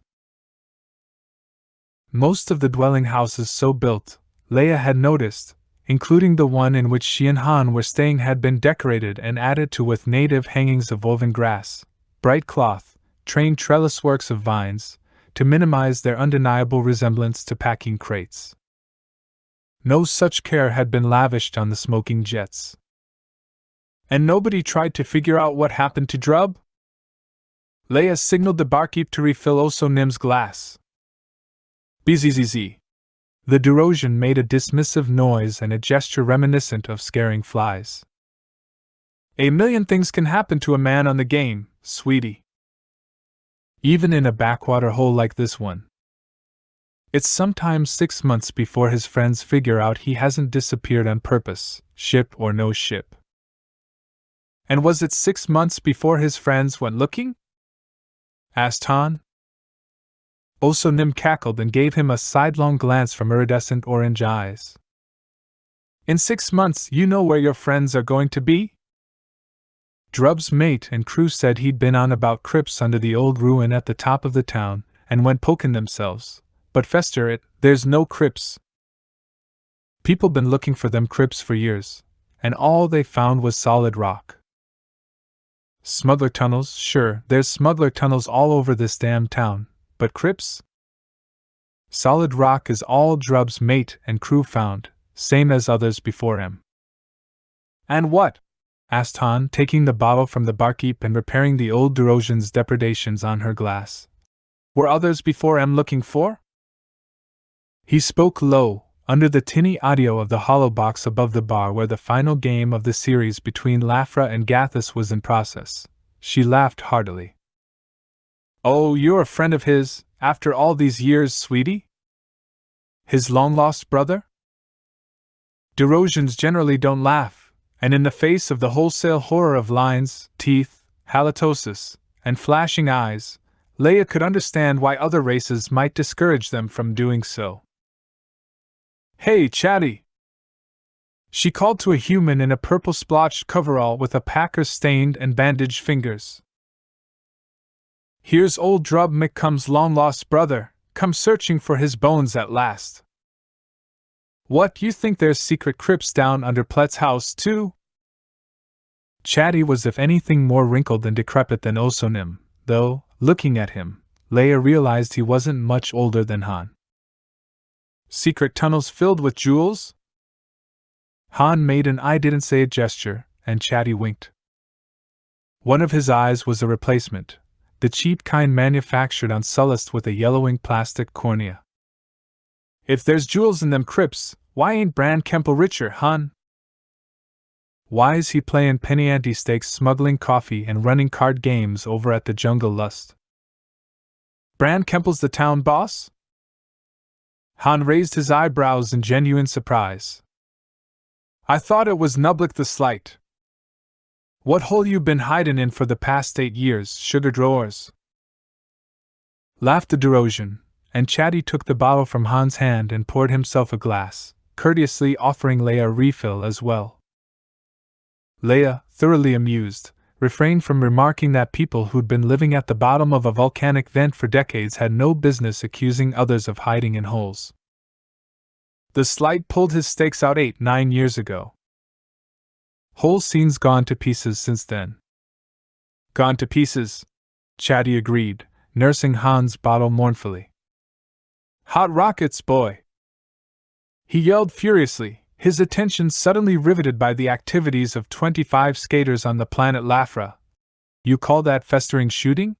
A: Most of the dwelling houses so built, Leia had noticed, including the one in which she and Han were staying, had been decorated and added to with native hangings of woven grass, bright cloth, trained trellis works of vines, to minimize their undeniable resemblance to packing crates. No such care had been lavished on the smoking jets. And nobody tried to figure out what happened to Drub? Leia signaled the barkeep to refill Osonim's glass. Bzzz. The Durosian made a dismissive noise and a gesture reminiscent of scaring flies. A million things can happen to a man on the game, sweetie. Even in a backwater hole like this one. It's sometimes 6 months before his friends figure out he hasn't disappeared on purpose, ship or no ship. And was it 6 months before his friends went looking? Asked Han. Osonim cackled and gave him a sidelong glance from iridescent orange eyes. In 6 months you know where your friends are going to be? Drub's mate and crew said he'd been on about crypts under the old ruin at the top of the town, and went poking themselves, but fester it, there's no crypts. People been looking for them crypts for years, and all they found was solid rock. Smuggler tunnels, sure, there's smuggler tunnels all over this damn town, but crypts? Solid rock is all Drub's mate and crew found, same as others before him. And what? Asked Han, taking the bottle from the barkeep and repairing the old Durosian's depredations on her glass. Were others before him looking for? He spoke low, under the tinny audio of the hollow box above the bar where the final game of the series between Lafra and Gathus was in process. She laughed heartily. Oh, you're a friend of his, after all these years, sweetie? His long-lost brother? Durosians generally don't laugh. And in the face of the wholesale horror of lines, teeth, halitosis, and flashing eyes, Leia could understand why other races might discourage them from doing so. Hey, Chatty! She called to a human in a purple splotched coverall with a Packer-stained and bandaged fingers. Here's old Drub McCum's long-lost brother, come searching for his bones at last. What, you think there's secret crypts down under Plett's house, too? Chatty was if anything more wrinkled and decrepit than Osonim, though, looking at him, Leia realized he wasn't much older than Han. Secret tunnels filled with jewels? Han made an I didn't say it gesture, and Chatty winked. One of his eyes was a replacement, the cheap kind manufactured on Sullust with a yellowing plastic cornea. If there's jewels in them crypts, why ain't Bran Kemple richer, Han? Why's he playin' penny ante stakes, smuggling coffee and running card games over at the Jungle Lust? Bran Kemple's the town boss? Han raised his eyebrows in genuine surprise. I thought it was Nublick the Slight. What hole you been hidin' in for the past 8 years, sugar drawers? Laughed the Durosian, and Chatty took the bottle from Han's hand and poured himself a glass, courteously offering Leia a refill as well. Leia, thoroughly amused, refrained from remarking that people who'd been living at the bottom of a volcanic vent for decades had no business accusing others of hiding in holes. The Slight pulled his stakes out 8-9 years ago. Whole scene's gone to pieces since then. Gone to pieces, Chatty agreed, nursing Han's bottle mournfully. Hot rockets, boy! He yelled furiously, his attention suddenly riveted by the activities of 25 skaters on the planet Lafra. You call that festering shooting?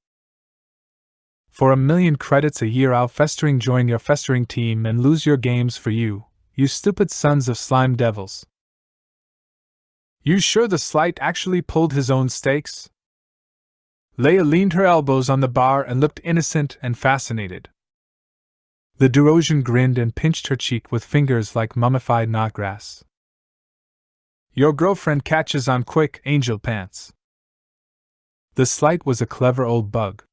A: For 1,000,000 credits a year I'll festering join your festering team and lose your games for you, you stupid sons of slime devils. You sure the slight actually pulled his own stakes? Leia leaned her elbows on the bar and looked innocent and fascinated. The Derosian grinned and pinched her cheek with fingers like mummified knotgrass. Your girlfriend catches on quick, angel pants. The slight was a clever old bug.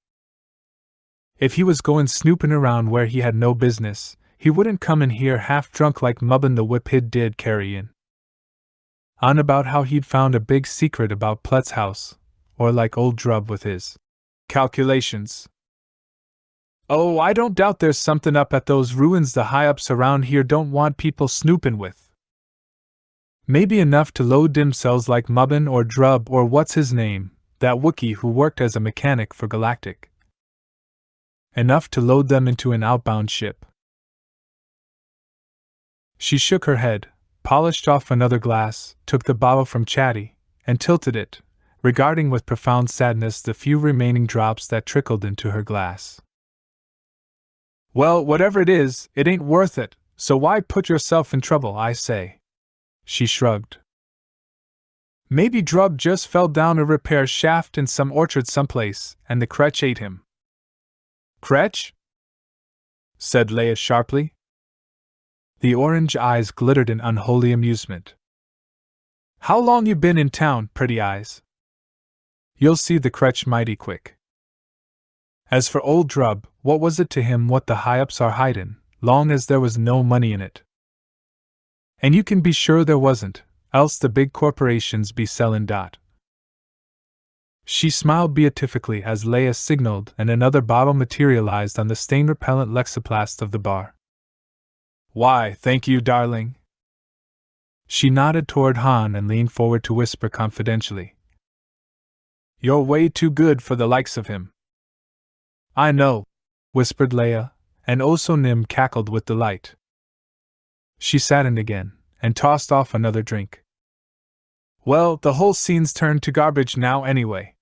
A: If he was going snooping around where he had no business, he wouldn't come in here half drunk like Mubbin the Whiphid did carry on about how he'd found a big secret about Plett's house, or like old Drub with his calculations. Oh, I don't doubt there's something up at those ruins the high-ups around here don't want people snooping with. Maybe enough to load themselves like Mubbin or Drub or what's his name, that Wookiee who worked as a mechanic for Galactic. Enough to load them into an outbound ship. She shook her head, polished off another glass, took the bottle from Chatty, and tilted it, regarding with profound sadness the few remaining drops that trickled into her glass. Well, whatever it is, it ain't worth it, so why put yourself in trouble, I say? She shrugged. Maybe Drub just fell down a repair shaft in some orchard someplace, and the Kretch ate him. Kretch? Said Leia sharply. The orange eyes glittered in unholy amusement. How long you been in town, pretty eyes? You'll see the Kretch mighty quick. As for old Drub, what was it to him what the high-ups are hidin', long as there was no money in it? And you can be sure there wasn't, else the big corporations be sellin' . She smiled beatifically as Leia signaled and another bottle materialized on the stain-repellent lexoplast of the bar. Why, thank you, darling. She nodded toward Han and leaned forward to whisper confidentially. You're way too good for the likes of him. I know, whispered Leia, and Oso Nim cackled with delight. She saddened again, and tossed off another drink. Well, the whole scene's turned to garbage now anyway.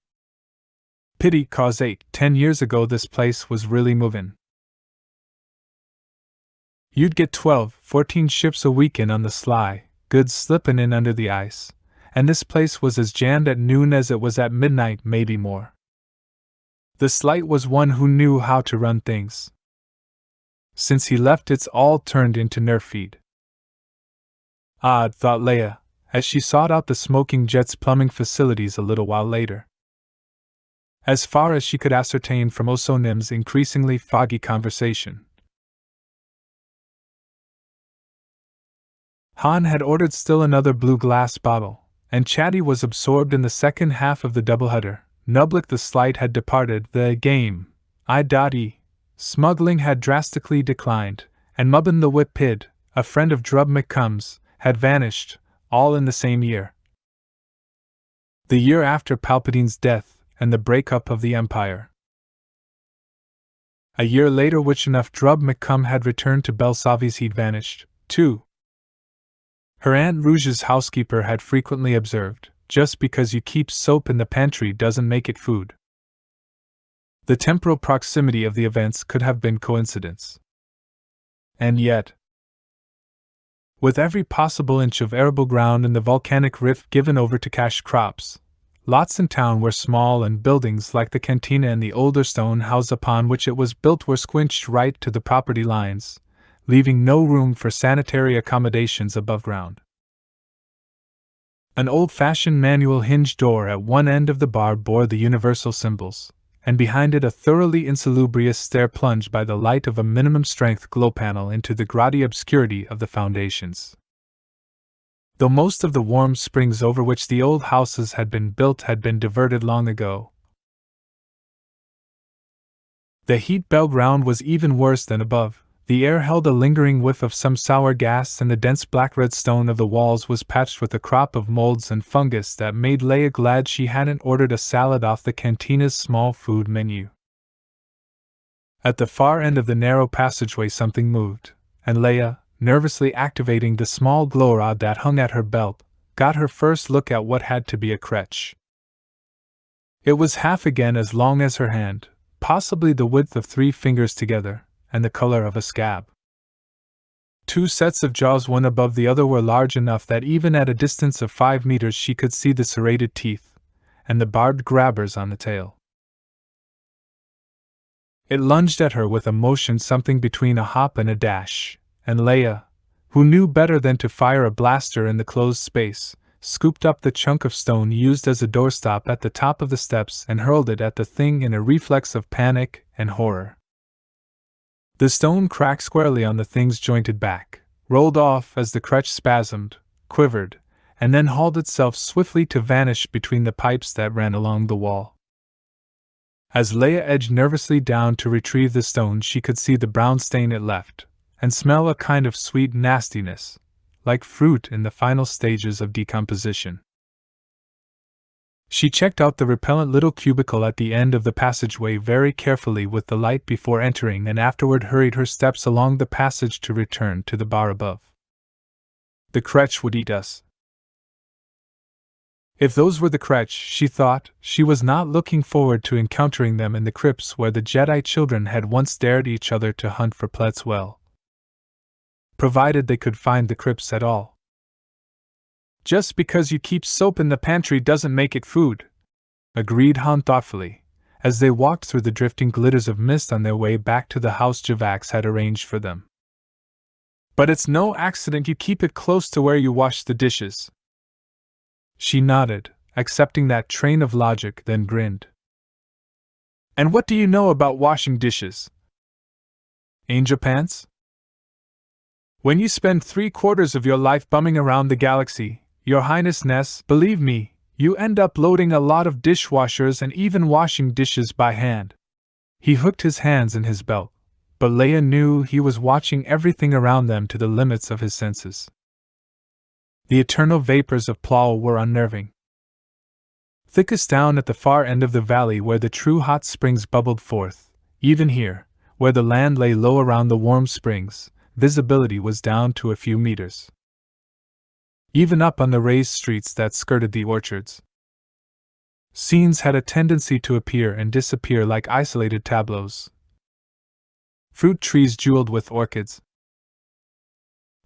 A: Pity, 'cause 10 years ago this place was really movin'. You'd get 12, 14 ships a weekend on the sly, goods slippin' in under the ice, and this place was as jammed at noon as it was at midnight, maybe more. The Slight was one who knew how to run things. Since he left, it's all turned into nerf feed. Odd, thought Leia, as she sought out the Smoking Jet's plumbing facilities a little while later. As far as she could ascertain from Oso Nim's increasingly foggy conversation, Han had ordered still another blue glass bottle, and Chatty was absorbed in the second half of the doubleheader. Nublik the Slight had departed the game, I.E. Smuggling had drastically declined, and Mubbin the Whiphid, a friend of Drub McCumb's, had vanished, all in the same year. The year after Palpatine's death and the breakup of the Empire. A year later, which enough Drub McCumb had returned to Belsavi's, he'd vanished, too. Her Aunt Rouge's housekeeper had frequently observed, just because you keep soap in the pantry doesn't make it food. The temporal proximity of the events could have been coincidence. And yet, with every possible inch of arable ground in the volcanic rift given over to cash crops, lots in town were small, and buildings like the cantina and the older stone house upon which it was built were squinched right to the property lines, leaving no room for sanitary accommodations above ground. An old-fashioned manual hinge door at one end of the bar bore the universal symbols, and behind it a thoroughly insalubrious stair plunged by the light of a minimum-strength glow panel into the grotty obscurity of the foundations. Though most of the warm springs over which the old houses had been built had been diverted long ago, the heat bell ground was even worse than above. The air held a lingering whiff of some sour gas, and the dense black-red stone of the walls was patched with a crop of molds and fungus that made Leia glad she hadn't ordered a salad off the cantina's small food menu. At the far end of the narrow passageway something moved, and Leia, nervously activating the small glow rod that hung at her belt, got her first look at what had to be a Kretch. It was half again as long as her hand, possibly the width of 3 fingers together, and the color of a scab. 2 sets of jaws, one above the other, were large enough that even at a distance of 5 meters she could see the serrated teeth, and the barbed grabbers on the tail. It lunged at her with a motion something between a hop and a dash, and Leia, who knew better than to fire a blaster in the closed space, scooped up the chunk of stone used as a doorstop at the top of the steps and hurled it at the thing in a reflex of panic and horror. The stone cracked squarely on the thing's jointed back, rolled off as the crutch spasmed, quivered, and then hauled itself swiftly to vanish between the pipes that ran along the wall. As Leia edged nervously down to retrieve the stone, she could see the brown stain it left, and smell a kind of sweet nastiness, like fruit in the final stages of decomposition. She checked out the repellent little cubicle at the end of the passageway very carefully with the light before entering, and afterward hurried her steps along the passage to return to the bar above. The Kretch would eat us. If those were the Kretch, she thought, she was not looking forward to encountering them in the crypts where the Jedi children had once dared each other to hunt for plets well. Provided they could find the crypts at all. Just because you keep soap in the pantry doesn't make it food, agreed Han thoughtfully, as they walked through the drifting glitters of mist on their way back to the house Javax had arranged for them. But it's no accident you keep it close to where you wash the dishes. She nodded, accepting that train of logic, then grinned. And what do you know about washing dishes? Angel pants? When you spend 3/4 of your life bumming around the galaxy, Your Highness, believe me, you end up loading a lot of dishwashers and even washing dishes by hand. He hooked his hands in his belt, but Leia knew he was watching everything around them to the limits of his senses. The eternal vapors of Plal were unnerving. Thickest down at the far end of the valley where the true hot springs bubbled forth, even here, where the land lay low around the warm springs, visibility was down to a few meters. Even up on the raised streets that skirted the orchards, scenes had a tendency to appear and disappear like isolated tableaus. Fruit trees jeweled with orchids,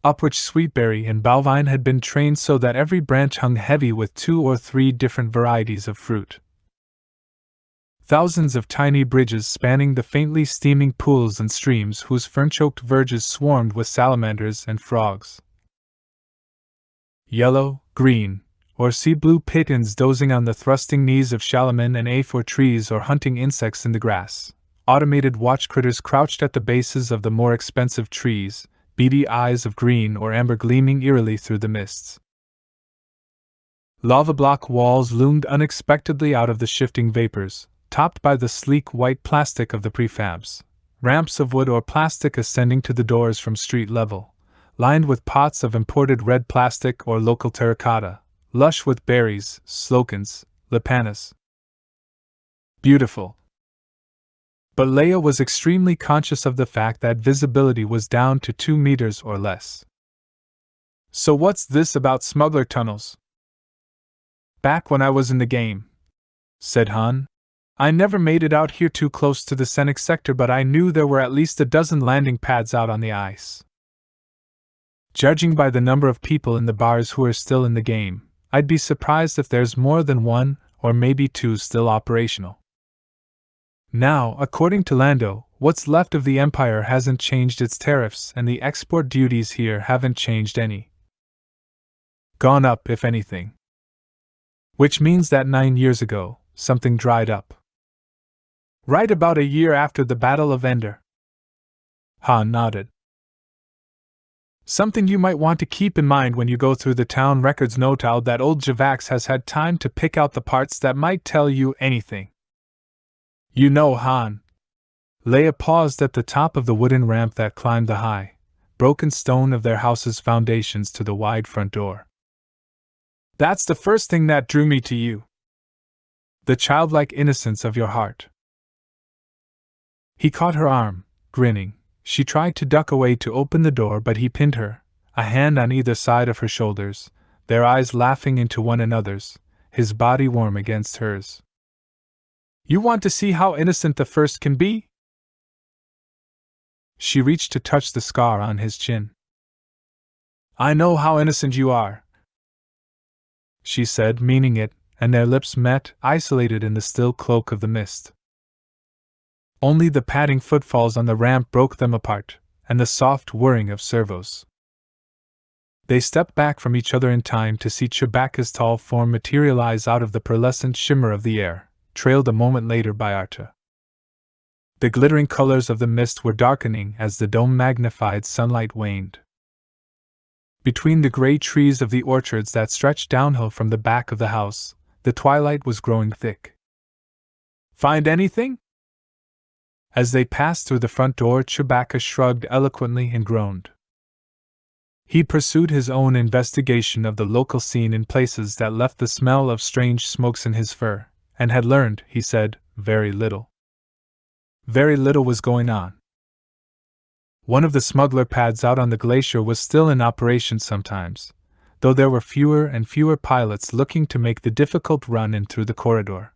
A: up which sweetberry and bouvine had been trained so that every branch hung heavy with 2 or 3 different varieties of fruit. Thousands of tiny bridges spanning the faintly steaming pools and streams whose fern-choked verges swarmed with salamanders and frogs. Yellow, green, or sea-blue pitons dozing on the thrusting knees of shalaman and aphor trees or hunting insects in the grass. Automated watch critters crouched at the bases of the more expensive trees, beady eyes of green or amber gleaming eerily through the mists. Lava block walls loomed unexpectedly out of the shifting vapors, topped by the sleek white plastic of the prefabs, ramps of wood or plastic ascending to the doors from street level, lined with pots of imported red plastic or local terracotta, lush with berries, slocums, lipanas. Beautiful. But Leia was extremely conscious of the fact that visibility was down to 2 meters or less. So what's this about smuggler tunnels? Back when I was in the game, said Han, I never made it out here too close to the Scenic sector, but I knew there were at least a dozen landing pads out on the ice. Judging by the number of people in the bars who are still in the game, I'd be surprised if there's more than 1, or maybe 2 still operational. Now, according to Lando, what's left of the Empire hasn't changed its tariffs, and the export duties here haven't changed any. Gone up, if anything. Which means that 9 years ago, something dried up. Right about a year after the Battle of Endor. Han nodded. Something you might want to keep in mind when you go through the town records. Note out that old Javax has had time to pick out the parts that might tell you anything. You know, Han. Leia paused at the top of the wooden ramp that climbed the high, broken stone of their house's foundations to the wide front door. That's the first thing that drew me to you. The childlike innocence of your heart. He caught her arm, grinning. She tried to duck away to open the door, but he pinned her, a hand on either side of her shoulders, their eyes laughing into one another's, his body warm against hers. You want to see how innocent the first can be? She reached to touch the scar on his chin. I know how innocent you are, she said, meaning it, and their lips met, isolated in the still cloak of the mist. Only the padding footfalls on the ramp broke them apart, and the soft whirring of servos. They stepped back from each other in time to see Chewbacca's tall form materialize out of the pearlescent shimmer of the air, trailed a moment later by Arta. The glittering colors of the mist were darkening as the dome-magnified sunlight waned. Between the gray trees of the orchards that stretched downhill from the back of the house, the twilight was growing thick. Find anything? As they passed through the front door, Chewbacca shrugged eloquently and groaned. He pursued his own investigation of the local scene in places that left the smell of strange smokes in his fur, and had learned, he said, very little. Very little was going on. One of the smuggler pads out on the glacier was still in operation sometimes, though there were fewer and fewer pilots looking to make the difficult run in through the corridor.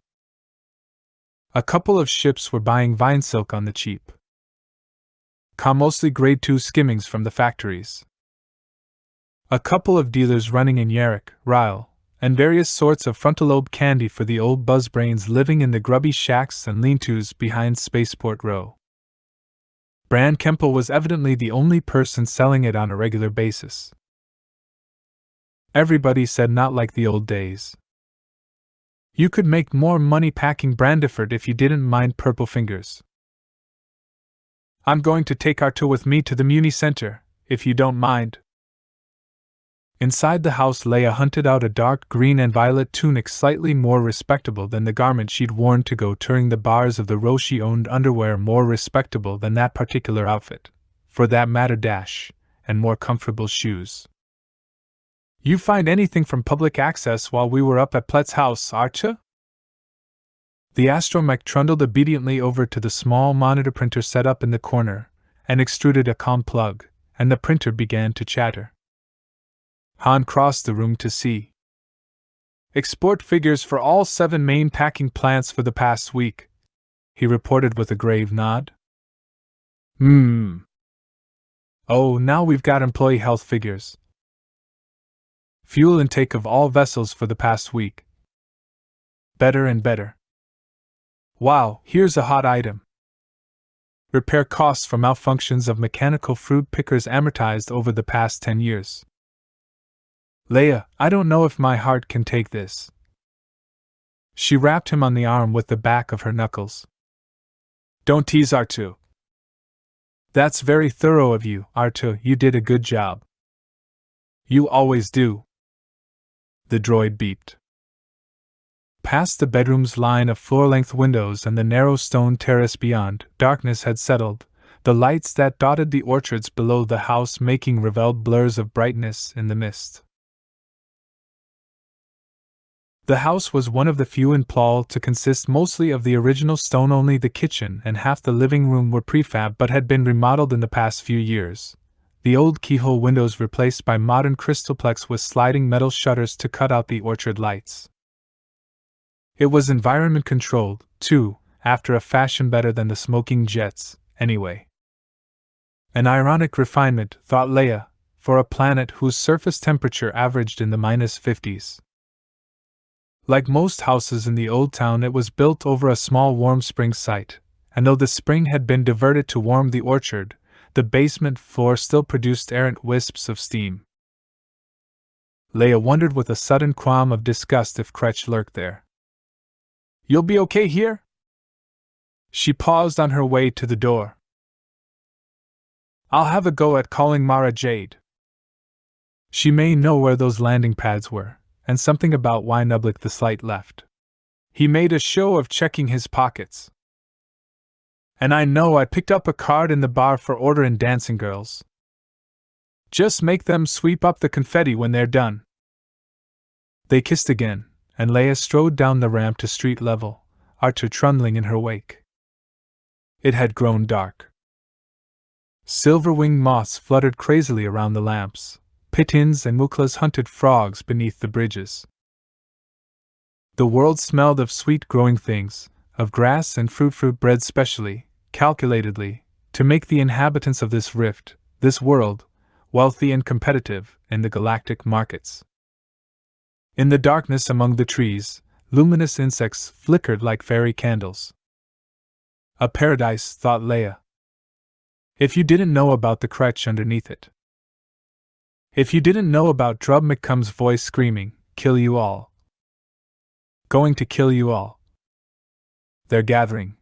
A: A couple of ships were buying vine silk on the cheap. Mostly grade 2 skimmings from the factories. A couple of dealers running in Yarrick, Ryle, and various sorts of frontal-lobe candy for the old buzzbrains living in the grubby shacks and lean-tos behind Spaceport Row. Bran Kemple was evidently the only person selling it on a regular basis. Everybody said not like the old days. You could make more money packing Brandiford if you didn't mind purple fingers. I'm going to take Arto with me to the Muni Center, if you don't mind. Inside the house, Leia hunted out a dark green and violet tunic slightly more respectable than the garment she'd worn to go touring the bars of the row. She owned underwear more respectable than that particular outfit, for that matter, and more comfortable shoes. You find anything from public access while we were up at Plett's house, Archa? The astromech trundled obediently over to the small monitor printer set up in the corner, and extruded a COM plug, and the printer began to chatter. Han crossed the room to see. Export figures for all 7 main packing plants for the past week, he reported with a grave nod. Oh, now we've got employee health figures. Fuel intake of all vessels for the past week. Better and better. Wow, here's a hot item. Repair costs for malfunctions of mechanical fruit pickers amortized over the past 10 years. Leia, I don't know if my heart can take this. She rapped him on the arm with the back of her knuckles. Don't tease, R2. That's very thorough of you, R2. You did a good job. You always do. The droid beeped. Past the bedroom's line of floor-length windows and the narrow stone terrace beyond, darkness had settled, the lights that dotted the orchards below the house making reveled blurs of brightness in the mist. The house was one of the few in Plal to consist mostly of the original stone. Only the kitchen and half the living room were prefab but had been remodeled in the past few years, the old keyhole windows replaced by modern crystalplex with sliding metal shutters to cut out the orchard lights. It was environment controlled, too, after a fashion better than the smoking jets, anyway. An ironic refinement, thought Leia, for a planet whose surface temperature averaged in the -50s. Like most houses in the old town, it was built over a small warm spring site, and though the spring had been diverted to warm the orchard, the basement floor still produced errant wisps of steam. Leia wondered with a sudden qualm of disgust if Kretch lurked there. You'll be okay here? She paused on her way to the door. I'll have a go at calling Mara Jade. She may know where those landing pads were, and something about why Nublik the Slight left. He made a show of checking his pockets. And I know I picked up a card in the bar for ordering dancing girls. Just make them sweep up the confetti when they're done. They kissed again, and Leia strode down the ramp to street level, Archer trundling in her wake. It had grown dark. Silver-winged moths fluttered crazily around the lamps. Pitins and muklas hunted frogs beneath the bridges. The world smelled of sweet growing things, of grass and fruit bred specially, calculatedly, to make the inhabitants of this rift, this world, wealthy and competitive in the galactic markets. In the darkness among the trees, luminous insects flickered like fairy candles. A paradise, thought Leia. If you didn't know about the crutch underneath it. If you didn't know about Drub McCum's voice screaming, "Kill you all. Going to kill you all. They're gathering."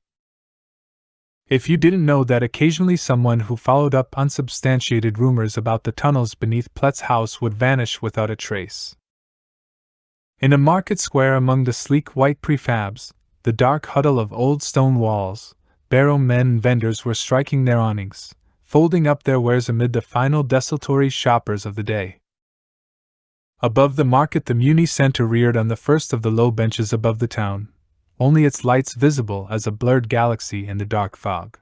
A: If you didn't know that occasionally someone who followed up unsubstantiated rumors about the tunnels beneath Plett's house would vanish without a trace. In a market square among the sleek white prefabs, the dark huddle of old stone walls, barrow men and vendors were striking their awnings, folding up their wares amid the final desultory shoppers of the day. Above the market the Muni Center reared on the first of the low benches above the town, only its lights visible as a blurred galaxy in the dark fog.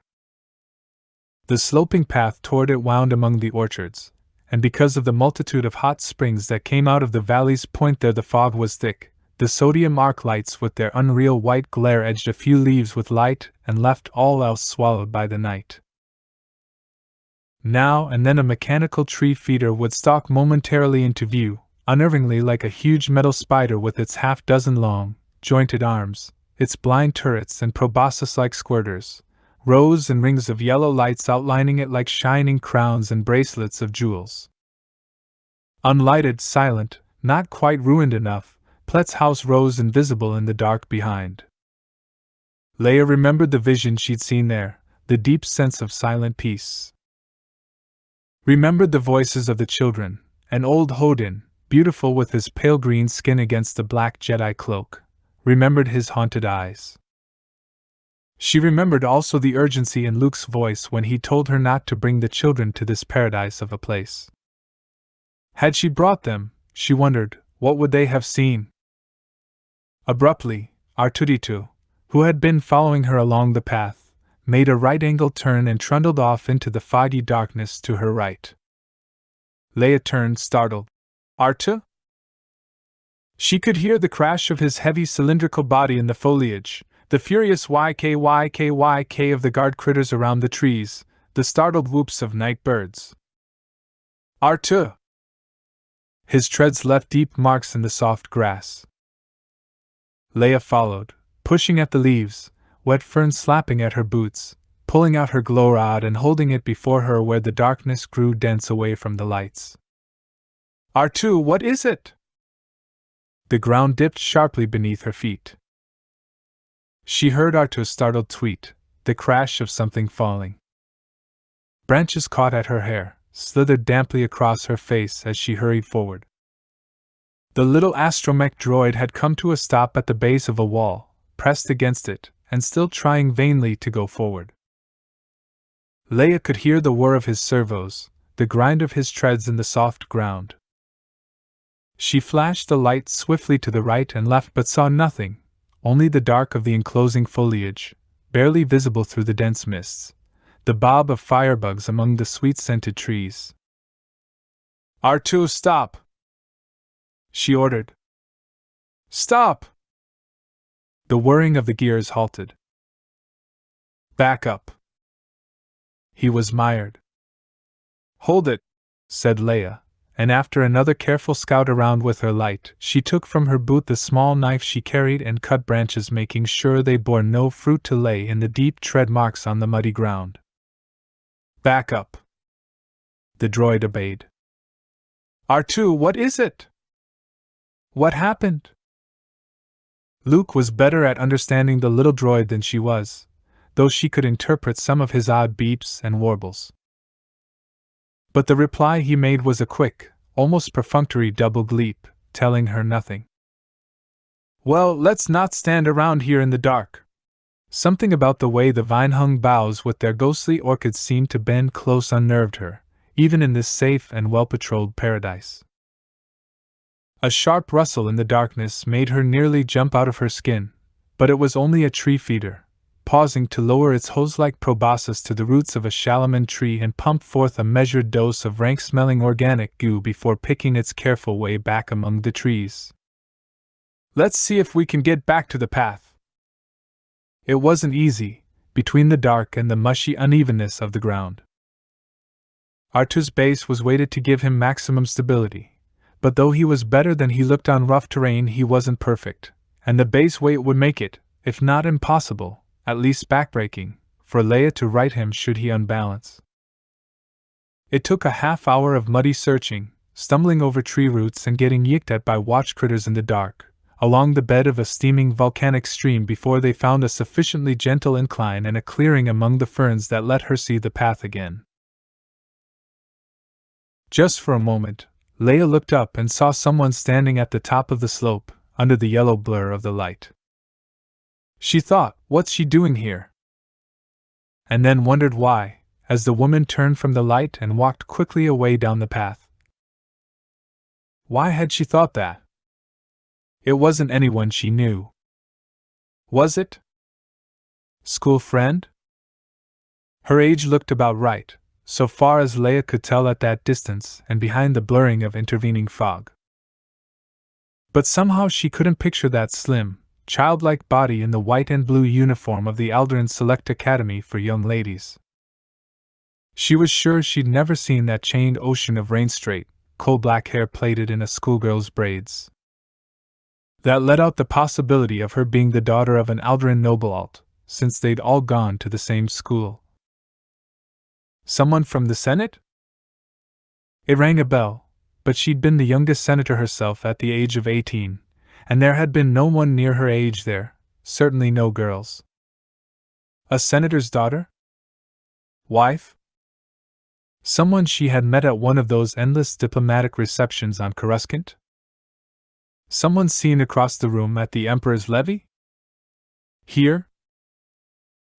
A: The sloping path toward it wound among the orchards, and because of the multitude of hot springs that came out of the valley's point there the fog was thick. The sodium arc lights with their unreal white glare edged a few leaves with light and left all else swallowed by the night. Now and then a mechanical tree feeder would stalk momentarily into view, unnervingly like a huge metal spider with its half-dozen long, jointed arms, its blind turrets and proboscis-like squirters, rows and rings of yellow lights outlining it like shining crowns and bracelets of jewels. Unlighted, silent, not quite ruined enough, Plett's house rose invisible in the dark behind. Leia remembered the vision she'd seen there, the deep sense of silent peace. Remembered the voices of the children, and old Hodin, beautiful with his pale green skin against the black Jedi cloak. Remembered his haunted eyes. She remembered also the urgency in Luke's voice when he told her not to bring the children to this paradise of a place. Had she brought them, she wondered, what would they have seen? Abruptly, R2-D2, who had been following her along the path, made a right-angle turn and trundled off into the foggy darkness to her right. Leia turned, startled. R2? She could hear the crash of his heavy cylindrical body in the foliage, the furious YK of the guard critters around the trees, the startled whoops of night birds. R2! His treads left deep marks in the soft grass. Leia followed, pushing at the leaves, wet fern slapping at her boots, pulling out her glow rod and holding it before her where the darkness grew dense away from the lights. R2, what is it? The ground dipped sharply beneath her feet. She heard R2's startled tweet, the crash of something falling. Branches caught at her hair, slithered damply across her face as she hurried forward. The little astromech droid had come to a stop at the base of a wall, pressed against it, and still trying vainly to go forward. Leia could hear the whir of his servos, the grind of his treads in the soft ground. She flashed the light swiftly to the right and left but saw nothing, only the dark of the enclosing foliage, barely visible through the dense mists, the bob of firebugs among the sweet-scented trees. R2, stop! She ordered. Stop! The whirring of the gears halted. Back up. He was mired. Hold it, said Leia, and after another careful scout around with her light, she took from her boot the small knife she carried and cut branches, making sure they bore no fruit to lay in the deep tread marks on the muddy ground. Back up. The droid obeyed. R2, what is it? What happened? Luke was better at understanding the little droid than she was, though she could interpret some of his odd beeps and warbles. But the reply he made was a quick, almost perfunctory double bleep, telling her nothing. Well, let's not stand around here in the dark. Something about the way the vine-hung boughs with their ghostly orchids seemed to bend close unnerved her, even in this safe and well-patrolled paradise. A sharp rustle in the darkness made her nearly jump out of her skin, but it was only a tree feeder, pausing to lower its hose-like proboscis to the roots of a shalaman tree and pump forth a measured dose of rank-smelling organic goo before picking its careful way back among the trees. Let's see if we can get back to the path. It wasn't easy, between the dark and the mushy unevenness of the ground. Arthur's base was weighted to give him maximum stability, but though he was better than he looked on rough terrain, he wasn't perfect, and the base weight would make it, if not impossible, at least backbreaking, for Leia to right him should he unbalance. It took a half-hour of muddy searching, stumbling over tree roots and getting yicked at by watch critters in the dark, along the bed of a steaming volcanic stream before they found a sufficiently gentle incline and a clearing among the ferns that let her see the path again. Just for a moment, Leia looked up and saw someone standing at the top of the slope, under the yellow blur of the light. She thought, "What's she doing here?" And then wondered why, as the woman turned from the light and walked quickly away down the path. Why had she thought that? It wasn't anyone she knew. Was it? School friend? Her age looked about right, so far as Leia could tell at that distance and behind the blurring of intervening fog. But somehow she couldn't picture that slim, childlike body in the white and blue uniform of the Alderaan Select Academy for Young Ladies. She was sure she'd never seen that chained ocean of rain-straight, coal-black hair plaited in a schoolgirl's braids. That let out the possibility of her being the daughter of an Alderaan noble-alt, since they'd all gone to the same school. Someone from the Senate? It rang a bell, but she'd been the youngest senator herself at the age of 18, and there had been no one near her age there, certainly no girls. A senator's daughter? Wife? Someone she had met at one of those endless diplomatic receptions on Coruscant? Someone seen across the room at the Emperor's levee? Here?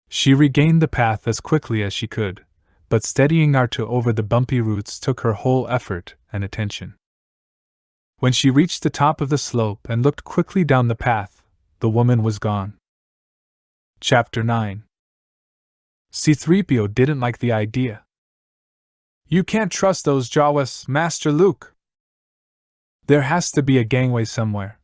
A: She regained the path as quickly as she could, but steadying Artu over the bumpy roots took her whole effort and attention. When she reached the top of the slope and looked quickly down the path, the woman was gone. Chapter 9. C-3PO didn't like the idea. "You can't trust those Jawas, Master Luke. There has to be a gangway somewhere."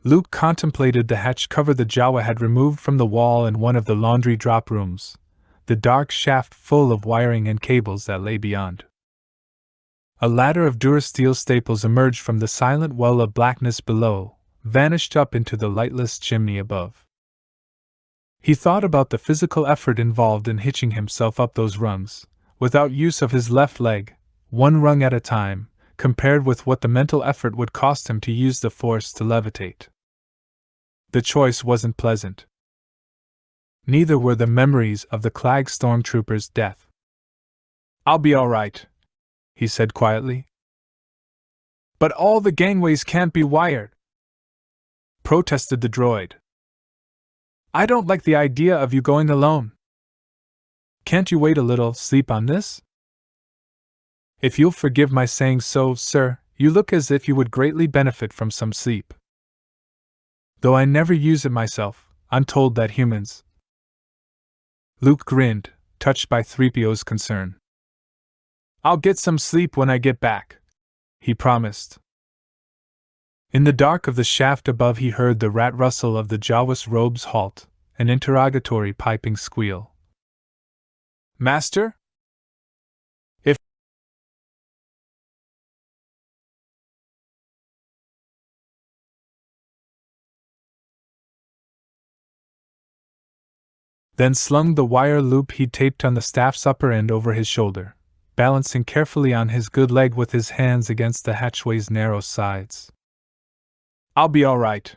A: Luke contemplated the hatch cover the Jawa had removed from the wall in one of the laundry drop rooms, the dark shaft full of wiring and cables that lay beyond. A ladder of durasteel staples emerged from the silent well of blackness below, vanished up into the lightless chimney above. He thought about the physical effort involved in hitching himself up those rungs, without use of his left leg, one rung at a time, compared with what the mental effort would cost him to use the force to levitate. The choice wasn't pleasant. Neither were the memories of the Clag stormtrooper's death. "I'll be all right," he said quietly. "But all the gangways can't be wired," protested the droid. "I don't like the idea of you going alone. Can't you wait a little, sleep on this?" "If you'll forgive my saying so, sir, you look as if you would greatly benefit from some sleep. Though I never use it myself, I'm told that humans—" Luke grinned, touched by 3PO's concern. "I'll get some sleep when I get back," he promised. In the dark of the shaft above he heard the rat rustle of the Jawa's robes halt, an interrogatory piping squeal. "Master? If..." Then slung the wire loop he'd taped on the staff's upper end over his shoulder, balancing carefully on his good leg with his hands against the hatchway's narrow sides. "I'll be all right,"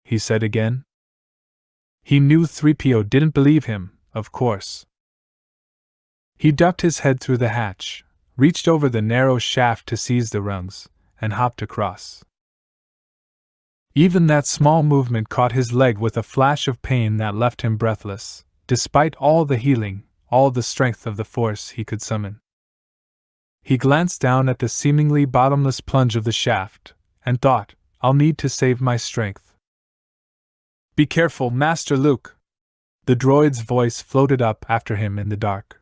A: he said again. He knew 3PO didn't believe him, of course. He ducked his head through the hatch, reached over the narrow shaft to seize the rungs, and hopped across. Even that small movement caught his leg with a flash of pain that left him breathless, despite all the healing, all the strength of the force he could summon. He glanced down at the seemingly bottomless plunge of the shaft, and thought, "I'll need to save my strength." "Be careful, Master Luke!" The droid's voice floated up after him in the dark.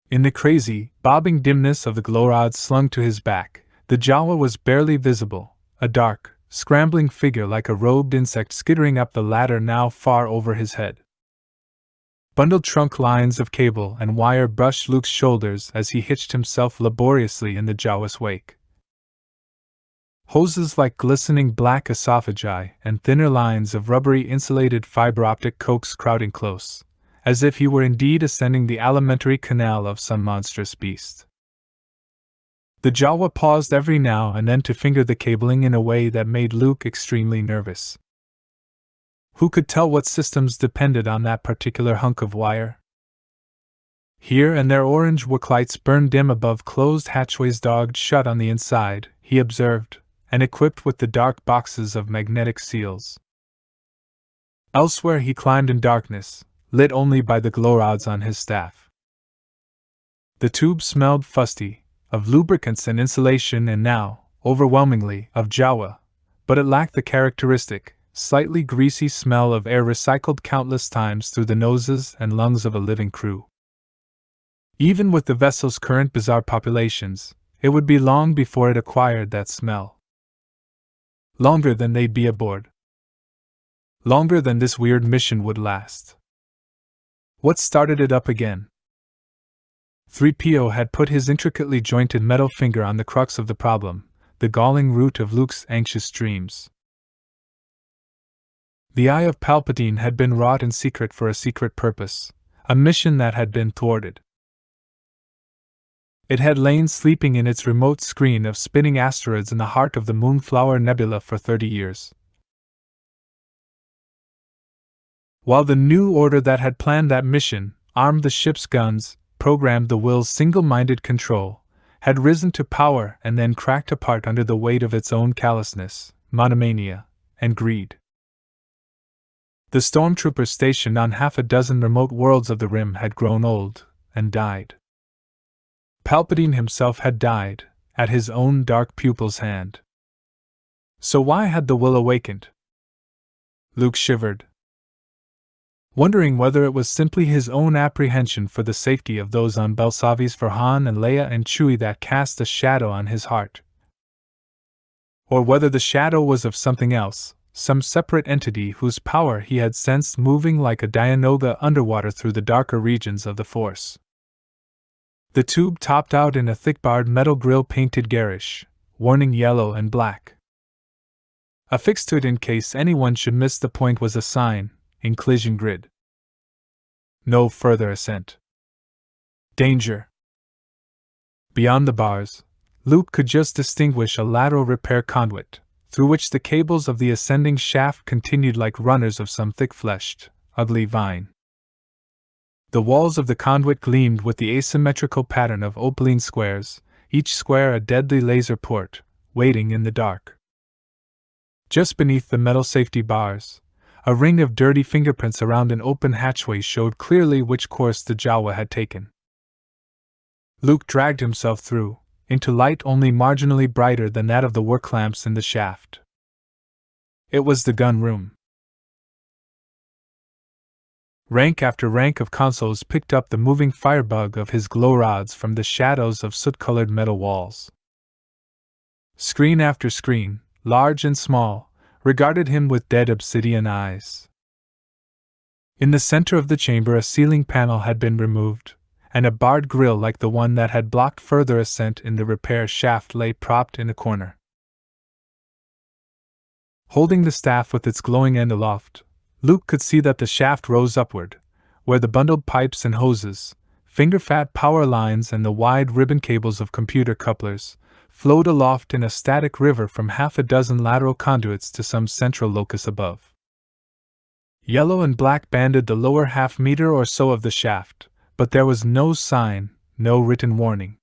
A: In the crazy, bobbing dimness of the glow rods slung to his back, the Jawa was barely visible, a dark, scrambling figure like a robed insect skittering up the ladder now far over his head. Bundled trunk lines of cable and wire brushed Luke's shoulders as he hitched himself laboriously in the Jawa's wake. Hoses like glistening black esophagi and thinner lines of rubbery insulated fiber optic coax crowding close, as if he were indeed ascending the alimentary canal of some monstrous beast. The Jawa paused every now and then to finger the cabling in a way that made Luke extremely nervous. Who could tell what systems depended on that particular hunk of wire? Here and there orange wick lights burned dim above closed hatchways dogged shut on the inside, he observed, and equipped with the dark boxes of magnetic seals. Elsewhere he climbed in darkness, lit only by the glow rods on his staff. The tube smelled fusty, of lubricants and insulation and now, overwhelmingly, of Jawa, but it lacked the characteristic, slightly greasy smell of air recycled countless times through the noses and lungs of a living crew. Even with the vessel's current bizarre populations, it would be long before it acquired that smell. Longer than they'd be aboard. Longer than this weird mission would last. What started it up again? 3PO had put his intricately jointed metal finger on the crux of the problem, the galling root of Luke's anxious dreams. The Eye of Palpatine had been wrought in secret for a secret purpose, a mission that had been thwarted. It had lain sleeping in its remote screen of spinning asteroids in the heart of the Moonflower Nebula for 30 years. While the new order that had planned that mission, armed the ship's guns, programmed the will's single-minded control, had risen to power and then cracked apart under the weight of its own callousness, monomania, and greed. The stormtroopers stationed on half a dozen remote worlds of the Rim had grown old and died. Palpatine himself had died, at his own dark pupil's hand. So why had the will awakened? Luke shivered, wondering whether it was simply his own apprehension for the safety of those on Belsavis for Han and Leia and Chewie that cast a shadow on his heart, or whether the shadow was of something else, some separate entity whose power he had sensed moving like a Dianoga underwater through the darker regions of the Force. The tube topped out in a thick-barred metal grill painted garish, warning yellow and black. Affixed to it in case anyone should miss the point was a sign, in collision grid. No further ascent. Danger. Beyond the bars, Luke could just distinguish a lateral repair conduit, through which the cables of the ascending shaft continued like runners of some thick-fleshed, ugly vine. The walls of the conduit gleamed with the asymmetrical pattern of opaline squares, each square a deadly laser port, waiting in the dark. Just beneath the metal safety bars, a ring of dirty fingerprints around an open hatchway showed clearly which course the Jawa had taken. Luke dragged himself through, into light only marginally brighter than that of the work lamps in the shaft. It was the gun room. Rank after rank of consoles picked up the moving firebug of his glow rods from the shadows of soot-colored metal walls. Screen after screen, large and small, regarded him with dead obsidian eyes. In the center of the chamber a ceiling panel had been removed, and a barred grille like the one that had blocked further ascent in the repair shaft lay propped in a corner. Holding the staff with its glowing end aloft, Luke could see that the shaft rose upward, where the bundled pipes and hoses, finger-fat power lines and the wide ribbon cables of computer couplers, flowed aloft in a static river from half a dozen lateral conduits to some central locus above. Yellow and black banded the lower half-meter or so of the shaft, but there was no sign, no written warning.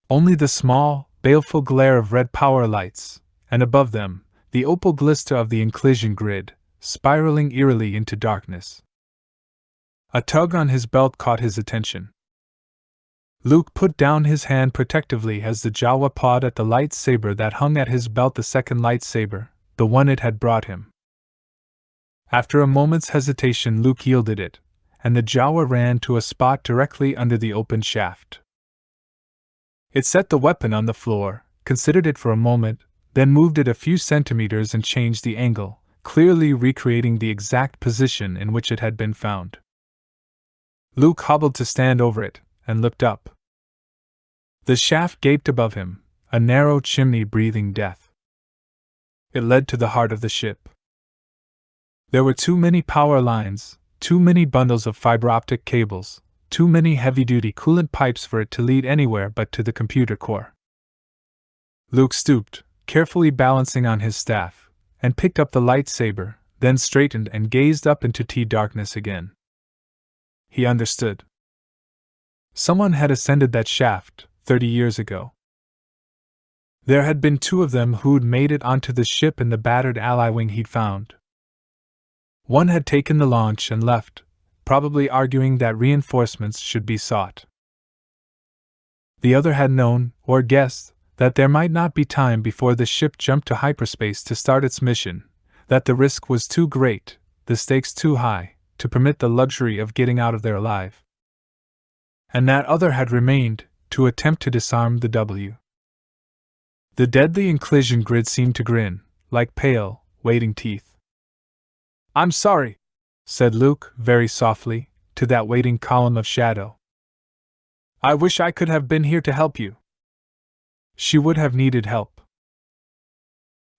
A: Only the small, baleful glare of red power lights, and above them, the opal glister of the inclusion grid, spiraling eerily into darkness. A tug on his belt caught his attention. Luke put down his hand protectively as the Jawa pawed at the lightsaber that hung at his belt, the second lightsaber, the one it had brought him. After a moment's hesitation, Luke yielded it, and the Jawa ran to a spot directly under the open shaft. It set the weapon on the floor, considered it for a moment, then moved it a few centimeters and changed the angle, clearly recreating the exact position in which it had been found. Luke hobbled to stand over it, and looked up. The shaft gaped above him, a narrow chimney breathing death. It led to the heart of the ship. There were too many power lines, too many bundles of fiber optic cables, too many heavy-duty coolant pipes for it to lead anywhere but to the computer core. Luke stooped, carefully balancing on his staff, and picked up the lightsaber, then straightened and gazed up into T-darkness again. He understood. Someone had ascended that shaft 30 years ago. There had been 2 of them who'd made it onto the ship in the battered ally wing he'd found. One had taken the launch and left, probably arguing that reinforcements should be sought. The other had known, or guessed, that there might not be time before the ship jumped to hyperspace to start its mission, that the risk was too great, the stakes too high, to permit the luxury of getting out of there alive. And that other had remained, to attempt to disarm the W. The deadly inclusion grid seemed to grin, like pale, waiting teeth. "I'm sorry," said Luke, very softly, to that waiting column of shadow. "I wish I could have been here to help you." She would have needed help.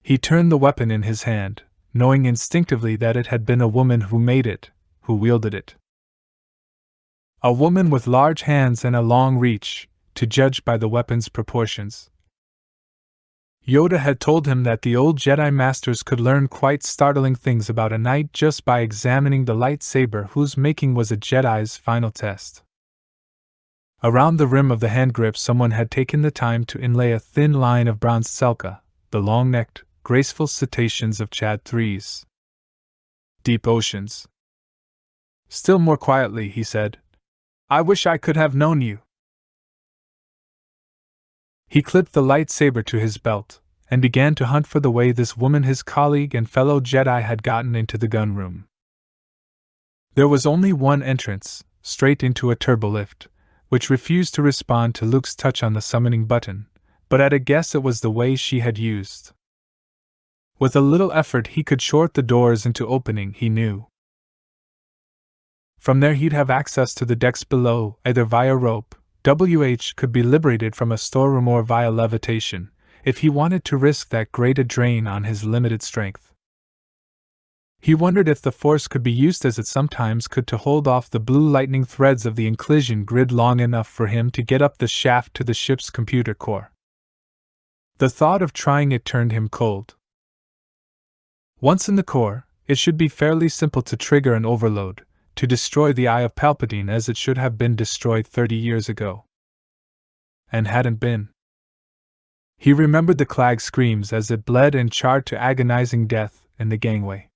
A: He turned the weapon in his hand, knowing instinctively that it had been a woman who made it, who wielded it. A woman with large hands and a long reach, to judge by the weapon's proportions. Yoda had told him that the old Jedi Masters could learn quite startling things about a knight just by examining the lightsaber whose making was a Jedi's final test. Around the rim of the handgrip someone had taken the time to inlay a thin line of bronzed selka, the long-necked, graceful cetaceans of Chad III's deep oceans. Still more quietly, he said, "I wish I could have known you." He clipped the lightsaber to his belt, and began to hunt for the way this woman, his colleague and fellow Jedi, had gotten into the gunroom. There was only one entrance, straight into a turbolift, which refused to respond to Luke's touch on the summoning button, but at a guess it was the way she had used. With a little effort he could short the doors into opening, he knew. From there he'd have access to the decks below, either via rope, WH could be liberated from a storeroom, or via levitation, if he wanted to risk that great a drain on his limited strength. He wondered if the Force could be used as it sometimes could to hold off the blue lightning threads of the inclusion grid long enough for him to get up the shaft to the ship's computer core. The thought of trying it turned him cold. Once in the core, it should be fairly simple to trigger an overload, to destroy the Eye of Palpatine as it should have been destroyed 30 years ago. And hadn't been. He remembered the Clag screams as it bled and charred to agonizing death in the gangway.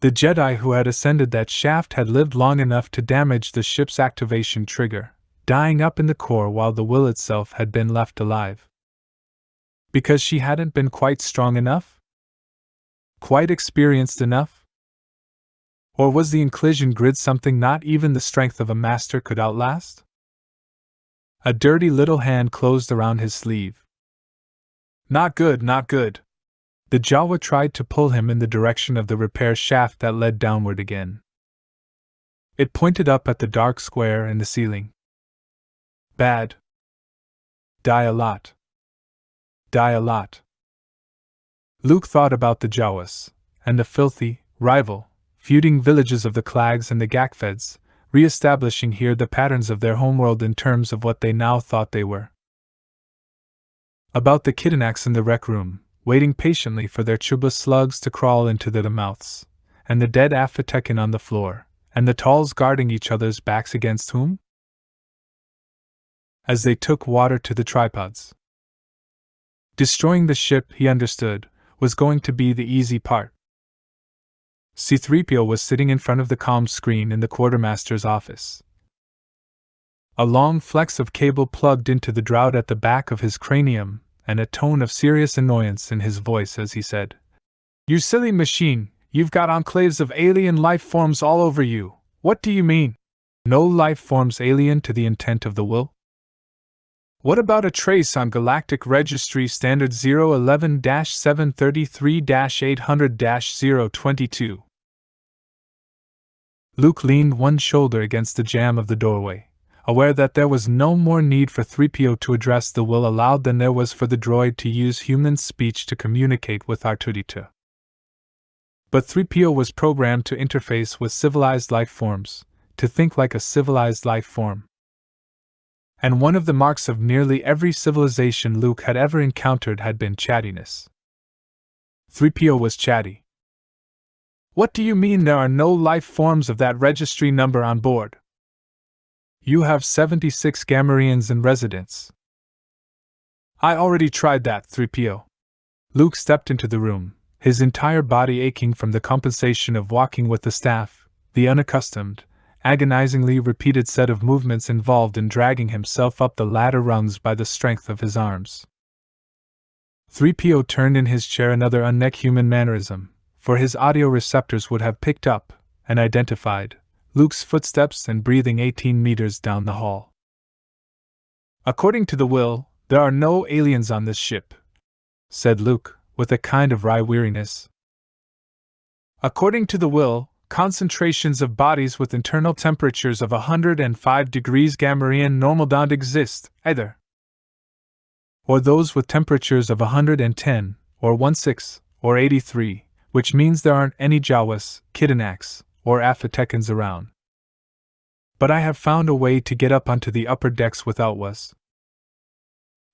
A: The Jedi who had ascended that shaft had lived long enough to damage the ship's activation trigger, dying up in the core while the will itself had been left alive. Because she hadn't been quite strong enough? Quite experienced enough? Or was the inclusion grid something not even the strength of a master could outlast? A dirty little hand closed around his sleeve. "Not good, not good." The Jawa tried to pull him in the direction of the repair shaft that led downward again. It pointed up at the dark square in the ceiling. "Bad. Die a lot. Die a lot." Luke thought about the Jawas, and the filthy, rival, feuding villages of the Clags and the Gakfeds, re-establishing here the patterns of their homeworld in terms of what they now thought they were. About the Kittinaks in the rec room, waiting patiently for their chuba slugs to crawl into their mouths, and the dead Afatekin on the floor, and the Talls guarding each other's backs against whom? As they took water to the tripods. Destroying the ship, he understood, was going to be the easy part. C-3PO was sitting in front of the comm screen in the quartermaster's office. A long flex of cable plugged into the drought at the back of his cranium, and a tone of serious annoyance in his voice as he said, "You silly machine, you've got enclaves of alien life forms all over you. What do you mean? No life forms alien to the intent of the will?" What about a trace on Galactic Registry Standard 011-733-800-022? Luke leaned one shoulder against the jamb of the doorway, aware that there was no more need for 3PO to address the will aloud than there was for the droid to use human speech to communicate with R2-D2. But 3PO was programmed to interface with civilized life forms, to think like a civilized life form. And one of the marks of nearly every civilization Luke had ever encountered had been chattiness. 3PO was chatty. What do you mean there are no life forms of that registry number on board? You have 76 Gamorreans in residence. I already tried that, 3PO. Luke stepped into the room, his entire body aching from the compensation of walking with the staff, the unaccustomed, agonizingly repeated set of movements involved in dragging himself up the ladder rungs by the strength of his arms. 3PO turned in his chair, another un-human mannerism, for his audio receptors would have picked up and identified Luke's footsteps and breathing 18 meters down the hall. According to the will, there are no aliens on this ship, said Luke, with a kind of wry weariness. According to the will, concentrations of bodies with internal temperatures of 105 degrees Gamorrean normal don't exist, either. Or those with temperatures of 110, or 16, or 83, which means there aren't any Jawas, Kidanaks, or Afatekans around. But I have found a way to get up onto the upper decks without was.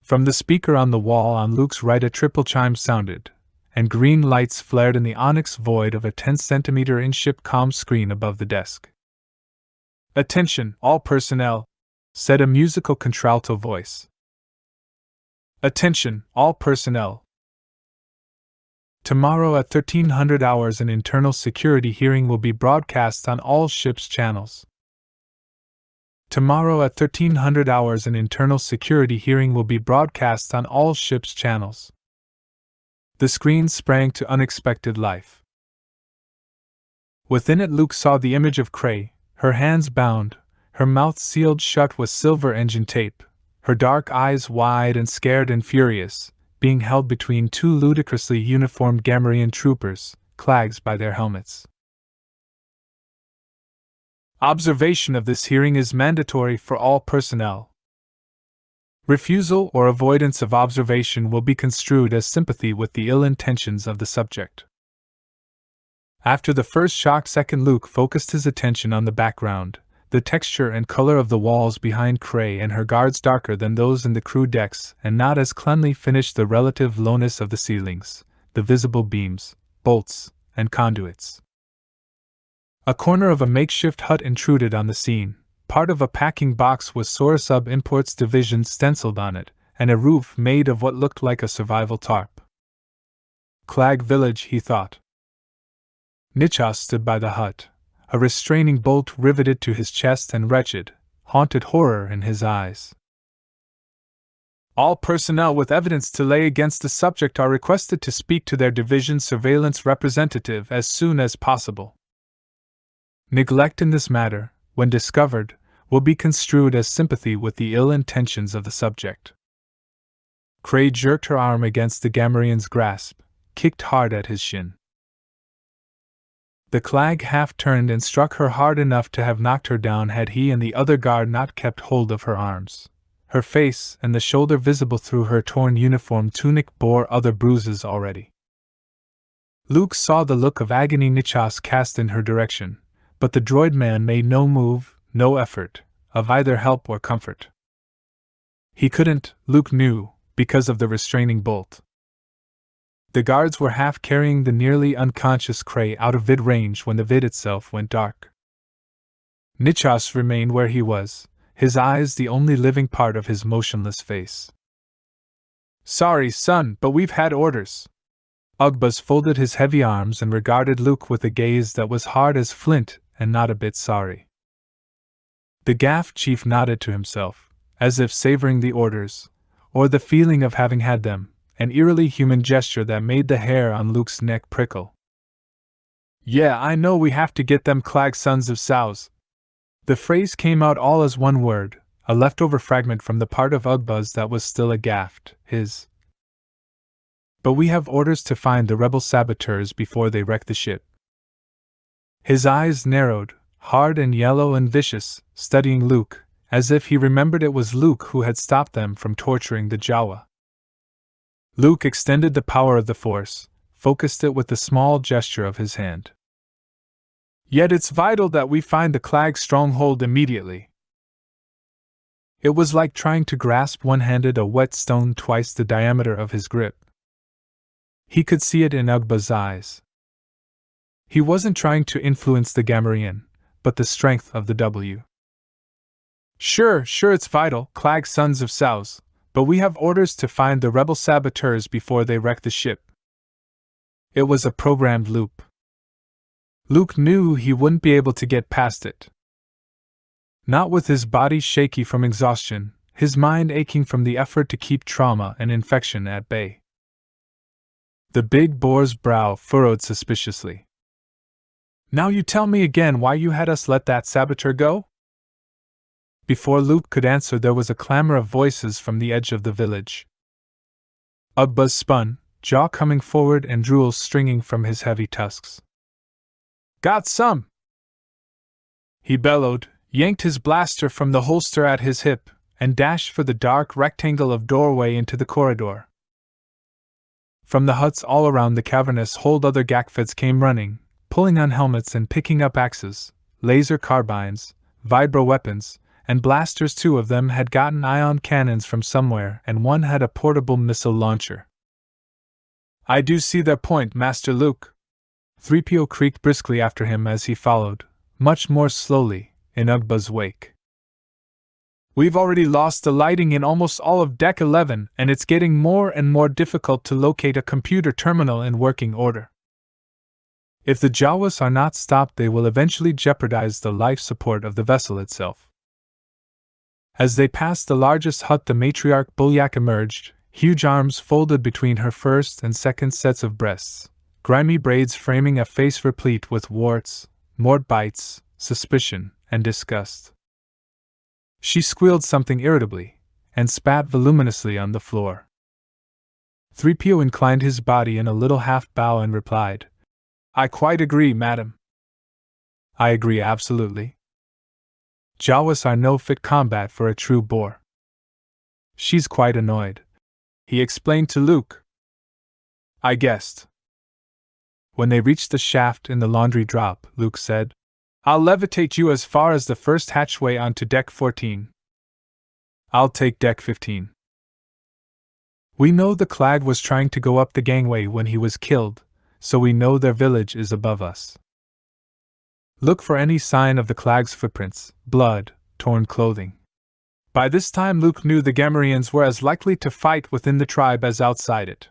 A: From the speaker on the wall on Luke's right a triple chime sounded, and green lights flared in the onyx void of a 10-centimeter in-ship comm screen above the desk. Attention, all personnel, said a musical contralto voice. Attention, all personnel. Tomorrow at 1300 hours an internal security hearing will be broadcast on all ship's channels. Tomorrow at 1300 hours an internal security hearing will be broadcast on all ship's channels. The screen sprang to unexpected life. Within it Luke saw the image of Cray, her hands bound, her mouth sealed shut with silver engine tape, her dark eyes wide and scared and furious, being held between two ludicrously uniformed Gamorrean troopers, clags by their helmets. Observation of this hearing is mandatory for all personnel. Refusal or avoidance of observation will be construed as sympathy with the ill intentions of the subject. After the first shock second, Luke focused his attention on the background, the texture and color of the walls behind Cray and her guards darker than those in the crew decks and not as cleanly finished, the relative lowness of the ceilings, the visible beams, bolts, and conduits. A corner of a makeshift hut intruded on the scene. Part of a packing box with Sorsub Imports Division stenciled on it, and a roof made of what looked like a survival tarp. Clag Village, he thought. Nichas stood by the hut, a restraining bolt riveted to his chest and wretched, haunted horror in his eyes. All personnel with evidence to lay against the subject are requested to speak to their division surveillance representative as soon as possible. Neglect in this matter, when discovered, will be construed as sympathy with the ill intentions of the subject. Cray jerked her arm against the Gamorrean's grasp, kicked hard at his shin. The clag half turned and struck her hard enough to have knocked her down had he and the other guard not kept hold of her arms. Her face and the shoulder visible through her torn uniform tunic bore other bruises already. Luke saw the look of agony Nichas cast in her direction, but the droid man made no move, no effort, of either help or comfort. He couldn't, Luke knew, because of the restraining bolt. The guards were half carrying the nearly unconscious Cray out of vid range when the vid itself went dark. Nichas remained where he was, his eyes the only living part of his motionless face. Sorry, son, but we've had orders. Ugbuz folded his heavy arms and regarded Luke with a gaze that was hard as flint and not a bit sorry. The Gaff chief nodded to himself, as if savoring the orders, or the feeling of having had them, an eerily human gesture that made the hair on Luke's neck prickle. Yeah, I know we have to get them clag sons of sows. The phrase came out all as one word, a leftover fragment from the part of Ugbuzz that was still aft, his. But we have orders to find the rebel saboteurs before they wreck the ship. His eyes narrowed, hard and yellow and vicious, studying Luke, as if he remembered it was Luke who had stopped them from torturing the Jawa. Luke extended the power of the Force, focused it with a small gesture of his hand. Yet it's vital that we find the Clag stronghold immediately. It was like trying to grasp one-handed a wet stone twice the diameter of his grip. He could see it in Ugba's eyes. He wasn't trying to influence the Gamorrean, but the strength of the W. Sure, it's vital, Clag Sons of Sows, but we have orders to find the rebel saboteurs before they wreck the ship. It was a programmed loop. Luke knew he wouldn't be able to get past it. Not with his body shaky from exhaustion, his mind aching from the effort to keep trauma and infection at bay. The big boar's brow furrowed suspiciously. Now you tell me again why you had us let that saboteur go? Before Luke could answer, there was a clamor of voices from the edge of the village. Ugbuzz spun, jaw coming forward and drool stringing from his heavy tusks. Got some! He bellowed, yanked his blaster from the holster at his hip, and dashed for the dark rectangle of doorway into the corridor. From the huts all around the cavernous hold, other Gakfeds came running, pulling on helmets and picking up axes, laser carbines, vibro weapons, and blasters. 2 of them had gotten ion cannons from somewhere, and one had a portable missile launcher. I do see their point, Master Luke. 3PO creaked briskly after him as he followed, much more slowly, in Ugba's wake. We've already lost the lighting in almost all of Deck 11, and it's getting more and more difficult to locate a computer terminal in working order. If the Jawas are not stopped, they will eventually jeopardize the life support of the vessel itself. As they passed the largest hut, the matriarch Bulyak emerged, huge arms folded between her first and second sets of breasts, grimy braids framing a face replete with warts, mort bites, suspicion, and disgust. She squealed something irritably, and spat voluminously on the floor. 3PO inclined his body in a little half-bow and replied, I quite agree, madam. I agree absolutely. Jawas are no fit combat for a true boar. She's quite annoyed, he explained to Luke. I guessed. When they reached the shaft in the laundry drop, Luke said, I'll levitate you as far as the first hatchway onto Deck 14. I'll take Deck 15. We know the Clag was trying to go up the gangway when he was killed, so we know their village is above us. Look for any sign of the Clag's footprints, blood, torn clothing. By this time Luke knew the Gamorreans were as likely to fight within the tribe as outside it.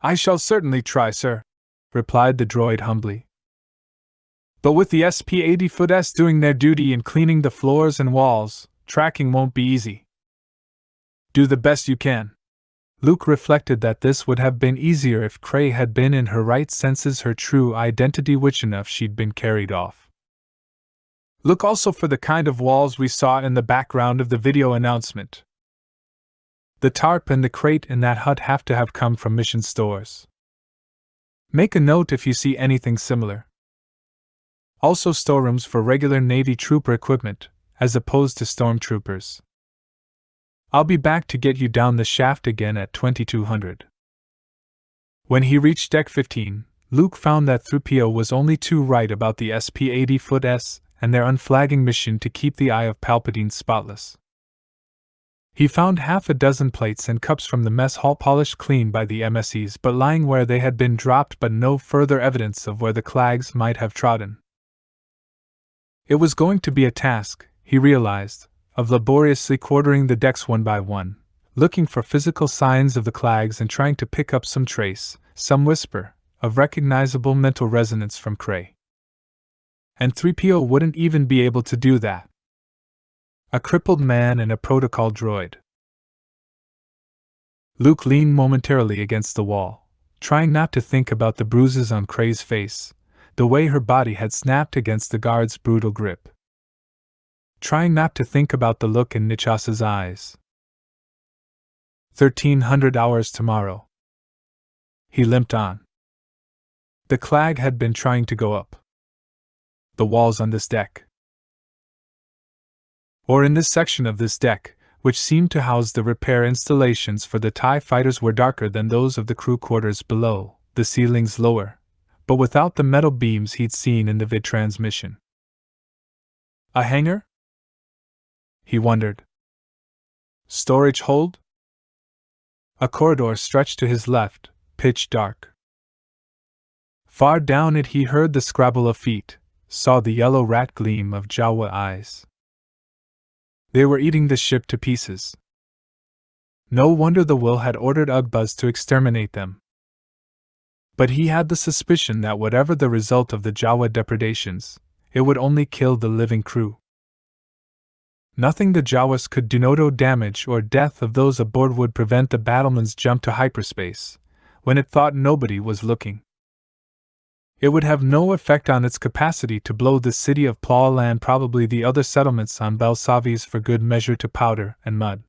A: I shall certainly try, sir, replied the droid humbly. But with the SP-80 Foot-S doing their duty in cleaning the floors and walls, tracking won't be easy. Do the best you can. Luke reflected that this would have been easier if Cray had been in her right senses, her true identity, which enough she'd been carried off. Look also for the kind of walls we saw in the background of the video announcement. The tarp and the crate in that hut have to have come from mission stores. Make a note if you see anything similar. Also storerooms for regular Navy trooper equipment, as opposed to stormtroopers. I'll be back to get you down the shaft again at 2200. When he reached Deck 15, Luke found that 3PO was only too right about the SP-80 Foot-S and their unflagging mission to keep the eye of Palpatine spotless. He found half a dozen plates and cups from the mess hall polished clean by the MSEs but lying where they had been dropped, but no further evidence of where the Clags might have trodden. It was going to be a task, he realized, of laboriously quartering the decks one by one, looking for physical signs of the Clags and trying to pick up some trace, some whisper, of recognizable mental resonance from Cray. And 3PO wouldn't even be able to do that. A crippled man and a protocol droid. Luke leaned momentarily against the wall, trying not to think about the bruises on Cray's face, the way her body had snapped against the guard's brutal grip. trying not to think about the look in Nichas's eyes. 1300 hours tomorrow. He limped on. The clag had been trying to go up the walls on this deck, or in this section of this deck, which seemed to house the repair installations for the TIE fighters, were darker than those of the crew quarters below, the ceilings lower, but without the metal beams he'd seen in the vid transmission. A hangar? He wondered. Storage hold? A corridor stretched to his left, pitch dark. Far down it he heard the scrabble of feet, saw the yellow rat gleam of Jawa eyes. They were eating the ship to pieces. No wonder the Will had ordered Ugbuzz to exterminate them. But he had the suspicion that whatever the result of the Jawa depredations, it would only kill the living crew. Nothing the Jawas could do, no damage or death of those aboard, would prevent the battleman's jump to hyperspace, when it thought nobody was looking. It would have no effect on its capacity to blow the city of Plaw and probably the other settlements on Belsavis for good measure to powder and mud.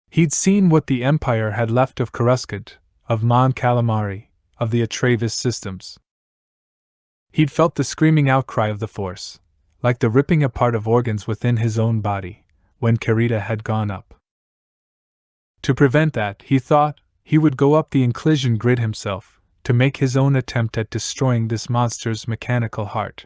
A: He'd seen what the Empire had left of Coruscant, of Mon Calamari, of the Atravis systems. He'd felt the screaming outcry of the Force, like the ripping apart of organs within his own body, when Karita had gone up. To prevent that, he thought, he would go up the inclusion grid himself, to make his own attempt at destroying this monster's mechanical heart.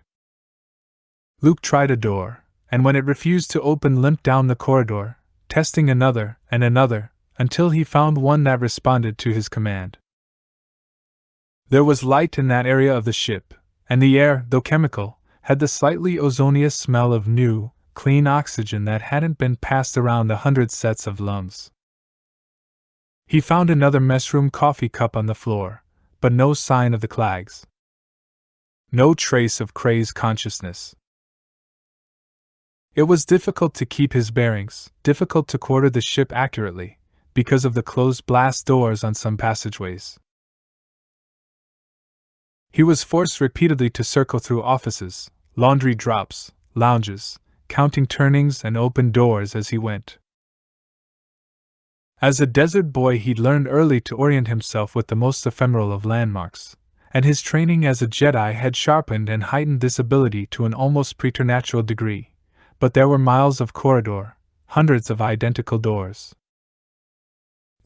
A: Luke tried a door, and when it refused to open, limped down the corridor, testing another and another, until he found one that responded to his command. There was light in that area of the ship, and the air, though chemical, had the slightly ozonious smell of new, clean oxygen that hadn't been passed around 100 sets of lungs. He found another messroom coffee cup on the floor, but no sign of the clags. No trace of Kray's consciousness. It was difficult to keep his bearings, difficult to quarter the ship accurately, because of the closed blast doors on some passageways. He was forced repeatedly to circle through offices, laundry drops, lounges, counting turnings and open doors as he went. As a desert boy, he'd learned early to orient himself with the most ephemeral of landmarks, and his training as a Jedi had sharpened and heightened this ability to an almost preternatural degree. But there were miles of corridor, hundreds of identical doors.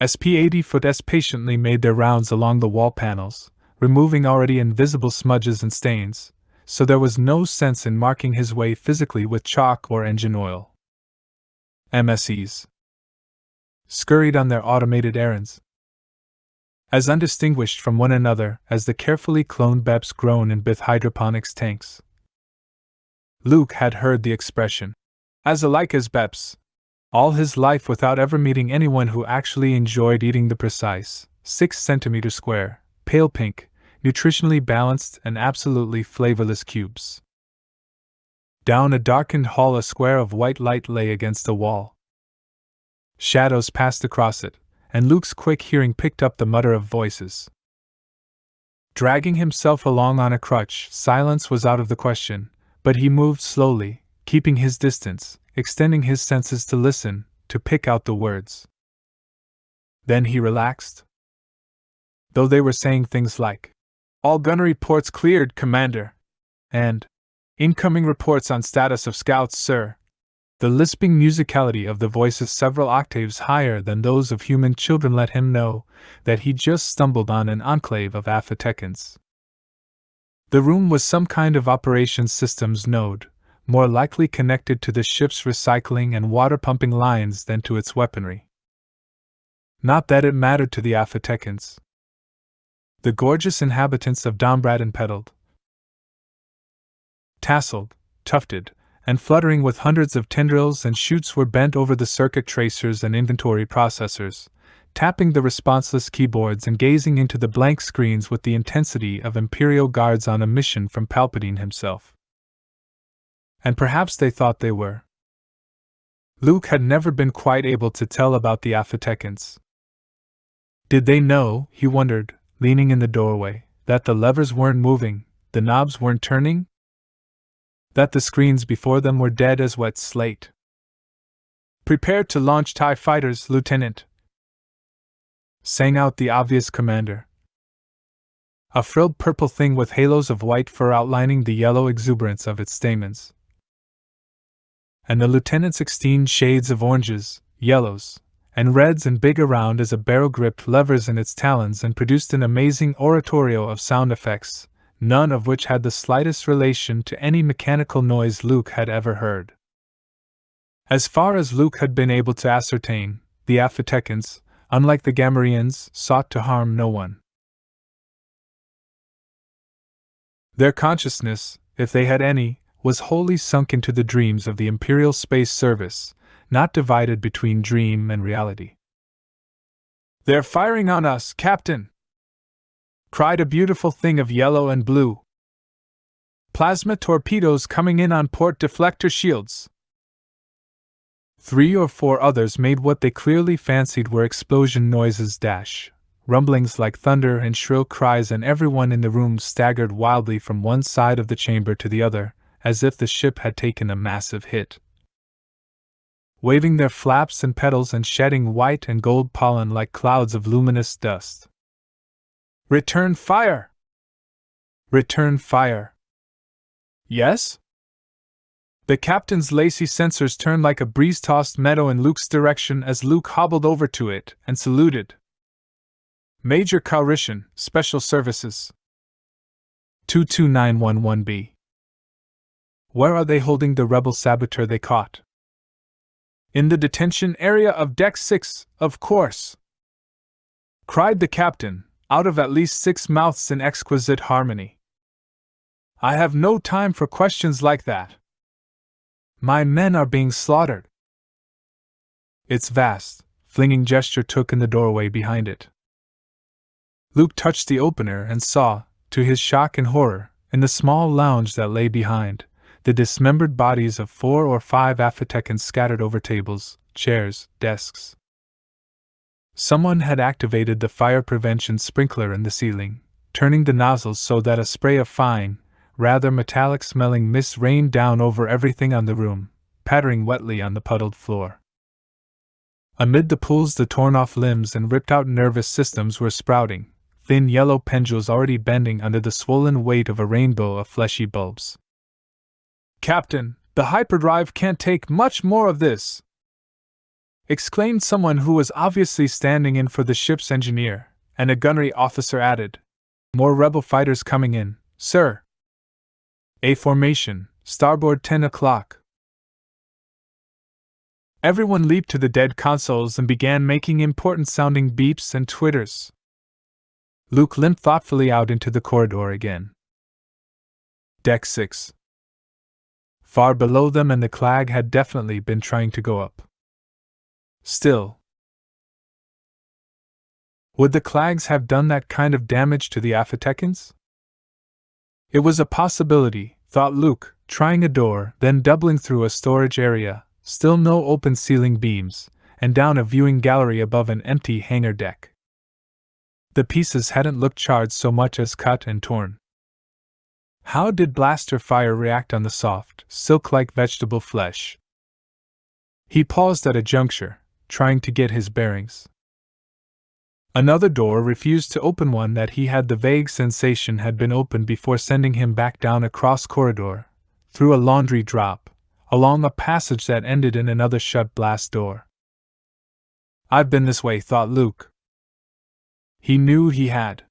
A: SP-80-foot patiently made their rounds along the wall panels, removing already invisible smudges and stains, so there was no sense in marking his way physically with chalk or engine oil. MSEs scurried on their automated errands, as undistinguished from one another as the carefully cloned BEPs grown in Bith hydroponics tanks. Luke had heard the expression, as alike as BEPs, all his life without ever meeting anyone who actually enjoyed eating the precise, 6 centimeter square, pale pink, nutritionally balanced and absolutely flavorless cubes. Down a darkened hall, a square of white light lay against the wall. Shadows passed across it, and Luke's quick hearing picked up the mutter of voices. Dragging himself along on a crutch, silence was out of the question, but he moved slowly, keeping his distance, extending his senses to listen, to pick out the words. Then he relaxed. Though they were saying things like, "All gunnery ports cleared, Commander," and "Incoming reports on status of scouts, sir," the lisping musicality of the voices several octaves higher than those of human children let him know that he'd just stumbled on an enclave of Afatekans. The room was some kind of operations systems node, more likely connected to the ship's recycling and water pumping lines than to its weaponry. Not that it mattered to the Afatekans. The gorgeous inhabitants of Dombraden pedaled, tasseled, tufted, and fluttering with hundreds of tendrils and shoots were bent over the circuit tracers and inventory processors, tapping the responseless keyboards and gazing into the blank screens with the intensity of Imperial guards on a mission from Palpatine himself. And perhaps they thought they were. Luke had never been quite able to tell about the Afatekans. Did they know, he wondered, leaning in the doorway, that the levers weren't moving, the knobs weren't turning? that the screens before them were dead as wet slate. "Prepare to launch TIE fighters, Lieutenant," sang out the obvious commander. A frilled purple thing with halos of white fur outlining the yellow exuberance of its stamens. And the lieutenant's 16 shades of oranges, yellows, and reds and big around as a barrel gripped levers in its talons and produced an amazing oratorio of sound effects, none of which had the slightest relation to any mechanical noise Luke had ever heard. As far as Luke had been able to ascertain, the Aphtekans, unlike the Gamorreans, sought to harm no one. Their consciousness, if they had any, was wholly sunk into the dreams of the Imperial Space Service, not divided between dream and reality. "They're firing on us, Captain!" cried a beautiful thing of yellow and blue. "Plasma torpedoes coming in on port deflector shields." 3 or 4 others made what they clearly fancied were explosion noises dash, rumblings like thunder and shrill cries, and everyone in the room staggered wildly from one side of the chamber to the other, as if the ship had taken a massive hit. Waving their flaps and petals and shedding white and gold pollen like clouds of luminous dust. "Return fire! Return fire!" "Yes?" The captain's lacy sensors turned like a breeze-tossed meadow in Luke's direction as Luke hobbled over to it and saluted. "Major Calrishan, Special Services. 22911B. Where are they holding the rebel saboteur they caught?" "In the detention area of Deck 6, of course," cried the captain, out of at least 6 mouths in exquisite harmony. "I have no time for questions like that. My men are being slaughtered." Its vast, flinging gesture took in the doorway behind it. Luke touched the opener and saw, to his shock and horror, in the small lounge that lay behind, the dismembered bodies of 4 or 5 Aphtekans scattered over tables, chairs, desks. Someone had activated the fire prevention sprinkler in the ceiling, turning the nozzles so that a spray of fine, rather metallic-smelling mist rained down over everything on the room, pattering wetly on the puddled floor. Amid the pools, the torn-off limbs and ripped-out nervous systems were sprouting, thin yellow pendrils already bending under the swollen weight of a rainbow of fleshy bulbs. "Captain, the hyperdrive can't take much more of this!" exclaimed someone who was obviously standing in for the ship's engineer, and a gunnery officer added, "More rebel fighters coming in, sir. A formation, starboard 10 o'clock. Everyone leaped to the dead consoles and began making important-sounding beeps and twitters. Luke limped thoughtfully out into the corridor again. Deck 6. Far below them, and the clag had definitely been trying to go up. Still, would the clags have done that kind of damage to the Aphtekans? It was a possibility, thought Luke, trying a door, then doubling through a storage area, still no open ceiling beams, and down a viewing gallery above an empty hangar deck. The pieces hadn't looked charred so much as cut and torn. How did blaster fire react on the soft, silk-like vegetable flesh? He paused at a juncture, trying to get his bearings. Another door refused to open, one that he had the vague sensation had been opened before, sending him back down a cross corridor, through a laundry drop, along a passage that ended in another shut blast door. "I've been this way," thought Luke. He knew he had.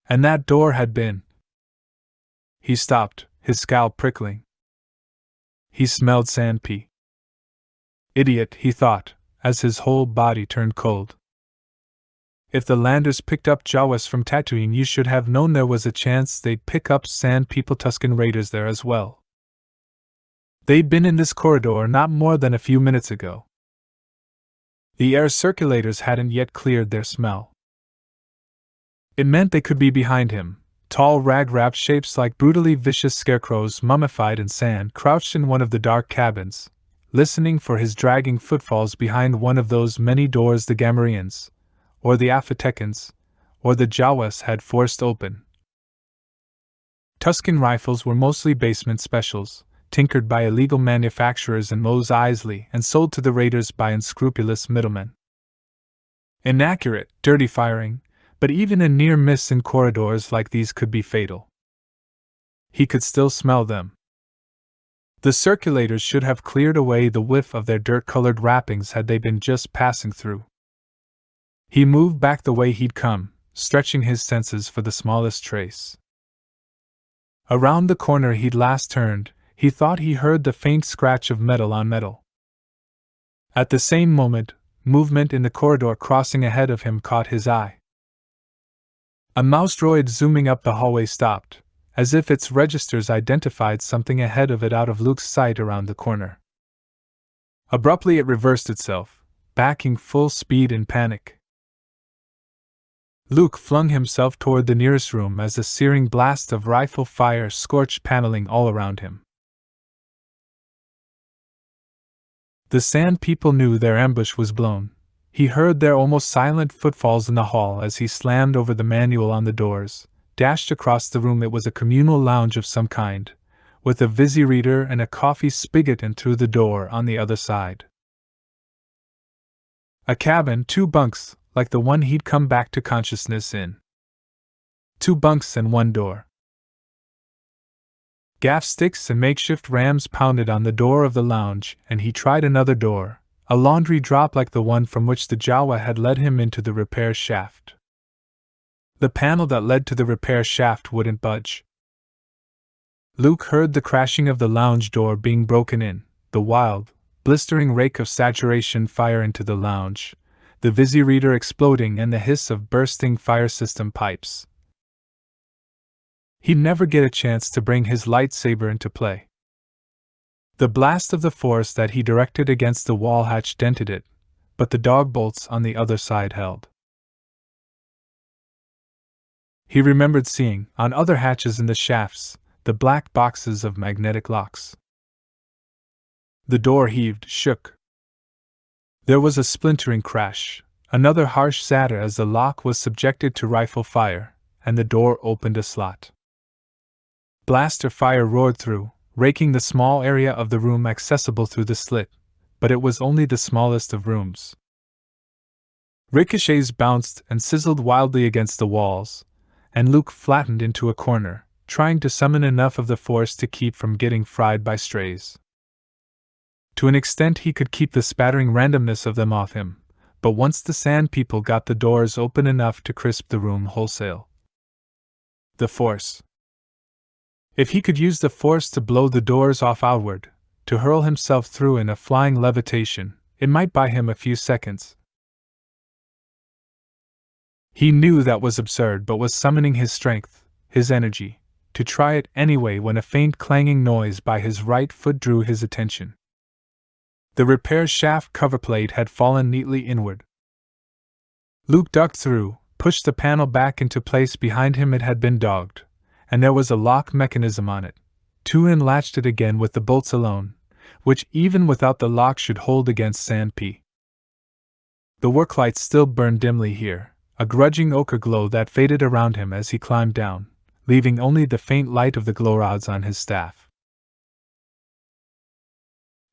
A: And that door had been. He stopped, his scalp prickling. He smelled sandpea. Idiot, he thought, as his whole body turned cold. If the landers picked up Jawas from Tatooine, you should have known there was a chance they'd pick up Sand People Tusken Raiders there as well. They'd been in this corridor not more than a few minutes ago. The air circulators hadn't yet cleared their smell. It meant they could be behind him, tall rag-wrapped shapes like brutally vicious scarecrows mummified in sand, crouched in one of the dark cabins, listening for his dragging footfalls behind one of those many doors the Gamorreans, or the Aphtekans, or the Jawas had forced open. Tuscan rifles were mostly basement specials, tinkered by illegal manufacturers in Mos Eisley and sold to the raiders by unscrupulous middlemen. Inaccurate, dirty firing, but even a near miss in corridors like these could be fatal. He could still smell them. The circulators should have cleared away the whiff of their dirt-colored wrappings had they been just passing through. He moved back the way he'd come, stretching his senses for the smallest trace. Around the corner he'd last turned, he thought he heard the faint scratch of metal on metal. At the same moment, movement in the corridor crossing ahead of him caught his eye. A mouse droid zooming up the hallway stopped, as if its registers identified something ahead of it out of Luke's sight around the corner. Abruptly it reversed itself, backing full speed in panic. Luke flung himself toward the nearest room as a searing blast of rifle fire scorched paneling all around him. The Sand People knew their ambush was blown. He heard their almost silent footfalls in the hall as he slammed over the manual on the doors, dashed across the room. It was a communal lounge of some kind, with a visi reader and a coffee spigot, and through the door on the other side. A cabin, 2 bunks, like the one he'd come back to consciousness in. 2 bunks and 1 door. Gaff sticks and makeshift rams pounded on the door of the lounge, and he tried another door, a laundry drop like the one from which the Jawa had led him into the repair shaft. The panel that led to the repair shaft wouldn't budge. Luke heard the crashing of the lounge door being broken in, the wild, blistering rake of saturation fire into the lounge, the visi reader exploding, and the hiss of bursting fire system pipes. He'd never get a chance to bring his lightsaber into play. The blast of the force that he directed against the wall hatch dented it, but the dog bolts on the other side held. He remembered seeing, on other hatches in the shafts, the black boxes of magnetic locks. The door heaved, shook. There was a splintering crash, another harsh sadder as the lock was subjected to rifle fire, and the door opened a slot. Blaster fire roared through, raking the small area of the room accessible through the slit, but it was only the smallest of rooms. Ricochets bounced and sizzled wildly against the walls, and Luke flattened into a corner, trying to summon enough of the force to keep from getting fried by strays. To an extent he could keep the spattering randomness of them off him, but once the Sand People got the doors open enough to crisp the room wholesale. The force. If he could use the force to blow the doors off outward, to hurl himself through in a flying levitation, it might buy him a few seconds. He knew that was absurd, but was summoning his strength, his energy, to try it anyway when a faint clanging noise by his right foot drew his attention. The repair shaft coverplate had fallen neatly inward. Luke ducked through, pushed the panel back into place behind him. It had been dogged, and there was a lock mechanism on it. Tuin latched it again with the bolts alone, which even without the lock should hold against Sand P. The worklight still burned dimly here, a grudging ochre glow that faded around him as he climbed down, leaving only the faint light of the glow rods on his staff.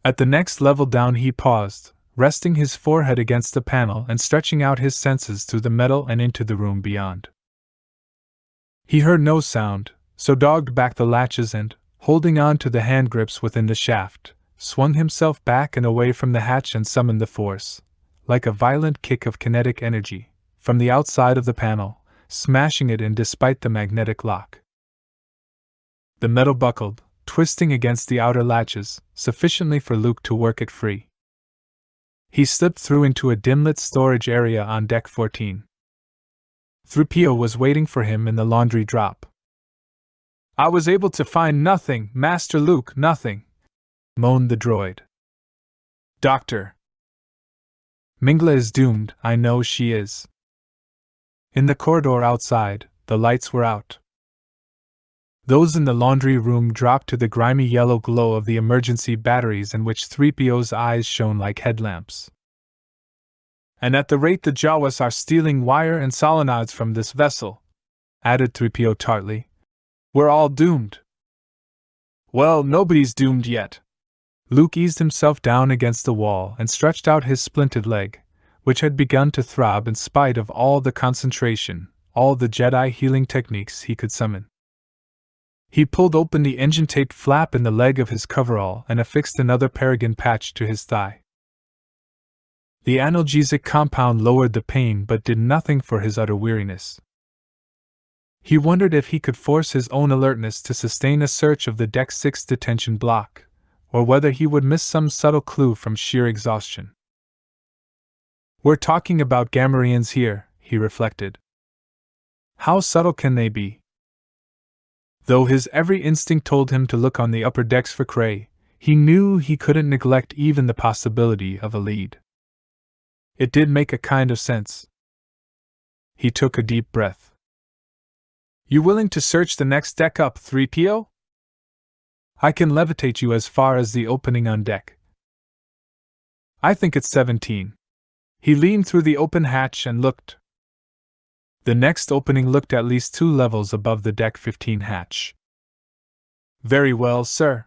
A: At the next level down he paused, resting his forehead against the panel and stretching out his senses through the metal and into the room beyond. He heard no sound, so dogged back the latches and, holding on to the hand grips within the shaft, swung himself back and away from the hatch and summoned the force, like a violent kick of kinetic energy, from the outside of the panel, smashing it in despite the magnetic lock. The metal buckled, twisting against the outer latches, sufficiently for Luke to work it free. He slipped through into a dim-lit storage area on deck 14. 3PO was waiting for him in the laundry drop. "I was able to find nothing, Master Luke, nothing," moaned the droid. "Doctor. Mingla is doomed, I know she is." In the corridor outside, the lights were out. Those in the laundry room dropped to the grimy yellow glow of the emergency batteries in which 3PO's eyes shone like headlamps. "And at the rate the Jawas are stealing wire and solenoids from this vessel," added 3PO tartly, We're all doomed. Well, nobody's doomed yet. Luke eased himself down against the wall and stretched out his splinted leg, which had begun to throb in spite of all the concentration, all the Jedi healing techniques he could summon. He pulled open the engine-taped flap in the leg of his coverall and affixed another paragon patch to his thigh. The analgesic compound lowered the pain but did nothing for his utter weariness. He wondered if he could force his own alertness to sustain a search of the Deck 6 detention block, or whether he would miss some subtle clue from sheer exhaustion. We're talking about Gamorreans here, he reflected. How subtle can they be? Though his every instinct told him to look on the upper decks for Cray, he knew he couldn't neglect even the possibility of a lead. It did make a kind of sense. He took a deep breath. You willing to search the next deck up, 3PO? I can levitate you as far as the opening on deck. I think it's 17. He leaned through the open hatch and looked. The next opening looked at least 2 levels above the deck 15 hatch. Very well, sir.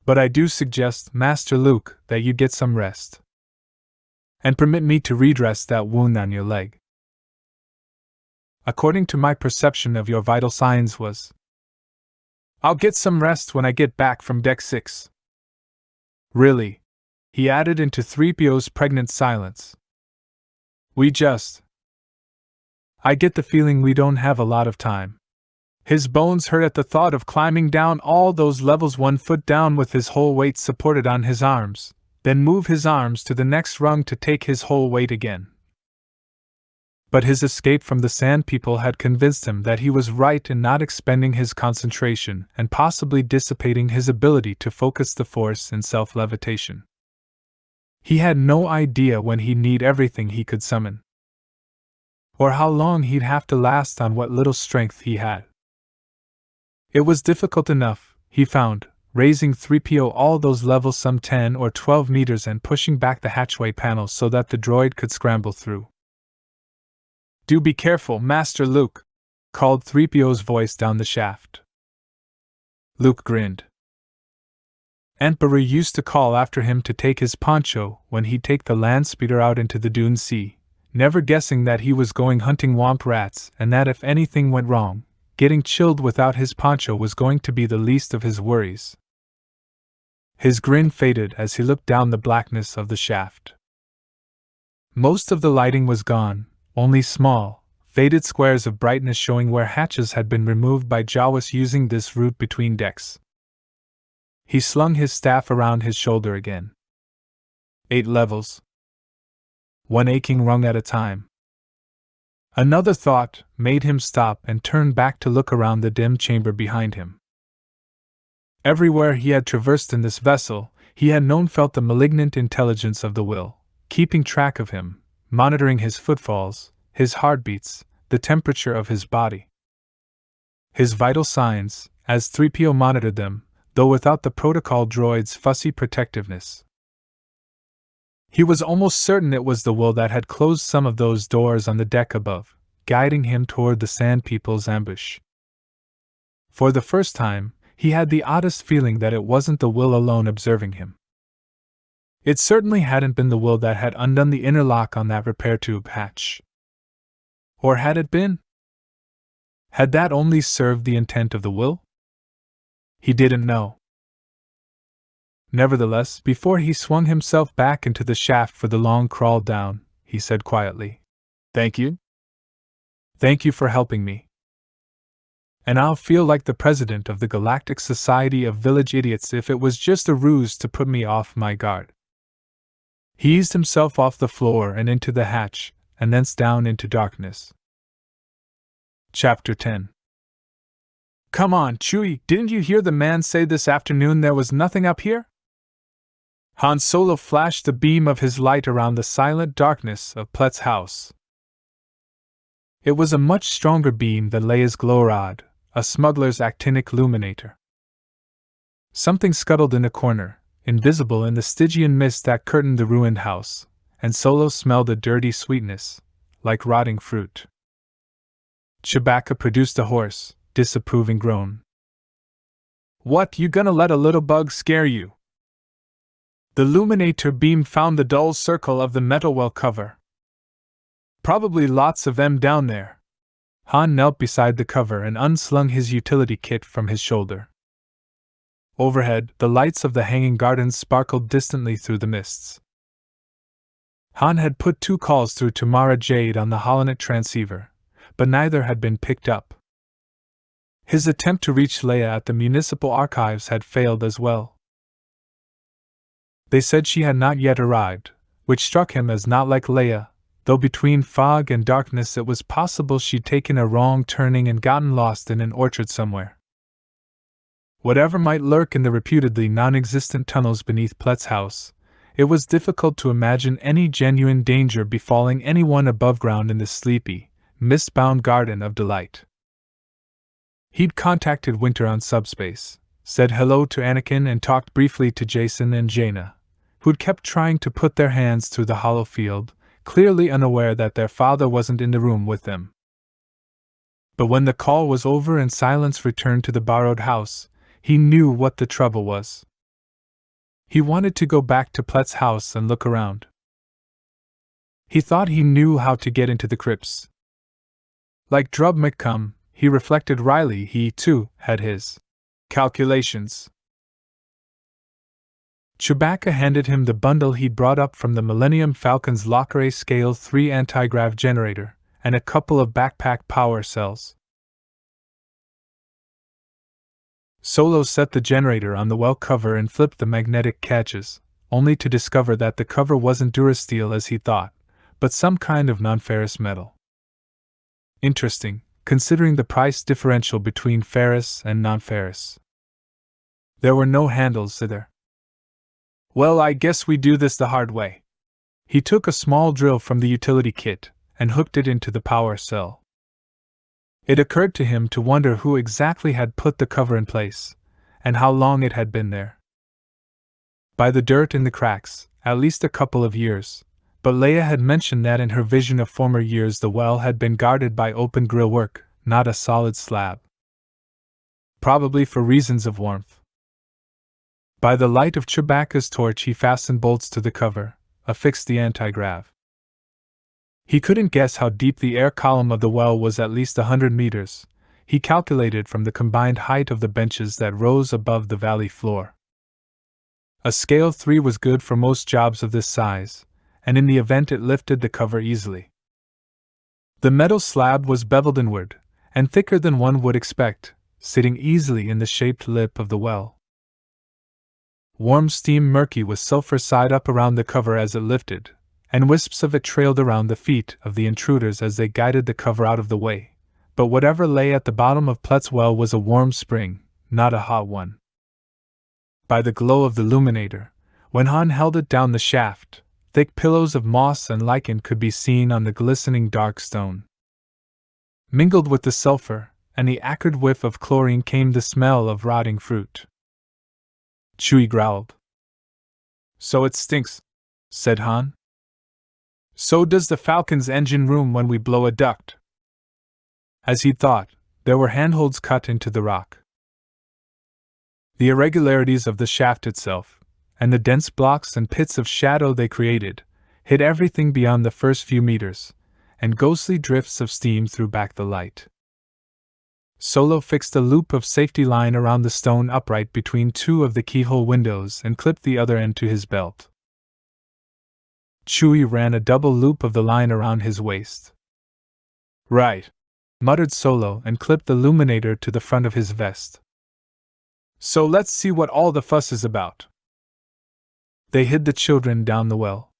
A: But I do suggest, Master Luke, that you get some rest. And permit me to redress that wound on your leg. According to my perception of your vital signs was. I'll get some rest when I get back from Deck 6. Really? He added into 3PO's pregnant silence. I get the feeling we don't have a lot of time. His bones hurt at the thought of climbing down all those levels 1 foot down with his whole weight supported on his arms, then move his arms to the next rung to take his whole weight again. But his escape from the Sand People had convinced him that he was right in not expending his concentration and possibly dissipating his ability to focus the Force in self-levitation. He had no idea when he'd need everything he could summon, or how long he'd have to last on what little strength he had. It was difficult enough, he found, raising 3PO all those levels some 10 or 12 meters and pushing back the hatchway panel so that the droid could scramble through. Do be careful, Master Luke, called 3PO's voice down the shaft. Luke grinned. Aunt Beru used to call after him to take his poncho when he'd take the land speeder out into the Dune Sea, never guessing that he was going hunting womp rats and that if anything went wrong, getting chilled without his poncho was going to be the least of his worries. His grin faded as he looked down the blackness of the shaft. Most of the lighting was gone, only small, faded squares of brightness showing where hatches had been removed by Jawas using this route between decks. He slung his staff around his shoulder again. 8 levels. 1 aching rung at a time. Another thought made him stop and turn back to look around the dim chamber behind him. Everywhere he had traversed in this vessel, he had felt the malignant intelligence of the will, keeping track of him, monitoring his footfalls, his heartbeats, the temperature of his body. His vital signs, as 3PO monitored them, though without the protocol droid's fussy protectiveness. He was almost certain it was the will that had closed some of those doors on the deck above, guiding him toward the Sand People's ambush. For the first time, he had the oddest feeling that it wasn't the will alone observing him. It certainly hadn't been the will that had undone the inner lock on that repair tube hatch. Or had it been? Had that only served the intent of the will? He didn't know. Nevertheless, before he swung himself back into the shaft for the long crawl down, he said quietly, "Thank you. Thank you for helping me. And I'll feel like the president of the Galactic Society of Village Idiots if it was just a ruse to put me off my guard." He eased himself off the floor and into the hatch, and thence down into darkness. Chapter 10. Come on, Chewie, didn't you hear the man say this afternoon there was nothing up here? Han Solo flashed the beam of his light around the silent darkness of Plett's house. It was a much stronger beam than Leia's glow rod, a smuggler's actinic illuminator. Something scuttled in a corner, invisible in the Stygian mist that curtained the ruined house, and Solo smelled a dirty sweetness, like rotting fruit. Chewbacca produced a horse, disapproving groan. "What, you gonna let a little bug scare you?" The illuminator beam found the dull circle of the metal well cover. "Probably lots of them down there." Han knelt beside the cover and unslung his utility kit from his shoulder. Overhead, the lights of the hanging gardens sparkled distantly through the mists. Han had put 2 calls through to Mara Jade on the Holonet transceiver, but neither had been picked up. His attempt to reach Leia at the municipal archives had failed as well. They said she had not yet arrived, which struck him as not like Leia, though between fog and darkness it was possible she'd taken a wrong turning and gotten lost in an orchard somewhere. Whatever might lurk in the reputedly non-existent tunnels beneath Plett's house, it was difficult to imagine any genuine danger befalling anyone above ground in this sleepy, mist-bound garden of delight. He'd contacted Winter on subspace, said hello to Anakin and talked briefly to Jason and Jaina, who'd kept trying to put their hands through the hollow field, clearly unaware that their father wasn't in the room with them. But when the call was over and silence returned to the borrowed house, he knew what the trouble was. He wanted to go back to Plett's house and look around. He thought he knew how to get into the crypts. Like Drub McCum, he reflected wryly, he, too, had his calculations. Chewbacca handed him the bundle he'd brought up from the Millennium Falcon's Lockray Scale 3 anti-grav generator, and a couple of backpack power cells. Solo set the generator on the well cover and flipped the magnetic catches, only to discover that the cover wasn't durasteel as he thought, but some kind of non-ferrous metal. Interesting, considering the price differential between ferrous and non-ferrous. There were no handles either. "Well, I guess we do this the hard way." He took a small drill from the utility kit and hooked it into the power cell. It occurred to him to wonder who exactly had put the cover in place, and how long it had been there. By the dirt in the cracks, at least a couple of years, but Leia had mentioned that in her vision of former years the well had been guarded by open grillwork, not a solid slab. Probably for reasons of warmth. By the light of Chewbacca's torch he fastened bolts to the cover, affixed the anti-grav. He couldn't guess how deep the air column of the well was, at least 100 meters, he calculated from the combined height of the benches that rose above the valley floor. A scale 3 was good for most jobs of this size, and in the event it lifted the cover easily. The metal slab was beveled inward, and thicker than one would expect, sitting easily in the shaped lip of the well. Warm steam murky with sulfur sighed up around the cover as it lifted, and wisps of it trailed around the feet of the intruders as they guided the cover out of the way, but whatever lay at the bottom of Plett's well was a warm spring, not a hot one. By the glow of the illuminator, when Han held it down the shaft, thick pillows of moss and lichen could be seen on the glistening dark stone. Mingled with the sulfur and the acrid whiff of chlorine came the smell of rotting fruit. Chewie growled. "So it stinks," said Han. "So does the Falcon's engine room when we blow a duct." As he'd thought, there were handholds cut into the rock. The irregularities of the shaft itself, and the dense blocks and pits of shadow they created, hid everything beyond the first few meters, and ghostly drifts of steam threw back the light. Solo fixed a loop of safety line around the stone upright between 2 of the keyhole windows and clipped the other end to his belt. Chewie ran a double loop of the line around his waist. "Right," muttered Solo and clipped the illuminator to the front of his vest. "So let's see what all the fuss is about." They hid the children down the well.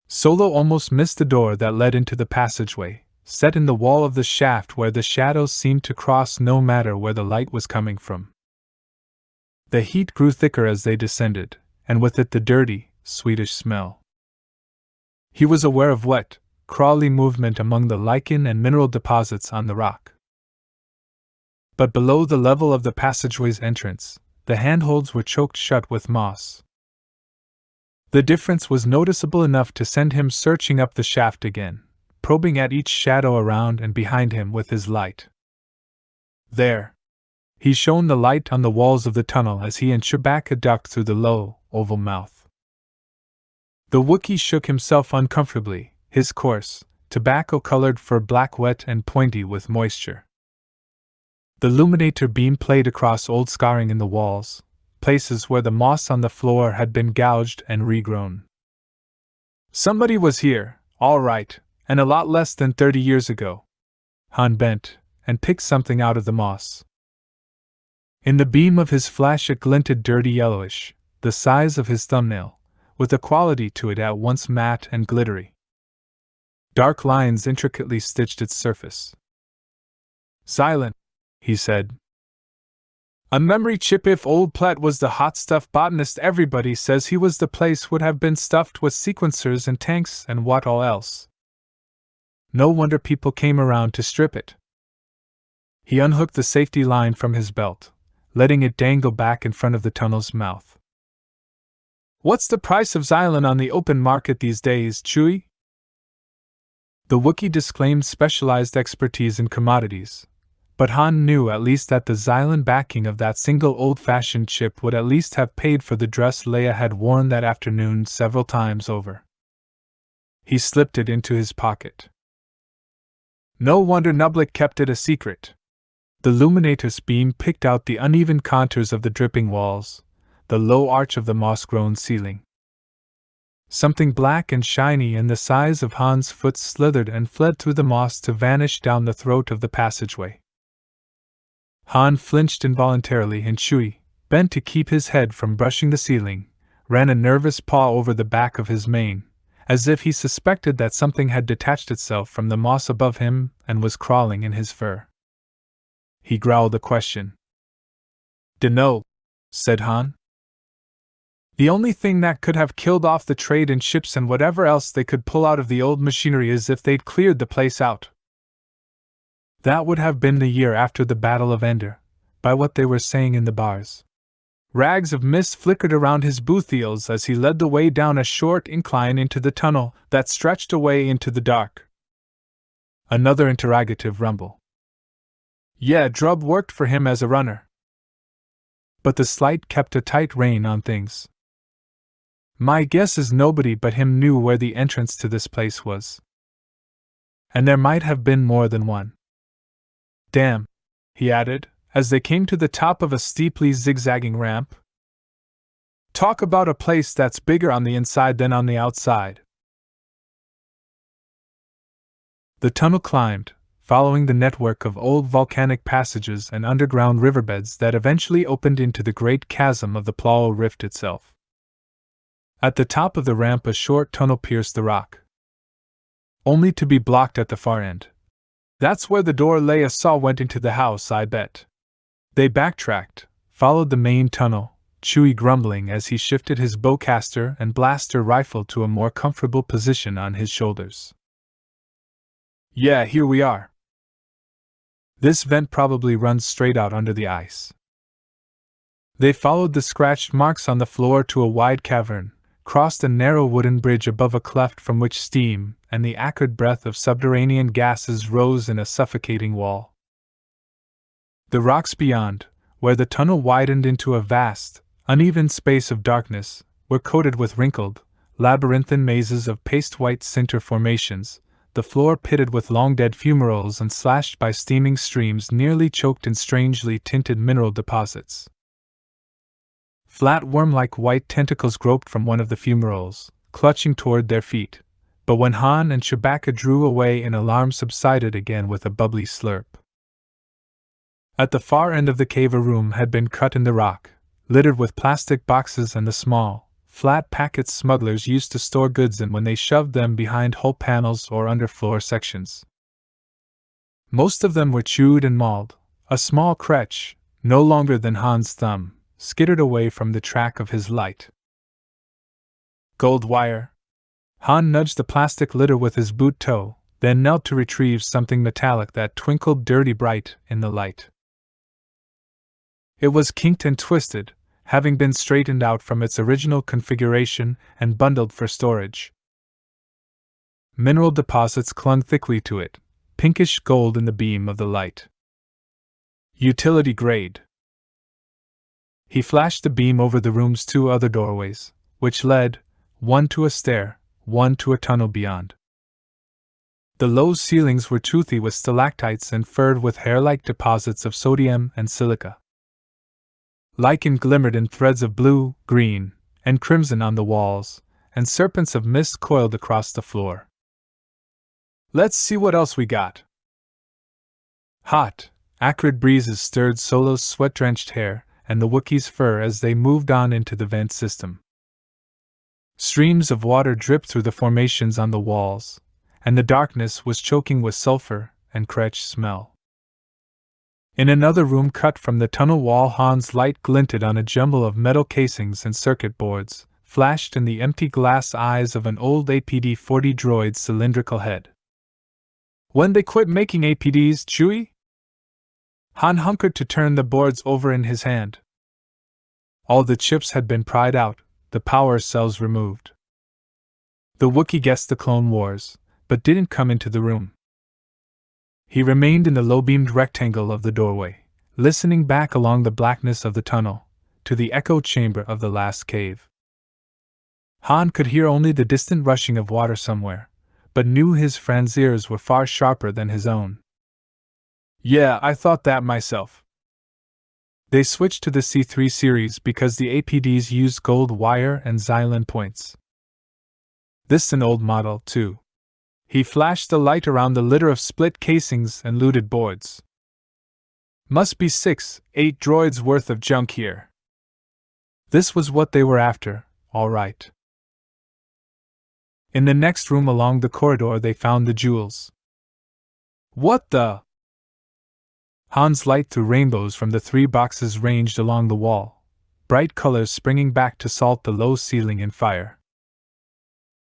A: Solo almost missed the door that led into the passageway, set in the wall of the shaft where the shadows seemed to cross no matter where the light was coming from. The heat grew thicker as they descended, and with it the dirty, sweetish smell. He was aware of wet, crawly movement among the lichen and mineral deposits on the rock. But below the level of the passageway's entrance, the handholds were choked shut with moss. The difference was noticeable enough to send him searching up the shaft again, probing at each shadow around and behind him with his light. There! He shone the light on the walls of the tunnel as he and Chewbacca ducked through the low, oval mouth. The Wookiee shook himself uncomfortably, his coarse, tobacco-colored fur black, wet and pointy with moisture. The illuminator beam played across old scarring in the walls, places where the moss on the floor had been gouged and regrown. Somebody was here, all right, and a lot less than 30 years ago. Han bent and picked something out of the moss. In the beam of his flash it glinted dirty yellowish, the size of his thumbnail, with a quality to it at once matte and glittery. Dark lines intricately stitched its surface. "Xylan," he said. "A memory chip. If old Platt was the hot stuff botanist everybody says he was, the place would have been stuffed with sequencers and tanks and what all else. No wonder people came around to strip it." He unhooked the safety line from his belt, letting it dangle back in front of the tunnel's mouth. "What's the price of Xylan on the open market these days, Chewie?" The Wookiee disclaimed specialized expertise in commodities, but Han knew at least that the Xylan backing of that single old-fashioned chip would at least have paid for the dress Leia had worn that afternoon several times over. He slipped it into his pocket. No wonder Nublik kept it a secret. The illuminator's beam picked out the uneven contours of the dripping walls, the low arch of the moss-grown ceiling. Something black and shiny and the size of Han's foot slithered and fled through the moss to vanish down the throat of the passageway. Han flinched involuntarily, and Chewie, bent to keep his head from brushing the ceiling, ran a nervous paw over the back of his mane, as if he suspected that something had detached itself from the moss above him and was crawling in his fur. He growled a question. "Dunno," said Han. "The only thing that could have killed off the trade in ships and whatever else they could pull out of the old machinery is if they'd cleared the place out." That would have been the year after the Battle of Endor, by what they were saying in the bars. Rags of mist flickered around his bootheels as he led the way down a short incline into the tunnel that stretched away into the dark. Another interrogative rumble. Yeah, Drub worked for him as a runner. But the Slight kept a tight rein on things. My guess is nobody but him knew where the entrance to this place was. And there might have been more than one. Damn, he added, as they came to the top of a steeply zigzagging ramp. Talk about a place that's bigger on the inside than on the outside. The tunnel climbed, following the network of old volcanic passages and underground riverbeds that eventually opened into the great chasm of the Plao Rift itself. At the top of the ramp a short tunnel pierced the rock, only to be blocked at the far end. "That's where the door Leia saw went into the house, I bet." They backtracked, followed the main tunnel, Chewie grumbling as he shifted his bowcaster and blaster rifle to a more comfortable position on his shoulders. "Yeah, here we are. This vent probably runs straight out under the ice." They followed the scratched marks on the floor to a wide cavern, crossed a narrow wooden bridge above a cleft from which steam and the acrid breath of subterranean gases rose in a suffocating wall. The rocks beyond, where the tunnel widened into a vast, uneven space of darkness, were coated with wrinkled, labyrinthine mazes of paste-white sinter formations, the floor pitted with long-dead fumaroles and slashed by steaming streams nearly choked in strangely tinted mineral deposits. Flat worm-like white tentacles groped from one of the fumaroles, clutching toward their feet, but when Han and Chewbacca drew away in alarm subsided again with a bubbly slurp. At the far end of the cave a room had been cut in the rock, littered with plastic boxes and the small, flat packets smugglers used to store goods in when they shoved them behind hull panels or underfloor sections. Most of them were chewed and mauled. A small kretch, no longer than Han's thumb, skittered away from the track of his light. Gold wire. Han nudged the plastic litter with his boot toe, then knelt to retrieve something metallic that twinkled dirty bright in the light. It was kinked and twisted, having been straightened out from its original configuration and bundled for storage. Mineral deposits clung thickly to it, pinkish gold in the beam of the light. Utility grade. He flashed the beam over the room's two other doorways, which led, one to a stair, one to a tunnel beyond. The low ceilings were toothy with stalactites and furred with hair-like deposits of sodium and silica. Lichen glimmered in threads of blue, green, and crimson on the walls, and serpents of mist coiled across the floor. Let's see what else we got. Hot, acrid breezes stirred Solo's sweat-drenched hair and the Wookiee's fur as they moved on into the vent system. Streams of water dripped through the formations on the walls, and the darkness was choking with sulfur and kretch smell. In another room cut from the tunnel wall, Han's light glinted on a jumble of metal casings and circuit boards, flashed in the empty glass eyes of an old APD-40 droid's cylindrical head. When they quit making APDs, Chewie? Han hunkered to turn the boards over in his hand. All the chips had been pried out, the power cells removed. The Wookiee guessed the Clone Wars, but didn't come into the room. He remained in the low-beamed rectangle of the doorway, listening back along the blackness of the tunnel, to the echo chamber of the last cave. Han could hear only the distant rushing of water somewhere, but knew his friend's ears were far sharper than his own. Yeah, I thought that myself. They switched to the C3 series because the APDs used gold wire and Xylon points. This is an old model, too. He flashed the light around the litter of split casings and looted boards. Must be 6-8 droids worth of junk here. This was what they were after, all right. In the next room along the corridor they found the jewels. What the? Han's light threw rainbows from the 3 boxes ranged along the wall, bright colors springing back to salt the low ceiling in fire.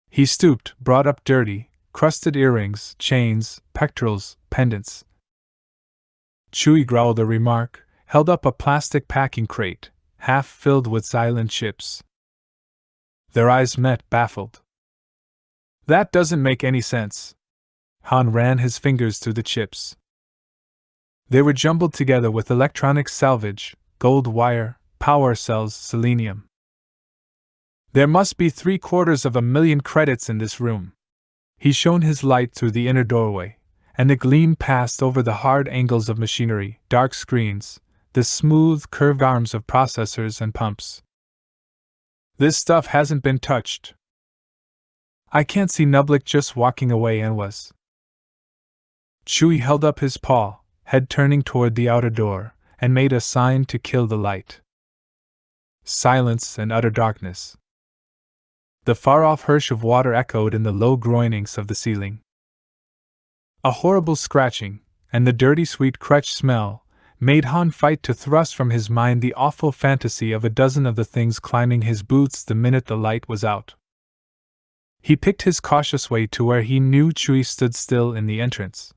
A: He stooped, brought up dirty, crusted earrings, chains, pectorals, pendants. Chewie growled a remark, held up a plastic packing crate, half filled with Xylon chips. Their eyes met, baffled. That doesn't make any sense. Han ran his fingers through the chips. They were jumbled together with electronic salvage, gold wire, power cells, selenium. There must be 750,000 credits in this room. He shone his light through the inner doorway, and the gleam passed over the hard angles of machinery, dark screens, the smooth, curved arms of processors and pumps. This stuff hasn't been touched. I can't see Nublik just walking away and was. Chewie held up his paw, head turning toward the outer door, and made a sign to kill the light. Silence and utter darkness. The far-off hirsch of water echoed in the low groinings of the ceiling. A horrible scratching, and the dirty sweet kretch smell, made Han fight to thrust from his mind the awful fantasy of a dozen of the things climbing his boots the minute the light was out. He picked his cautious way to where he knew Chewie stood still in the entrance.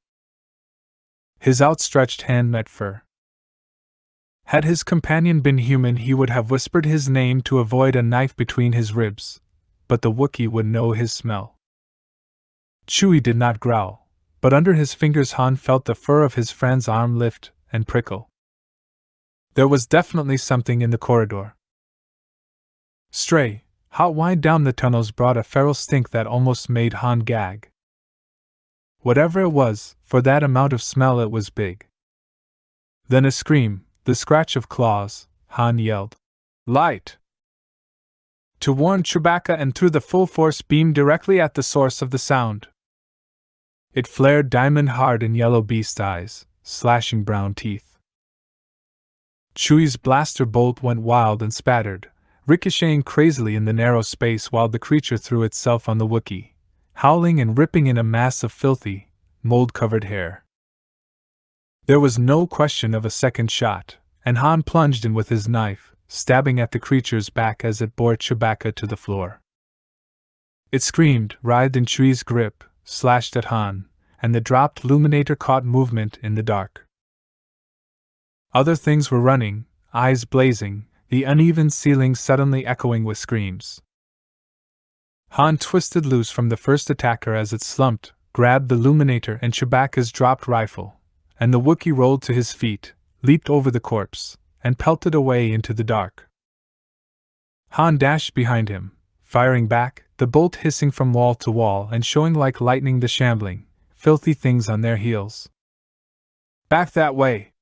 A: His outstretched hand met fur. Had his companion been human, he would have whispered his name to avoid a knife between his ribs, but the Wookiee would know his smell. Chewie did not growl, but under his fingers Han felt the fur of his friend's arm lift and prickle. There was definitely something in the corridor. Stray, hot wine down the tunnels brought a feral stink that almost made Han gag. Whatever it was, for that amount of smell it was big. Then a scream, the scratch of claws. Han yelled, "Light!" to warn Chewbacca and threw the full force beam directly at the source of the sound. It flared diamond-hard in yellow beast eyes, slashing brown teeth. Chewie's blaster bolt went wild and spattered, ricocheting crazily in the narrow space while the creature threw itself on the Wookiee, howling and ripping in a mass of filthy, mold-covered hair. There was no question of a second shot, and Han plunged in with his knife, stabbing at the creature's back as it bore Chewbacca to the floor. It screamed, writhed in Chewie's grip, slashed at Han, and the dropped Luminator caught movement in the dark. Other things were running, eyes blazing, the uneven ceiling suddenly echoing with screams. Han twisted loose from the first attacker as it slumped, grabbed the Luminator and Chewbacca's dropped rifle, and the Wookiee rolled to his feet, leaped over the corpse, and pelted away into the dark. Han dashed behind him, firing back, the bolt hissing from wall to wall and showing like lightning the shambling, filthy things on their heels. "Back that way!"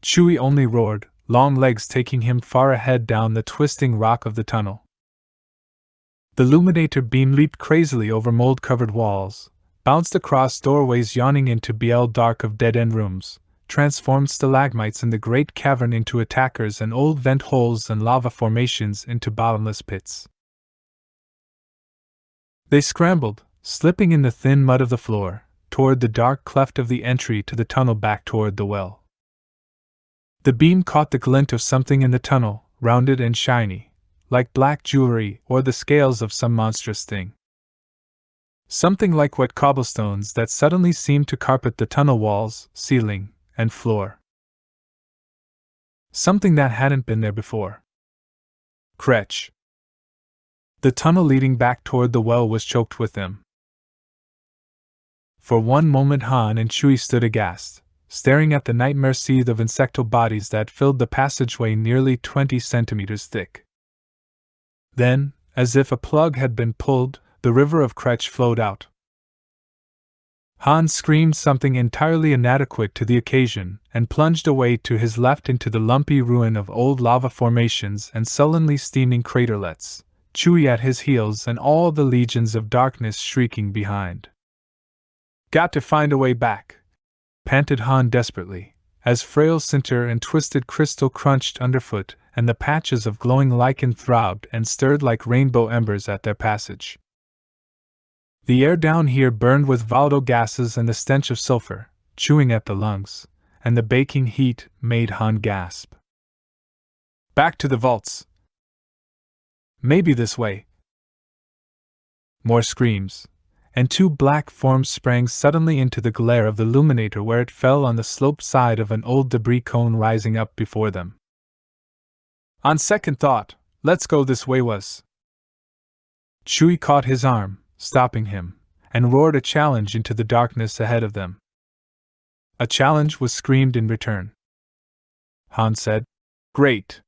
A: Chewie only roared, long legs taking him far ahead down the twisting rock of the tunnel. The illuminator beam leaped crazily over mold-covered walls, bounced across doorways yawning into BL dark of dead-end rooms, transformed stalagmites in the great cavern into attackers and old vent holes and lava formations into bottomless pits. They scrambled, slipping in the thin mud of the floor, toward the dark cleft of the entry to the tunnel back toward the well. The beam caught the glint of something in the tunnel, rounded and shiny, like black jewelry or the scales of some monstrous thing. Something like wet cobblestones that suddenly seemed to carpet the tunnel walls, ceiling, and floor. Something that hadn't been there before. Kretch. The tunnel leading back toward the well was choked with them. For one moment Han and Chewie stood aghast, staring at the nightmare seethe of insectal bodies that filled the passageway nearly 20 centimeters thick. Then, as if a plug had been pulled, the river of Kretch flowed out. Han screamed something entirely inadequate to the occasion and plunged away to his left into the lumpy ruin of old lava formations and sullenly steaming craterlets, Chewie at his heels and all the legions of darkness shrieking behind. "Got to find a way back," panted Han desperately, as frail sinter and twisted crystal crunched underfoot and the patches of glowing lichen throbbed and stirred like rainbow embers at their passage. The air down here burned with volatile gases and the stench of sulfur, chewing at the lungs, and the baking heat made Han gasp. "Back to the vaults. Maybe this way." More screams, and two black forms sprang suddenly into the glare of the illuminator where it fell on the sloped side of an old debris cone rising up before them. "On second thought, let's go this way was." Chewie caught his arm, stopping him, and roared a challenge into the darkness ahead of them. A challenge was screamed in return. Han said, "Great."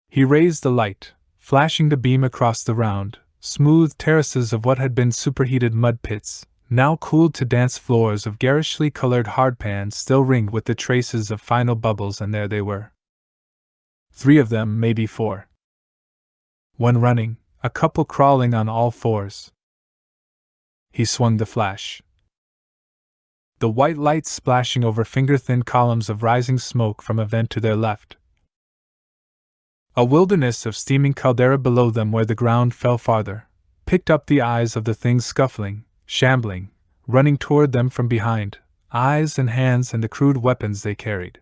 A: He raised the light, flashing the beam across the round, smooth terraces of what had been superheated mud pits, now cooled to dance floors of garishly colored hardpan still ringed with the traces of final bubbles, and there they were. 3 of them, maybe 4. One running, a couple crawling on all fours. He swung the flash. The white light splashing over finger-thin columns of rising smoke from a vent to their left. A wilderness of steaming caldera below them where the ground fell farther, picked up the eyes of the things scuffling, shambling, running toward them from behind, eyes and hands and the crude weapons they carried.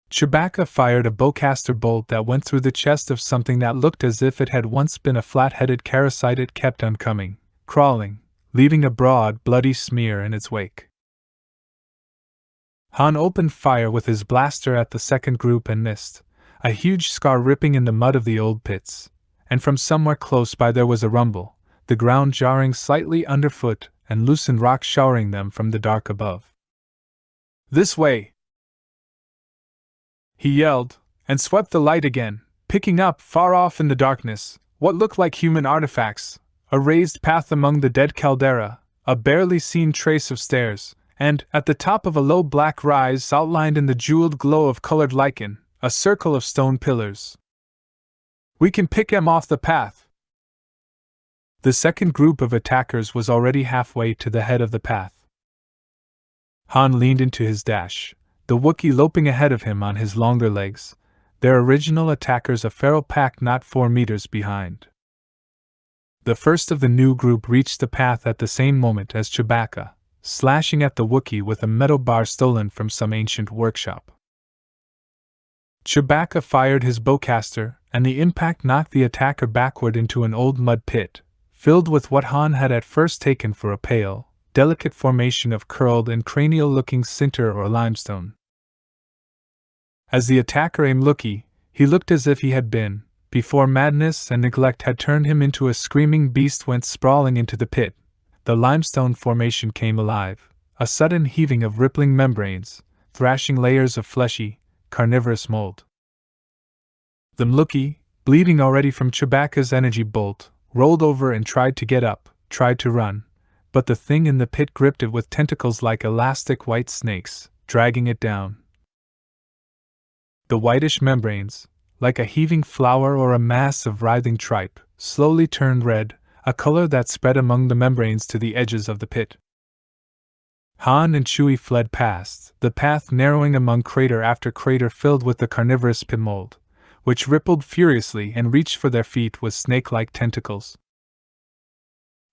A: Chewbacca fired a bowcaster bolt that went through the chest of something that looked as if it had once been a flat-headed parasite. It kept on coming, crawling, leaving a broad, bloody smear in its wake. Han opened fire with his blaster at the second group and missed, a huge scar ripping in the mud of the old pits, and from somewhere close by there was a rumble, the ground jarring slightly underfoot and loosened rock showering them from the dark above. "This way!" he yelled, and swept the light again, picking up, far off in the darkness, what looked like human artifacts, a raised path among the dead caldera, a barely seen trace of stairs, and, at the top of a low black rise outlined in the jeweled glow of colored lichen, a circle of stone pillars. "We can pick 'em off the path." The second group of attackers was already halfway to the head of the path. Han leaned into his dash, the Wookiee loping ahead of him on his longer legs, their original attackers a feral pack not 4 meters behind. The first of the new group reached the path at the same moment as Chewbacca, slashing at the Wookiee with a metal bar stolen from some ancient workshop. Chewbacca fired his bowcaster, and the impact knocked the attacker backward into an old mud pit, filled with what Han had at first taken for a pale, delicate formation of curled and cranial-looking sinter or limestone. As the attacker aimed Wookiee, he looked as if he had been, before madness and neglect had turned him into a screaming beast. Went sprawling into the pit. The limestone formation came alive, a sudden heaving of rippling membranes, thrashing layers of fleshy, carnivorous mold. The Mluki, bleeding already from Chewbacca's energy bolt, rolled over and tried to get up, tried to run, but the thing in the pit gripped it with tentacles like elastic white snakes, dragging it down. The whitish membranes, like a heaving flower or a mass of writhing tripe, slowly turned red, a color that spread among the membranes to the edges of the pit. Han and Chewie fled past, the path narrowing among crater after crater filled with the carnivorous pit mold, which rippled furiously and reached for their feet with snake-like tentacles.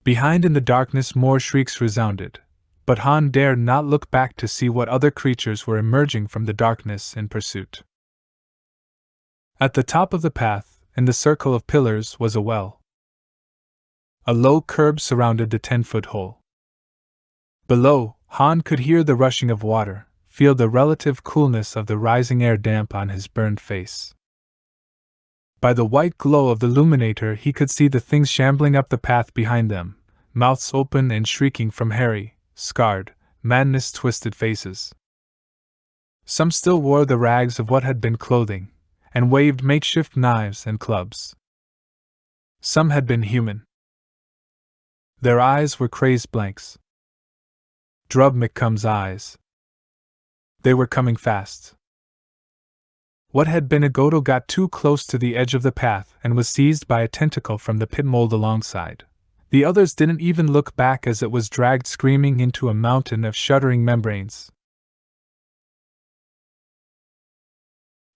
A: Behind in the darkness more shrieks resounded, but Han dared not look back to see what other creatures were emerging from the darkness in pursuit. At the top of the path, in the circle of pillars, was a well. A low curb surrounded the 10-foot hole. Below, Han could hear the rushing of water, feel the relative coolness of the rising air damp on his burned face. By the white glow of the illuminator he could see the things shambling up the path behind them, mouths open and shrieking from hairy, scarred, madness-twisted faces. Some still wore the rags of what had been clothing, and waved makeshift knives and clubs. Some had been human. Their eyes were crazed blanks. Drub McCum's eyes. They were coming fast. What had been a Godo got too close to the edge of the path and was seized by a tentacle from the pit mold alongside. The others didn't even look back as it was dragged screaming into a mountain of shuddering membranes.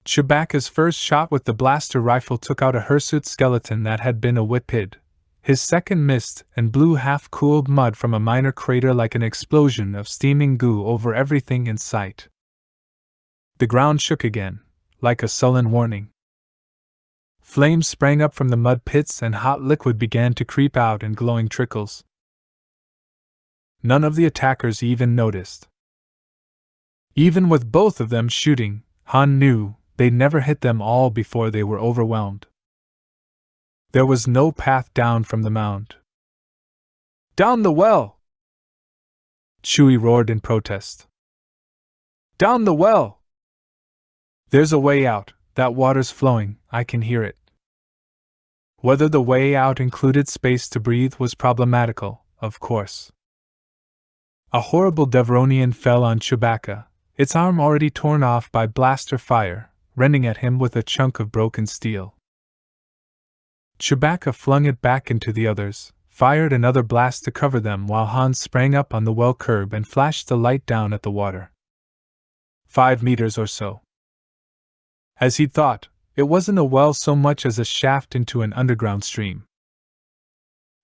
A: Chewbacca's first shot with the blaster rifle took out a hirsute skeleton that had been a whippid. His second missed and blew half-cooled mud from a minor crater like an explosion of steaming goo over everything in sight. The ground shook again, like a sullen warning. Flames sprang up from the mud pits and hot liquid began to creep out in glowing trickles. None of the attackers even noticed. Even with both of them shooting, Han knew they'd never hit them all before they were overwhelmed. There was no path down from the mound. "Down the well!" Chewie roared in protest. "Down the well! There's a way out, that water's flowing, I can hear it." Whether the way out included space to breathe was problematical, of course. A horrible Devronian fell on Chewbacca, its arm already torn off by blaster fire, rending at him with a chunk of broken steel. Chewbacca flung it back into the others, fired another blast to cover them while Han sprang up on the well curb and flashed the light down at the water. 5 meters or so. As he'd thought, it wasn't a well so much as a shaft into an underground stream.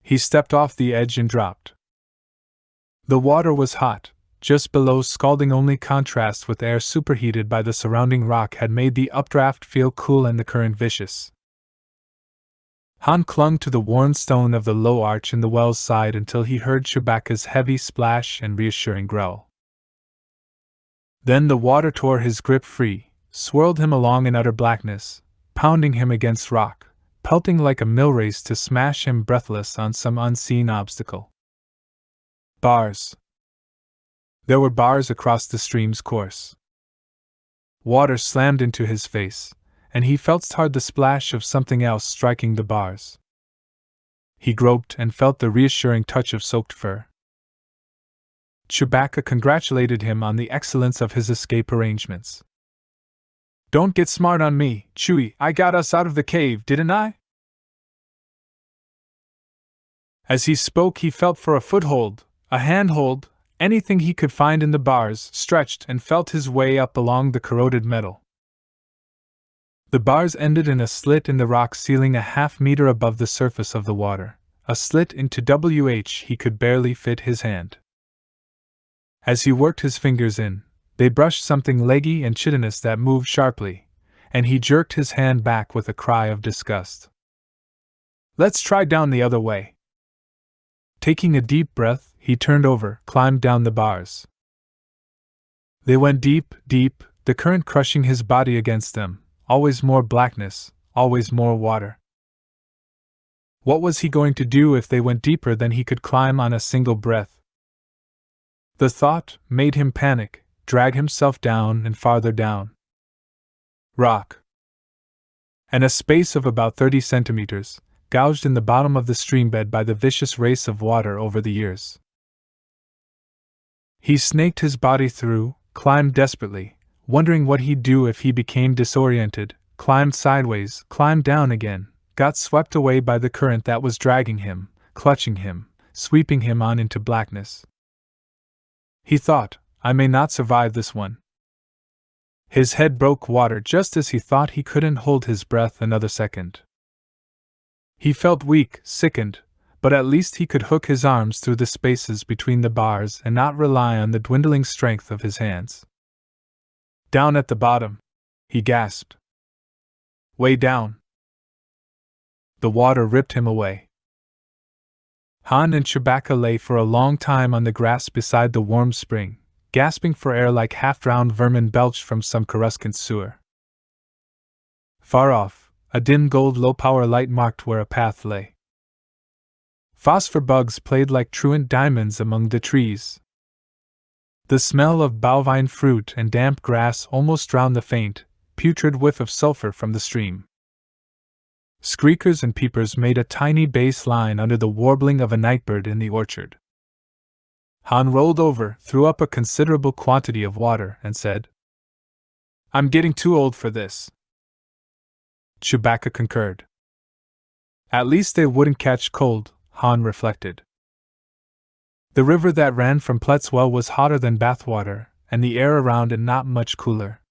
A: He stepped off the edge and dropped. The water was hot, just below scalding. Only contrast with air superheated by the surrounding rock had made the updraft feel cool and the current vicious. Han clung to the worn stone of the low arch in the well's side until he heard Chewbacca's heavy splash and reassuring growl. Then the water tore his grip free, swirled him along in utter blackness, pounding him against rock, pelting like a mill race to smash him breathless on some unseen obstacle. Bars. There were bars across the stream's course. Water slammed into his face, and he felt hard the splash of something else striking the bars. He groped and felt the reassuring touch of soaked fur. Chewbacca congratulated him on the excellence of his escape arrangements. "Don't get smart on me, Chewie, I got us out of the cave, didn't I?" As he spoke he felt for a foothold, a handhold, anything he could find in the bars, stretched and felt his way up along the corroded metal. The bars ended in a slit in the rock ceiling a half-meter above the surface of the water, a slit into which he could barely fit his hand. As he worked his fingers in, they brushed something leggy and chitinous that moved sharply, and he jerked his hand back with a cry of disgust. "Let's try down the other way." Taking a deep breath, he turned over, climbed down the bars. They went deep, deep, the current crushing his body against them. Always more blackness, always more water. What was he going to do if they went deeper than he could climb on a single breath? The thought made him panic, drag himself down and farther down. Rock. And a space of about 30 centimeters, gouged in the bottom of the streambed by the vicious race of water over the years. He snaked his body through, climbed desperately, wondering what he'd do if he became disoriented, climbed sideways, climbed down again, got swept away by the current that was dragging him, clutching him, sweeping him on into blackness. He thought, I may not survive this one. His head broke water just as he thought he couldn't hold his breath another second. He felt weak, sickened, but at least he could hook his arms through the spaces between the bars and not rely on the dwindling strength of his hands. Down at the bottom, he gasped. Way down. The water ripped him away. Han and Chewbacca lay for a long time on the grass beside the warm spring, gasping for air like half-drowned vermin belched from some Coruscant sewer. Far off, a dim gold low-power light marked where a path lay. Phosphor bugs played like truant diamonds among the trees. The smell of bovine fruit and damp grass almost drowned the faint, putrid whiff of sulfur from the stream. Screekers and peepers made a tiny bass line under the warbling of a nightbird in the orchard. Han rolled over, threw up a considerable quantity of water, and said, I'm getting too old for this. Chewbacca concurred. At least they wouldn't catch cold, Han reflected. The river that ran from Plet's well was hotter than bathwater, and the air around it not much cooler.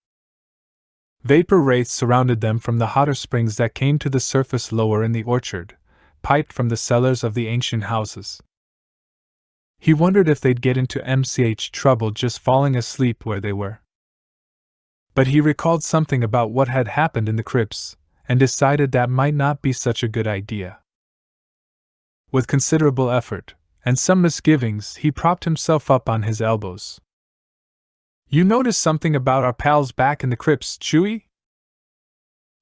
A: Vapor wraiths surrounded them from the hotter springs that came to the surface lower in the orchard, piped from the cellars of the ancient houses. He wondered if they'd get into trouble just falling asleep where they were. But he recalled something about what had happened in the crypts, and decided that might not be such a good idea. With considerable effort, and some misgivings, he propped himself up on his elbows. You noticed something about our pals back in the crypts, Chewie?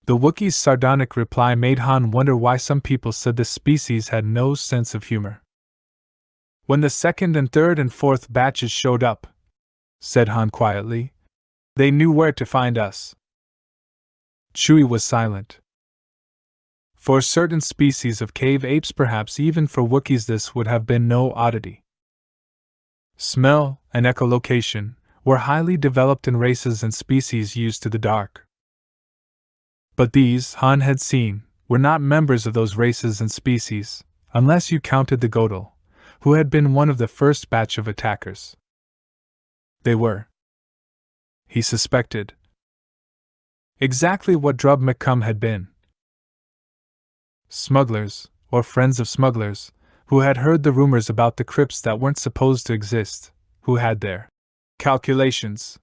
A: The Wookiee's sardonic reply made Han wonder why some people said the species had no sense of humor. When the second and third and fourth batches showed up, said Han quietly, they knew where to find us. Chewie was silent. For certain species of cave apes, perhaps even for Wookiees, this would have been no oddity. Smell and echolocation were highly developed in races and species used to the dark. But these, Han had seen, were not members of those races and species, unless you counted the Godel, who had been one of the first batch of attackers. They were, he suspected, exactly what Drub McCum had been. Smugglers, or friends of smugglers, who had heard the rumors about the crypts that weren't supposed to exist, who had their calculations,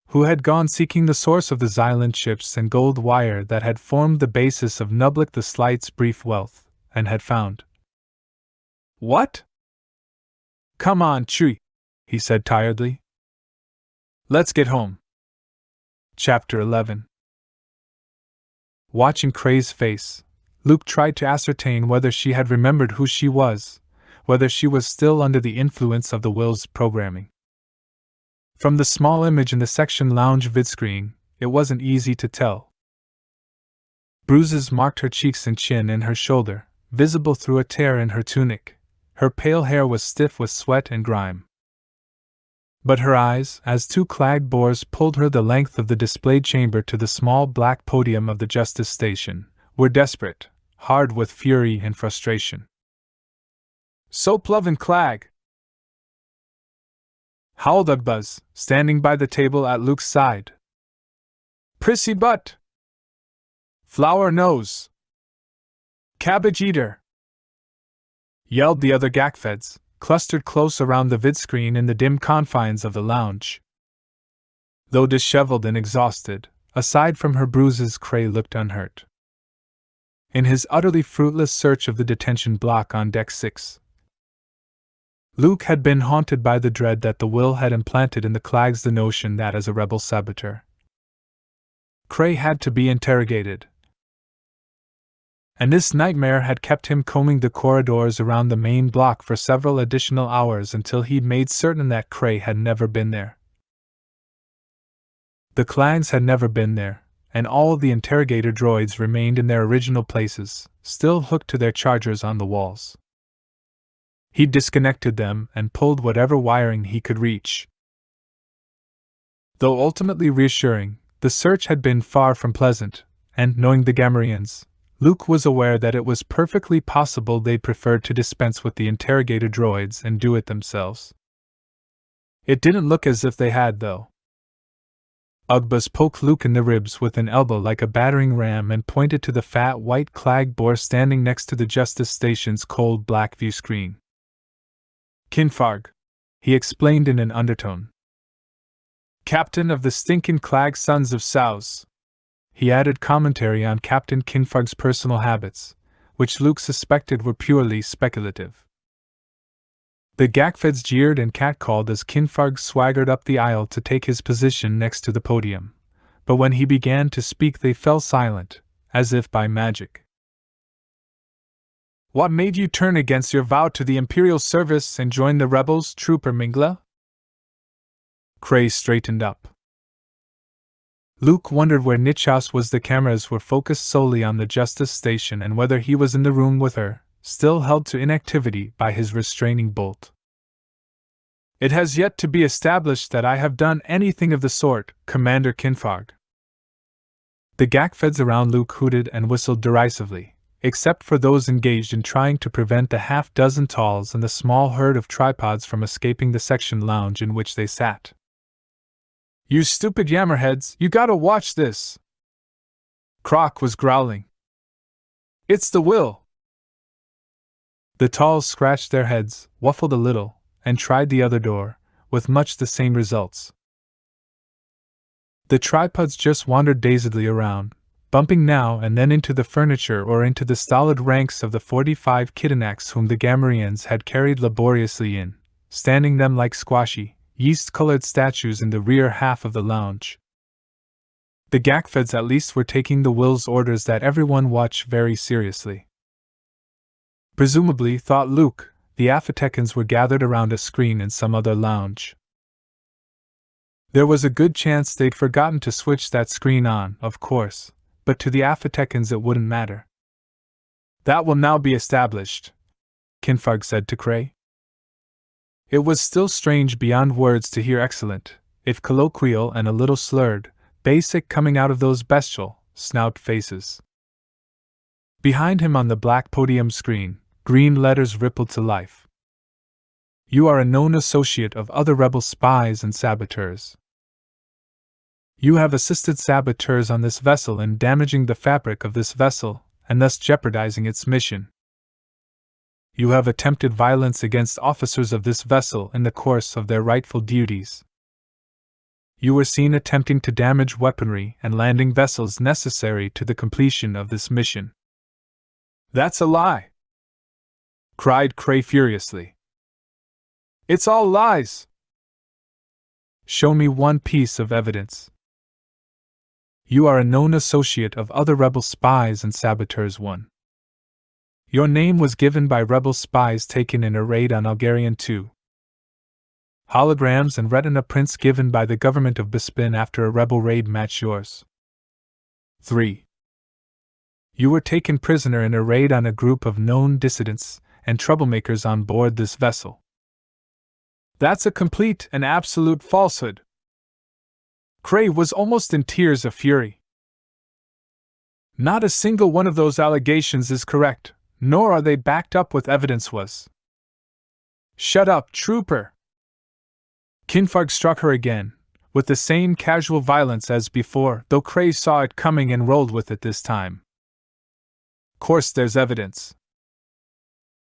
A: who had gone seeking the source of the Xylan chips and gold wire that had formed the basis of Nublik the Slight's brief wealth, and had found. What? Come on, Chewie, he said tiredly. Let's get home. Chapter 11. Watching Kray's face, Luke tried to ascertain whether she had remembered who she was, whether she was still under the influence of the Will's programming. From the small image in the section lounge vidscreen, it wasn't easy to tell. Bruises marked her cheeks and chin and her shoulder, visible through a tear in her tunic. Her pale hair was stiff with sweat and grime. But her eyes, as two clagged boars pulled her the length of the displayed chamber to the small black podium of the justice station, were desperate, hard with fury and frustration. So Plovin Clag! Howled Ugbuzz, standing by the table at Luke's side. Prissy butt! Flower nose! Cabbage eater! Yelled the other Gakfeds, clustered close around the vidscreen in the dim confines of the lounge. Though disheveled and exhausted, aside from her bruises, Kray looked unhurt. In his utterly fruitless search of the detention block on Deck 6, Luke had been haunted by the dread that the Will had implanted in the Clags, the notion that as a rebel saboteur, Kray had to be interrogated. and this nightmare had kept him combing the corridors around the main block for several additional hours until he'd made certain that Cray had never been there. The clans had never been there, and all the interrogator droids remained in their original places, still hooked to their chargers on the walls. He disconnected them and pulled whatever wiring he could reach. Though ultimately reassuring, the search had been far from pleasant, and knowing the Gamorreans, Luke was aware that it was perfectly possible they'd prefer to dispense with the interrogator droids and do it themselves. It didn't look as if they had, though. Ugbuz poked Luke in the ribs with an elbow like a battering ram and pointed to the fat white clag boar standing next to the Justice Station's cold black view screen. Kinfarg, he explained in an undertone. Captain of the stinkin' clag sons of sows. He added commentary on Captain Kinfarg's personal habits, which Luke suspected were purely speculative. The Gakfeds jeered and catcalled as Kinfarg swaggered up the aisle to take his position next to the podium, but when he began to speak they fell silent, as if by magic. What made you turn against your vow to the Imperial service and join the rebels, Trooper Mingla? Cray straightened up. Luke wondered where Nichos was. The cameras were focused solely on the Justice Station and whether he was in the room with her, still held to inactivity by his restraining bolt. It has yet to be established that I have done anything of the sort, Commander Kinfarg. The Gakfeds around Luke hooted and whistled derisively, except for those engaged in trying to prevent the half-dozen talls and the small herd of tripods from escaping the section lounge in which they sat. You stupid yammerheads, you gotta watch this! Croc was growling. It's the will! The talls scratched their heads, waffled a little, and tried the other door, with much the same results. The tripods just wandered dazedly around, bumping now and then into the furniture or into the stolid ranks of the 45 Kittinaks whom the Gamorreans had carried laboriously in, standing them like squashy, yeast-colored statues in the rear half of the lounge. The Gakfeds at least were taking the Will's orders that everyone watch very seriously. Presumably, thought Luke, the Afatekans were gathered around a screen in some other lounge. There was a good chance they'd forgotten to switch that screen on, of course, but to the Afatekans it wouldn't matter. That will now be established, Kinfarg said to Cray. It was still strange beyond words to hear excellent, if colloquial and a little slurred, basic coming out of those bestial, snout faces. Behind him on the black podium screen, green letters rippled to life. You are a known associate of other rebel spies and saboteurs. You have assisted saboteurs on this vessel in damaging the fabric of this vessel, and thus jeopardizing its mission. You have attempted violence against officers of this vessel in the course of their rightful duties. You were seen attempting to damage weaponry and landing vessels necessary to the completion of this mission. That's a lie! Cried Cray furiously. It's all lies! Show me one piece of evidence. You are a known associate of other rebel spies and saboteurs. 1. Your name was given by rebel spies taken in a raid on Algarian 2. Holograms and retina prints given by the government of Bespin after a rebel raid match yours. 3. You were taken prisoner in a raid on a group of known dissidents and troublemakers on board this vessel. That's a complete and absolute falsehood. Cray was almost in tears of fury. Not a single one of those allegations is correct, nor are they backed up with evidence. Was. Shut up, trooper! Kinfarg struck her again, with the same casual violence as before, though Cray saw it coming and rolled with it this time. Course there's evidence.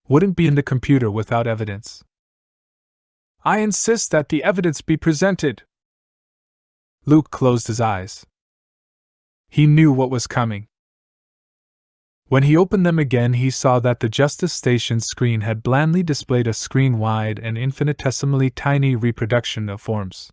A: Wouldn't be in the computer without evidence. I insist that the evidence be presented. Luke closed his eyes. He knew what was coming. When he opened them again, he saw that the Justice Station screen had blandly displayed a screen-wide and infinitesimally tiny reproduction of forms.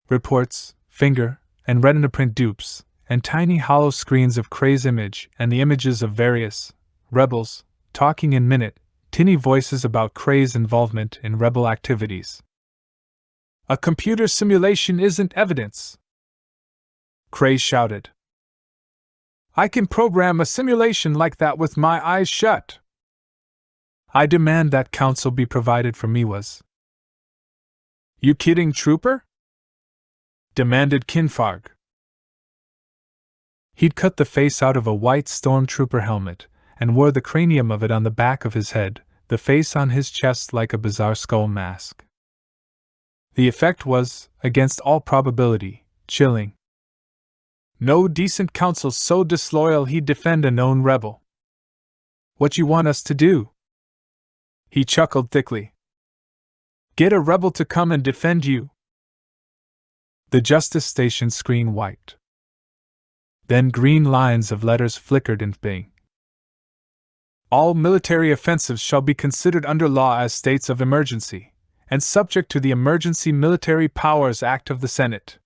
A: Reports, finger, and retina print dupes, and tiny hollow screens of Cray's image and the images of various rebels, talking in tinny voices about Cray's involvement in rebel activities. "A computer simulation isn't evidence," Cray shouted. "I can program a simulation like that with my eyes shut." "I demand that counsel be provided for Miwas." "You kidding, trooper?" demanded Kinfarg. He'd cut the face out of a white stormtrooper helmet, and wore the cranium of it on the back of his head, the face on his chest like a bizarre skull mask. The effect was, against all probability, chilling. No decent counsel's so disloyal he'd defend a known rebel. "What you want us to do?" He chuckled thickly. "Get a rebel to come and defend you." The Justice Station screen wiped. Then green lines of letters flickered in Bing. "All military offensives shall be considered under law as states of emergency, and subject to the Emergency Military Powers Act of the Senate.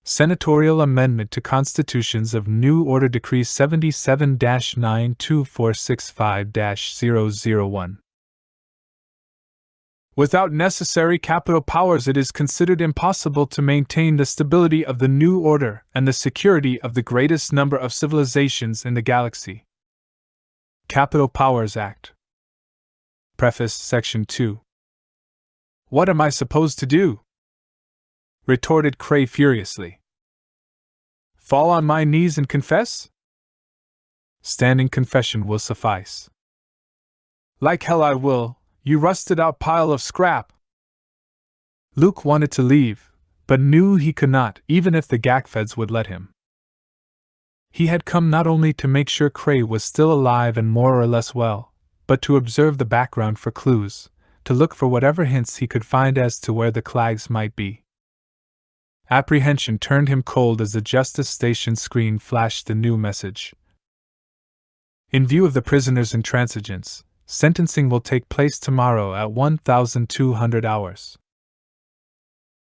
A: Senatorial Amendment to Constitutions of New Order Decree 77-92465-001. Without necessary capital powers, it is considered impossible to maintain the stability of the new order and the security of the greatest number of civilizations in the galaxy. Capital Powers Act. Preface Section 2. "What am I supposed to do?" retorted Cray furiously. "Fall on my knees and confess?" "Standing confession will suffice." "Like hell I will, you rusted-out pile of scrap!" Luke wanted to leave, but knew he could not, even if the Gakfeds would let him. He had come not only to make sure Cray was still alive and more or less well, but to observe the background for clues, to look for whatever hints he could find as to where the Clags might be. Apprehension turned him cold as the Justice Station screen flashed the new message. "In view of the prisoner's intransigence, sentencing will take place tomorrow at 1200 hours.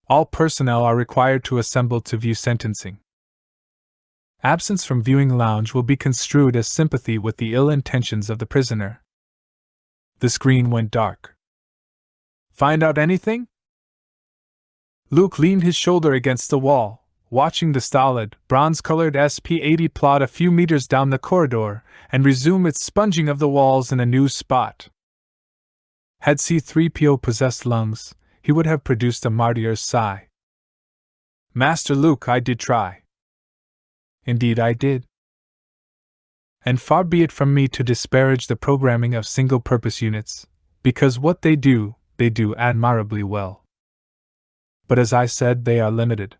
A: All personnel are required to assemble to view sentencing. Absence from viewing lounge will be construed as sympathy with the ill intentions of the prisoner." The screen went dark. "Find out anything?" Luke leaned his shoulder against the wall, watching the stolid, bronze-colored SP-80 plod a few meters down the corridor and resume its sponging of the walls in a new spot. Had C-3PO possessed lungs, he would have produced a martyr's sigh. "Master Luke, I did try." "Indeed I did. And far be it from me to disparage the programming of single-purpose units, because what they do admirably well. But as I said, they are limited."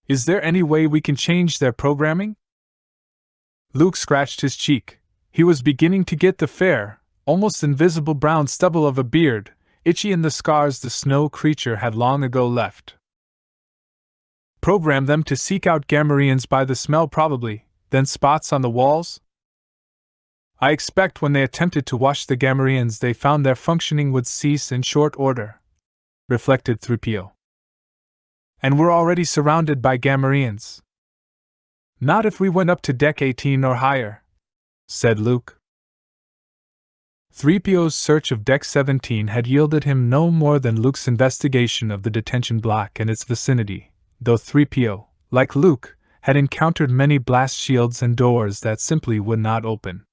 A: "Is there any way we can change their programming?" Luke scratched his cheek. He was beginning to get the fair, almost invisible brown stubble of a beard, itchy in the scars the snow creature had long ago left. "Program them to seek out Gamorreans by the smell probably, then spots on the walls?" "I expect when they attempted to wash the Gamorreans they found their functioning would cease in short order," reflected 3PO. "And we're already surrounded by Gamorreans." "Not if we went up to Deck 18 or higher," said Luke. 3PO's search of Deck 17 had yielded him no more than Luke's investigation of the detention block and its vicinity, though 3PO, like Luke, had encountered many blast shields and doors that simply would not open.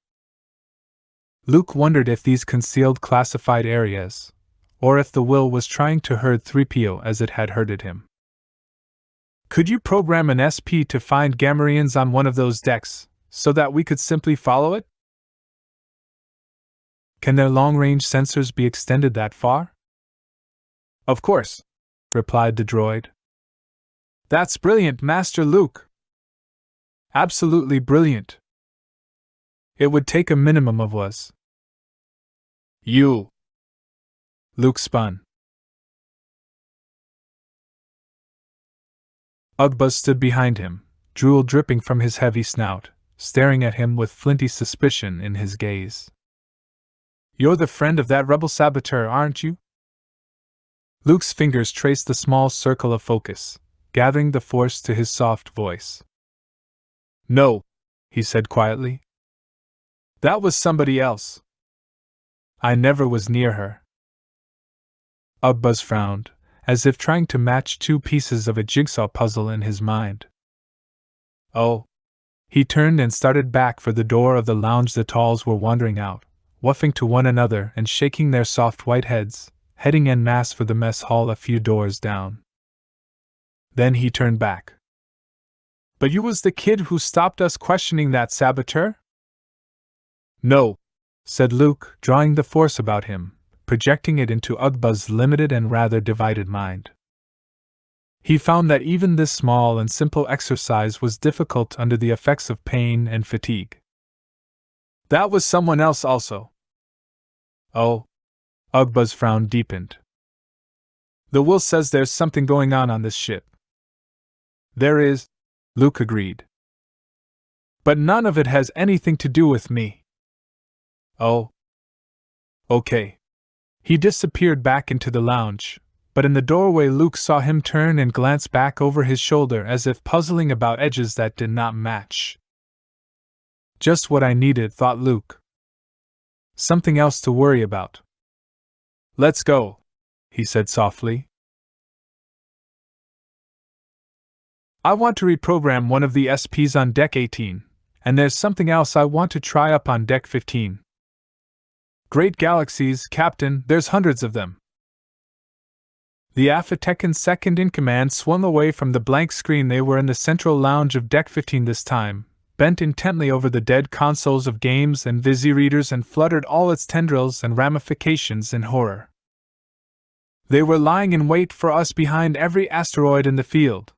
A: Luke wondered if these concealed classified areas, or if the will was trying to herd 3PO as it had herded him. "Could you program an SP to find Gamorreans on one of those decks, so that we could simply follow it?" "Can their long-range sensors be extended that far?" "Of course," replied the droid. "That's brilliant, Master Luke." "Absolutely brilliant. It would take a minimum of was." "You." Luke spun. Ugbuzz stood behind him, drool dripping from his heavy snout, staring at him with flinty suspicion in his gaze. "You're the friend of that rebel saboteur, aren't you?" Luke's fingers traced the small circle of focus, gathering the force to his soft voice. "No," he said quietly. "That was somebody else. I never was near her." Ugbuzz frowned, as if trying to match two pieces of a jigsaw puzzle in his mind. "Oh." He turned and started back for the door of the lounge. The Talls were wandering out, whuffing to one another and shaking their soft white heads, heading en masse for the mess hall a few doors down. Then he turned back. "But you was the kid who stopped us questioning that saboteur?" "No," said Luke, drawing the force about him, projecting it into Ugbuzz's limited and rather divided mind. He found that even this small and simple exercise was difficult under the effects of pain and fatigue. "That was someone else also." "Oh." Ugbuzz's frown deepened. "The will says there's something going on this ship." "There is," Luke agreed. "But none of it has anything to do with me." "Oh. Okay." He disappeared back into the lounge, but in the doorway Luke saw him turn and glance back over his shoulder as if puzzling about edges that did not match. Just what I needed, thought Luke. Something else to worry about. "Let's go," he said softly. "I want to reprogram one of the SPs on Deck 18, and there's something else I want to try up on Deck 15. Great galaxies, Captain, there's hundreds of them." The Afatecan's second-in-command swung away from the blank screen. They were in the central lounge of Deck 15 this time, bent intently over the dead consoles of games and visi-readers, and fluttered all its tendrils and ramifications in horror. "They were lying in wait for us behind every asteroid in the field."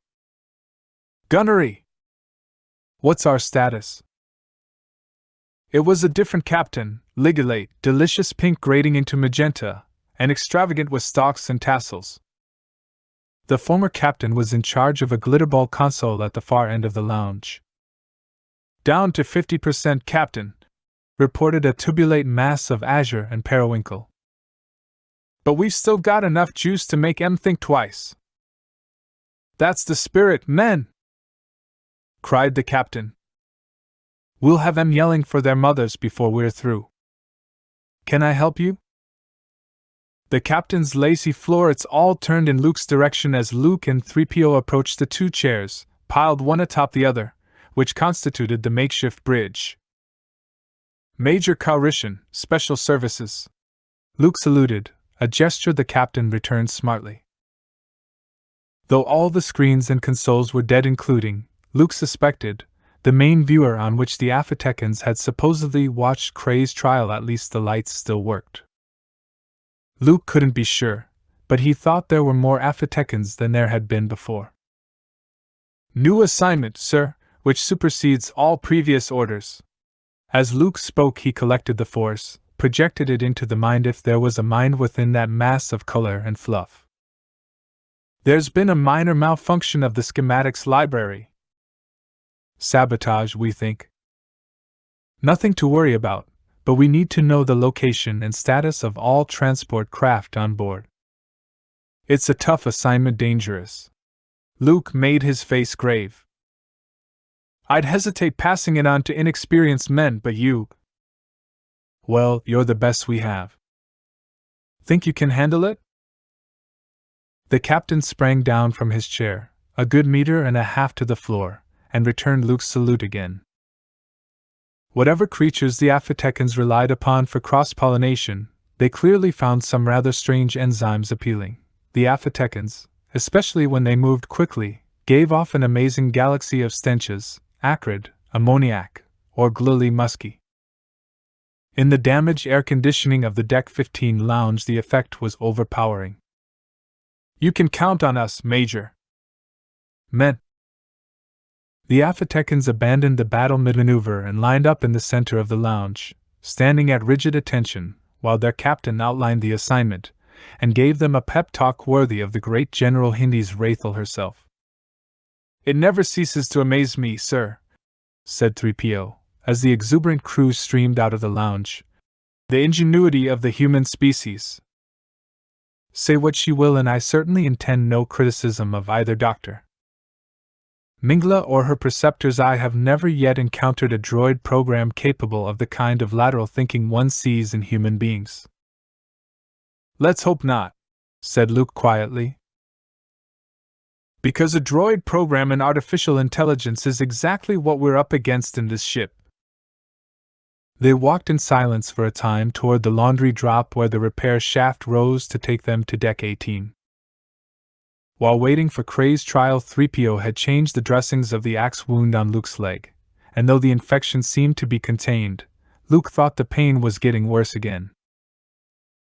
A: "Gunnery! What's our status?" It was a different captain, ligulate, delicious pink grading into magenta, and extravagant with stalks and tassels. The former captain was in charge of a glitterball console at the far end of the lounge. "Down to 50%, Captain," reported a tubulate mass of azure and periwinkle. "But we've still got enough juice to make 'em think twice." "That's the spirit, men!" cried the captain. "We'll have 'em yelling for their mothers before we're through. Can I help you?" The captain's lacy florets all turned in Luke's direction as Luke and 3PO approached the two chairs, piled one atop the other, which constituted the makeshift bridge. "Major Calrishan, Special Services." Luke saluted, a gesture the captain returned smartly. Though all the screens and consoles were dead, including, Luke suspected, the main viewer on which the Afatecans had supposedly watched Kray's trial, at least the lights still worked. Luke couldn't be sure, but he thought there were more Afatecans than there had been before. "New assignment, sir, which supersedes all previous orders." As Luke spoke, he collected the force, projected it into the mind, if there was a mind within that mass of color and fluff. "There's been a minor malfunction of the schematics library. Sabotage, we think. Nothing to worry about, but we need to know the location and status of all transport craft on board. It's a tough assignment, dangerous." Luke made his face grave. "I'd hesitate passing it on to inexperienced men, but you... Well, you're the best we have. Think you can handle it?" The captain sprang down from his chair, a good meter and a half to the floor, and returned Luke's salute again. Whatever creatures the Afatecans relied upon for cross-pollination, they clearly found some rather strange enzymes appealing. The Afatecans, especially when they moved quickly, gave off an amazing galaxy of stenches, acrid, ammoniac, or glilly musky. In the damaged air conditioning of the Deck 15 lounge, the effect was overpowering. "You can count on us, Major." "Men." The Afatecans abandoned the battle mid-maneuver and lined up in the center of the lounge, standing at rigid attention, while their captain outlined the assignment, and gave them a pep talk worthy of the great General Hindi's Wrathel herself. "It never ceases to amaze me, sir," said 3PO, as the exuberant crew streamed out of the lounge, "the ingenuity of the human species." Say what she will, and I certainly intend no criticism of either doctor. Mingla or her preceptors. I have never yet encountered a droid program capable of the kind of lateral thinking one sees in human beings. Let's hope not, said Luke quietly. Because a droid program in artificial intelligence is exactly what we're up against in this ship. They walked in silence for a time toward the laundry drop where the repair shaft rose to take them to Deck 18. While waiting for Cray's trial, 3PO had changed the dressings of the axe wound on Luke's leg, and though the infection seemed to be contained, Luke thought the pain was getting worse again.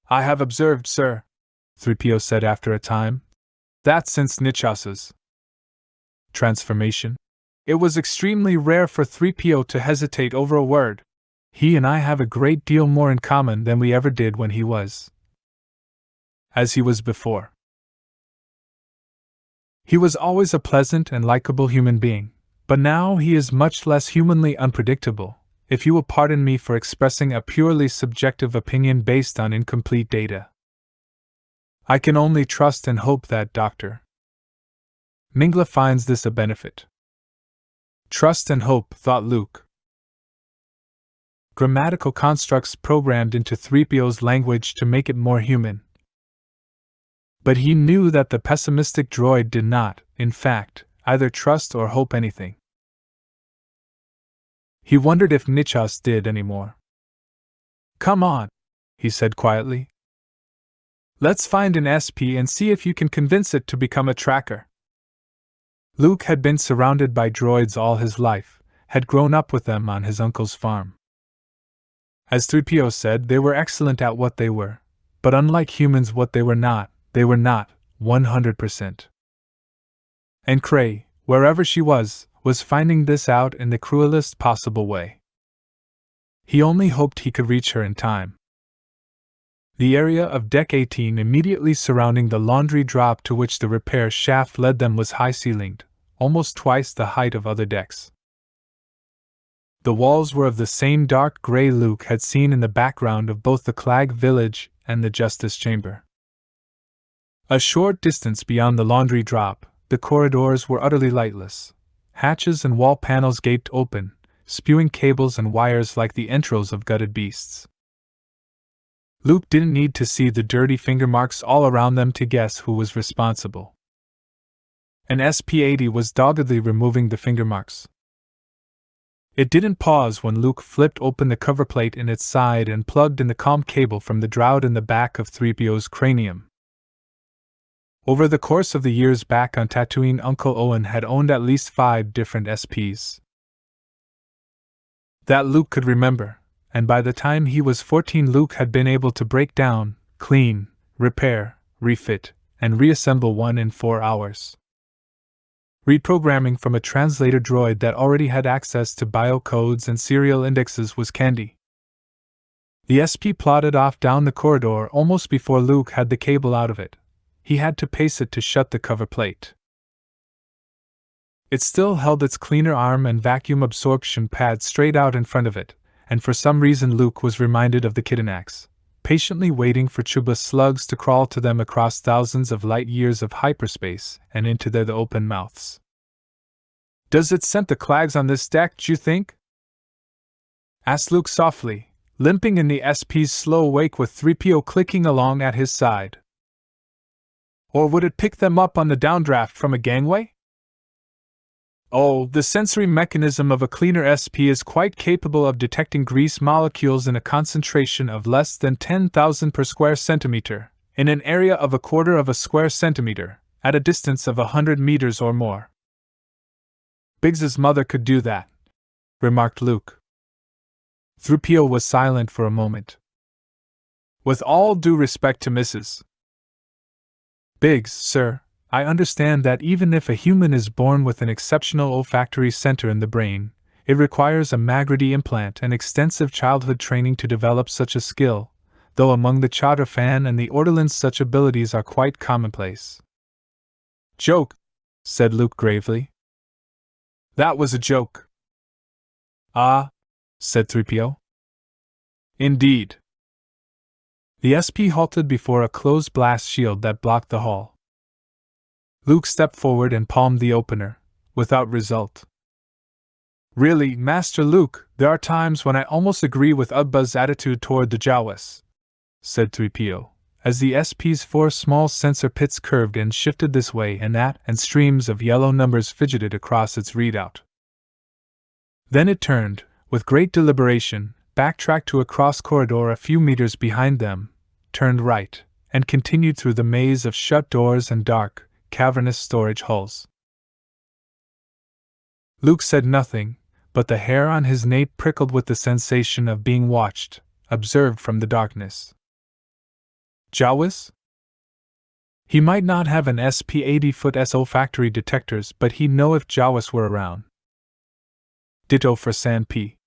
A: I have observed, sir, 3PO said after a time, that since Nichas's transformation, it was extremely rare for 3PO to hesitate over a word. He and I have a great deal more in common than we ever did when he was as he was before. He was always a pleasant and likable human being, but now he is much less humanly unpredictable, if you will pardon me for expressing a purely subjective opinion based on incomplete data. I can only trust and hope that Dr. Mingla finds this a benefit. Trust and hope, thought Luke. Grammatical constructs programmed into 3PO's language to make it more human. But he knew that the pessimistic droid did not, in fact, either trust or hope anything. He wondered if Nichas did anymore. Come on, he said quietly. Let's find an SP and see if you can convince it to become a tracker. Luke had been surrounded by droids all his life, had grown up with them on his uncle's farm. As 3PO said, they were excellent at what they were, but unlike humans, what they were not 100%. And Cray, wherever she was finding this out in the cruelest possible way. He only hoped he could reach her in time. The area of Deck 18 immediately surrounding the laundry drop to which the repair shaft led them was high-ceilinged, almost twice the height of other decks. The walls were of the same dark gray Luke had seen in the background of both the Clag village and the Justice Chamber. A short distance beyond the laundry drop, the corridors were utterly lightless. Hatches and wall panels gaped open, spewing cables and wires like the entrails of gutted beasts. Luke didn't need to see the dirty finger marks all around them to guess who was responsible. An SP-80 was doggedly removing the finger marks. It didn't pause when Luke flipped open the cover plate in its side and plugged in the comm cable from the shroud in the back of 3PO's cranium. Over the course of the years back on Tatooine, Uncle Owen had owned at least 5 different SPs that Luke could remember, and by the time he was 14 Luke had been able to break down, clean, repair, refit, and reassemble one in 4 hours. Reprogramming from a translator droid that already had access to biocodes and serial indexes was candy. The SP plodded off down the corridor almost before Luke had the cable out of it. He had to pace it to shut the cover plate. It still held its cleaner arm and vacuum absorption pad straight out in front of it, and for some reason Luke was reminded of the Kidanax, patiently waiting for Chuba slugs to crawl to them across thousands of light years of hyperspace and into their open mouths. Does it scent the Clags on this deck, d'you think? Asked Luke softly, limping in the SP's slow wake with 3PO clicking along at his side. Or would it pick them up on the downdraft from a gangway? Oh, the sensory mechanism of a cleaner SP is quite capable of detecting grease molecules in a concentration of less than 10,000 per square centimeter, in an area of 1/4 of a square centimeter, at a distance of 100 meters or more. Biggs's mother could do that, remarked Luke. 3PO was silent for a moment. With all due respect to Mrs. Biggs, sir, I understand that even if a human is born with an exceptional olfactory center in the brain, it requires a Magrity implant and extensive childhood training to develop such a skill, though among the Chowderfan and the Ortolans such abilities are quite commonplace. Joke, said Luke gravely. That was a joke. Ah, said 3PO. Indeed. The SP halted before a closed blast shield that blocked the hall. Luke stepped forward and palmed the opener, without result. Really, Master Luke, there are times when I almost agree with Ugba's attitude toward the Jawas, said 3PO, as the SP's four small sensor pits curved and shifted this way and that, and streams of yellow numbers fidgeted across its readout. Then it turned, with great deliberation, backtracked to a cross corridor a few meters behind them, turned right, and continued through the maze of shut doors and dark, cavernous storage hulls. Luke said nothing, but the hair on his nape prickled with the sensation of being watched, observed from the darkness. Jawas? He might not have an SP-80-foot SO factory detectors, but he'd know if Jawas were around. Ditto for San P.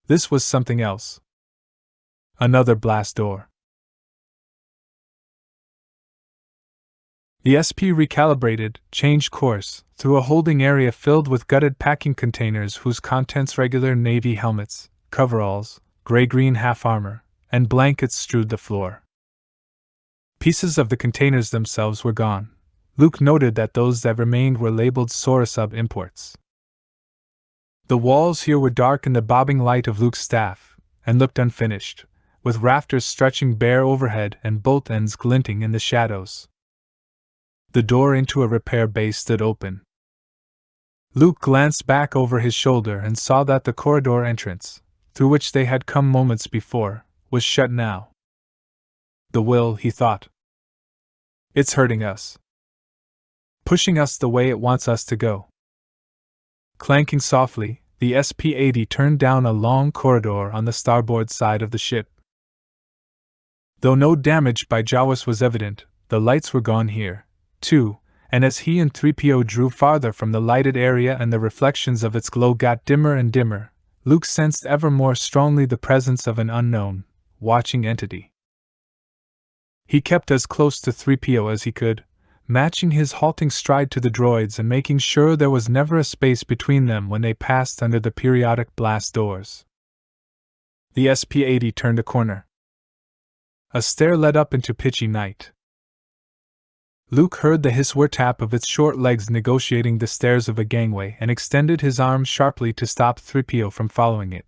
A: This was something else. Another blast door. The SP recalibrated, changed course, through a holding area filled with gutted packing containers whose contents regular Navy helmets, coveralls, gray-green half-armor, and blankets strewed the floor. Pieces of the containers themselves were gone. Luke noted that those that remained were labeled Sorosub imports. The walls here were dark in the bobbing light of Luke's staff, and looked unfinished, with rafters stretching bare overhead and bolt ends glinting in the shadows. The door into a repair bay stood open. Luke glanced back over his shoulder and saw that the corridor entrance, through which they had come moments before, was shut now. The will, he thought. It's hurting us. Pushing us the way it wants us to go. Clanking softly, the SP-80 turned down a long corridor on the starboard side of the ship. Though no damage by Jawas was evident, the lights were gone here, too, and as he and 3PO drew farther from the lighted area and the reflections of its glow got dimmer and dimmer, Luke sensed ever more strongly the presence of an unknown, watching entity. He kept as close to 3PO as he could, matching his halting stride to the droids and making sure there was never a space between them when they passed under the periodic blast doors. The SP-80 turned a corner. A stair led up into pitchy night. Luke heard the hiss-whir tap of its short legs negotiating the stairs of a gangway and extended his arm sharply to stop 3PO from following it,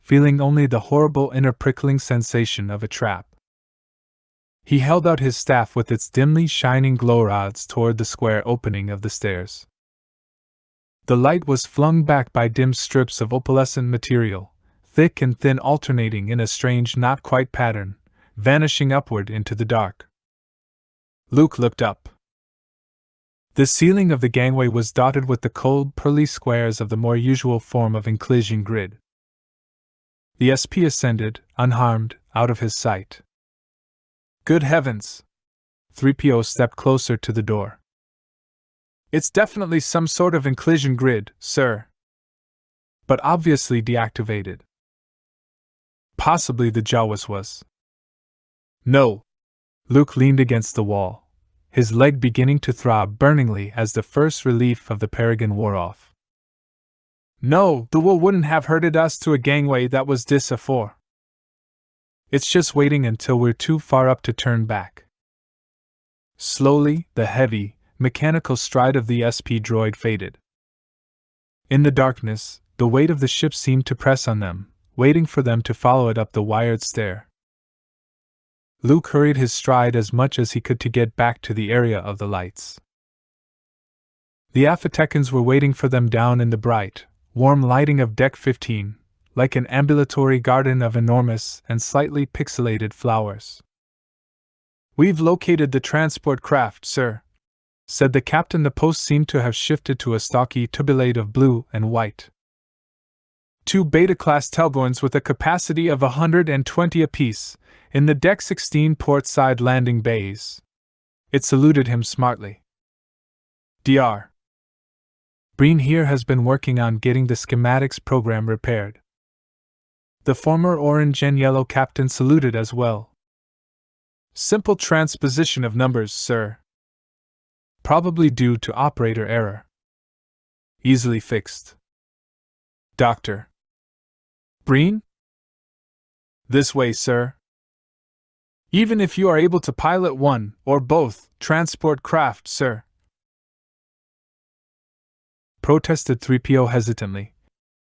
A: feeling only the horrible inner prickling sensation of a trap. He held out his staff with its dimly shining glow rods toward the square opening of the stairs. The light was flung back by dim strips of opalescent material, thick and thin alternating in a strange not-quite pattern, vanishing upward into the dark. Luke looked up. The ceiling of the gangway was dotted with the cold, pearly squares of the more usual form of inclusion grid. The SP ascended, unharmed, out of his sight. Good heavens! 3PO stepped closer to the door. It's definitely some sort of inclusion grid, sir. But obviously deactivated. Possibly the Jawas was. No! Luke leaned against the wall, his leg beginning to throb burningly as the first relief of the Peregrine wore off. No, the will wouldn't have herded us to a gangway that was dis-a-4. It's just waiting until we're too far up to turn back. Slowly, the heavy, mechanical stride of the SP droid faded. In the darkness, the weight of the ship seemed to press on them, waiting for them to follow it up the wired stair. Luke hurried his stride as much as he could to get back to the area of the lights. The Afatekans were waiting for them down in the bright, warm lighting of Deck 15, like an ambulatory garden of enormous and slightly pixelated flowers. We've located the transport craft, sir, said the captain. The post seemed to have shifted to a stocky tubulate of blue and white. 2 Beta-class Telgorns with a capacity of 120 apiece, in the Deck 16 port-side landing bays. It saluted him smartly. Dr. Breen here has been working on getting the schematics program repaired. The former orange and yellow captain saluted as well. Simple transposition of numbers, sir. Probably due to operator error. Easily fixed. Dr. Breen? This way, sir. Even if you are able to pilot one, or both, transport craft, sir. protested 3PO hesitantly.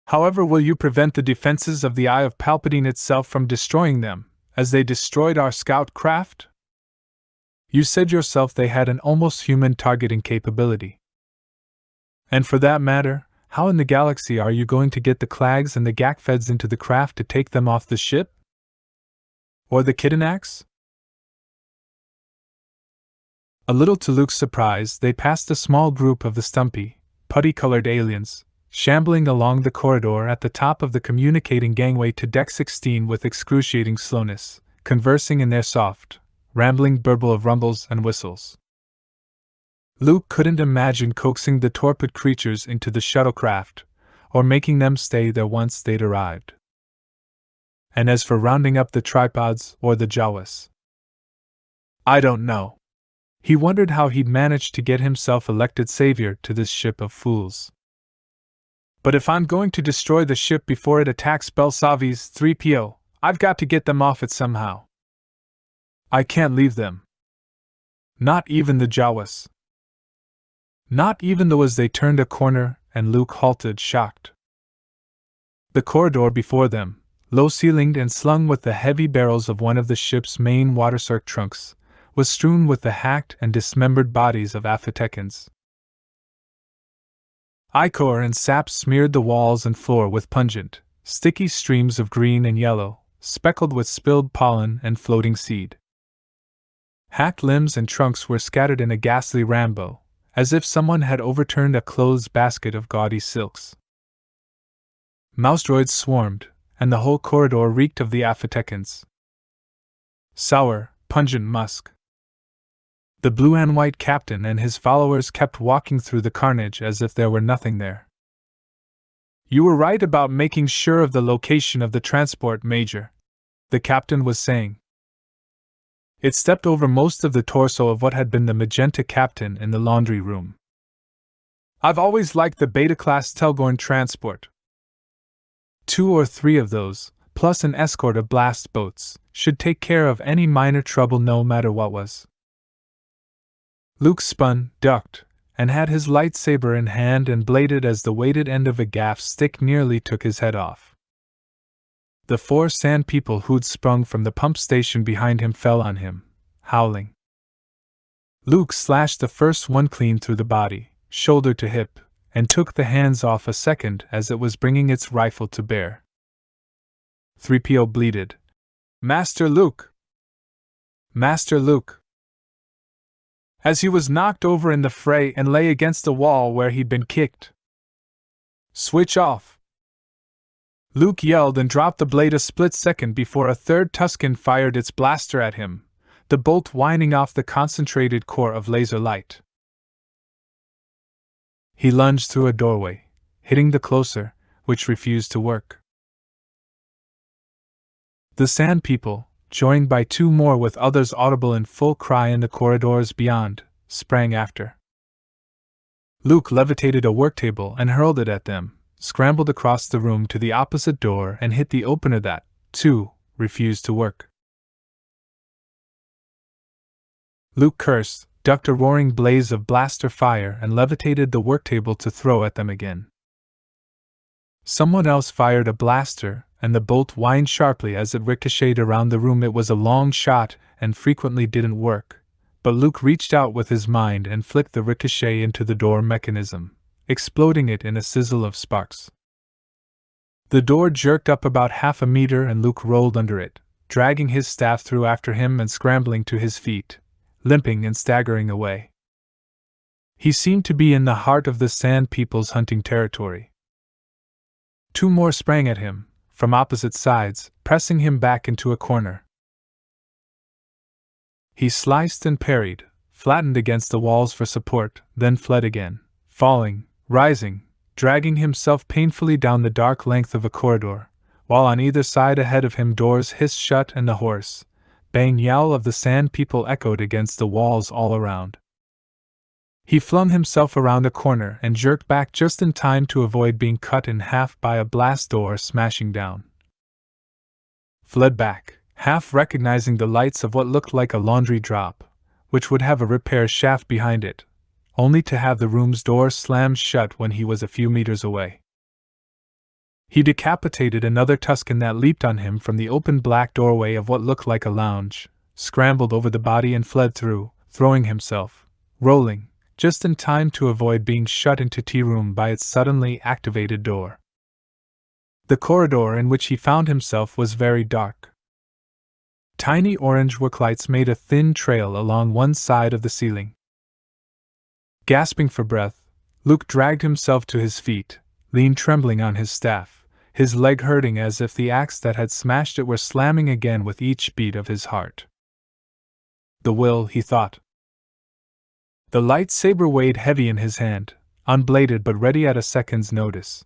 A: However, will you prevent the defenses of the Eye of Palpatine itself from destroying them, as they destroyed our scout craft? You said yourself they had an almost human targeting capability. And for that matter, how in the galaxy are you going to get the Clags and the Gakfeds into the craft to take them off the ship? Or the Kidanax? A little to Luke's surprise, they passed a small group of the stumpy, putty-colored aliens, shambling along the corridor at the top of the communicating gangway to Deck 16 with excruciating slowness, conversing in their soft, rambling burble of rumbles and whistles. Luke couldn't imagine coaxing the torpid creatures into the shuttlecraft, or making them stay there once they'd arrived. And as for rounding up the tripods or the Jawas, I don't know. He wondered how he'd managed to get himself elected savior to this ship of fools. But if I'm going to destroy the ship before it attacks Belsavi's 3PO, I've got to get them off it somehow. I can't leave them. Not even the Jawas. Not even though as they turned a corner and Luke halted shocked. The corridor before them, low-ceilinged and slung with the heavy barrels of one of the ship's main water-soaked trunks, was strewn with the hacked and dismembered bodies of Aphtekans. Ichor and sap smeared the walls and floor with pungent, sticky streams of green and yellow, speckled with spilled pollen and floating seed. Hacked limbs and trunks were scattered in a ghastly rambo, as if someone had overturned a clothes basket of gaudy silks. Mouse droids swarmed, and the whole corridor reeked of the Aphtekans. Sour, pungent musk. The blue and white captain and his followers kept walking through the carnage as if there were nothing there. You were right about making sure of the location of the transport, Major, the captain was saying. It stepped over most of the torso of what had been the magenta captain in the laundry room. I've always liked the Beta-class Telgorn transport. 2 or 3 of those, plus an escort of blast boats, should take care of any minor trouble no matter what was. Luke spun, ducked, and had his lightsaber in hand and bladed as the weighted end of a gaff stick nearly took his head off. The 4 sand people who'd sprung from the pump station behind him fell on him, howling. Luke slashed the first one clean through the body, shoulder to hip, and took the hands off a second as it was bringing its rifle to bear. 3PO bleated. Master Luke! Master Luke! As he was knocked over in the fray and lay against the wall where he'd been kicked. Switch off! Luke yelled and dropped the blade a split second before a third Tusken fired its blaster at him, the bolt whining off the concentrated core of laser light. He lunged through a doorway, hitting the closer, which refused to work. The Sand People, joined by 2 more with others audible in full cry in the corridors beyond, sprang after. Luke levitated a worktable and hurled it at them, scrambled across the room to the opposite door and hit the opener that, too, refused to work. Luke cursed, ducked a roaring blaze of blaster fire and levitated the worktable to throw at them again. Someone else fired a blaster, and the bolt whined sharply as it ricocheted around the room. It was a long shot and frequently didn't work, but Luke reached out with his mind and flicked the ricochet into the door mechanism, exploding it in a sizzle of sparks. The door jerked up about half a meter and Luke rolled under it, dragging his staff through after him and scrambling to his feet, limping and staggering away. He seemed to be in the heart of the Sand People's hunting territory. 2 more sprang at him, from opposite sides, pressing him back into a corner. He sliced and parried, flattened against the walls for support, then fled again, falling, rising, dragging himself painfully down the dark length of a corridor, while on either side ahead of him doors hissed shut and the hoarse, baying yowl of the Sand People echoed against the walls all around. He flung himself around a corner and jerked back just in time to avoid being cut in half by a blast door smashing down. Fled back, half recognizing the lights of what looked like a laundry drop, which would have a repair shaft behind it, only to have the room's door slammed shut when he was a few meters away. He decapitated another Tusken that leaped on him from the open black doorway of what looked like a lounge, scrambled over the body and fled through, throwing himself, rolling, just in time to avoid being shut into tea-room by its suddenly activated door. The corridor in which he found himself was very dark. Tiny orange work lights made a thin trail along one side of the ceiling. Gasping for breath, Luke dragged himself to his feet, leaned trembling on his staff, his leg hurting as if the axe that had smashed it were slamming again with each beat of his heart. The will, he thought. The lightsaber weighed heavy in his hand, unbladed but ready at a second's notice.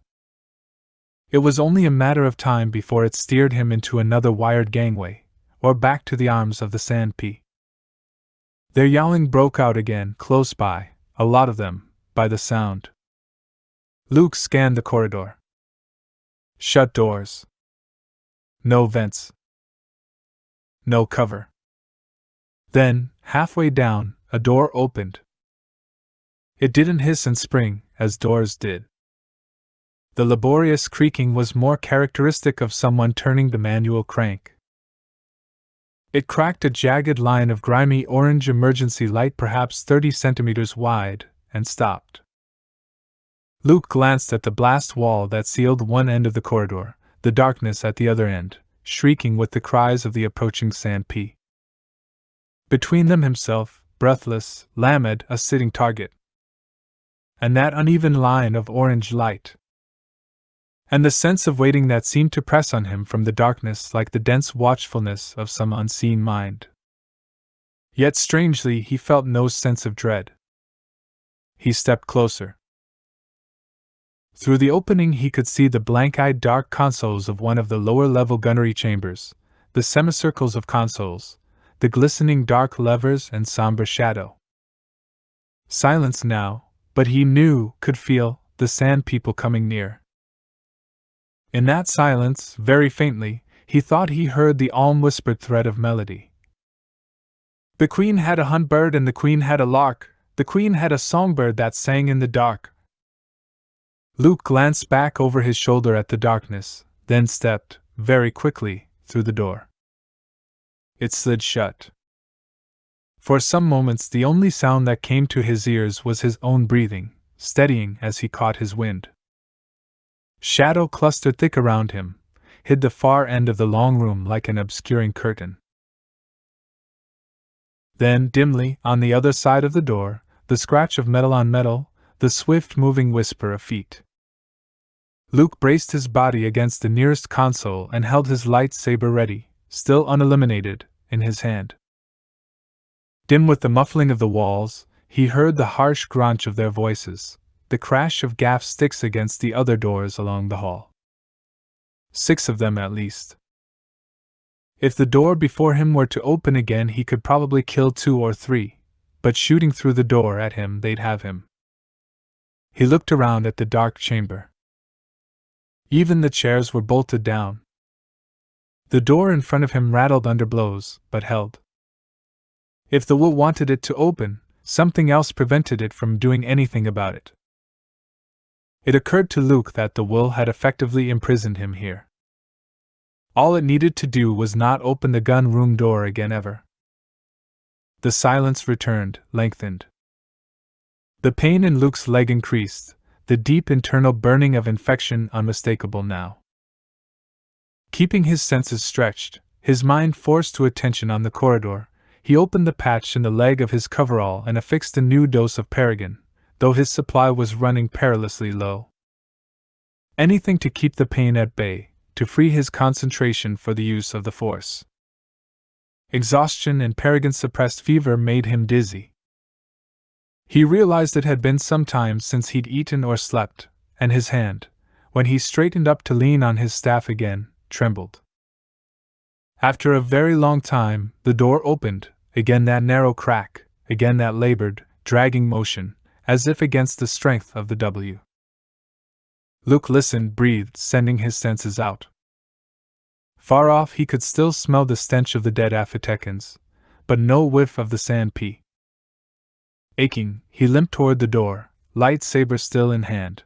A: It was only a matter of time before it steered him into another wired gangway, or back to the arms of the Sand Pea. Their yowling broke out again, close by, a lot of them, by the sound. Luke scanned the corridor. Shut doors. No vents. No cover. Then, halfway down, a door opened. It didn't hiss and spring, as doors did. The laborious creaking was more characteristic of someone turning the manual crank. It cracked a jagged line of grimy orange emergency light perhaps 30 centimeters wide, and stopped. Luke glanced at the blast wall that sealed one end of the corridor, the darkness at the other end, shrieking with the cries of the approaching Sand Pea. Between them himself, breathless, Lamed, a sitting target. And that uneven line of orange light. And the sense of waiting that seemed to press on him from the darkness like the dense watchfulness of some unseen mind. Yet strangely he felt no sense of dread. He stepped closer. Through the opening he could see the blank-eyed dark consoles of one of the lower-level gunnery chambers, the semicircles of consoles, the glistening dark levers and somber shadow. Silence now, but he could feel, the Sand People coming near. In that silence, very faintly, he thought he heard the alm-whispered thread of melody. The Queen had a hunt bird and the Queen had a lark, the Queen had a songbird that sang in the dark. Luke glanced back over his shoulder at the darkness, then stepped, very quickly, through the door. It slid shut. For some moments the only sound that came to his ears was his own breathing, steadying as he caught his wind. Shadow clustered thick around him, hid the far end of the long room like an obscuring curtain. Then, dimly, on the other side of the door, the scratch of metal on metal, the swift-moving whisper of feet. Luke braced his body against the nearest console and held his lightsaber ready, still unilluminated, in his hand. Dim with the muffling of the walls, he heard the harsh crunch of their voices, the crash of gaff sticks against the other doors along the hall. 6 of them at least. If the door before him were to open again he could probably kill 2 or 3, but shooting through the door at him they'd have him. He looked around at the dark chamber. Even the chairs were bolted down. The door in front of him rattled under blows, but held. If the will wanted it to open, something else prevented it from doing anything about it. It occurred to Luke that the will had effectively imprisoned him here. All it needed to do was not open the gun room door again ever. The silence returned, lengthened. The pain in Luke's leg increased, the deep internal burning of infection unmistakable now. Keeping his senses stretched, his mind forced to attention on the corridor, he opened the patch in the leg of his coverall and affixed a new dose of Paragon, though his supply was running perilously low. Anything to keep the pain at bay, to free his concentration for the use of the Force. Exhaustion and Paragon-suppressed fever made him dizzy. He realized it had been some time since he'd eaten or slept, and his hand, when he straightened up to lean on his staff again, trembled. After a very long time, the door opened, again that narrow crack, again that labored, dragging motion, as if against the strength of the W. Luke listened, breathed, sending his senses out. Far off he could still smell the stench of the dead Aphitecans, but no whiff of the Sand Pea. Aching, he limped toward the door, lightsaber still in hand.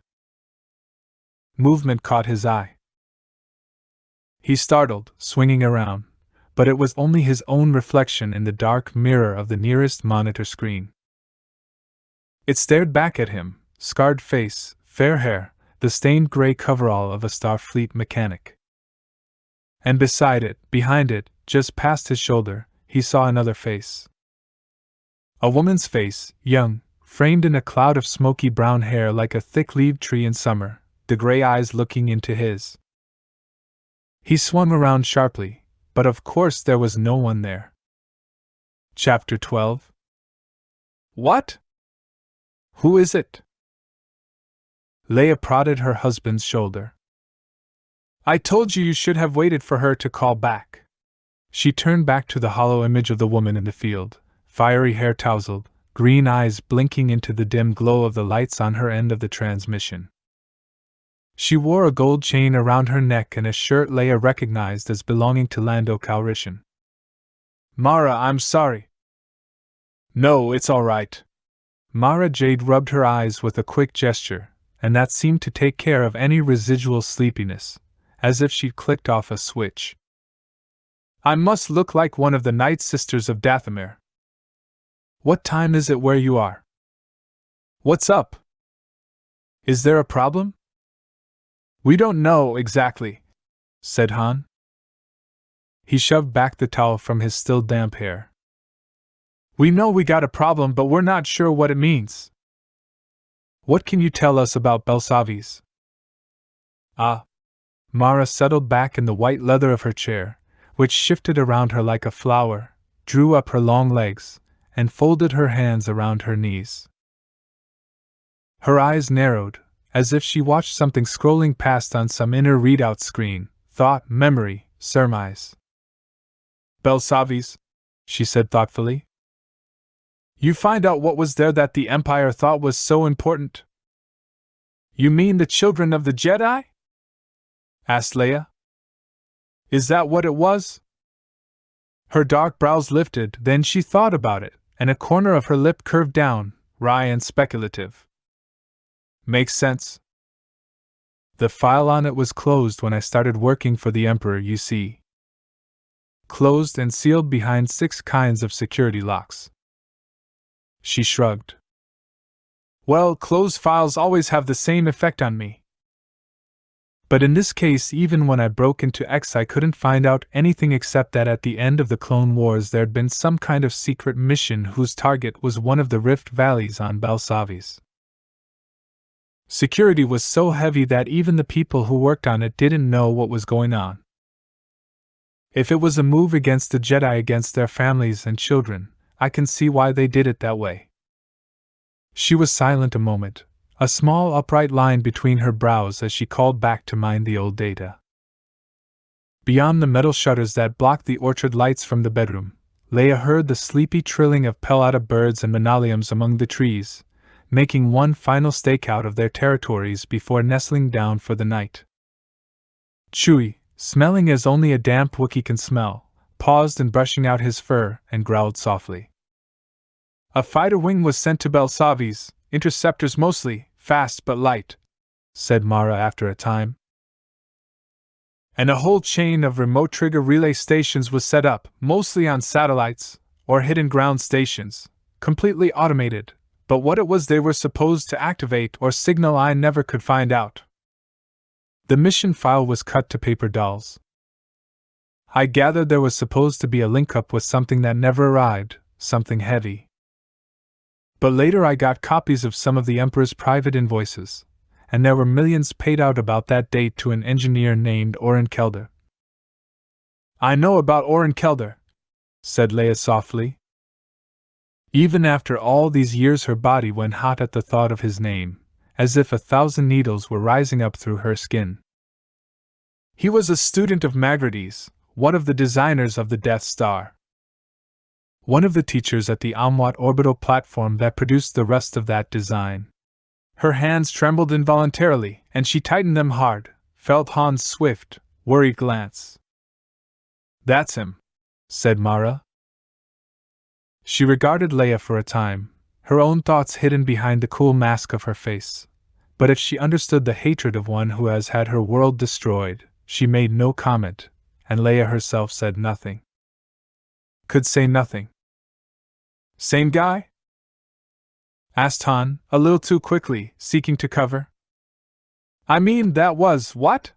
A: Movement caught his eye. He startled, swinging around, but it was only his own reflection in the dark mirror of the nearest monitor screen. It stared back at him, scarred face, fair hair, the stained gray coverall of a Starfleet mechanic. And beside it, behind it, just past his shoulder, he saw another face. A woman's face, young, framed in a cloud of smoky brown hair like a thick-leaved tree in summer, the gray eyes looking into his. He swung around sharply, but of course there was no one there. Chapter 12. What? Who is it? Leia prodded her husband's shoulder. I told you should have waited for her to call back. She turned back to the hollow image of the woman in the field, fiery hair tousled, green eyes blinking into the dim glow of the lights on her end of the transmission. She wore a gold chain around her neck and a shirt Leia recognized as belonging to Lando Calrissian. Mara, I'm sorry. No, it's all right. Mara Jade rubbed her eyes with a quick gesture, and that seemed to take care of any residual sleepiness, as if she'd clicked off a switch. I must look like one of the Night Sisters of Dathomir. What time is it where you are? What's up? Is there a problem? We don't know exactly, said Han. He shoved back the towel from his still damp hair. We know we got a problem, but we're not sure what it means. What can you tell us about Belsavis? Mara settled back in the white leather of her chair, which shifted around her like a flower, drew up her long legs, and folded her hands around her knees. Her eyes narrowed, as if she watched something scrolling past on some inner readout screen, thought, memory, surmise. Belsavis, she said thoughtfully. You find out what was there that the Empire thought was so important? You mean the children of the Jedi? Asked Leia. Is that what it was? Her dark brows lifted, then she thought about it, and a corner of her lip curved down, wry and speculative. Makes sense. The file on it was closed when I started working for the Emperor, you see. Closed and sealed behind 6 kinds of security locks. She shrugged. Well, closed files always have the same effect on me. But in this case, even when I broke into X, I couldn't find out anything except that at the end of the Clone Wars there'd been some kind of secret mission whose target was one of the Rift Valleys on Belsavis. Security was so heavy that even the people who worked on it didn't know what was going on. If it was a move against the Jedi against their families and children, I can see why they did it that way. She was silent a moment, a small upright line between her brows as she called back to mind the old data. Beyond the metal shutters that blocked the orchard lights from the bedroom, Leia heard the sleepy trilling of Pelata birds and Manaliums among the trees, making one final stakeout of their territories before nestling down for the night. Chewie, smelling as only a damp Wookiee can smell, paused in brushing out his fur and growled softly. A fighter wing was sent to Belsavis, interceptors mostly, fast but light, said Mara after a time. And a whole chain of remote trigger relay stations was set up, mostly on satellites, or hidden ground stations, completely automated, but what it was they were supposed to activate or signal I never could find out. The mission file was cut to paper dolls. I gathered there was supposed to be a link-up with something that never arrived, something heavy. But later I got copies of some of the Emperor's private invoices, and there were millions paid out about that date to an engineer named Oren Kelder. I know about Oren Kelder, said Leia softly. Even after all these years her body went hot at the thought of his name, as if 1,000 needles were rising up through her skin. He was a student of Magrides, one of the designers of the Death Star. One of the teachers at the Amwat orbital platform that produced the rest of that design. Her hands trembled involuntarily, and she tightened them hard, felt Han's swift, worried glance. That's him, said Mara. She regarded Leia for a time, her own thoughts hidden behind the cool mask of her face. But if she understood the hatred of one who has had her world destroyed, she made no comment, and Leia herself said nothing. Could say nothing. Same guy? Asked Han, a little too quickly, seeking to cover. I mean, that was, what?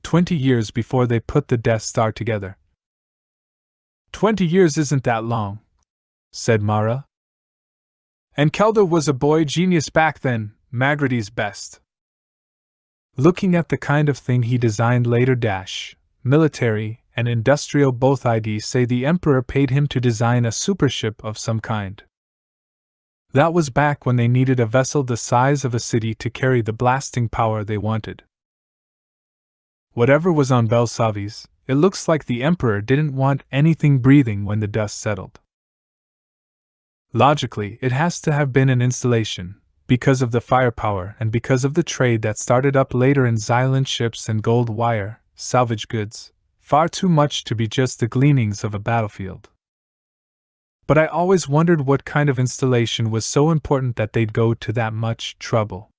A: 20 years before they put the Death Star together. 20 years isn't that long, said Mara. And Kelder was a boy genius back then, Magridy's best. Looking at the kind of thing he designed later, military and industrial, both IDs say the Emperor paid him to design a supership of some kind. That was back when they needed a vessel the size of a city to carry the blasting power they wanted. Whatever was on Belsavi's, it looks like the Emperor didn't want anything breathing when the dust settled. Logically, it has to have been an installation, because of the firepower and because of the trade that started up later in Xylan ships and gold wire, salvage goods, far too much to be just the gleanings of a battlefield. But I always wondered what kind of installation was so important that they'd go to that much trouble.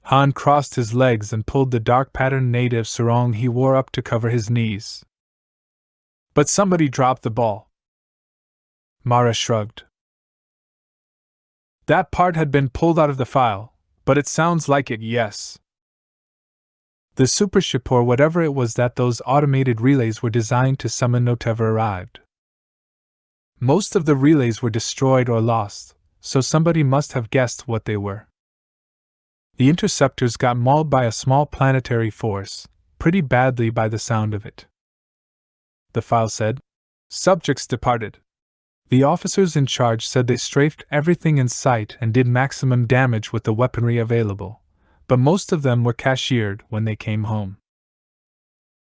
A: Han crossed his legs and pulled the dark patterned native sarong he wore up to cover his knees. But somebody dropped the ball. Mara shrugged. That part had been pulled out of the file, but it sounds like it, yes. The supership or whatever it was that those automated relays were designed to summon never arrived. Most of the relays were destroyed or lost, so somebody must have guessed what they were. The interceptors got mauled by a small planetary force, pretty badly by the sound of it. The file said, subjects departed. The officers in charge said they strafed everything in sight and did maximum damage with the weaponry available, but most of them were cashiered when they came home.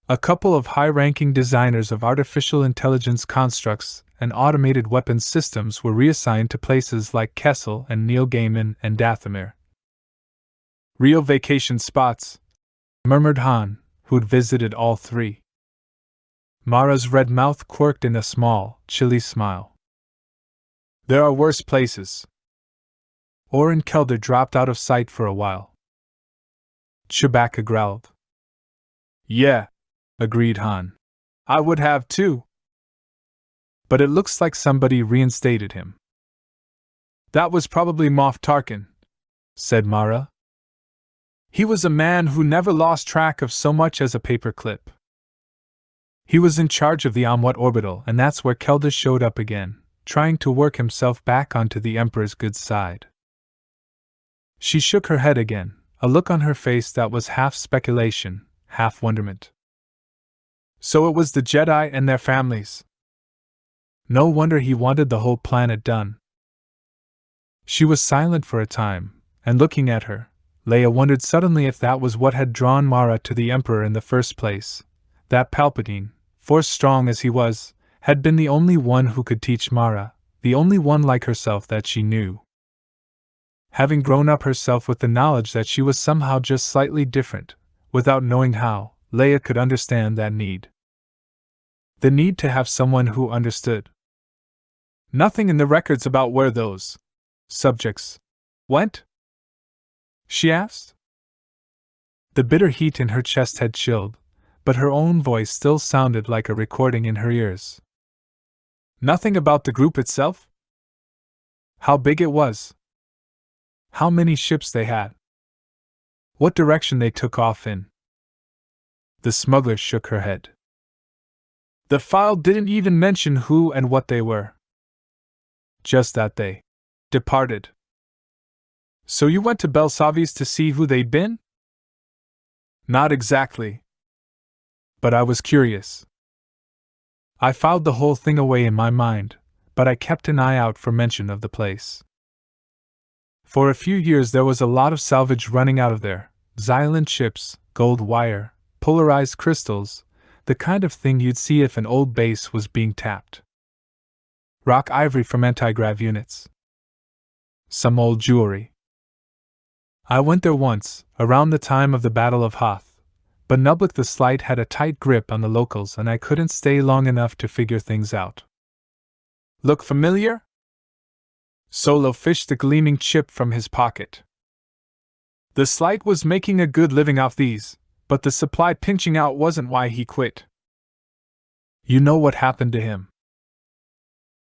A: A couple of high-ranking designers of artificial intelligence constructs and automated weapons systems were reassigned to places like Kessel and Neil Gaiman and Dathomir. Real vacation spots, murmured Han, who'd visited all three. Mara's red mouth quirked in a small, chilly smile. There are worse places. Orin Kelder dropped out of sight for a while. Chewbacca growled. Yeah, agreed Han. I would have too. But it looks like somebody reinstated him. That was probably Moff Tarkin, said Mara. He was a man who never lost track of so much as a paperclip. He was in charge of the Amwat orbital, and that's where Kelder showed up again, trying to work himself back onto the Emperor's good side. She shook her head again, a look on her face that was half speculation, half wonderment. So it was the Jedi and their families. No wonder he wanted the whole planet done. She was silent for a time, and looking at her, Leia wondered suddenly if that was what had drawn Mara to the Emperor in the first place, that Palpatine, force-strong as he was, had been the only one who could teach Mara, the only one like herself that she knew. Having grown up herself with the knowledge that she was somehow just slightly different, without knowing how, Leia could understand that need. The need to have someone who understood. Nothing in the records about where those subjects went? She asked. The bitter heat in her chest had chilled, but her own voice still sounded like a recording in her ears. Nothing about the group itself? How big it was? How many ships they had? What direction they took off in? The smuggler shook her head. The file didn't even mention who and what they were. Just that they departed. So you went to Belsavi's to see who they'd been? Not exactly. But I was curious. I filed the whole thing away in my mind, but I kept an eye out for mention of the place. For a few years there was a lot of salvage running out of there, Xylan chips, gold wire, polarized crystals, the kind of thing you'd see if an old base was being tapped. Rock ivory from anti-grav units. Some old jewelry. I went there once, around the time of the Battle of Hoth, but Nublik the Slight had a tight grip on the locals and I couldn't stay long enough to figure things out. Look familiar? Solo fished a gleaming chip from his pocket. The Slight was making a good living off these, but the supply pinching out wasn't why he quit. You know what happened to him?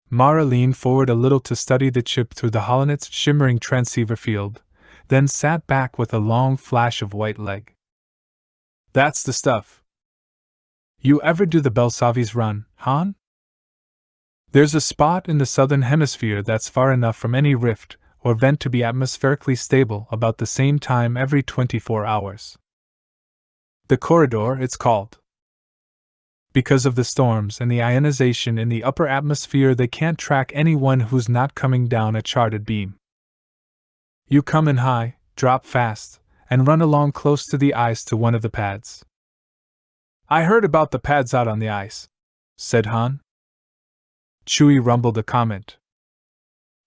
A: Mara leaned forward a little to study the chip through the HoloNet's shimmering transceiver field, then sat back with a long flash of white leg. That's the stuff. You ever do the Belsavi's run, Han? There's a spot in the southern hemisphere that's far enough from any rift or vent to be atmospherically stable about the same time every 24 hours. The corridor, it's called. Because of the storms and the ionization in the upper atmosphere, they can't track anyone who's not coming down a charted beam. You come in high, drop fast, and run along close to the ice to one of the pads. I heard about the pads out on the ice, said Han. Chewie rumbled a comment.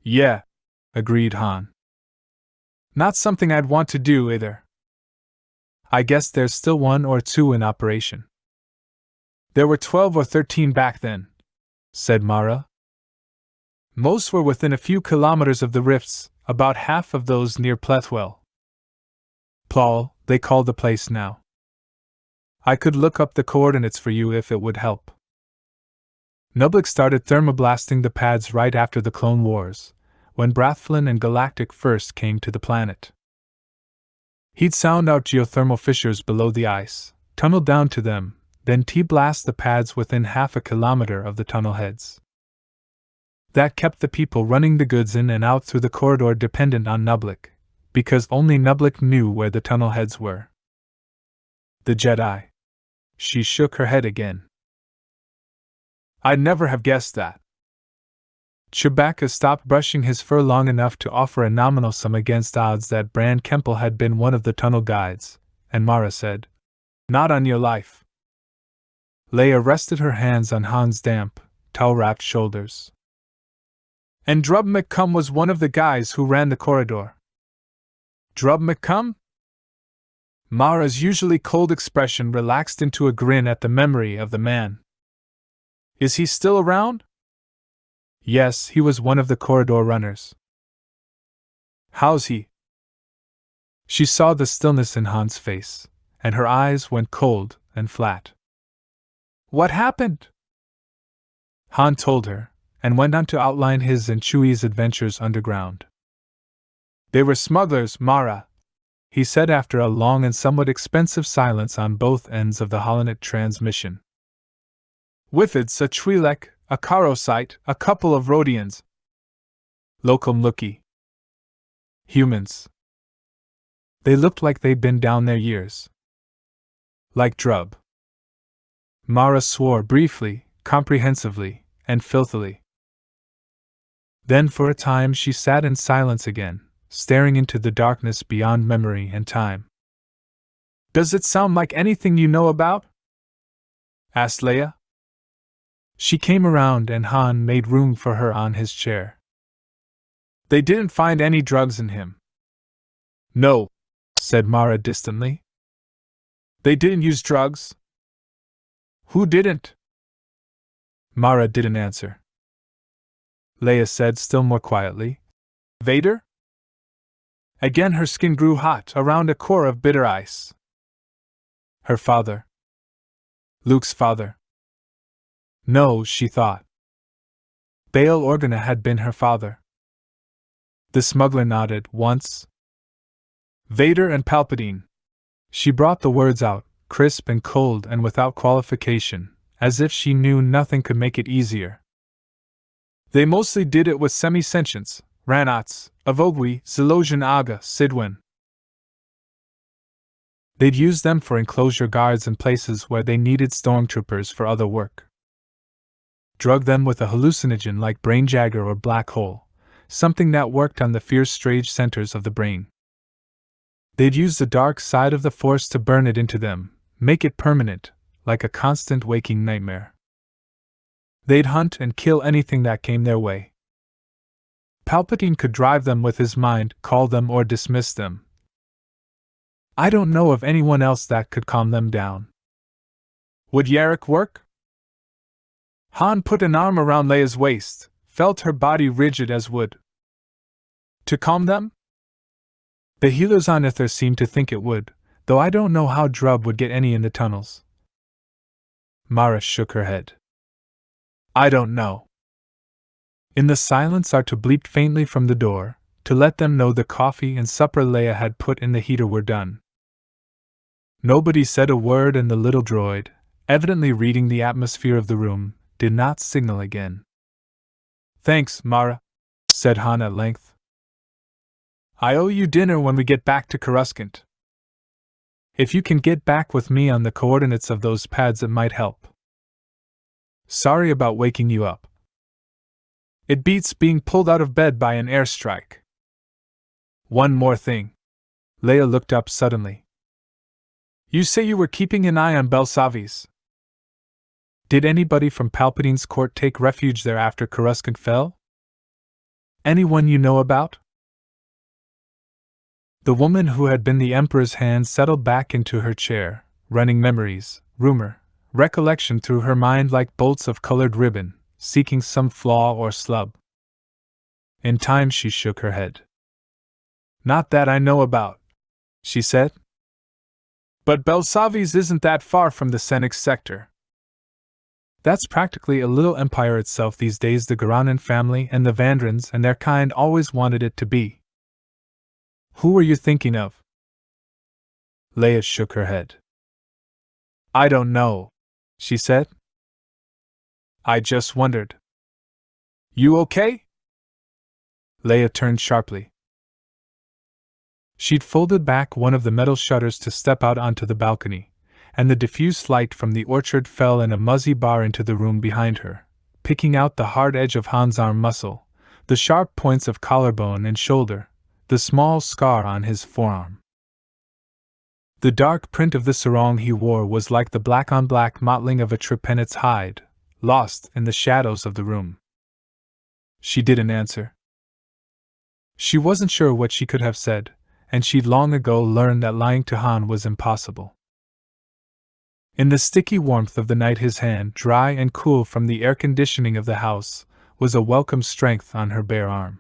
A: Yeah, agreed Han. Not something I'd want to do either. I guess there's still 1 or 2 in operation. There were 12 or 13 back then, said Mara. Most were within a few kilometers of the rifts, about half of those near Plethwell. Plal, they call the place now. I could look up the coordinates for you if it would help. Nublik started thermoblasting the pads right after the Clone Wars, when Brathflin and Galactic first came to the planet. He'd sound out geothermal fissures below the ice, tunnel down to them, then T-blast the pads within half a kilometer of the tunnel heads. That kept the people running the goods in and out through the corridor dependent on Nublik, because only Nublik knew where the tunnel heads were. The Jedi. She shook her head again. I'd never have guessed that. Chewbacca stopped brushing his fur long enough to offer a nominal sum against odds that Bran Kemple had been one of the tunnel guides, and Mara said, Not on your life. Leia rested her hands on Han's damp, towel-wrapped shoulders. And Drub McCum was one of the guys who ran the corridor. Drub McCum? Mara's usually cold expression relaxed into a grin at the memory of the man. Is he still around? Yes, he was one of the corridor runners. How's he? She saw the stillness in Han's face, and her eyes went cold and flat. What happened? Han told her, and went on to outline his and Chewie's adventures underground. They were smugglers, Mara, he said after a long and somewhat expensive silence on both ends of the HoloNet transmission. Withids, a Twi'lek, a Karosite, a couple of Rhodians. Locomluki. Humans. They looked like they'd been down there years. Like Drub. Mara swore briefly, comprehensively, and filthily. Then for a time she sat in silence again, staring into the darkness beyond memory and time. Does it sound like anything you know about? Asked Leia. She came around and Han made room for her on his chair. They didn't find any drugs in him. No, said Mara distantly. They didn't use drugs? Who didn't? Mara didn't answer. Leia said still more quietly, Vader? Again her skin grew hot around a core of bitter ice. Her father. Luke's father. No, she thought. Bail Organa had been her father. The smuggler nodded once. Vader and Palpatine. She brought the words out, crisp and cold and without qualification, as if she knew nothing could make it easier. They mostly did it with semi-sentients, Ranats, Avogui, Zilosian Aga, Sidwin. They'd use them for enclosure guards in places where they needed stormtroopers for other work. Drug them with a hallucinogen like Brainjagger or Black Hole, something that worked on the fierce strange centers of the brain. They'd use the dark side of the Force to burn it into them, make it permanent, like a constant waking nightmare. They'd hunt and kill anything that came their way. Palpatine could drive them with his mind, call them or dismiss them. I don't know of anyone else that could calm them down. Would Yarrick work? Han put an arm around Leia's waist, felt her body rigid as wood. To calm them? The healers on Aether seem to think it would, though I don't know how Drub would get any in the tunnels. Mara shook her head. I don't know. In the silence, Artu bleeped faintly from the door, to let them know the coffee and supper Leia had put in the heater were done. Nobody said a word, and the little droid, evidently reading the atmosphere of the room, did not signal again. Thanks, Mara, said Han at length. I owe you dinner when we get back to Coruscant. If you can get back with me on the coordinates of those pads, it might help. Sorry about waking you up. It beats being pulled out of bed by an airstrike. One more thing. Leia looked up suddenly. You say you were keeping an eye on Belsavis. Did anybody from Palpatine's court take refuge there after Coruscant fell? Anyone you know about? The woman who had been the Emperor's hand settled back into her chair, running memories, rumor, recollection through her mind like bolts of colored ribbon, seeking some flaw or slub. In time she shook her head. Not that I know about, she said. But Belsavis isn't that far from the Senix sector. That's practically a little empire itself these days. The Garanan family and the Vandrins and their kind always wanted it to be. Who were you thinking of? Leia shook her head. I don't know, she said. I just wondered. You okay? Leia turned sharply. She'd folded back one of the metal shutters to step out onto the balcony, and the diffuse light from the orchard fell in a muzzy bar into the room behind her, picking out the hard edge of Han's arm muscle, the sharp points of collarbone and shoulder, the small scar on his forearm. The dark print of the sarong he wore was like the black-on-black mottling of a trepanet's hide, lost in the shadows of the room. She didn't answer. She wasn't sure what she could have said, and she'd long ago learned that lying to Han was impossible. In the sticky warmth of the night, his hand, dry and cool from the air conditioning of the house, was a welcome strength on her bare arm.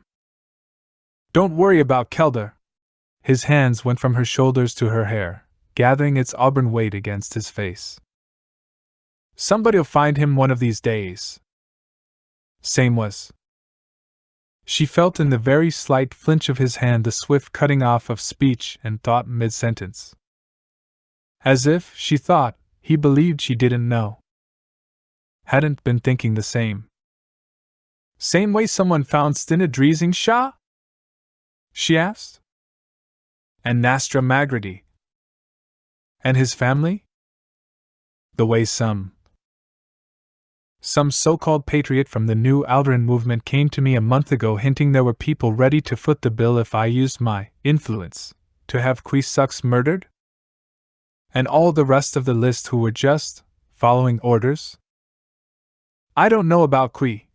A: Don't worry about Kelda. His hands went from her shoulders to her hair, gathering its auburn weight against his face. Somebody'll find him one of these days. Same was. She felt in the very slight flinch of his hand the swift cutting off of speech and thought mid-sentence. As if, she thought, he believed she didn't know. Hadn't been thinking the same. Same way someone found Stina Dreezing Shah? She asked. And Nastra Magrady? And his family? The way some so-called patriot from the New Alderaan movement came to me a month ago hinting there were people ready to foot the bill if I used my influence to have Qui-Sux murdered? And all the rest of the list who were just following orders? I don't know about Qui,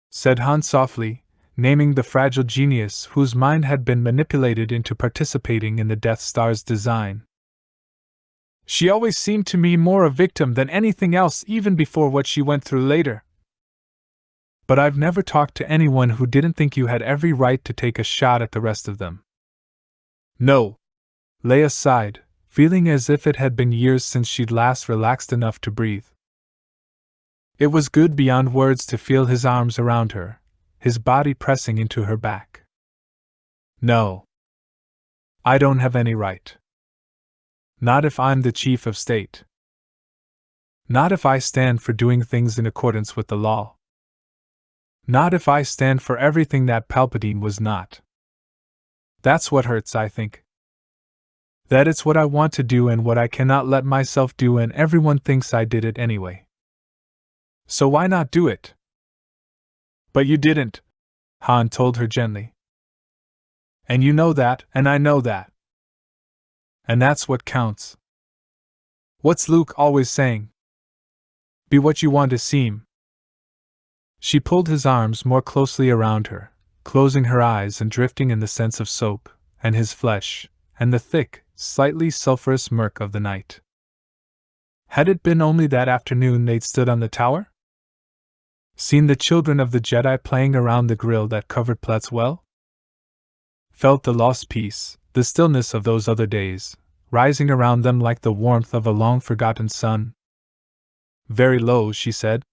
A: said Han softly, naming the fragile genius whose mind had been manipulated into participating in the Death Star's design. She always seemed to me more a victim than anything else, even before what she went through later. But I've never talked to anyone who didn't think you had every right to take a shot at the rest of them. No. Leia sighed, feeling as if it had been years since she'd last relaxed enough to breathe. It was good beyond words to feel his arms around her, his body pressing into her back. No. I don't have any right. Not if I'm the chief of state. Not if I stand for doing things in accordance with the law. Not if I stand for everything that Palpatine was not. That's what hurts, I think. That it's what I want to do and what I cannot let myself do, and everyone thinks I did it anyway. So why not do it? But you didn't, Han told her gently. And you know that, and I know that. And that's what counts. What's Luke always saying? Be what you want to seem. She pulled his arms more closely around her, closing her eyes and drifting in the sense of soap, and his flesh, and the thick, slightly sulphurous murk of the night. Had it been only that afternoon they'd stood on the tower? Seen the children of the Jedi playing around the grill that covered Plett's well? felt the lost peace, the stillness of those other days, rising around them like the warmth of a long-forgotten sun. Very low, she said,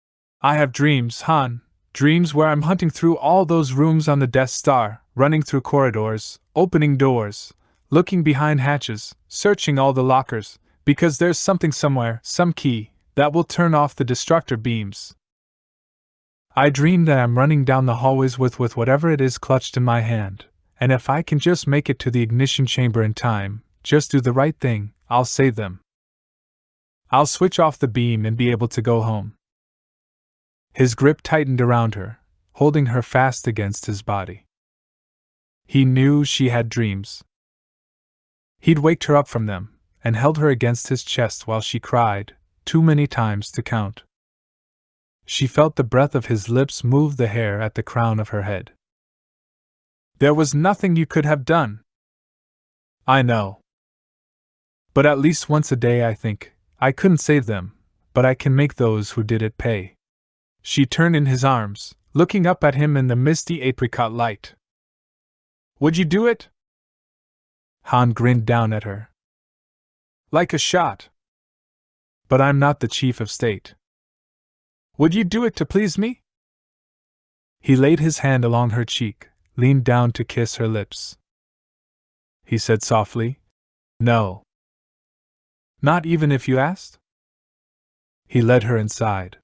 A: "I have dreams, Han, dreams where I'm hunting through all those rooms on the Death Star, running through corridors, opening doors, looking behind hatches, searching all the lockers, because there's something somewhere, some key, that will turn off the destructor beams. I dream that I'm running down the hallways with whatever it is clutched in my hand, and if I can just make it to the ignition chamber in time, just do the right thing, I'll save them. I'll switch off the beam and be able to go home." His grip tightened around her, holding her fast against his body. He knew she had dreams. He'd waked her up from them, and held her against his chest while she cried, too many times to count. She felt the breath of his lips move the hair at the crown of her head. "There was nothing you could have done." "I know. But at least once a day I think, I couldn't save them, but I can make those who did it pay." She turned in his arms, looking up at him in the misty apricot light. "Would you do it?" Han grinned down at her. "Like a shot. But I'm not the chief of state." "Would you do it to please me?" He laid his hand along her cheek, leaned down to kiss her lips. He said softly, "No." "Not even if you asked?" He led her inside.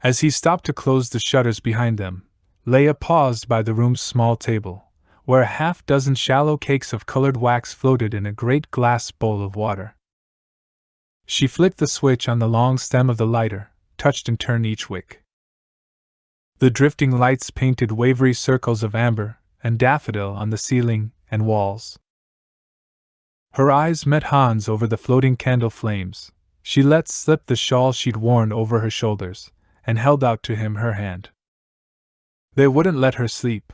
A: As he stopped to close the shutters behind them, Leia paused by the room's small table, where a half-dozen shallow cakes of colored wax floated in a great glass bowl of water. She flicked the switch on the long stem of the lighter, touched and turned each wick. The drifting lights painted wavery circles of amber and daffodil on the ceiling and walls. Her eyes met Han's over the floating candle flames. She let slip the shawl she'd worn over her shoulders, and held out to him her hand. They wouldn't let her sleep.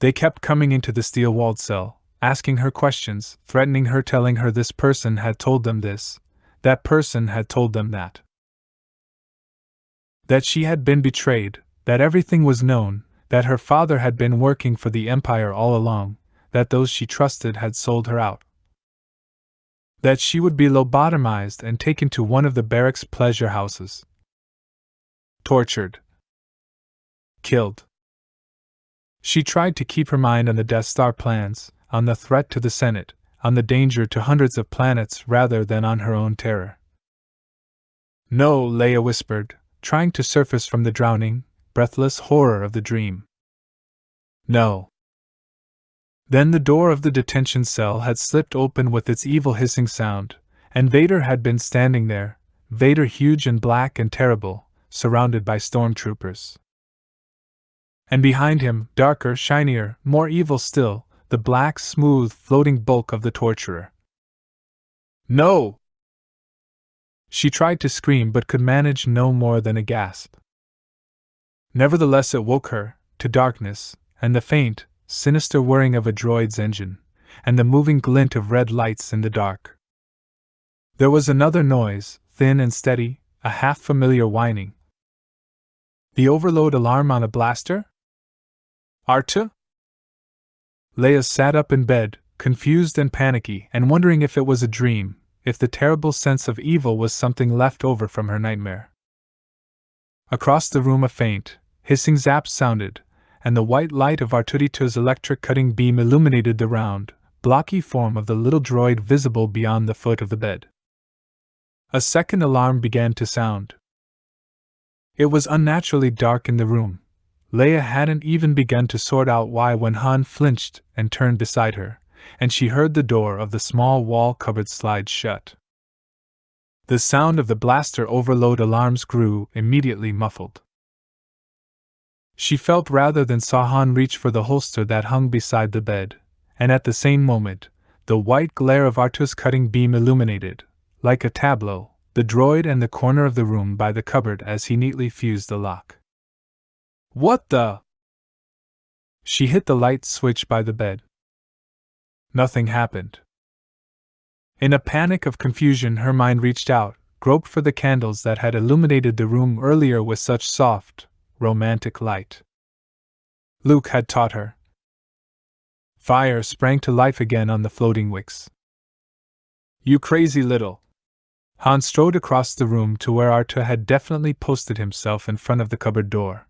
A: They kept coming into the steel-walled cell, asking her questions, threatening her, telling her this person had told them this, that person had told them that. That she had been betrayed, that everything was known, that her father had been working for the Empire all along, that those she trusted had sold her out. That she would be lobotomized and taken to one of the barracks' pleasure houses. Tortured. Killed. She tried to keep her mind on the Death Star plans, on the threat to the Senate, on the danger to hundreds of planets rather than on her own terror. "No," Leia whispered, trying to surface from the drowning, breathless horror of the dream. "No." Then the door of the detention cell had slipped open with its evil hissing sound, and Vader had been standing there, Vader huge and black and terrible, surrounded by stormtroopers. And behind him, darker, shinier, more evil still, the black, smooth, floating bulk of the torturer. "No!" She tried to scream but could manage no more than a gasp. Nevertheless it woke her, to darkness, and the faint, sinister whirring of a droid's engine, and the moving glint of red lights in the dark. There was another noise, thin and steady, a half-familiar whining. The overload alarm on a blaster? R2? Leia sat up in bed, confused and panicky, and wondering if it was a dream, if the terrible sense of evil was something left over from her nightmare. Across the room a faint, hissing zap sounded, and the white light of R2-D2's electric cutting beam illuminated the round, blocky form of the little droid visible beyond the foot of the bed. A second alarm began to sound. It was unnaturally dark in the room. Leia hadn't even begun to sort out why when Han flinched and turned beside her, and she heard the door of the small wall cupboard slide shut. The sound of the blaster overload alarms grew immediately muffled. She felt rather than saw Han reach for the holster that hung beside the bed, and at the same moment, the white glare of R2's cutting beam illuminated, like a tableau, the droid and the corner of the room by the cupboard as he neatly fused the lock. "What the?" She hit the light switch by the bed. Nothing happened. In a panic of confusion, her mind reached out, groped for the candles that had illuminated the room earlier with such soft, romantic light. Luke had taught her. Fire sprang to life again on the floating wicks. You crazy little. Han strode across the room to where Arta had definitely posted himself in front of the cupboard door.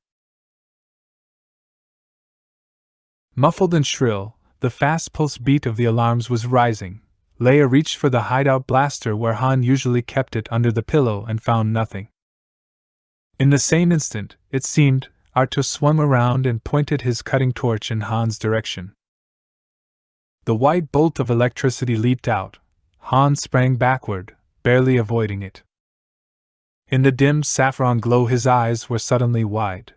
A: Muffled and shrill, the fast pulse beat of the alarms was rising. Leia reached for the hideout blaster where Han usually kept it under the pillow and found nothing. In the same instant, it seemed, Arta swung around and pointed his cutting torch in Han's direction. The white bolt of electricity leaped out. Han sprang backward, barely avoiding it. In the dim saffron glow, his eyes were suddenly wide.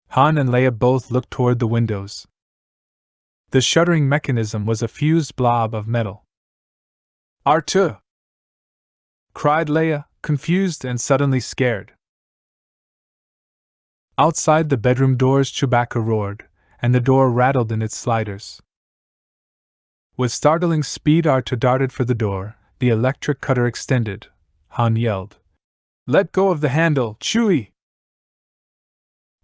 A: Han and Leia both looked toward the windows. The shuttering mechanism was a fused blob of metal. Arta! Cried Leia, confused and suddenly scared. Outside the bedroom doors, Chewbacca roared, and the door rattled in its sliders. With startling speed, Arta darted for the door, the electric cutter extended. Han yelled, "Let go of the handle, Chewie!"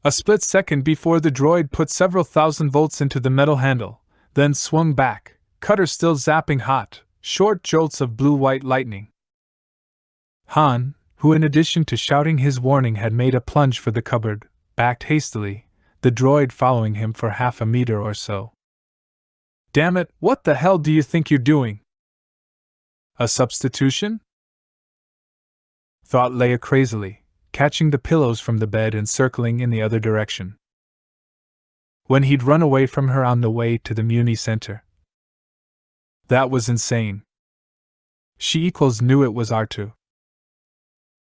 A: A split second before the droid put several thousand volts into the metal handle, then swung back, cutter still zapping hot, short jolts of blue-white lightning. Han, who in addition to shouting his warning had made a plunge for the cupboard, backed hastily, the droid following him for half a meter or so. Damn it, what the hell do you think you're doing? A substitution? Thought Leia crazily, catching the pillows from the bed and circling in the other direction. When he'd run away from her on the way to the Muni Center. That was insane. She knew it was Artu.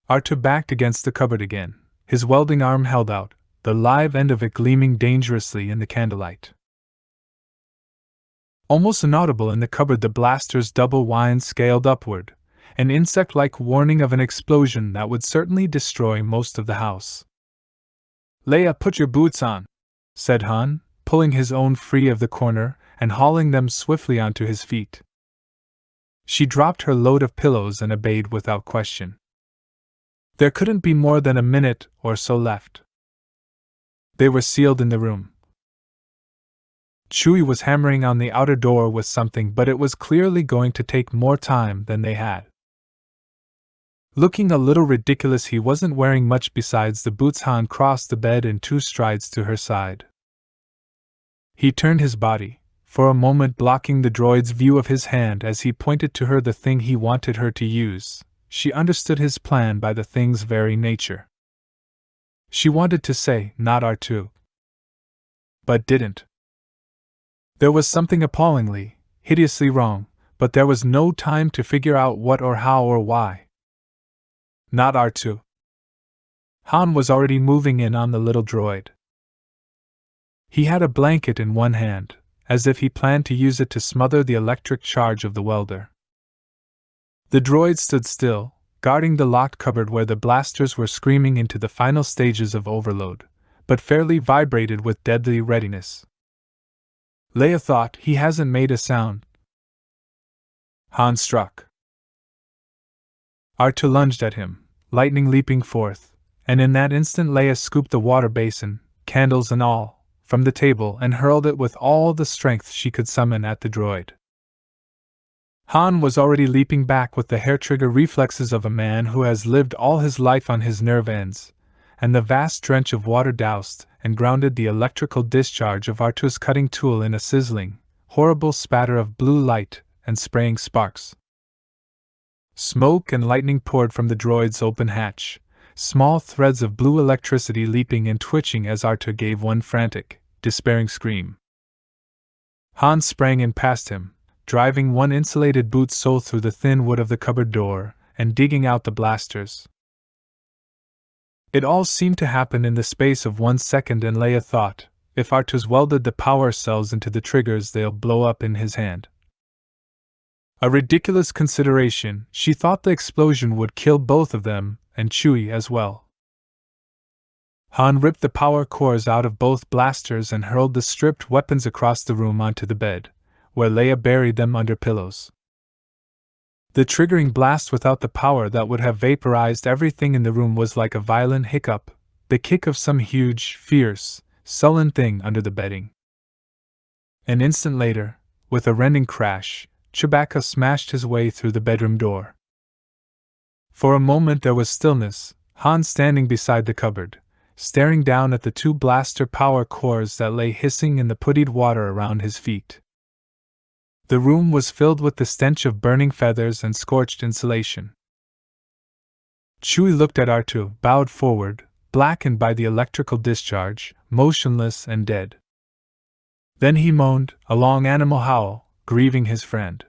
A: Artu backed against the cupboard again, his welding arm held out, the live end of it gleaming dangerously in the candlelight. Almost inaudible in the cupboard, the blaster's double whine scaled upward, an insect-like warning of an explosion that would certainly destroy most of the house. "Leia, put your boots on," said Han, pulling his own free of the corner and hauling them swiftly onto his feet. She dropped her load of pillows and obeyed without question. There couldn't be more than a minute or so left. They were sealed in the room. Chewie was hammering on the outer door with something, but it was clearly going to take more time than they had. Looking a little ridiculous, he wasn't wearing much besides the boots. Han crossed the bed in 2 strides to her side. He turned his body, for a moment blocking the droid's view of his hand as he pointed to her the thing he wanted her to use. She understood his plan by the thing's very nature. She wanted to say, "Not R2," but didn't. There was something appallingly, hideously wrong, but there was no time to figure out what or how or why. Not R2. Han was already moving in on the little droid. He had a blanket in one hand, as if he planned to use it to smother the electric charge of the welder. The droid stood still, guarding the locked cupboard where the blasters were screaming into the final stages of overload, but fairly vibrated with deadly readiness. Leia thought, "He hasn't made a sound." Han struck. R2 lunged at him, lightning leaping forth, and in that instant Leia scooped the water basin, candles and all, from the table and hurled it with all the strength she could summon at the droid. Han was already leaping back with the hair-trigger reflexes of a man who has lived all his life on his nerve ends, and the vast drench of water doused and grounded the electrical discharge of R2's cutting tool in a sizzling, horrible spatter of blue light and spraying sparks. Smoke and lightning poured from the droid's open hatch, small threads of blue electricity leaping and twitching as R2 gave one frantic, despairing scream. Han sprang in past him, driving one insulated boot sole through the thin wood of the cupboard door and digging out the blasters. It all seemed to happen in the space of 1 second, and Leia thought, if R2's welded the power cells into the triggers, they'll blow up in his hand. A ridiculous consideration. She thought the explosion would kill both of them, and Chewie as well. Han ripped the power cores out of both blasters and hurled the stripped weapons across the room onto the bed, where Leia buried them under pillows. The triggering blast without the power that would have vaporized everything in the room was like a violent hiccup, the kick of some huge, fierce, sullen thing under the bedding. An instant later, with a rending crash, Chewbacca smashed his way through the bedroom door. For a moment there was stillness, Han standing beside the cupboard, staring down at the two blaster power cores that lay hissing in the puttied water around his feet. The room was filled with the stench of burning feathers and scorched insulation. Chewie looked at R2, bowed forward, blackened by the electrical discharge, motionless and dead. Then he moaned, a long animal howl, grieving his friend.